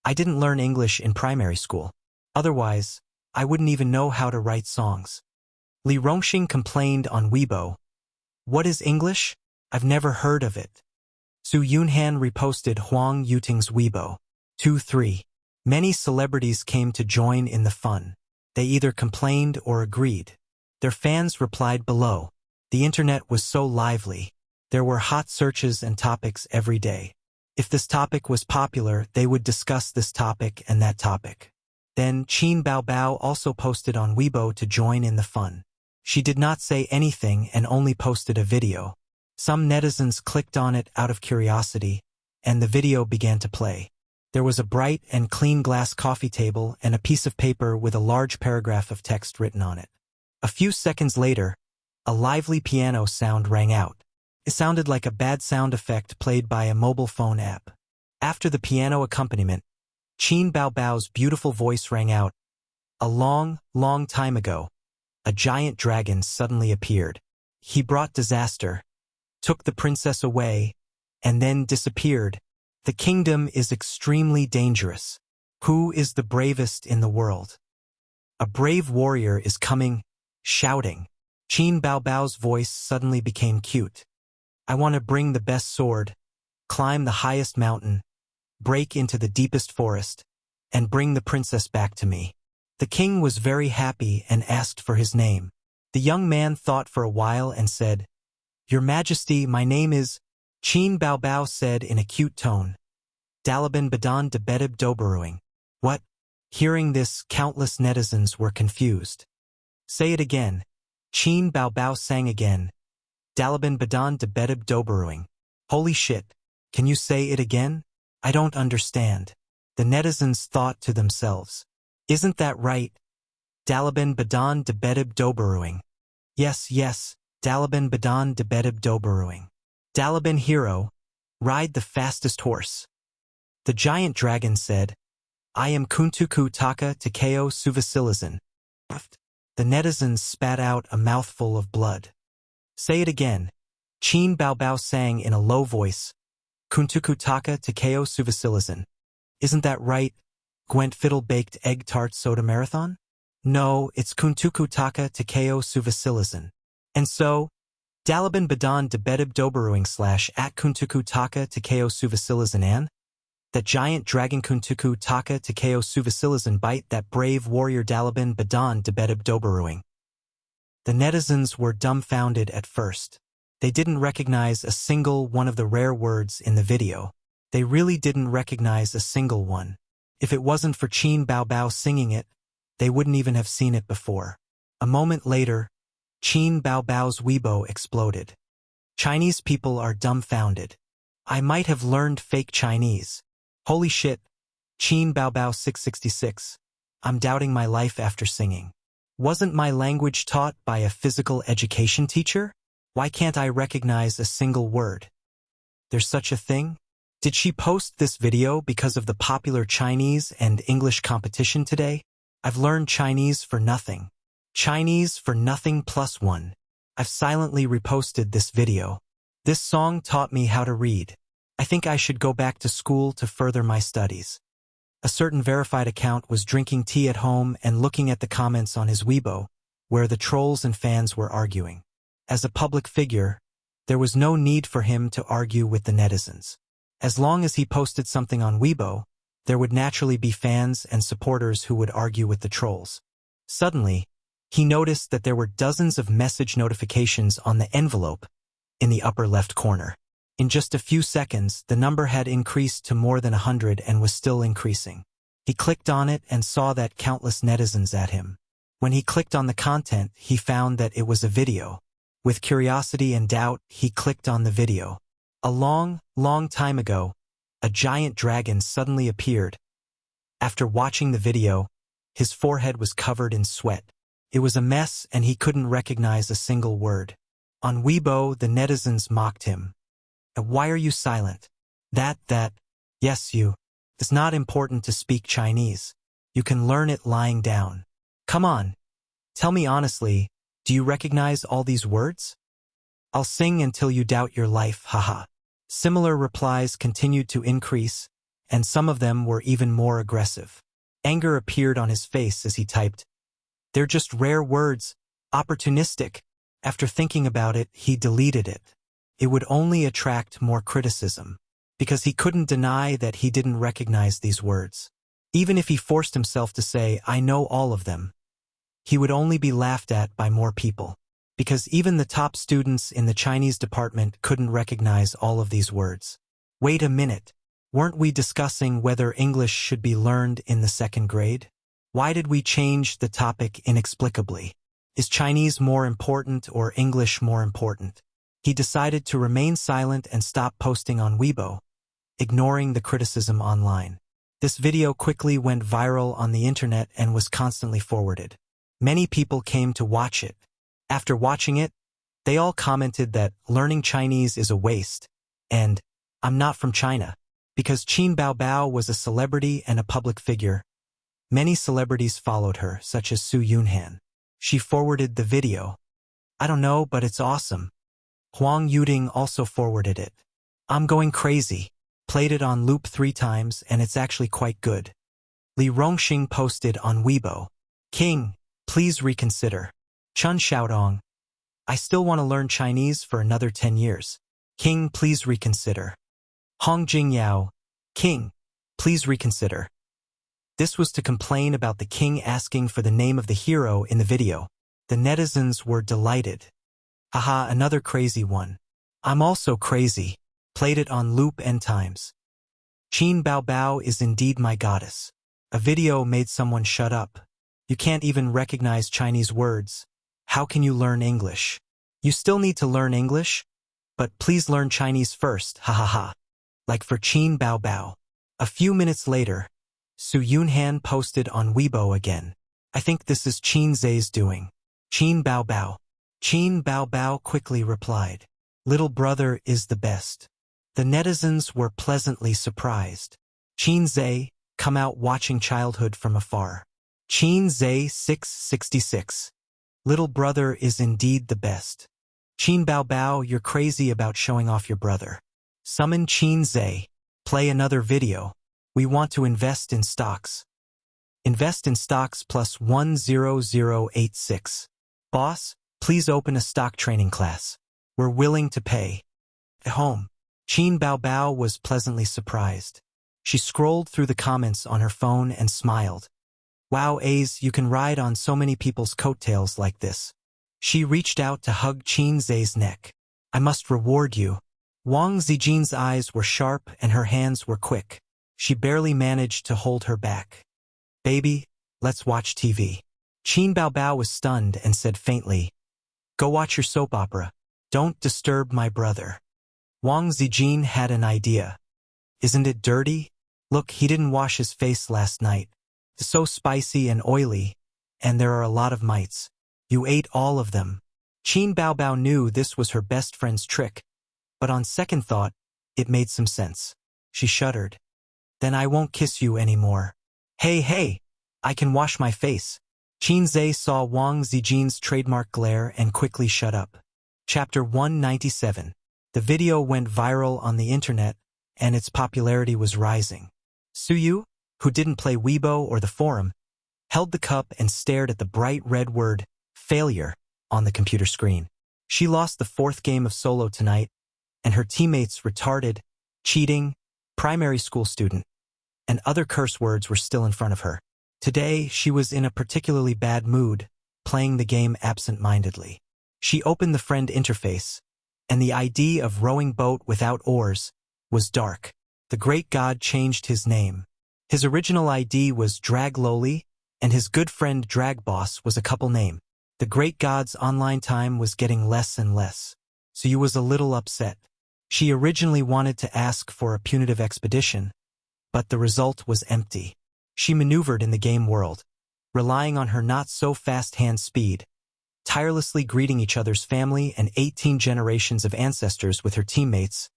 I didn't learn English in primary school. Otherwise, I wouldn't even know how to write songs." Li Rongxing complained on Weibo, "What is English? I've never heard of it." Su Yunhan reposted Huang Yuting's Weibo. 2-3. Many celebrities came to join in the fun. They either complained or agreed. Their fans replied below. The internet was so lively. There were hot searches and topics every day. If this topic was popular, they would discuss this topic and that topic. Then Qin Baobao also posted on Weibo to join in the fun. She did not say anything and only posted a video. Some netizens clicked on it out of curiosity, and the video began to play. There was a bright and clean glass coffee table and a piece of paper with a large paragraph of text written on it. A few seconds later, a lively piano sound rang out. It sounded like a bad sound effect played by a mobile phone app. After the piano accompaniment, Qin Baobao's beautiful voice rang out. A long, long time ago, a giant dragon suddenly appeared. He brought disaster, took the princess away, and then disappeared. The kingdom is extremely dangerous. Who is the bravest in the world? A brave warrior is coming, shouting. Qin Baobao's voice suddenly became cute. I want to bring the best sword, climb the highest mountain, break into the deepest forest, and bring the princess back to me. The king was very happy and asked for his name. The young man thought for a while and said, Your Majesty, my name is... Qin Baobao said in a cute tone. Dalaban Badan de Bedib Doberuing. What? Hearing this, countless netizens were confused. Say it again. Qin Baobao sang again. Dalaban Badan de Bedib Doberuing. Holy shit. Can you say it again? I don't understand. The netizens thought to themselves. Isn't that right? Dalaban Badan de Bedib Doberuing. Yes, yes. Dalaban Badan de Bedib Doberuing. Dalaban hero, ride the fastest horse. The giant dragon said, I am Kuntuku Taka Takeo Suvasilizan. The netizens spat out a mouthful of blood. Say it again. Qin Baobao sang in a low voice. Kuntuku Taka Takeo Suvasilizan. Isn't that right? Gwent Fiddle Baked Egg Tart Soda Marathon? No, it's Kuntuku Taka Takeo Suvasilizan. And so, Dalaban Badan de Bedib Doberuing / at Kuntuku Taka Takeo Suvasilizan. That giant dragon Kuntuku Taka Takeo Suvasilizan bite that brave warrior Dalaban Badan de Bedib Doberuing. The netizens were dumbfounded at first. They didn't recognize a single one of the rare words in the video. They really didn't recognize a single one. If it wasn't for Qin Baobao singing it, they wouldn't even have seen it before. A moment later, Qin Baobao's Weibo exploded. Chinese people are dumbfounded. I might have learned fake Chinese. Holy shit. Qin Baobao 666. I'm doubting my life after singing. Wasn't my language taught by a physical education teacher? Why can't I recognize a single word? There's such a thing? Did she post this video because of the popular Chinese and English competition today? I've learned Chinese for nothing. Chinese for nothing +1. I've silently reposted this video. This song taught me how to read. I think I should go back to school to further my studies. A certain verified account was drinking tea at home and looking at the comments on his Weibo, where the trolls and fans were arguing. As a public figure, there was no need for him to argue with the netizens. As long as he posted something on Weibo, there would naturally be fans and supporters who would argue with the trolls. Suddenly, he noticed that there were dozens of message notifications on the envelope in the upper left corner. In just a few seconds, the number had increased to more than 100 and was still increasing. He clicked on it and saw that countless netizens at him. When he clicked on the content, he found that it was a video. With curiosity and doubt, he clicked on the video. A long, long time ago, a giant dragon suddenly appeared. After watching the video, his forehead was covered in sweat. It was a mess and he couldn't recognize a single word. On Weibo, the netizens mocked him. Why are you silent? Yes, you. It's not important to speak Chinese. You can learn it lying down. Come on. Tell me honestly, do you recognize all these words? I'll sing until you doubt your life, haha. Similar replies continued to increase, and some of them were even more aggressive. Anger appeared on his face as he typed, "They're just rare words, opportunistic." After thinking about it, he deleted it. It would only attract more criticism, because he couldn't deny that he didn't recognize these words. Even if he forced himself to say, "I know all of them," he would only be laughed at by more people, because even the top students in the Chinese department couldn't recognize all of these words. Wait a minute, weren't we discussing whether English should be learned in the 2nd grade? Why did we change the topic inexplicably? Is Chinese more important or English more important? He decided to remain silent and stop posting on Weibo, ignoring the criticism online. This video quickly went viral on the internet and was constantly forwarded. Many people came to watch it. After watching it, they all commented that learning Chinese is a waste, and "I'm not from China." Because Qin Baobao was a celebrity and a public figure, many celebrities followed her, such as Su Yunhan. She forwarded the video. "I don't know, but it's awesome." Huang Yuding also forwarded it. "I'm going crazy. Played it on loop 3 times and it's actually quite good." Li Rongxing posted on Weibo, "King, please reconsider." Chun Xiaodong, "I still want to learn Chinese for another 10 years. King, please reconsider." Hong Jingyao, "King, please reconsider." This was to complain about the king asking for the name of the hero in the video. The netizens were delighted. "Haha, another crazy one. I'm also crazy. Played it on loop n times. Qin Baobao is indeed my goddess." A video made someone shut up. "You can't even recognize Chinese words. How can you learn English? You still need to learn English? But please learn Chinese first, ha ha ha." Like for Qin Baobao. A few minutes later, Su Yunhan posted on Weibo again. "I think this is Qin Zai's doing. Qin Baobao." Qin Baobao quickly replied, "Little brother is the best." The netizens were pleasantly surprised. Qin Zai, come out watching childhood from afar. Qin Zai 666. Little brother is indeed the best. Qin Baobao, you're crazy about showing off your brother. Summon Qin Zai. Play another video. We want to invest in stocks. Invest in stocks plus 10086. Boss, please open a stock training class. We're willing to pay. At home. Qin Baobao was pleasantly surprised. She scrolled through the comments on her phone and smiled. "Wow, Ace, you can ride on so many people's coattails like this." She reached out to hug Qin Zai's neck. "I must reward you." Wang Zijin's eyes were sharp and her hands were quick. She barely managed to hold her back. "Baby, let's watch TV." Qin Baobao was stunned and said faintly, "Go watch your soap opera. Don't disturb my brother." Wang Zijin had an idea. "Isn't it dirty? Look, he didn't wash his face last night. It's so spicy and oily, and there are a lot of mites. You ate all of them." Qin Baobao knew this was her best friend's trick, but on second thought, it made some sense. She shuddered. "Then I won't kiss you anymore." Hey, I can wash my face." Qin Zai saw Wang Zijin's trademark glare and quickly shut up. Chapter 197. The video went viral on the internet, and its popularity was rising. "Suyu, who didn't play Weibo or the forum, held the cup and stared at the bright red word, failure, on the computer screen. She lost the 4th game of solo tonight, and her teammates retarded, cheating, primary school student, and other curse words were still in front of her. Today, she was in a particularly bad mood, playing the game absent-mindedly. She opened the friend interface, and the ID of rowing boat without oars was dark. The great god changed his name. His original ID was Drag Loli, and his good friend Drag Boss was a couple name. The great god's online time was getting less and less. Suyu was a little upset. She originally wanted to ask for a punitive expedition, but the result was empty. She maneuvered in the game world, relying on her not-so-fast hand speed, tirelessly greeting each other's family and 18 generations of ancestors with her teammates,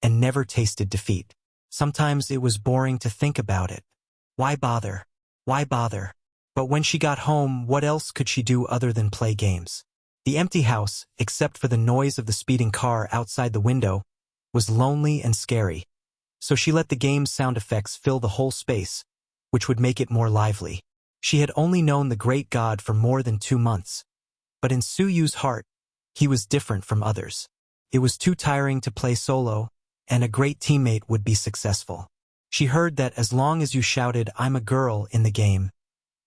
and never tasted defeat. Sometimes it was boring to think about it. Why bother? Why bother? But when she got home, what else could she do other than play games? The empty house, except for the noise of the speeding car outside the window, was lonely and scary. So she let the game's sound effects fill the whole space, which would make it more lively. She had only known the great god for more than 2 months. But in Suyu's heart, he was different from others. It was too tiring to play solo, and a great teammate would be successful. She heard that as long as you shouted, "I'm a girl," in the game,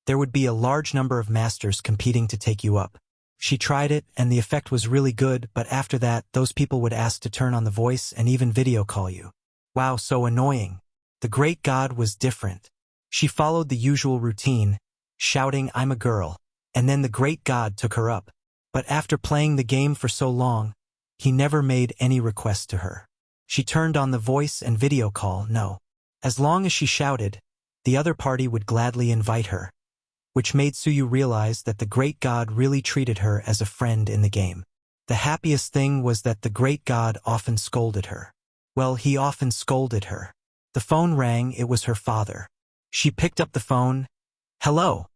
there would be a large number of masters competing to take you up. She tried it, and the effect was really good, but after that, those people would ask to turn on the voice and even video call you. Wow, so annoying. The great god was different. She followed the usual routine, shouting, "I'm a girl," and then the great god took her up. But after playing the game for so long, he never made any request to her. She turned on the voice and video call, no. As long as she shouted, the other party would gladly invite her, which made Suyu realize that the great god really treated her as a friend in the game. The happiest thing was that the great god often scolded her. Well, he often scolded her. The phone rang, it was her father. She picked up the phone. "Hello.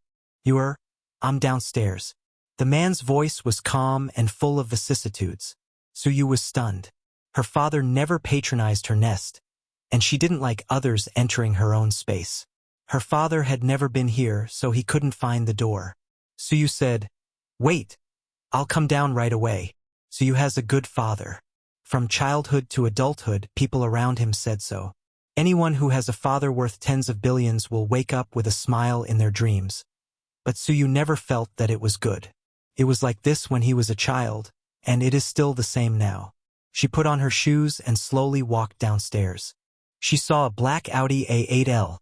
I'm downstairs." The man's voice was calm and full of vicissitudes. Suyu was stunned. Her father never patronized her nest, and she didn't like others entering her own space. Her father had never been here, so he couldn't find the door. Suyu said, "Wait, I'll come down right away." Suyu has a good father. From childhood to adulthood, people around him said so. Anyone who has a father worth tens of billions will wake up with a smile in their dreams. But Suyu never felt that it was good. It was like this when he was a child, and it is still the same now. She put on her shoes and slowly walked downstairs. She saw a black Audi A8L,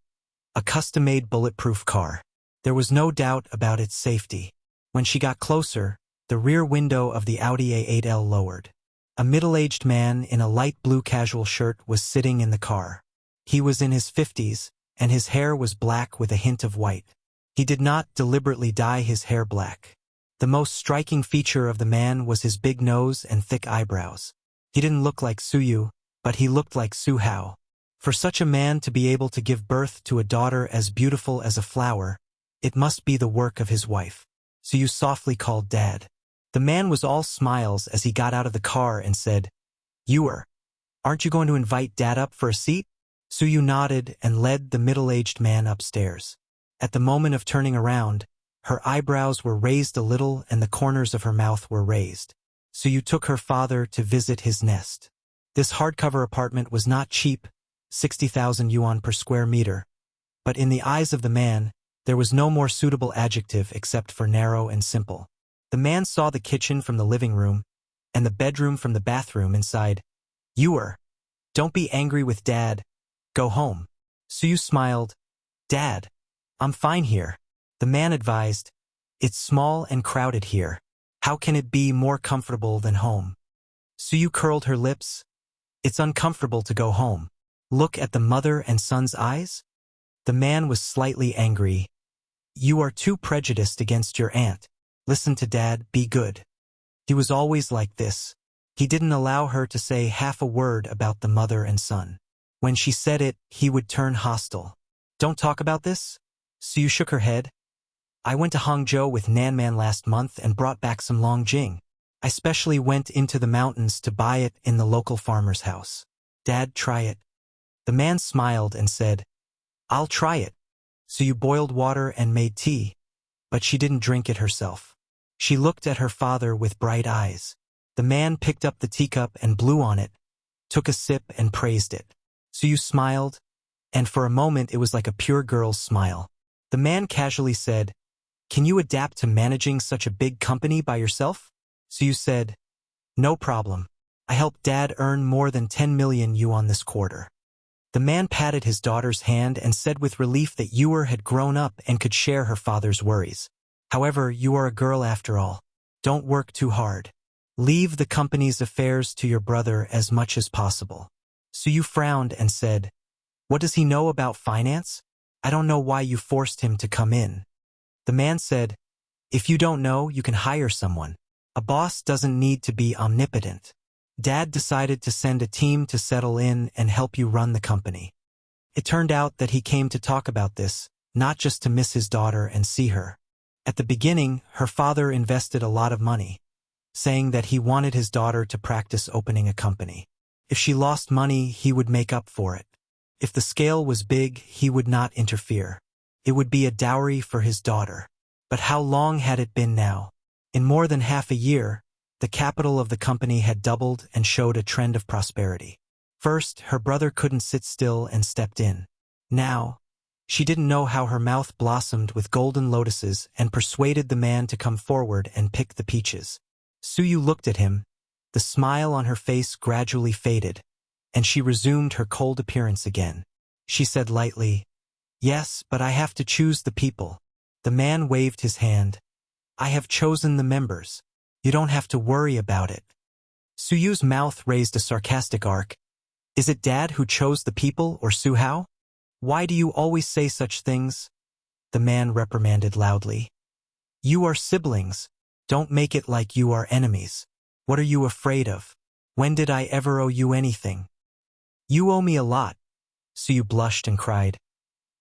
a custom-made bulletproof car. There was no doubt about its safety. When she got closer, the rear window of the Audi A8L lowered. A middle-aged man in a light blue casual shirt was sitting in the car. He was in his 50s, and his hair was black with a hint of white. He did not deliberately dye his hair black. The most striking feature of the man was his big nose and thick eyebrows. He didn't look like Suyu, but he looked like Su Hao. For such a man to be able to give birth to a daughter as beautiful as a flower, it must be the work of his wife. Suyu softly called Dad. The man was all smiles as he got out of the car and said, "Aren't you going to invite Dad up for a seat?" Suyu nodded and led the middle-aged man upstairs. At the moment of turning around, her eyebrows were raised a little and the corners of her mouth were raised. Suyu took her father to visit his nest. This hardcover apartment was not cheap, 60,000 yuan per square meter, but in the eyes of the man, there was no more suitable adjective except for narrow and simple. The man saw the kitchen from the living room and the bedroom from the bathroom inside. Don't be angry with Dad. Go home." Suyu smiled. "Dad, I'm fine here." The man advised, "It's small and crowded here. How can it be more comfortable than home?" Suyu curled her lips. "It's uncomfortable to go home. Look at the mother and son's eyes." The man was slightly angry. "You are too prejudiced against your aunt. Listen to Dad, be good." He was always like this. He didn't allow her to say half a word about the mother and son. When she said it, he would turn hostile. "Don't talk about this?" Suyu shook her head. "I went to Hangzhou with Nanman last month and brought back some Longjing. I specially went into the mountains to buy it in the local farmer's house. Dad, try it." The man smiled and said, "I'll try it." Su boiled water and made tea, but she didn't drink it herself. She looked at her father with bright eyes. The man picked up the teacup and blew on it, took a sip and praised it. Su smiled, and for a moment it was like a pure girl's smile. The man casually said, "Can you adapt to managing such a big company by yourself?" Su said, "No problem. I helped Dad earn more than 10 million yuan this quarter." The man patted his daughter's hand and said with relief that Yuer had grown up and could share her father's worries. "However, you are a girl after all. Don't work too hard. Leave the company's affairs to your brother as much as possible." Su frowned and said, "What does he know about finance? I don't know why you forced him to come in." The man said, "If you don't know, you can hire someone. A boss doesn't need to be omnipotent. Dad decided to send a team to settle in and help you run the company." It turned out that he came to talk about this, not just to miss his daughter and see her. At the beginning, her father invested a lot of money, saying that he wanted his daughter to practice opening a company. If she lost money, he would make up for it. If the scale was big, he would not interfere. It would be a dowry for his daughter. But how long had it been now? In more than half a year, the capital of the company had doubled and showed a trend of prosperity. First, her brother couldn't sit still and stepped in. Now, she didn't know how her mouth blossomed with golden lotuses and persuaded the man to come forward and pick the peaches. Suyu looked at him. The smile on her face gradually faded, and she resumed her cold appearance again. She said lightly, "Yes, but I have to choose the people." The man waved his hand. "I have chosen the members. You don't have to worry about it." Suyu's mouth raised a sarcastic arc. "Is it Dad who chose the people or Su Hao? Why do you always say such things?" The man reprimanded loudly. "You are siblings. Don't make it like you are enemies. What are you afraid of? When did I ever owe you anything?" "You owe me a lot." Suyu blushed and cried.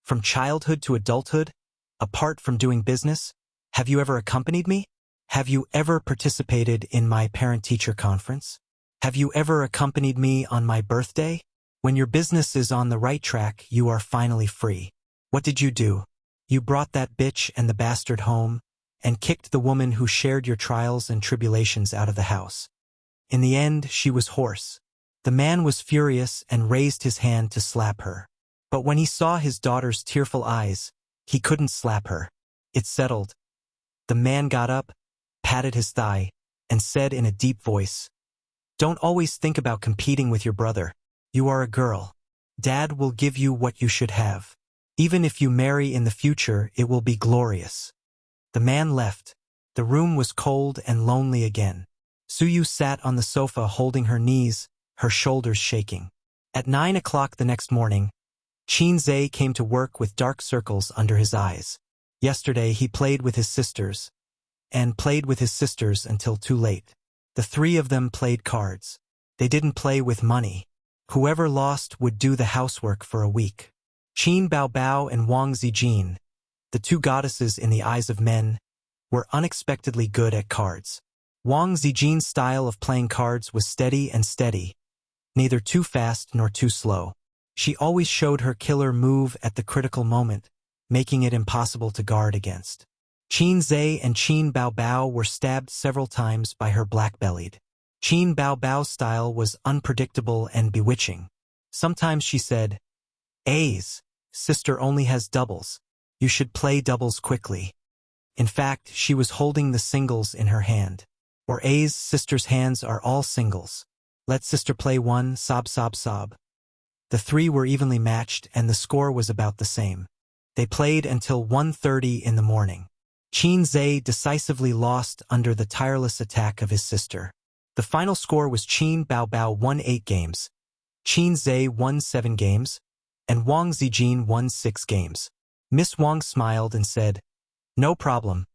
"From childhood to adulthood? Apart from doing business? Have you ever accompanied me? Have you ever participated in my parent-teacher conference? Have you ever accompanied me on my birthday? When your business is on the right track, you are finally free. What did you do? You brought that bitch and the bastard home, and kicked the woman who shared your trials and tribulations out of the house. In the end, she was hoarse. The man was furious and raised his hand to slap her. But when he saw his daughter's tearful eyes, he couldn't slap her. It settled. The man got up, patted his thigh, and said in a deep voice, "Don't always think about competing with your brother. You are a girl. Dad will give you what you should have. Even if you marry in the future, it will be glorious." The man left. The room was cold and lonely again. Suyu sat on the sofa holding her knees, her shoulders shaking. At 9 o'clock the next morning, Qin Zhe came to work with dark circles under his eyes. Yesterday he played with his sisters, and played with his sisters until too late. The three of them played cards. They didn't play with money. Whoever lost would do the housework for a week. Qin Baobao and Wang Zijin, the two goddesses in the eyes of men, were unexpectedly good at cards. Wang Zijin's style of playing cards was steady and steady, neither too fast nor too slow. She always showed her killer move at the critical moment, making it impossible to guard against. Qin Zhe and Qin Baobao were stabbed several times by her black-bellied. Qin Baobao's style was unpredictable and bewitching. Sometimes she said, "A's, sister only has doubles. You should play doubles quickly." In fact, she was holding the singles in her hand. Or A's sister's hands are all singles. Let sister play one, sob sob sob. The three were evenly matched and the score was about the same. They played until 1:30 in the morning. Qin Zhe decisively lost under the tireless attack of his sister. The final score was Qin Baobao won 8 games, Qin Zhe won 7 games, and Wang Zijin won 6 games. Miss Wang smiled and said, "No problem.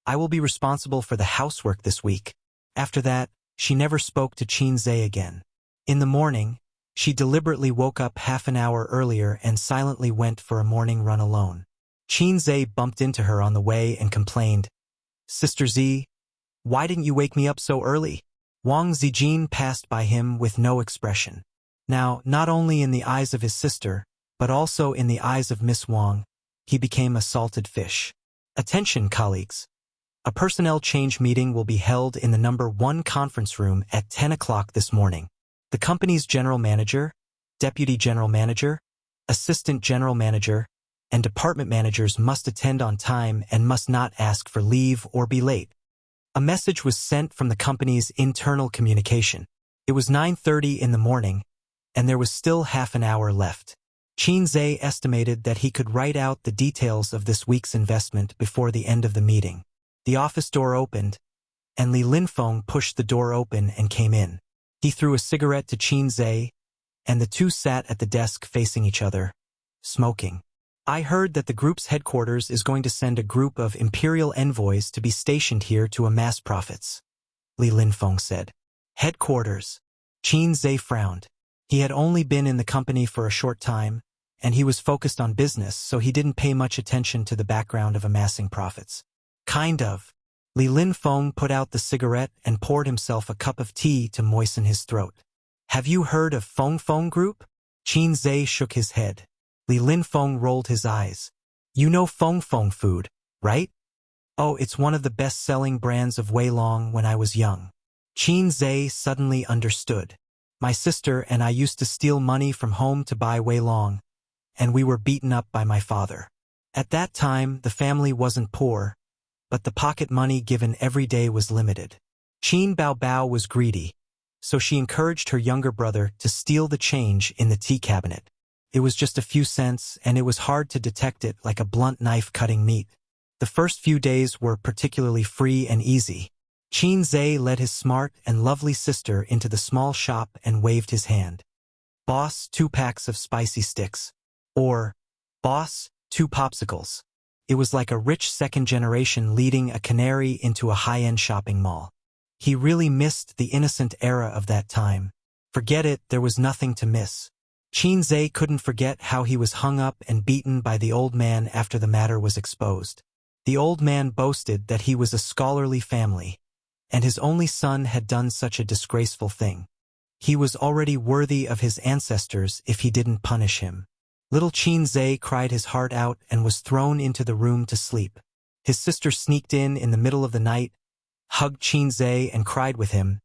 I will be responsible for the housework this week." After that, she never spoke to Qin Zhe again. In the morning, she deliberately woke up half an hour earlier and silently went for a morning run alone. Qin Zhe bumped into her on the way and complained, "Sister Z, why didn't you wake me up so early?" Wang Zijin passed by him with no expression. Now, not only in the eyes of his sister, but also in the eyes of Miss Wang, he became a salted fish. Attention, colleagues. A personnel change meeting will be held in the #1 conference room at 10 o'clock this morning. The company's general manager, deputy general manager, assistant general manager, and department managers must attend on time and must not ask for leave or be late. A message was sent from the company's internal communication. It was 9:30 in the morning, and there was still half an hour left. Qin Zhe estimated that he could write out the details of this week's investment before the end of the meeting. The office door opened, and Li Linfeng pushed the door open and came in. He threw a cigarette to Qin Zhe, and the two sat at the desk facing each other, smoking. I heard that the group's headquarters is going to send a group of imperial envoys to be stationed here to amass profits, Li Linfeng said. Headquarters. Qin Zhe frowned. He had only been in the company for a short time, and he was focused on business, so he didn't pay much attention to the background of amassing profits. Kind of. Li Linfeng put out the cigarette and poured himself a cup of tea to moisten his throat. Have you heard of Feng Feng Group? Qin Zhe shook his head. Li Linfeng rolled his eyes. You know Feng Feng food, right? Oh, it's one of the best-selling brands of Weilong when I was young. Qin Zhe suddenly understood. My sister and I used to steal money from home to buy Weilong, and we were beaten up by my father. At that time, the family wasn't poor, but the pocket money given every day was limited. Qin Baobao was greedy, so she encouraged her younger brother to steal the change in the tea cabinet. It was just a few cents, and it was hard to detect it like a blunt knife cutting meat. The first few days were particularly free and easy. Qin Zhe led his smart and lovely sister into the small shop and waved his hand. Boss, 2 packs of spicy sticks. Or, boss, 2 popsicles. It was like a rich second generation leading a canary into a high-end shopping mall. He really missed the innocent era of that time. Forget it, there was nothing to miss. Qin Zhe couldn't forget how he was hung up and beaten by the old man after the matter was exposed. The old man boasted that he was a scholarly family, and his only son had done such a disgraceful thing. He was already worthy of his ancestors if he didn't punish him. Little Qin Zhe cried his heart out and was thrown into the room to sleep. His sister sneaked in the middle of the night, hugged Qin Zhe and cried with him,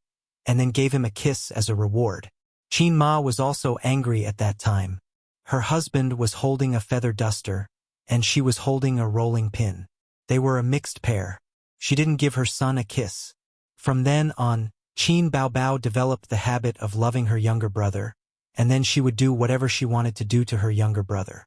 and then gave him a kiss as a reward. Qin Ma was also angry at that time. Her husband was holding a feather duster, and she was holding a rolling pin. They were a mixed pair. She didn't give her son a kiss. From then on, Qin Baobao developed the habit of loving her younger brother, and then she would do whatever she wanted to do to her younger brother.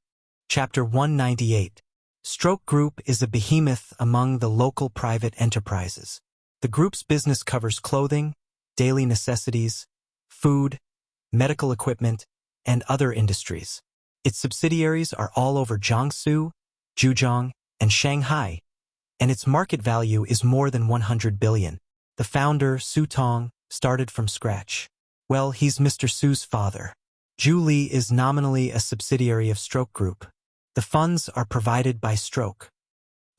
Chapter 198. Stroke Group is a behemoth among the local private enterprises. The group's business covers clothing, daily necessities, food, medical equipment, and other industries. Its subsidiaries are all over Jiangsu, Zhejiang, and Shanghai, and its market value is more than 100 billion. The founder, Su Tong, started from scratch. Well, he's Mr. Su's father. Zhu Li is nominally a subsidiary of Stroke Group. The funds are provided by Stroke.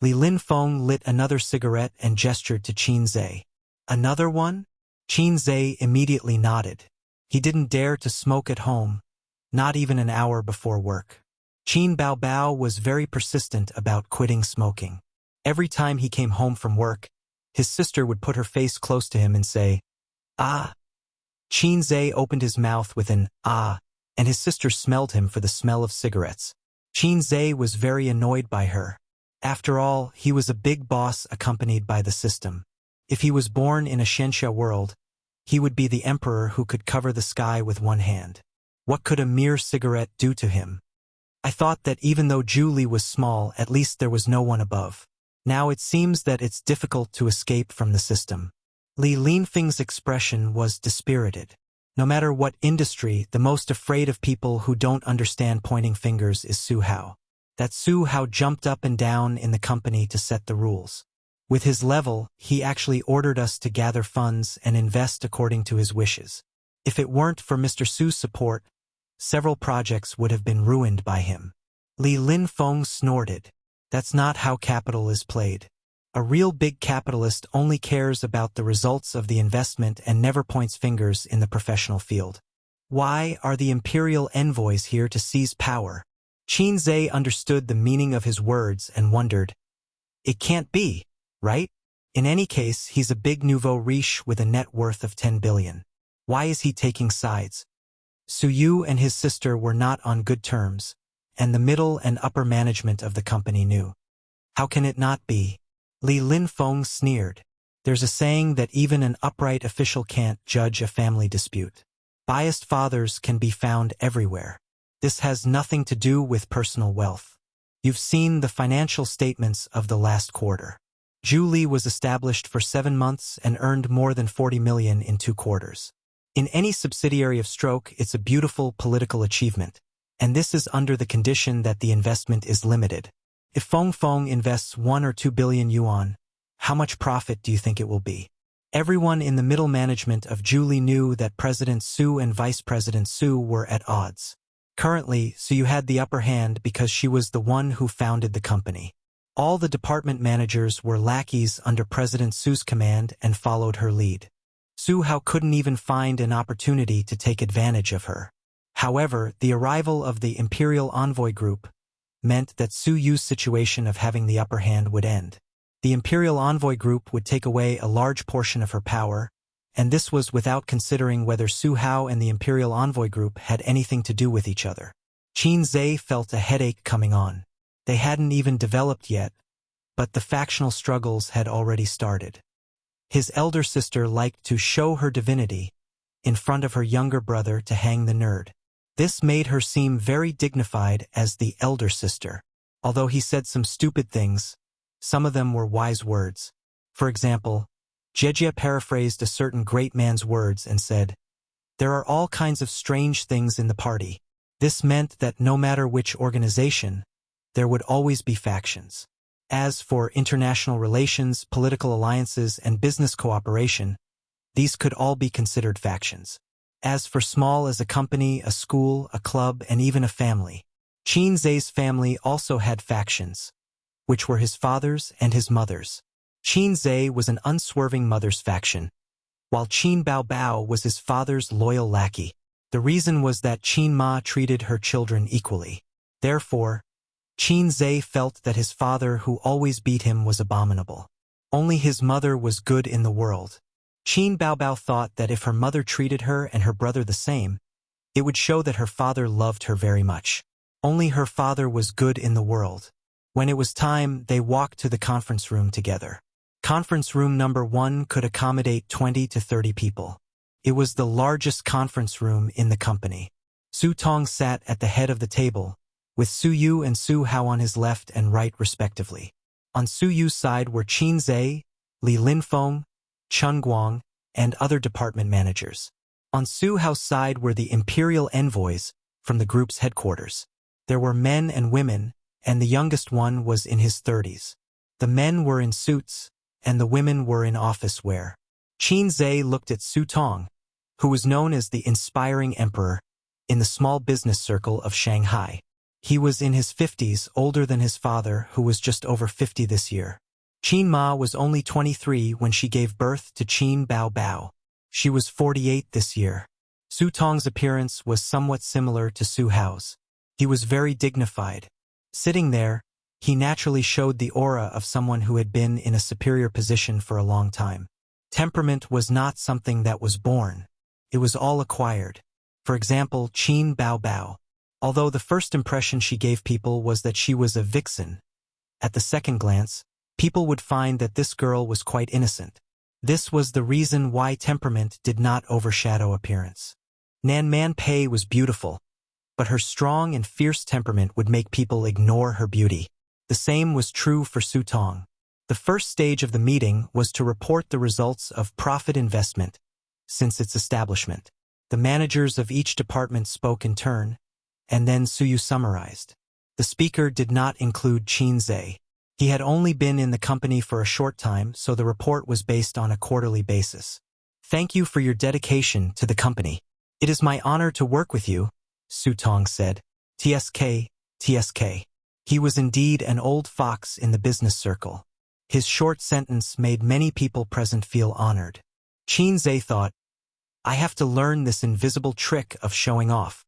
Li Linfeng lit another cigarette and gestured to Qin Zhe. Another one? Qin Zhe immediately nodded. He didn't dare to smoke at home, not even an hour before work. Qin Baobao was very persistent about quitting smoking. Every time he came home from work, his sister would put her face close to him and say, "Ah." Qin Zhe opened his mouth with an "ah," and his sister smelled him for the smell of cigarettes. Qin Zhe was very annoyed by her. After all, he was a big boss accompanied by the system. If he was born in a Shensha world, he would be the emperor who could cover the sky with one hand. What could a mere cigarette do to him? I thought that even though Julie was small, at least there was no one above. Now it seems that it's difficult to escape from the system. Li Linfeng's expression was dispirited. No matter what industry, the most afraid of people who don't understand pointing fingers is Su Hao. That Su Hao jumped up and down in the company to set the rules. With his level, he actually ordered us to gather funds and invest according to his wishes. If it weren't for Mr. Su's support, several projects would have been ruined by him. Li Linfeng snorted. That's not how capital is played. A real big capitalist only cares about the results of the investment and never points fingers in the professional field. Why are the imperial envoys here to seize power? Qin Zhe understood the meaning of his words and wondered, "It can't be, right? In any case, he's a big nouveau riche with a net worth of 10 billion. Why is he taking sides?" Su Yu and his sister were not on good terms, and the middle and upper management of the company knew. "How can it not be?" Li Linfeng sneered. "There's a saying that even an upright official can't judge a family dispute. Biased fathers can be found everywhere. This has nothing to do with personal wealth. You've seen the financial statements of the last quarter. Julie was established for 7 months and earned more than 40 million in 2 quarters. In any subsidiary of Stroke, it's a beautiful political achievement, and this is under the condition that the investment is limited. If Feng Feng invests 1 or 2 billion yuan, how much profit do you think it will be?" Everyone in the middle management of Julie knew that President Su and Vice President Su were at odds. Currently, Su had the upper hand because she was the one who founded the company. All the department managers were lackeys under President Su's command and followed her lead. Su Hao couldn't even find an opportunity to take advantage of her. However, the arrival of the Imperial Envoy Group meant that Su Yu's situation of having the upper hand would end. The Imperial Envoy Group would take away a large portion of her power, and this was without considering whether Su Hao and the Imperial Envoy Group had anything to do with each other. Qin Zhe felt a headache coming on. They hadn't even developed yet, but the factional struggles had already started. His elder sister liked to show her divinity in front of her younger brother to hang the nerd. This made her seem very dignified as the elder sister. Although he said some stupid things, some of them were wise words. For example, Jejia paraphrased a certain great man's words and said, "There are all kinds of strange things in the party." This meant that no matter which organization, there would always be factions. As for international relations, political alliances, and business cooperation, these could all be considered factions. As for small as a company, a school, a club, and even a family, Qin Zhe's family also had factions, which were his father's and his mother's. Qin Zhe was an unswerving mother's faction, while Qin Bao Bao was his father's loyal lackey. The reason was that Qin Ma treated her children equally. Therefore, Qin Zhe felt that his father, who always beat him, was abominable. Only his mother was good in the world. Qin Bao Bao thought that if her mother treated her and her brother the same, it would show that her father loved her very much. Only her father was good in the world. When it was time, they walked to the conference room together. Conference room number 1 could accommodate 20 to 30 people. It was the largest conference room in the company. Su Tong sat at the head of the table, with Su Yu and Su Hao on his left and right respectively. On Su Yu's side were Qin Zhe, Li Linfeng, Chen Guang, and other department managers. On Su Hao's side were the imperial envoys from the group's headquarters. There were men and women, and the youngest one was in his 30s. The men were in suits, and the women were in office wear. Qin Zhe looked at Su Tong, who was known as the inspiring emperor in the small business circle of Shanghai. He was in his 50s, older than his father, who was just over 50 this year. Qin Ma was only 23 when she gave birth to Qin Bao Bao. She was 48 this year. Su Tong's appearance was somewhat similar to Su Hao's. He was very dignified. Sitting there, he naturally showed the aura of someone who had been in a superior position for a long time. Temperament was not something that was born. It was all acquired. For example, Qin Bao Bao. Although the first impression she gave people was that she was a vixen, at the second glance, people would find that this girl was quite innocent. This was the reason why temperament did not overshadow appearance. Nan Man Pei was beautiful, but her strong and fierce temperament would make people ignore her beauty. The same was true for Su Tong. The first stage of the meeting was to report the results of profit investment since its establishment. The managers of each department spoke in turn, and then Su Yu summarized. The speaker did not include Qin Zhe. He had only been in the company for a short time, so the report was based on a quarterly basis. "Thank you for your dedication to the company. It is my honor to work with you," Su Tong said. "TSK, TSK." He was indeed an old fox in the business circle. His short sentence made many people present feel honored. Qin Zhe thought, "I have to learn this invisible trick of showing off."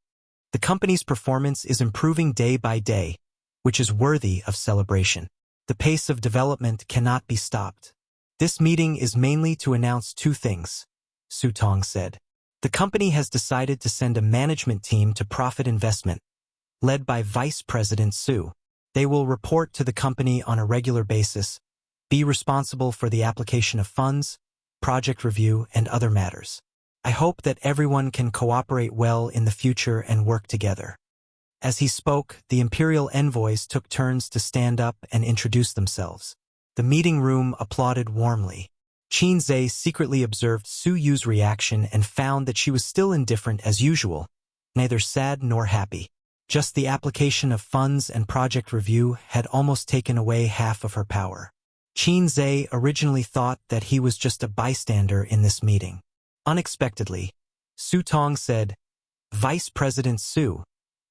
The company's performance is improving day by day, which is worthy of celebration. The pace of development cannot be stopped. This meeting is mainly to announce two things, Su Tong said. The company has decided to send a management team to Profit Investment, led by Vice President Su. They will report to the company on a regular basis, be responsible for the application of funds, project review, and other matters. I hope that everyone can cooperate well in the future and work together. As he spoke, the imperial envoys took turns to stand up and introduce themselves. The meeting room applauded warmly. Qin Zhe secretly observed Su Yu's reaction and found that she was still indifferent as usual, neither sad nor happy. Just the application of funds and project review had almost taken away half of her power. Qin Zhe originally thought that he was just a bystander in this meeting. Unexpectedly, Su Tong said, "Vice President Su,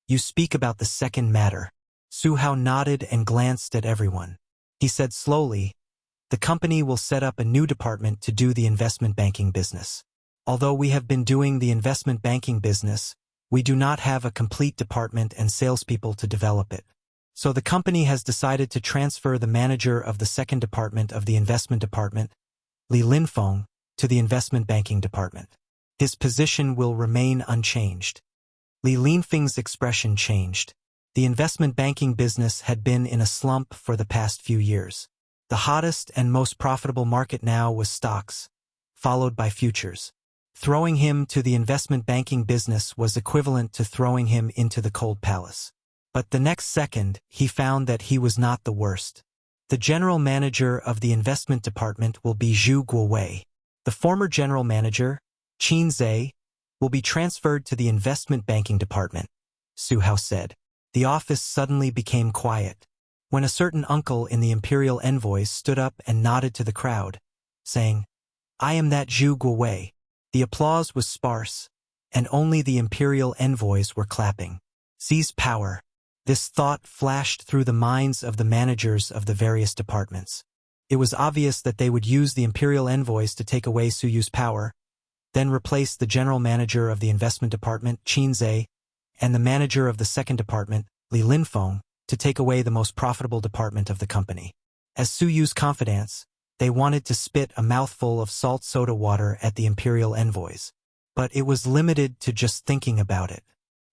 you speak about the second matter." Su Hao nodded and glanced at everyone. He said slowly, "The company will set up a new department to do the investment banking business. Although we have been doing the investment banking business, we do not have a complete department and salespeople to develop it. So the company has decided to transfer the manager of the second department of the investment department, Li Linfeng, to the investment banking department. His position will remain unchanged." Li Linfeng's expression changed. The investment banking business had been in a slump for the past few years. The hottest and most profitable market now was stocks, followed by futures. Throwing him to the investment banking business was equivalent to throwing him into the cold palace. But the next second, he found that he was not the worst. The general manager of the investment department will be Zhu Guowei. The former general manager, Qin Zhe, will be transferred to the investment banking department, Su Hao said. The office suddenly became quiet, when a certain uncle in the imperial envoys stood up and nodded to the crowd, saying, "I am that Zhu Guowei." The applause was sparse, and only the imperial envoys were clapping. Seize power. This thought flashed through the minds of the managers of the various departments. It was obvious that they would use the imperial envoys to take away Su Yu's power, then replace the general manager of the investment department, Qin Zhe, and the manager of the second department, Li Linfeng, to take away the most profitable department of the company. As Su Yu's confidants, they wanted to spit a mouthful of salt soda water at the imperial envoys. But it was limited to just thinking about it.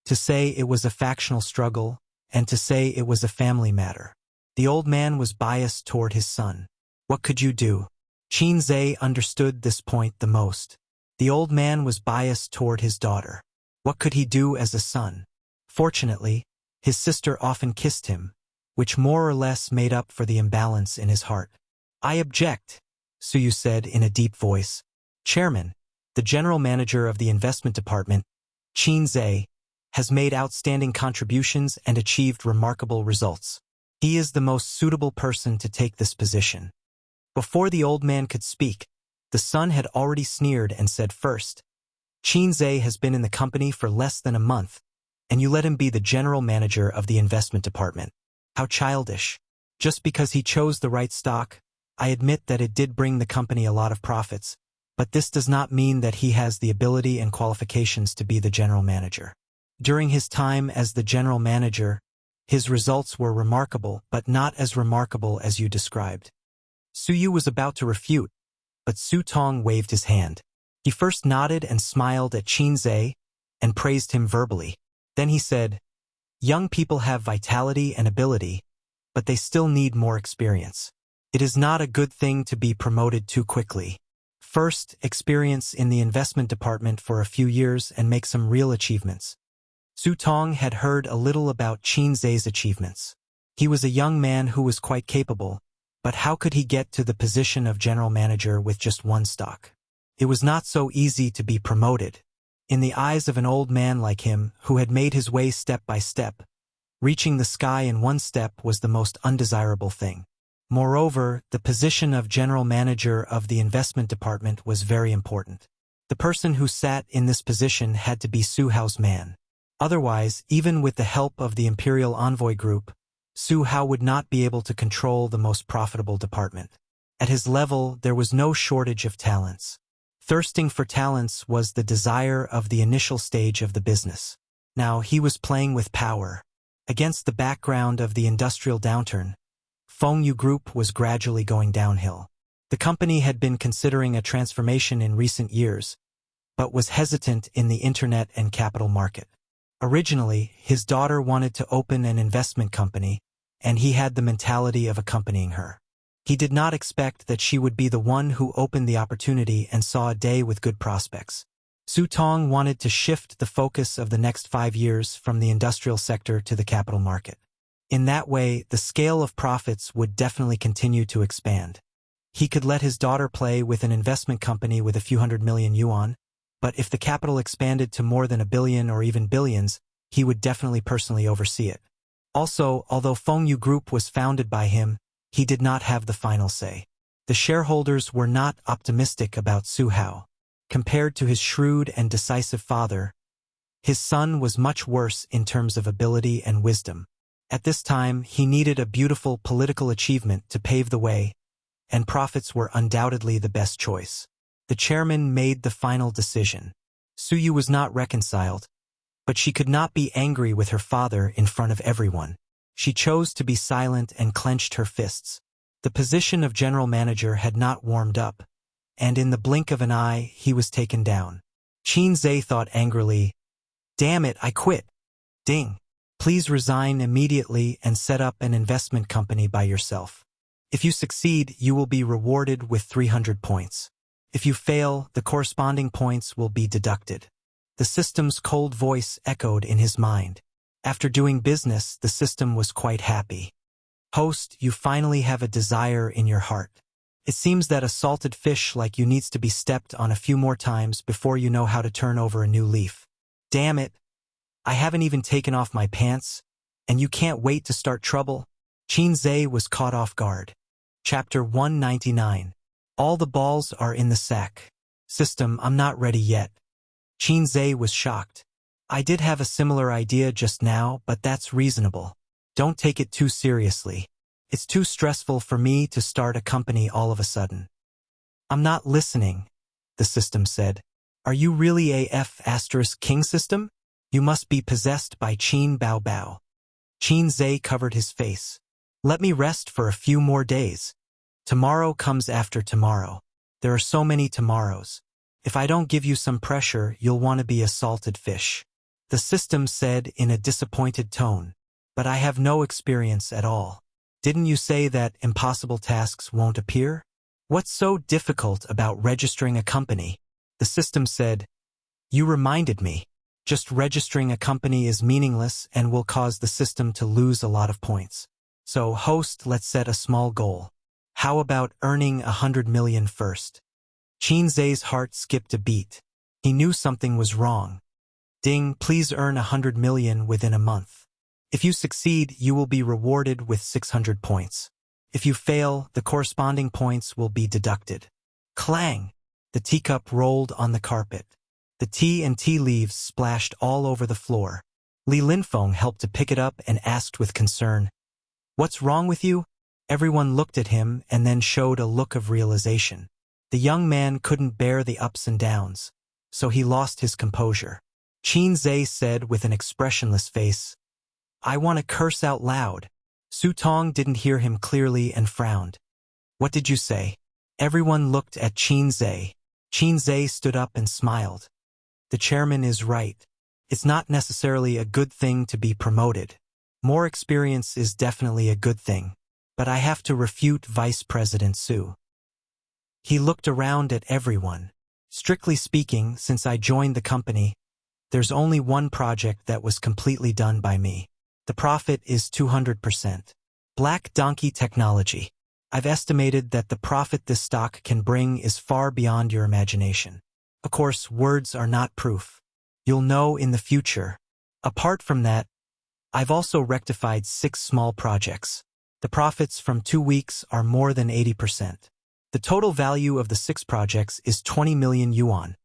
To say it was a factional struggle, and to say it was a family matter. The old man was biased toward his son. What could you do? Qin Zhe understood this point the most. The old man was biased toward his daughter. What could he do as a son? Fortunately, his sister often kissed him, which more or less made up for the imbalance in his heart. "I object," Su Yu said in a deep voice. "Chairman, the general manager of the investment department, Qin Zhe, has made outstanding contributions and achieved remarkable results. He is the most suitable person to take this position." Before the old man could speak, the son had already sneered and said first, "Qin Zhe has been in the company for less than a month, and you let him be the general manager of the investment department. How childish. Just because he chose the right stock, I admit that it did bring the company a lot of profits, but this does not mean that he has the ability and qualifications to be the general manager. During his time as the general manager, his results were remarkable, but not as remarkable as you described." Su Yu was about to refute, but Su Tong waved his hand. He first nodded and smiled at Qin Zhe and praised him verbally. Then he said, "Young people have vitality and ability, but they still need more experience. It is not a good thing to be promoted too quickly. First, experience in the investment department for a few years and make some real achievements." Su Tong had heard a little about Qin Zhe's achievements. He was a young man who was quite capable, but how could he get to the position of general manager with just one stock? It was not so easy to be promoted. In the eyes of an old man like him, who had made his way step by step, reaching the sky in one step was the most undesirable thing. Moreover, the position of general manager of the investment department was very important. The person who sat in this position had to be Su Hao's man. Otherwise, even with the help of the Imperial Envoy Group, Su Hao would not be able to control the most profitable department. At his level, there was no shortage of talents. Thirsting for talents was the desire of the initial stage of the business. Now he was playing with power. Against the background of the industrial downturn, Fengyu Group was gradually going downhill. The company had been considering a transformation in recent years, but was hesitant in the internet and capital market. Originally, his daughter wanted to open an investment company, and he had the mentality of accompanying her. He did not expect that she would be the one who opened the opportunity and saw a day with good prospects. Su Tong wanted to shift the focus of the next 5 years from the industrial sector to the capital market. In that way, the scale of profits would definitely continue to expand. He could let his daughter play with an investment company with a few hundred million yuan, but if the capital expanded to more than 1 billion or even billions, he would definitely personally oversee it. Also, although Fengyu Group was founded by him, he did not have the final say. The shareholders were not optimistic about Su Hao. Compared to his shrewd and decisive father, his son was much worse in terms of ability and wisdom. At this time, he needed a beautiful political achievement to pave the way, and profits were undoubtedly the best choice. The chairman made the final decision. Su Yu was not reconciled, but she could not be angry with her father in front of everyone. She chose to be silent and clenched her fists. The position of general manager had not warmed up, and in the blink of an eye, he was taken down. Qin Zhe thought angrily, "Damn it, I quit. Ding. Please resign immediately and set up an investment company by yourself. If you succeed, you will be rewarded with 300 points. If you fail, the corresponding points will be deducted." The system's cold voice echoed in his mind. After doing business, the system was quite happy. "Host, you finally have a desire in your heart. It seems that a salted fish like you needs to be stepped on a few more times before you know how to turn over a new leaf. Damn it. I haven't even taken off my pants, and you can't wait to start trouble." Qin Zhe was caught off guard. Chapter 199. All the balls are in the sack. System, I'm not ready yet. Qin Zhe was shocked. "I did have a similar idea just now, but that's reasonable. Don't take it too seriously. It's too stressful for me to start a company all of a sudden." "I'm not listening," the system said. "Are you really a F***king system? You must be possessed by Qin Bao Bao." Qin Zhe covered his face. "Let me rest for a few more days. Tomorrow comes after tomorrow. There are so many tomorrows. If I don't give you some pressure, you'll want to be a salted fish." The system said in a disappointed tone. "But I have no experience at all. Didn't you say that impossible tasks won't appear? What's so difficult about registering a company?" The system said, "You reminded me. Just registering a company is meaningless and will cause the system to lose a lot of points. So, host, let's set a small goal. How about earning 100 million first?" Qin Zhe's heart skipped a beat. He knew something was wrong. "Ding, please earn 100 million within a month. If you succeed, you will be rewarded with 600 points. If you fail, the corresponding points will be deducted." Clang! The teacup rolled on the carpet. The tea and tea leaves splashed all over the floor. Li Linfeng helped to pick it up and asked with concern, "What's wrong with you?" Everyone looked at him and then showed a look of realization. The young man couldn't bear the ups and downs, so he lost his composure. Qin Zhe said with an expressionless face, "I want to curse out loud." Su Tong didn't hear him clearly and frowned. "What did you say?" Everyone looked at Qin Zhe. Qin Zhe stood up and smiled. "The chairman is right. It's not necessarily a good thing to be promoted. More experience is definitely a good thing. But I have to refute Vice President Su." He looked around at everyone. "Strictly speaking, since I joined the company, there's only one project that was completely done by me. The profit is 200%. Black Donkey Technology. I've estimated that the profit this stock can bring is far beyond your imagination. Of course, words are not proof. You'll know in the future. Apart from that, I've also rectified 6 small projects. The profits from 2 weeks are more than 80%. The total value of the 6 projects is 20 million yuan,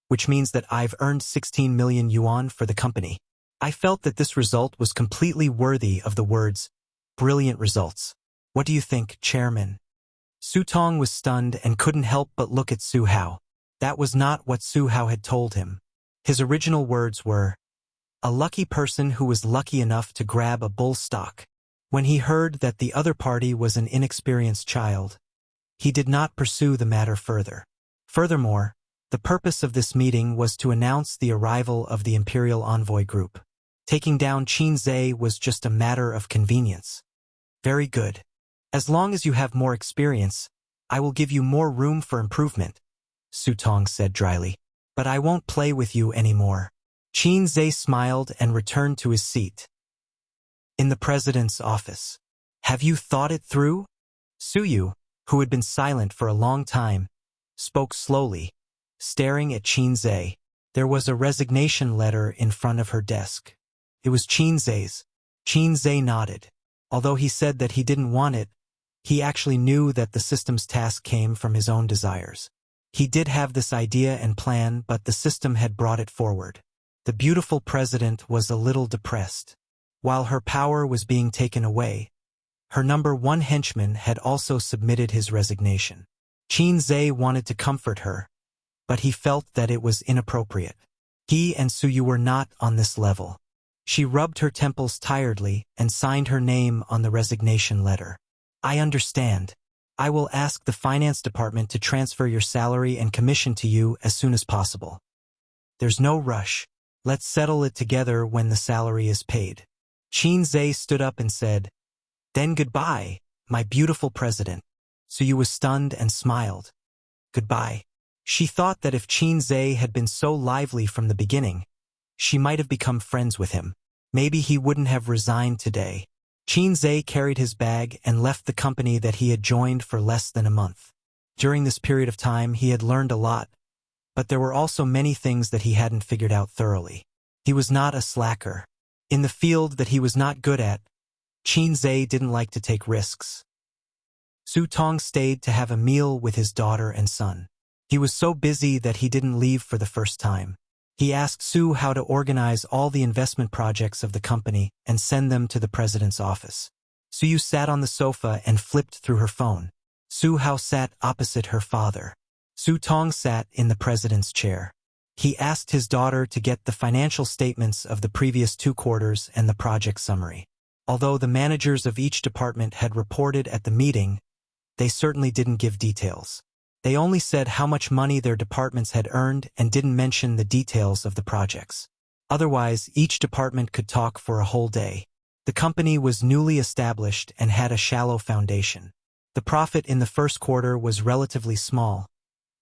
which means that I've earned 16 million yuan for the company. I felt that this result was completely worthy of the words, brilliant results. What do you think, Chairman?" Su Tong was stunned and couldn't help but look at Su Hao. That was not what Su Hao had told him. His original words were, a lucky person who was lucky enough to grab a bull stock. When he heard that the other party was an inexperienced child, he did not pursue the matter further. Furthermore, the purpose of this meeting was to announce the arrival of the Imperial Envoy Group. Taking down Qin Zhe was just a matter of convenience. Very good. As long as you have more experience, I will give you more room for improvement, Su Tong said dryly. But I won't play with you anymore. Qin Zhe smiled and returned to his seat. In the president's office. Have you thought it through? Su Yu, who had been silent for a long time, spoke slowly, staring at Qin Zhe. There was a resignation letter in front of her desk. It was Qin Zhe's. Qin Zhe nodded. Although he said that he didn't want it, he actually knew that the system's task came from his own desires. He did have this idea and plan, but the system had brought it forward. The beautiful president was a little depressed. While her power was being taken away, her #1 henchman had also submitted his resignation. Qin Zhe wanted to comfort her, but he felt that it was inappropriate. He and Su Yu were not on this level. She rubbed her temples tiredly and signed her name on the resignation letter. I understand. I will ask the finance department to transfer your salary and commission to you as soon as possible. There's no rush. Let's settle it together when the salary is paid. Qin Zhe stood up and said, Then goodbye, my beautiful president. Su Yu was stunned and smiled. Goodbye. She thought that if Qin Zhe had been so lively from the beginning, she might have become friends with him. Maybe he wouldn't have resigned today. Qin Zhe carried his bag and left the company that he had joined for less than a month. During this period of time, he had learned a lot, but there were also many things that he hadn't figured out thoroughly. He was not a slacker. In the field that he was not good at, Qin Zhe didn't like to take risks. Su Tong stayed to have a meal with his daughter and son. He was so busy that he didn't leave for the first time. He asked Su how to organize all the investment projects of the company and send them to the president's office. Su Yu sat on the sofa and flipped through her phone. Su Hao sat opposite her father. Su Tong sat in the president's chair. He asked his daughter to get the financial statements of the previous 2 quarters and the project summary. Although the managers of each department had reported at the meeting, they certainly didn't give details. They only said how much money their departments had earned and didn't mention the details of the projects. Otherwise, each department could talk for a whole day. The company was newly established and had a shallow foundation. The profit in the first quarter was relatively small,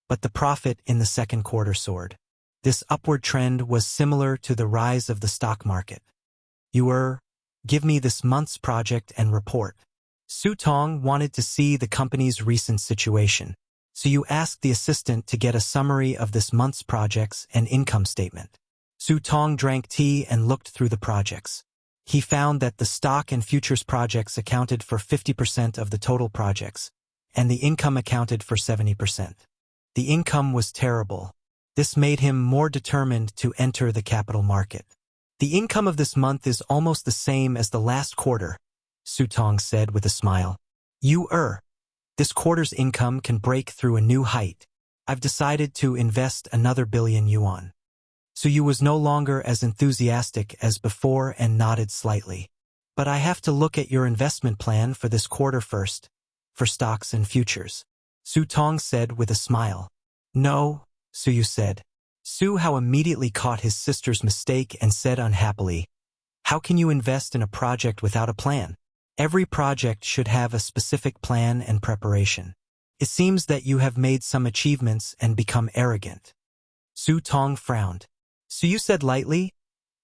but the profit in the second quarter soared. This upward trend was similar to the rise of the stock market. Give me this month's project and report. Su Tong wanted to see the company's recent situation. So you asked the assistant to get a summary of this month's projects and income statement. Su Tong drank tea and looked through the projects. He found that the stock and futures projects accounted for 50% of the total projects, and the income accounted for 70%. The income was terrible. This made him more determined to enter the capital market. The income of this month is almost the same as the last quarter, Su Tong said with a smile. This quarter's income can break through a new height. I've decided to invest another billion yuan. Su Yu was no longer as enthusiastic as before and nodded slightly. But I have to look at your investment plan for this quarter first, for stocks and futures, Su Tong said with a smile. No, Su Yu said. Su Hao immediately caught his sister's mistake and said unhappily, How can you invest in a project without a plan? Every project should have a specific plan and preparation. It seems that you have made some achievements and become arrogant. Su Tong frowned. Su Yu said lightly,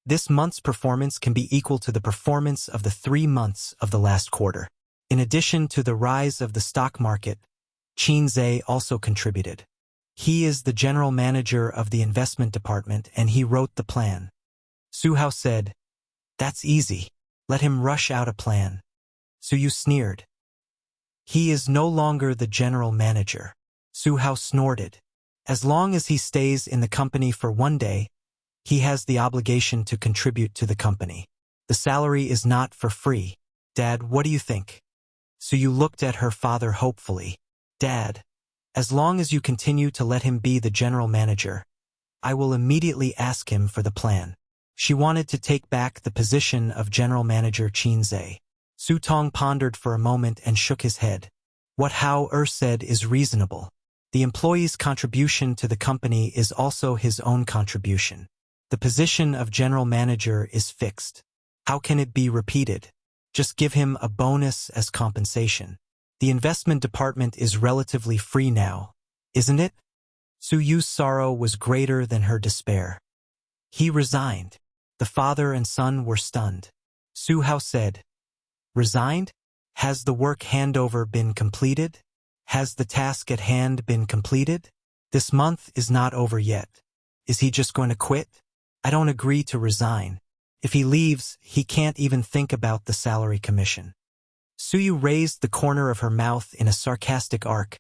This month's performance can be equal to the performance of the 3 months of the last quarter. In addition to the rise of the stock market, Qin Zhe also contributed. He is the general manager of the investment department and he wrote the plan. Su Hao said, That's easy. Let him rush out a plan. Su Yu sneered. He is no longer the general manager. Su Hao snorted. As long as he stays in the company for 1 day, he has the obligation to contribute to the company. The salary is not for free. Dad, what do you think? Su Yu looked at her father hopefully. Dad, as long as you continue to let him be the general manager, I will immediately ask him for the plan. She wanted to take back the position of general manager Qin Zhe. Su Tong pondered for a moment and shook his head. What Hao said is reasonable. The employee's contribution to the company is also his own contribution. The position of general manager is fixed. How can it be repeated? Just give him a bonus as compensation. The investment department is relatively free now, isn't it? Su Yu's sorrow was greater than her despair. He resigned. The father and son were stunned. Su Hao said, "Resigned? Has the work handover been completed? Has the task at hand been completed? This month is not over yet. Is he just going to quit? I don't agree to resign. If he leaves, he can't even think about the salary commission." Su Yu raised the corner of her mouth in a sarcastic arc.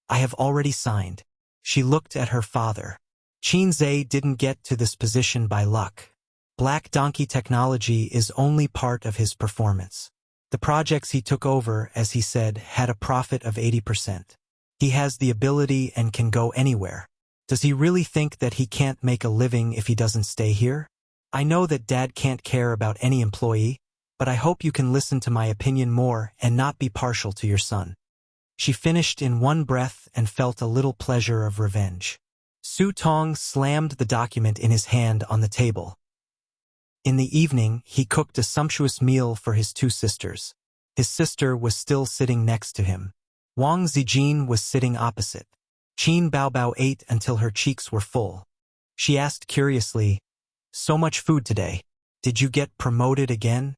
"I have already signed." She looked at her father. Qin Zhe didn't get to this position by luck. Black Donkey technology is only part of his performance. The projects he took over, as he said, had a profit of 80%. He has the ability and can go anywhere. Does he really think that he can't make a living if he doesn't stay here? I know that Dad can't care about any employee, but I hope you can listen to my opinion more and not be partial to your son. She finished in one breath and felt a little pleasure of revenge. Su Tong slammed the document in his hand on the table. In the evening, he cooked a sumptuous meal for his two sisters. His sister was still sitting next to him. Wang Zijin was sitting opposite. Qin Baobao ate until her cheeks were full. She asked curiously, "So much food today. Did you get promoted again?"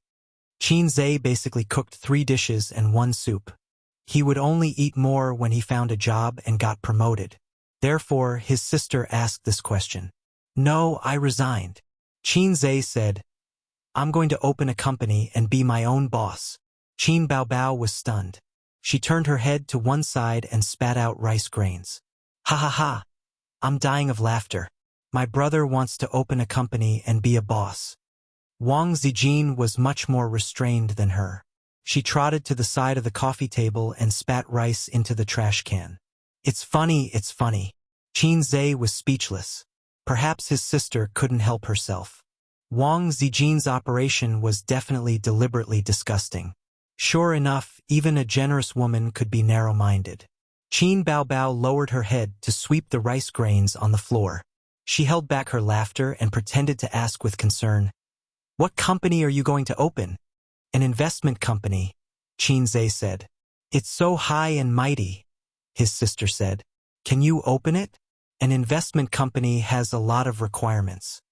Qin Zhe basically cooked 3 dishes and 1 soup. He would only eat more when he found a job and got promoted. Therefore, his sister asked this question. "No, I resigned." Qin Zhe said, "I'm going to open a company and be my own boss." Qin Baobao was stunned. She turned her head to one side and spat out rice grains. "Ha ha ha! I'm dying of laughter. My brother wants to open a company and be a boss." Wang Zijin was much more restrained than her. She trotted to the side of the coffee table and spat rice into the trash can. It's funny. Qin Zhe was speechless. Perhaps his sister couldn't help herself. Wang Zijin's operation was definitely deliberately disgusting. Sure enough, even a generous woman could be narrow-minded. Qin Baobao lowered her head to sweep the rice grains on the floor. She held back her laughter and pretended to ask with concern, "What company are you going to open?" "An investment company," Qin Zhe said. "It's so high and mighty," his sister said. "Can you open it?" "An investment company has a lot of requirements.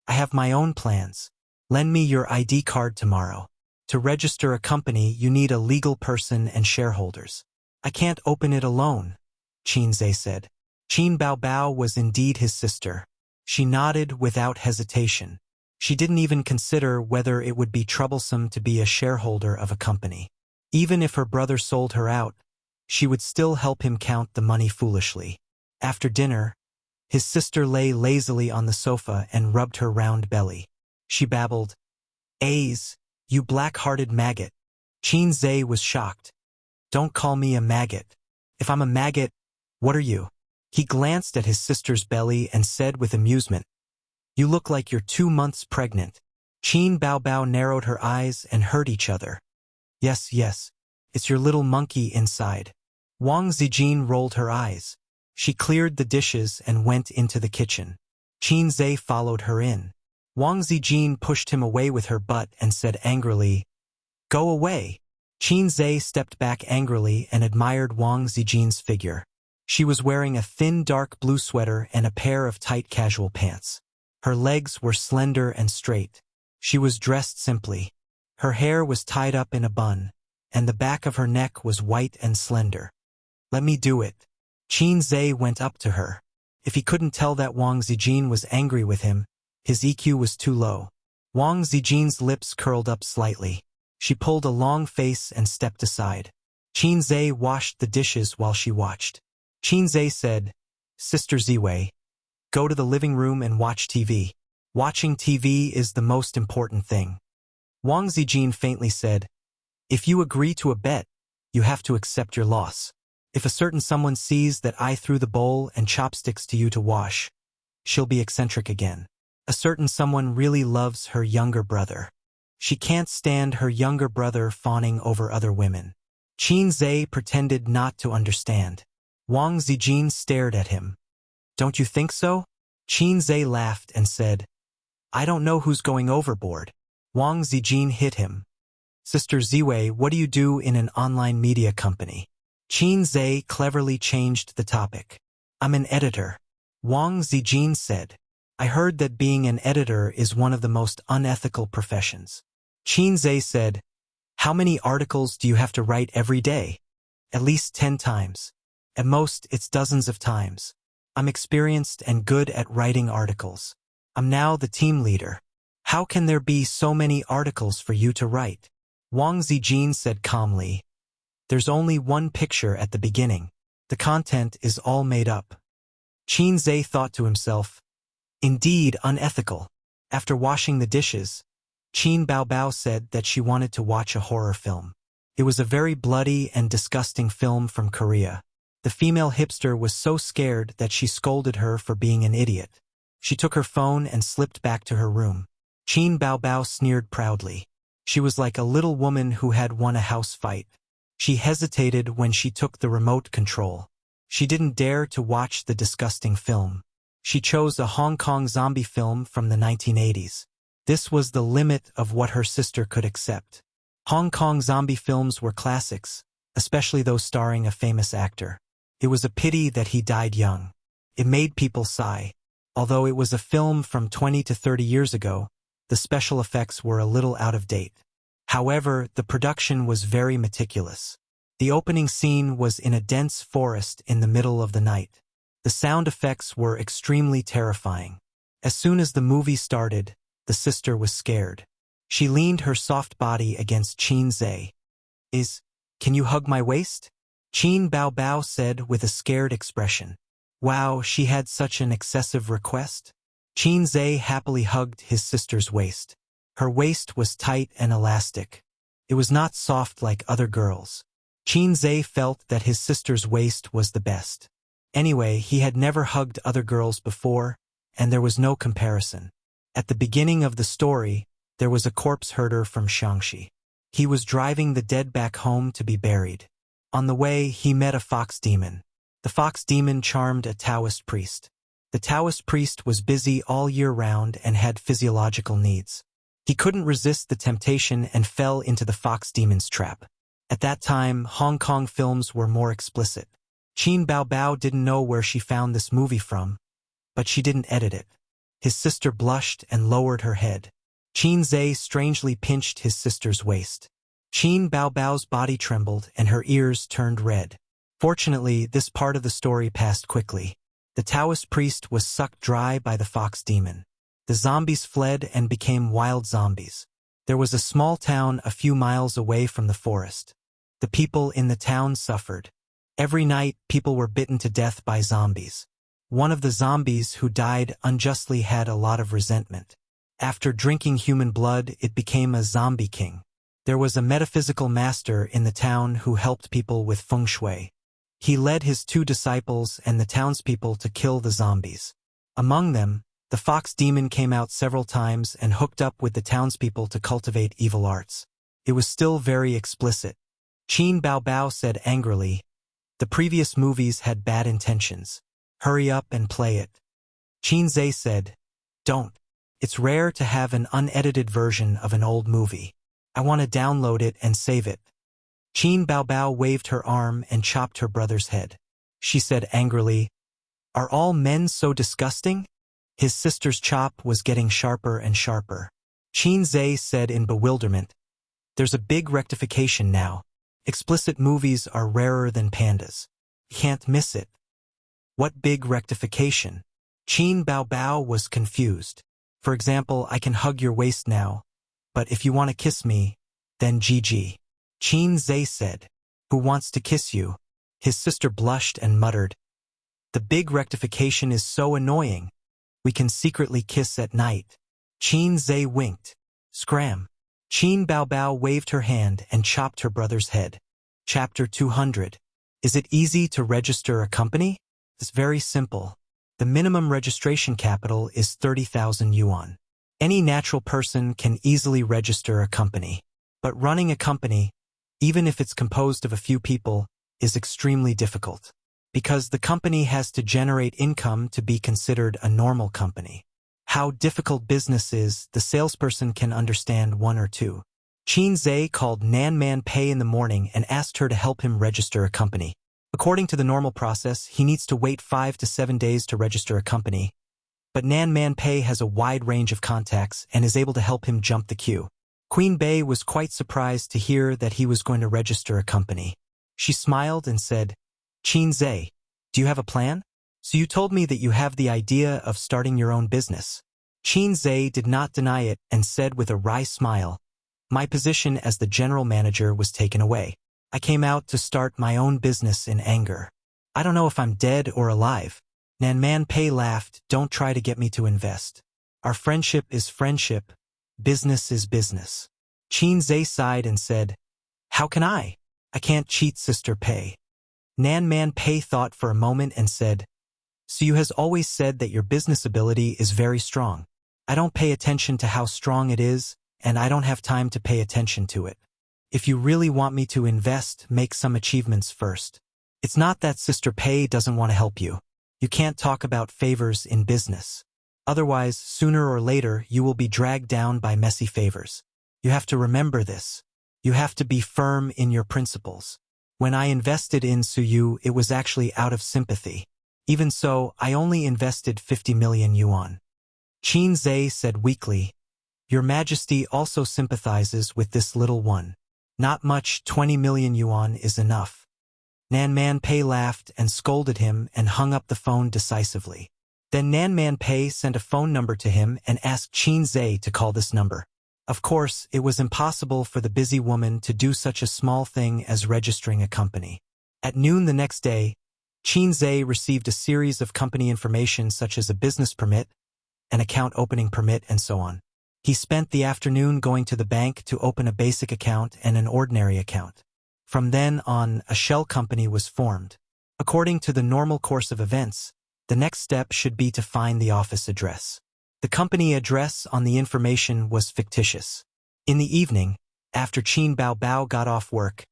I have my own plans. Lend me your ID card tomorrow. To register a company, you need a legal person and shareholders. I can't open it alone," Qin Zhe said. Qin Baobao was indeed his sister. She nodded without hesitation. She didn't even consider whether it would be troublesome to be a shareholder of a company. Even if her brother sold her out, she would still help him count the money foolishly. After dinner, his sister lay lazily on the sofa and rubbed her round belly. She babbled, "A's, you black-hearted maggot." Qin Zhe was shocked. "Don't call me a maggot. If I'm a maggot, what are you?" He glanced at his sister's belly and said with amusement, "You look like you're 2 months pregnant." Qin Baobao narrowed her eyes and heard each other. Yes, it's your little monkey inside." Wang Zijin rolled her eyes. She cleared the dishes and went into the kitchen. Qin Zhe followed her in. Wang Zijin pushed him away with her butt and said angrily, "Go away." Qin Zhe stepped back angrily and admired Wang Zijin's figure. She was wearing a thin dark blue sweater and a pair of tight casual pants. Her legs were slender and straight. She was dressed simply. Her hair was tied up in a bun, and the back of her neck was white and slender. "Let me do it." Qin Zhe went up to her. If he couldn't tell that Wang Zijin was angry with him, his EQ was too low. Wang Zijin's lips curled up slightly. She pulled a long face and stepped aside. Qin Zhe washed the dishes while she watched. Qin Zhe said, "Sister Ziwei, go to the living room and watch TV. Watching TV is the most important thing." Wang Zijin faintly said, "If you agree to a bet, you have to accept your loss. If a certain someone sees that I threw the bowl and chopsticks to you to wash, she'll be eccentric again." A certain someone really loves her younger brother. She can't stand her younger brother fawning over other women. Qin Zhe pretended not to understand. Wang Zijin stared at him. Don't you think so? Qin Zhe laughed and said, I don't know who's going overboard. Wang Zijin hit him. Sister Ziwei, what do you do in an online media company? Qin Zhe cleverly changed the topic. I'm an editor. Wang Zijin said. I heard that being an editor is one of the most unethical professions. Qin Zhe said, how many articles do you have to write every day? At least 10 times. At most, it's dozens of times. I'm experienced and good at writing articles. I'm now the team leader. How can there be so many articles for you to write? Wang Zijin said calmly, there's only one picture at the beginning. The content is all made up. Qin Zhe thought to himself, indeed unethical. After washing the dishes, Qin Baobao said that she wanted to watch a horror film. It was a very bloody and disgusting film from Korea. The female hipster was so scared that she scolded her for being an idiot. She took her phone and slipped back to her room. Qin Baobao sneered proudly. She was like a little woman who had won a house fight. She hesitated when she took the remote control. She didn't dare to watch the disgusting film. She chose a Hong Kong zombie film from the 1980s. This was the limit of what her sister could accept. Hong Kong zombie films were classics, especially those starring a famous actor. It was a pity that he died young. It made people sigh. Although it was a film from 20 to 30 years ago, the special effects were a little out of date. However, the production was very meticulous. The opening scene was in a dense forest in the middle of the night. The sound effects were extremely terrifying. As soon as the movie started, the sister was scared. She leaned her soft body against Qin Zhe. Can you hug my waist? Qin Baobao said with a scared expression. Wow, she had such an excessive request. Qin Zhe happily hugged his sister's waist. Her waist was tight and elastic. It was not soft like other girls. Qin Zhe felt that his sister's waist was the best. Anyway, he had never hugged other girls before, and there was no comparison. At the beginning of the story, there was a corpse herder from Shaanxi. He was driving the dead back home to be buried. On the way, he met a fox demon. The fox demon charmed a Taoist priest. The Taoist priest was busy all year round and had physiological needs. He couldn't resist the temptation and fell into the fox demon's trap. At that time, Hong Kong films were more explicit. Qin Baobao didn't know where she found this movie from, but she didn't edit it. His sister blushed and lowered her head. Qin Zhe strangely pinched his sister's waist. Qin Baobao's body trembled and her ears turned red. Fortunately, this part of the story passed quickly. The Taoist priest was sucked dry by the fox demon. The zombies fled and became wild zombies. There was a small town a few miles away from the forest. The people in the town suffered. Every night, people were bitten to death by zombies. One of the zombies who died unjustly had a lot of resentment. After drinking human blood, it became a zombie king. There was a metaphysical master in the town who helped people with feng shui. He led his 2 disciples and the townspeople to kill the zombies. Among them, the fox demon came out several times and hooked up with the townspeople to cultivate evil arts. It was still very explicit. Qin Baobao said angrily, the previous movies had bad intentions. Hurry up and play it. Qin Zhe said, don't. It's rare to have an unedited version of an old movie. I want to download it and save it. Qin Baobao waved her arm and chopped her brother's head. She said angrily, are all men so disgusting? His sister's chop was getting sharper and sharper. Qin Zhe said in bewilderment, there's a big rectification now. Explicit movies are rarer than pandas. Can't miss it. What big rectification? Qin Baobao was confused. For example, I can hug your waist now, but if you want to kiss me, then GG. Qin Zhe said, who wants to kiss you? His sister blushed and muttered, the big rectification is so annoying. We can secretly kiss at night. Qin Zhe winked. Scram. Qin Baobao waved her hand and chopped her brother's head. Chapter 200. Is it easy to register a company? It's very simple. The minimum registration capital is 30,000 yuan. Any natural person can easily register a company. But running a company, even if it's composed of a few people, is extremely difficult. Because the company has to generate income to be considered a normal company. How difficult business is, the salesperson can understand one or two. Qin Zhe called Nan Man Pei in the morning and asked her to help him register a company. According to the normal process, he needs to wait 5 to 7 days to register a company. But Nan Man Pei has a wide range of contacts and is able to help him jump the queue. Queen Bei was quite surprised to hear that he was going to register a company. She smiled and said, "Qin Zhe, do you have a plan? So you told me that you have the idea of starting your own business." Qin Zhe did not deny it and said with a wry smile, "My position as the general manager was taken away. I came out to start my own business in anger. I don't know if I'm dead or alive." Nan Man Pei laughed, "Don't try to get me to invest. Our friendship is friendship. Business is business." Qin Zhe sighed and said, "How can I? I can't cheat Sister Pei." Nan Man Pei thought for a moment and said, "So you has always said that your business ability is very strong. I don't pay attention to how strong it is, and I don't have time to pay attention to it. If you really want me to invest, make some achievements first. It's not that Sister Pei doesn't want to help you. You can't talk about favors in business. Otherwise, sooner or later, you will be dragged down by messy favors. You have to remember this. You have to be firm in your principles. When I invested in Suyu, it was actually out of sympathy. Even so, I only invested 50 million yuan." Qin Zhe said weakly, "Your Majesty also sympathizes with this little one. Not much, 20 million yuan is enough." Nan Man Pei laughed and scolded him and hung up the phone decisively. Then Nan Man Pei sent a phone number to him and asked Qin Zhe to call this number. Of course, it was impossible for the busy woman to do such a small thing as registering a company. At noon the next day, Qin Zhe received a series of company information such as a business permit, an account opening permit, and so on. He spent the afternoon going to the bank to open a basic account and an ordinary account. From then on, a shell company was formed. According to the normal course of events, the next step should be to find the office address. The company address on the information was fictitious. In the evening, after Qin Baobao got off work,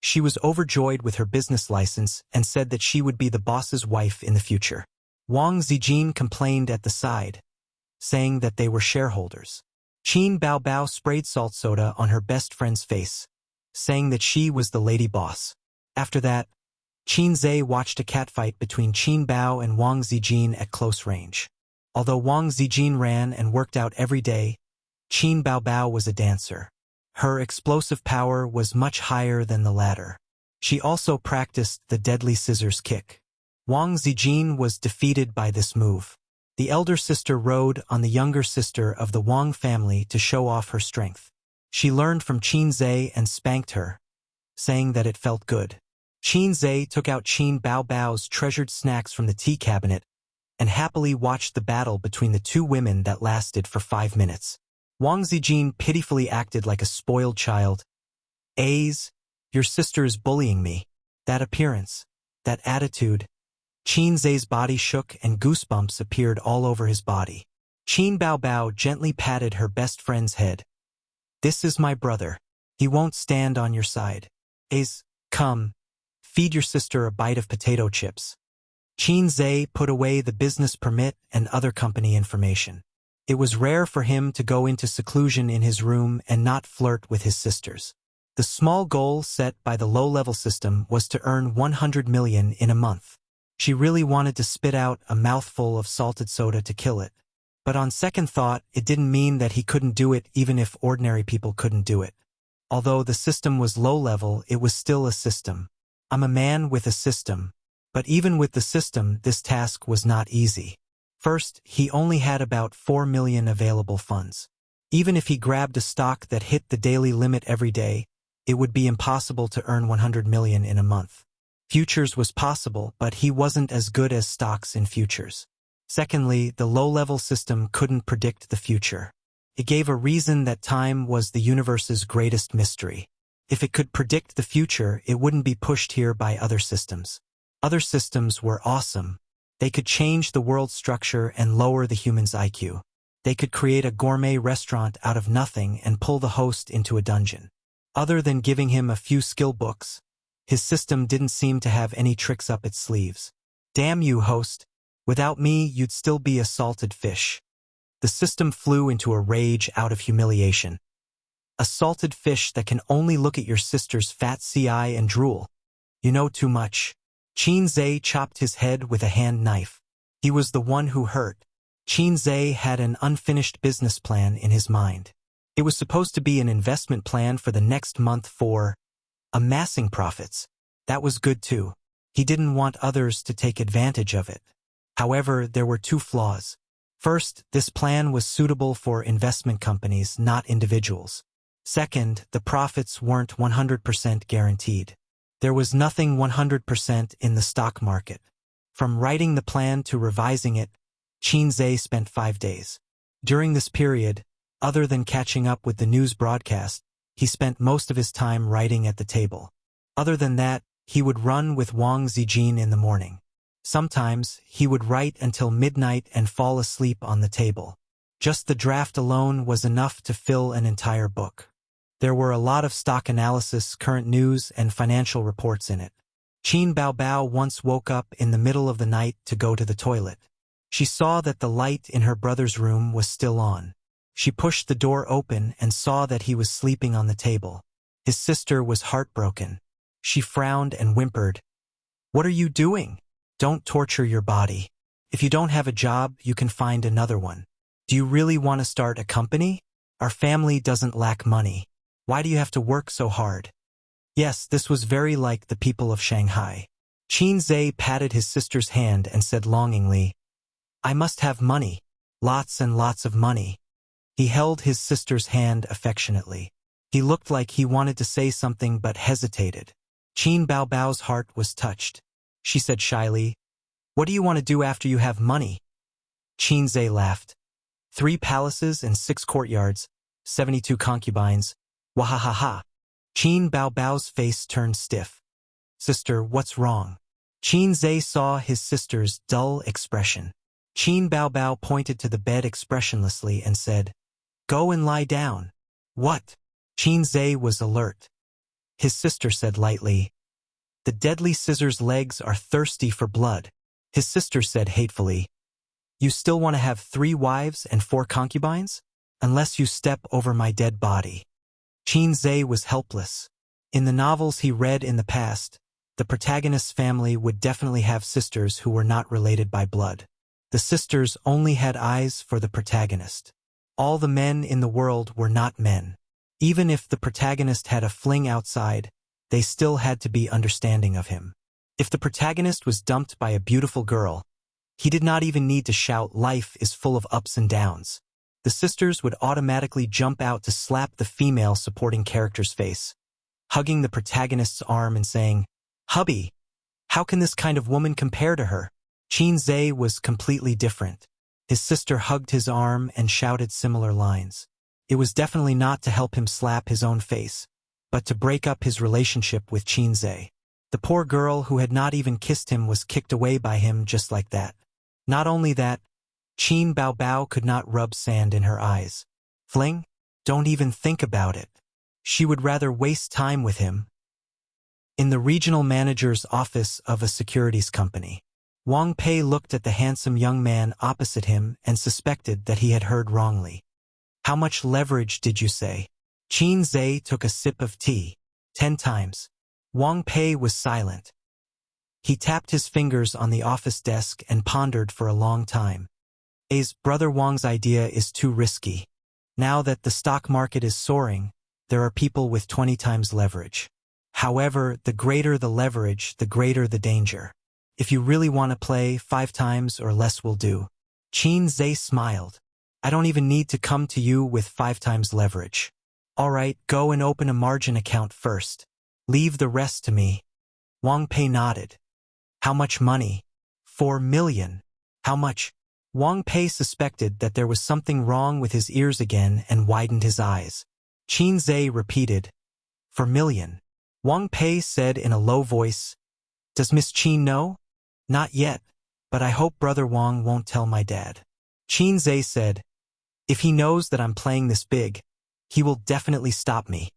she was overjoyed with her business license and said that she would be the boss's wife in the future. Wang Zijin complained at the side, saying that they were shareholders. Qin Baobao sprayed salt soda on her best friend's face, saying that she was the lady boss. After that, Qin Zhe watched a catfight between Qin Bao and Wang Zijin at close range. Although Wang Zijin ran and worked out every day, Qin Baobao was a dancer. Her explosive power was much higher than the latter. She also practiced the deadly scissors kick. Wang Zijin was defeated by this move. The elder sister rode on the younger sister of the Wang family to show off her strength. She learned from Qin Zhe and spanked her, saying that it felt good. Qin Zhe took out Qin Baobao's treasured snacks from the tea cabinet and happily watched the battle between the two women that lasted for 5 minutes. Wang Zijin pitifully acted like a spoiled child. "A's, your sister is bullying me. That appearance, that attitude." Qin Zhe's body shook and goosebumps appeared all over his body. Qin Baobao gently patted her best friend's head. "This is my brother. He won't stand on your side. A's, come, feed your sister a bite of potato chips." Qin Zhe put away the business permit and other company information. It was rare for him to go into seclusion in his room and not flirt with his sisters. The small goal set by the low-level system was to earn 100 million in a month. She really wanted to spit out a mouthful of salted soda to kill it. But on second thought, it didn't mean that he couldn't do it even if ordinary people couldn't do it. Although the system was low-level, it was still a system. I'm a man with a system. But even with the system, this task was not easy. First, he only had about 4 million available funds. Even if he grabbed a stock that hit the daily limit every day, it would be impossible to earn 100 million in a month. Futures was possible, but he wasn't as good as stocks in futures. Secondly, the low-level system couldn't predict the future. It gave a reason that time was the universe's greatest mystery. If it could predict the future, it wouldn't be pushed here by other systems. Other systems were awesome, They could change the world's structure and lower the human's IQ. They could create a gourmet restaurant out of nothing and pull the host into a dungeon. Other than giving him a few skill books, his system didn't seem to have any tricks up its sleeves. Damn you, host. Without me, you'd still be a salted fish. The system flew into a rage out of humiliation. A salted fish that can only look at your sister's fat CI and drool. You know too much. Qin Zhe chopped his head with a hand knife. He was the one who hurt. Qin Zhe had an unfinished business plan in his mind. It was supposed to be an investment plan for the next month for amassing profits. That was good too. He didn't want others to take advantage of it. However, there were two flaws. First, this plan was suitable for investment companies, not individuals. Second, the profits weren't 100% guaranteed. There was nothing 100% in the stock market. From writing the plan to revising it, Qin Zhe spent 5 days. During this period, other than catching up with the news broadcast, he spent most of his time writing at the table. Other than that, he would run with Wang Zijin in the morning. Sometimes, he would write until midnight and fall asleep on the table. Just the draft alone was enough to fill an entire book. There were a lot of stock analysis, current news, and financial reports in it. Qin Baobao once woke up in the middle of the night to go to the toilet. She saw that the light in her brother's room was still on. She pushed the door open and saw that he was sleeping on the table. His sister was heartbroken. She frowned and whimpered, "What are you doing? Don't torture your body. If you don't have a job, you can find another one. Do you really want to start a company? Our family doesn't lack money. Why do you have to work so hard?" Yes, this was very like the people of Shanghai. Qin Zhe patted his sister's hand and said longingly, "I must have money. Lots and lots of money." He held his sister's hand affectionately. He looked like he wanted to say something but hesitated. Qin Baobao's heart was touched. She said shyly, "What do you want to do after you have money?" Qin Zhe laughed. 3 palaces and 6 courtyards, 72 concubines. Wahahaha. Qin Baobao's face turned stiff. "Sister, what's wrong?" Qin Zhe saw his sister's dull expression. Qin Baobao pointed to the bed expressionlessly and said, "Go and lie down." "What?" Qin Zhe was alert. His sister said lightly, "The deadly scissor's legs are thirsty for blood." His sister said hatefully, "You still want to have 3 wives and 4 concubines? Unless you step over my dead body." Qin Zhe was helpless. In the novels he read in the past, the protagonist's family would definitely have sisters who were not related by blood. The sisters only had eyes for the protagonist. All the men in the world were not men. Even if the protagonist had a fling outside, they still had to be understanding of him. If the protagonist was dumped by a beautiful girl, he did not even need to shout, "Life is full of ups and downs." The sisters would automatically jump out to slap the female supporting character's face, hugging the protagonist's arm and saying, "Hubby, how can this kind of woman compare to her?" Qin Zhe was completely different. His sister hugged his arm and shouted similar lines. It was definitely not to help him slap his own face, but to break up his relationship with Qin Zhe. The poor girl who had not even kissed him was kicked away by him just like that. Not only that, Qin Baobao could not rub sand in her eyes. Fling? Don't even think about it. She would rather waste time with him. In the regional manager's office of a securities company, Wang Pei looked at the handsome young man opposite him and suspected that he had heard wrongly. "How much leverage did you say?" Qin Zhe took a sip of tea. 10 times. Wang Pei was silent. He tapped his fingers on the office desk and pondered for a long time. His brother Wang's idea is too risky. Now that the stock market is soaring, there are people with 20 times leverage. However, the greater the leverage, the greater the danger. If you really want to play, 5 times or less will do. Qin Zhe smiled. "I don't even need to come to you with 5 times leverage. All right, go and open a margin account first. Leave the rest to me." Wang Pei nodded. "How much money?" 4 million. "How much?" Wang Pei suspected that there was something wrong with his ears again and widened his eyes. Qin Zhe repeated, 4 million. Wang Pei said in a low voice, "Does Miss Qin know?" "Not yet. But I hope Brother Wang won't tell my dad. Qin Zhe said, if he knows that I'm playing this big, he will definitely stop me.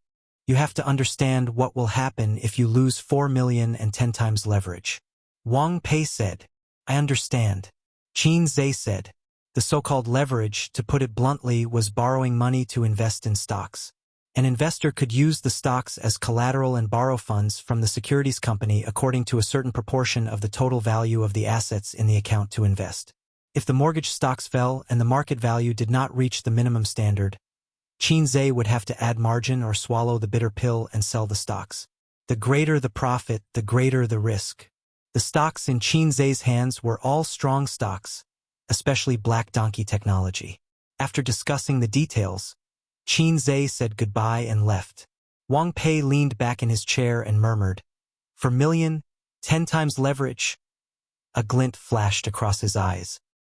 You have to understand what will happen if you lose 4 million and 10 times leverage. Wang Pei said, I understand. Qin Zhe said, the so-called leverage, to put it bluntly, was borrowing money to invest in stocks. An investor could use the stocks as collateral and borrow funds from the securities company according to a certain proportion of the total value of the assets in the account to invest. If the mortgage stocks fell and the market value did not reach the minimum standard, Qin Zhe would have to add margin or swallow the bitter pill and sell the stocks. The greater the profit, the greater the risk. The stocks in Qin Zhe's hands were all strong stocks, especially Black Donkey Technology. After discussing the details, Qin Zhe said goodbye and left. Wang Pei leaned back in his chair and murmured, 4 million, 10 times leverage. A glint flashed across his eyes.